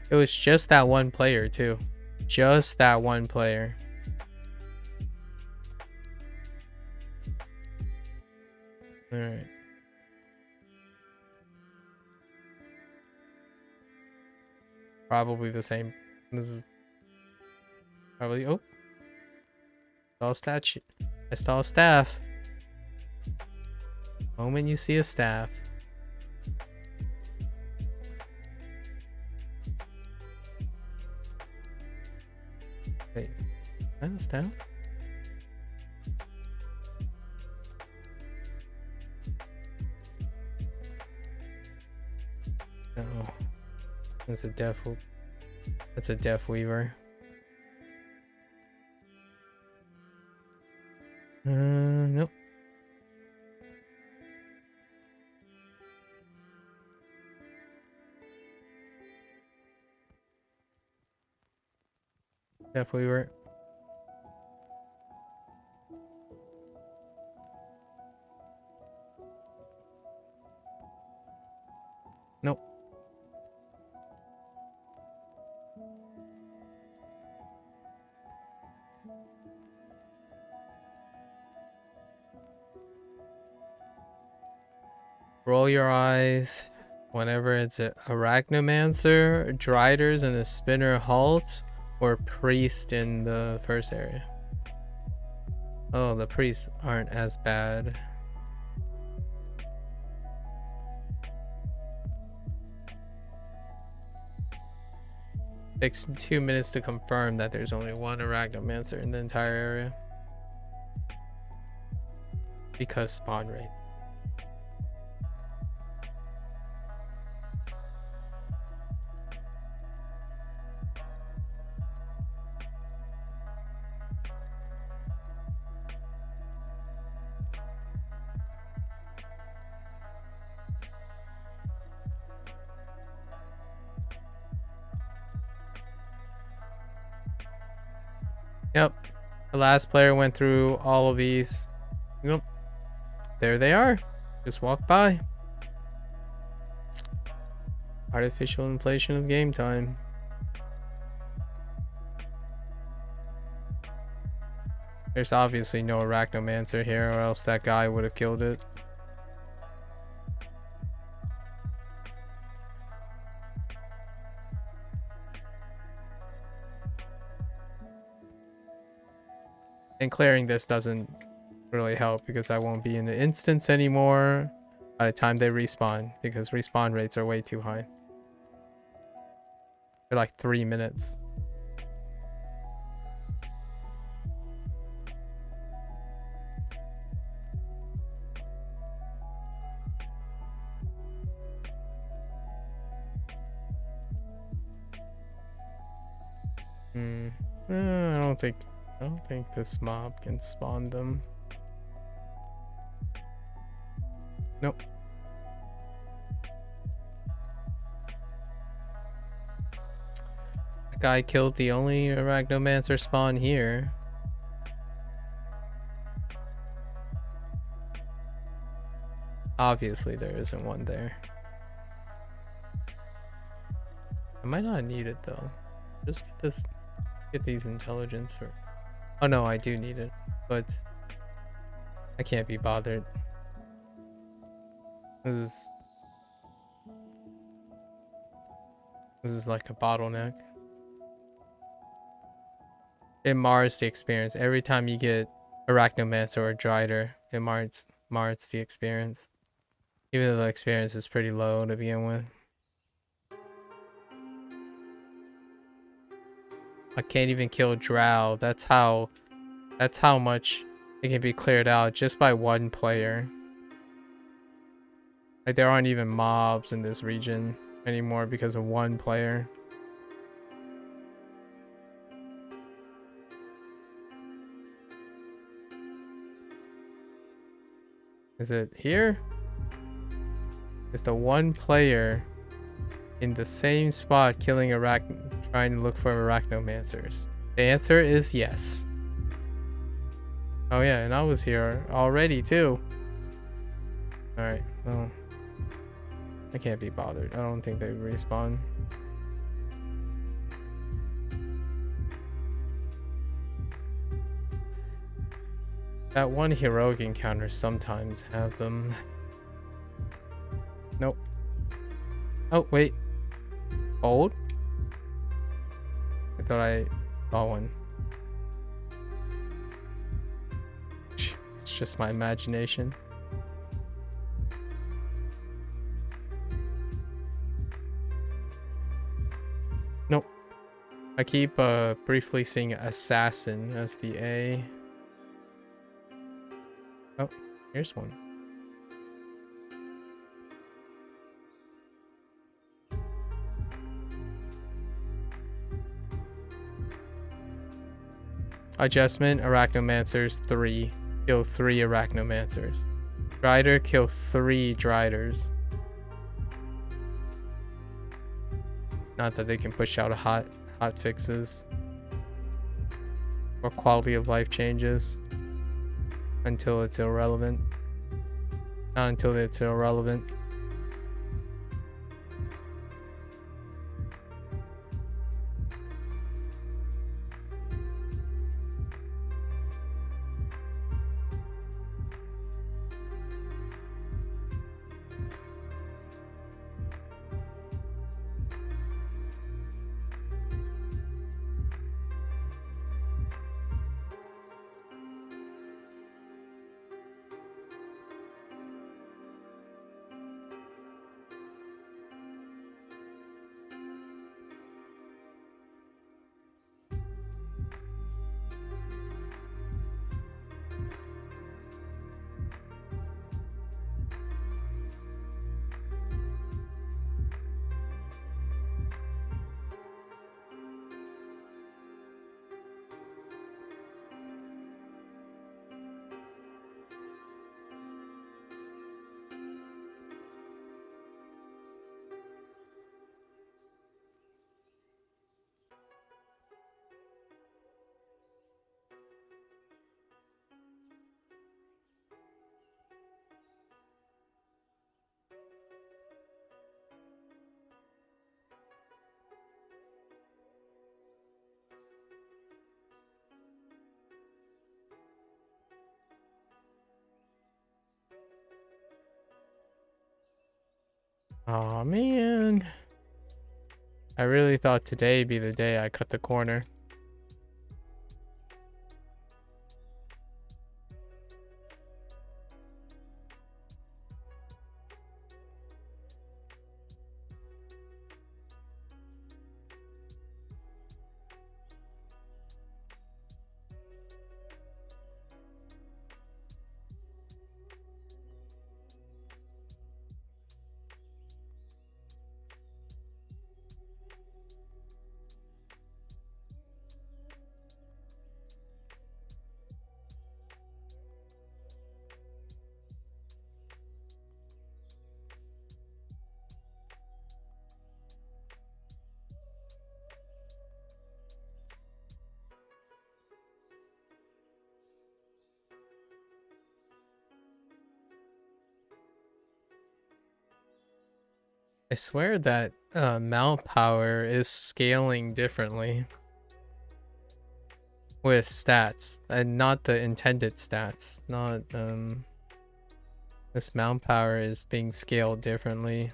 It was just that one player too. Just that one player. Alright. Probably the same. This is probably, oh. Saw a statue. I saw a staff. Moment you see a staff. Wait, is that a staff? No. That's a death. That's a Death Weaver. Nope. Death Weaver. Nope. Roll your eyes whenever it's a Arachnomancer, Driders, and a Spinner halt, or Priest in the first area. Oh, the priests aren't as bad. Takes 2 minutes to confirm that there's only one Arachnomancer in the entire area. Because spawn rate. The last player went through all of these. Nope. There they are. Just walk by. Artificial inflation of game time. There's obviously no Arachnomancer here, or else that guy would have killed it. And clearing this doesn't really help because I won't be in the instance anymore by the time they respawn, because respawn rates are way too high. They're like 3 minutes. I don't think this mob can spawn them. Nope. The guy killed the only Arachnomancer spawn here. Obviously there isn't one there. I might not need it though. Just get these intelligence or... Oh no, I do need it, but I can't be bothered. This is like a bottleneck. It mars the experience. Every time you get Arachnomancer or Drider, it mars the experience. Even though the experience is pretty low to begin with. I can't even kill Drow. That's how much it can be cleared out just by one player. Like there aren't even mobs in this region anymore because of one player. Is it here? It's the one player in the same spot killing trying to look for Arachnomancers. The answer is yes. Oh yeah, and I was here already too. Alright, well, I can't be bothered. I don't think they respawn. That one heroic encounter sometimes have them. Nope. Oh, wait. Old? I thought I saw one. It's just my imagination. Nope. I keep briefly seeing assassin as the A. Oh, here's one. Adjustment, Arachnomancers 3. Kill 3 Arachnomancers. Drider, kill 3 Driders. Not that they can push out a hot fixes or quality of life changes until it's irrelevant. Not until it's irrelevant. Aw, man. I really thought today be the day I cut the corner. I swear that mount power is scaling differently with stats and not the intended stats. Not this mount power is being scaled differently.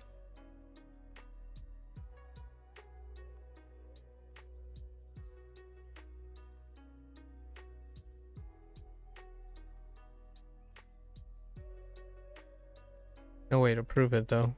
No way to prove it though.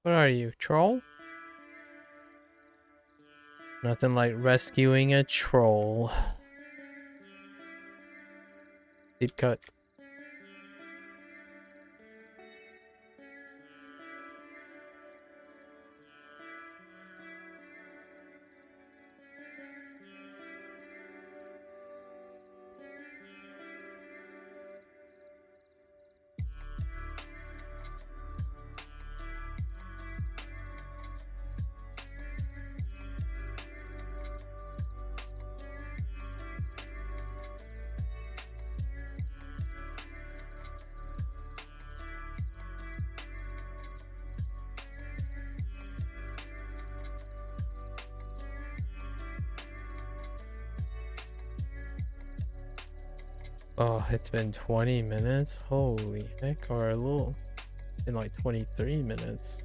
What are you, troll? Nothing like rescuing a troll. Deep cut. Oh, it's been 20 minutes? Holy heck, or a little in like 23 minutes.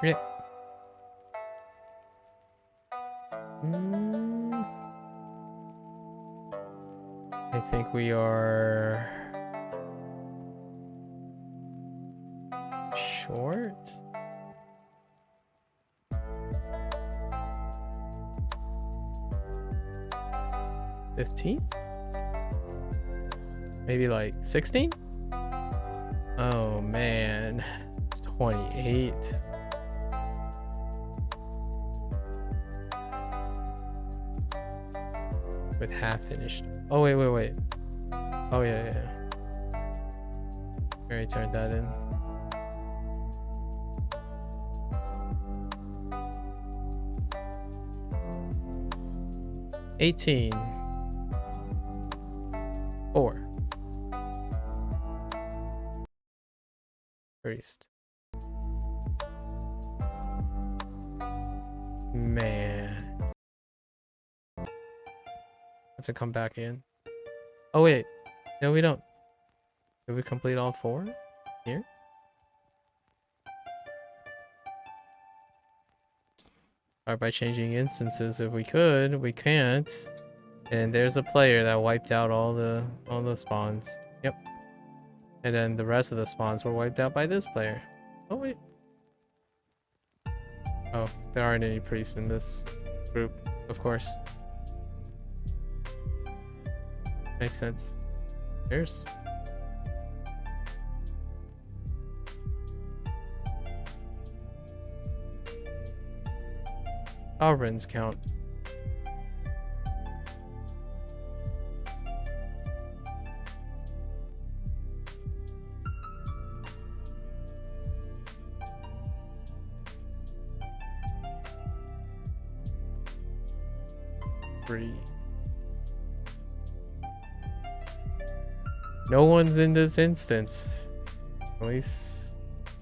Yeah. Mm, I think we are short. 15? Maybe like 16? Oh man, it's 28. With half finished. Oh wait. Oh yeah. Already turned that in. $18. 4. Priest. Man. Have to come back in. Oh wait. No, we don't. Did we complete all 4 here? Or by changing instances if we could. We can't. And there's a player that wiped out all the spawns. Yep. And then the rest of the spawns were wiped out by this player. Oh wait. Oh, there aren't any priests in this group, of course. Makes sense. There's. Sovereigns count. No one's in this instance. At least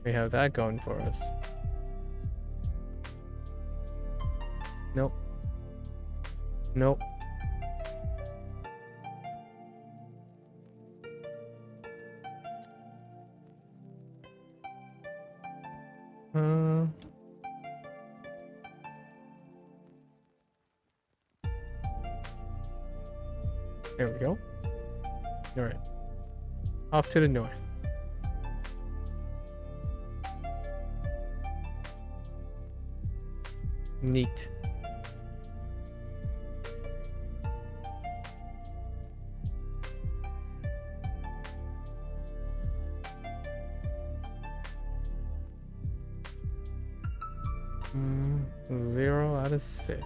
we have that going for us. Nope. Nope. There we go. All right. Off to the north. Neat. Mm, 0 out of 6.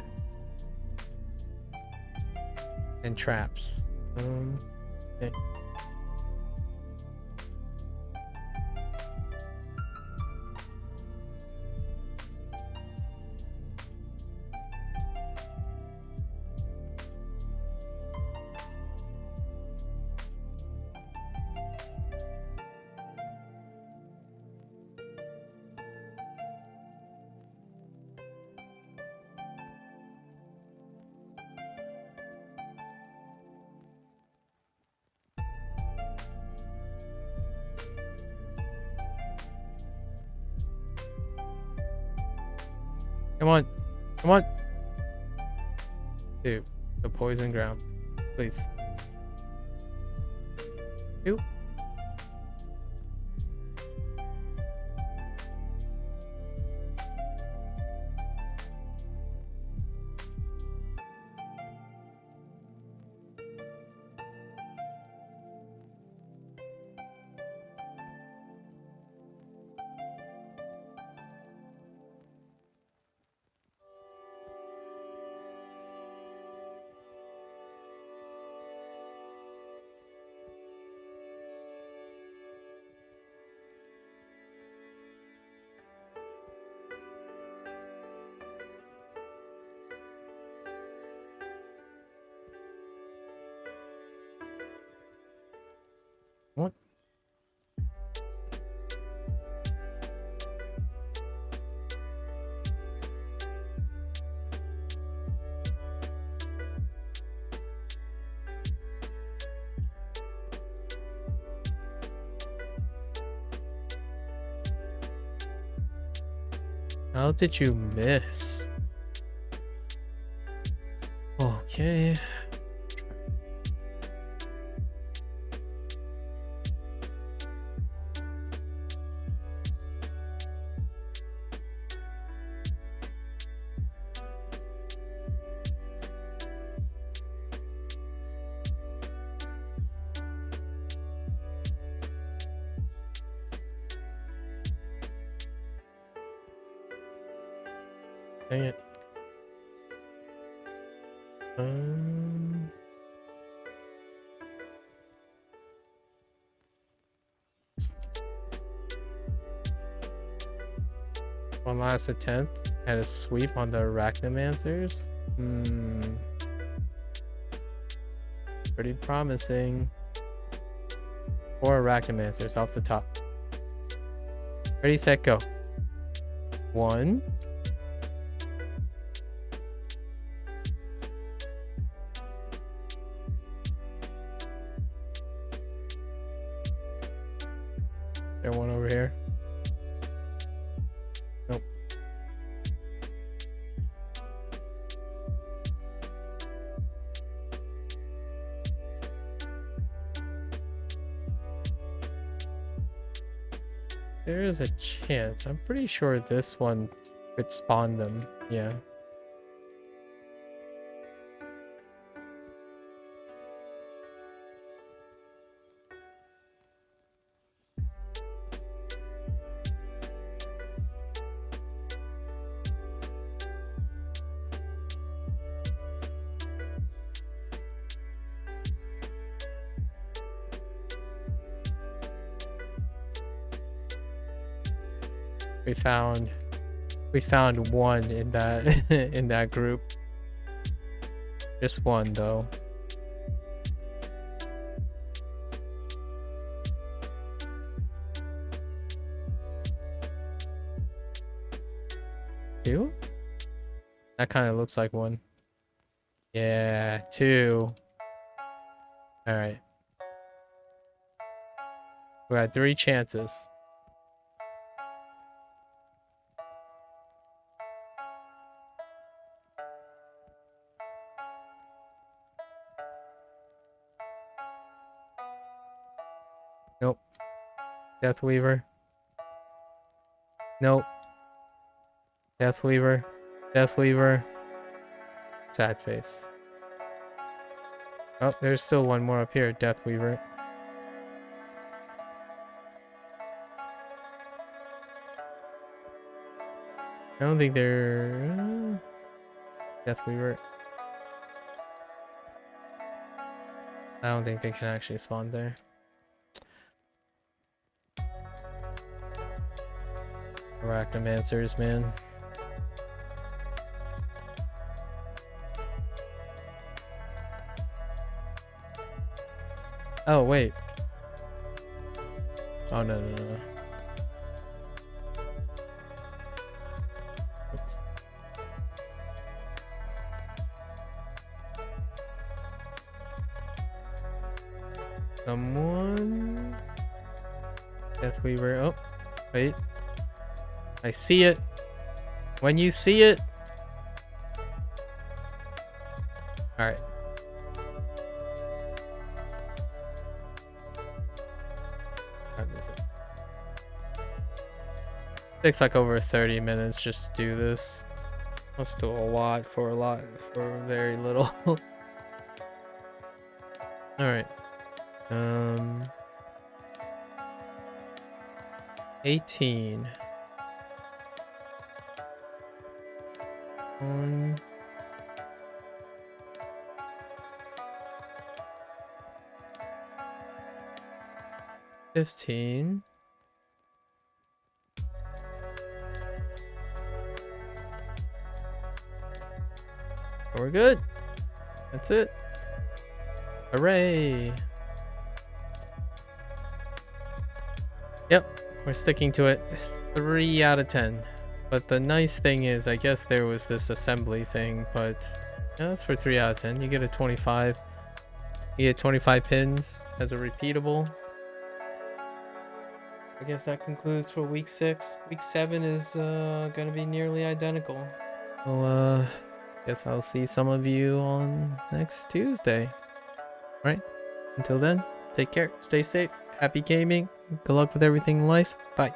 And traps. Okay. Come on. Come on. Dude, the poison ground. Please. Two. What? How did you miss? Okay. Dang it. One last attempt at a sweep on the Arachnomancers. Pretty promising. 4 Arachnomancers off the top. Ready, set, go. 1. There one over here. Nope. There is a chance. I'm pretty sure this one could spawn them. Yeah. We found one in that in that group. Just one though. Two? That kind of looks like one. Yeah, 2. All right. We had 3 chances. Nope. Deathweaver. Nope. Deathweaver. Deathweaver. Sad face. Oh, there's still one more up here. Deathweaver. I don't think they're... Deathweaver. I don't think they can actually spawn there. Arachnomancers, man. Oh, wait. Oh, no. Oops. Someone... Deathweaver. Oh, wait. I see it. When you see it. All right. Takes like over 30 minutes just to do this. Let's do a lot for very little. All right. 18. 1. 15. We're good. That's it. Hooray. Yep, we're sticking to it. 3 out of 10. But the nice thing is, I guess there was this assembly thing, but yeah, that's for 3 out of 10. You get a 25. You get 25 pins as a repeatable. I guess that concludes for week 6. Week 7 is gonna be nearly identical. So guess I'll see some of you on next Tuesday. Alright, until then, take care, stay safe, happy gaming, good luck with everything in life, bye.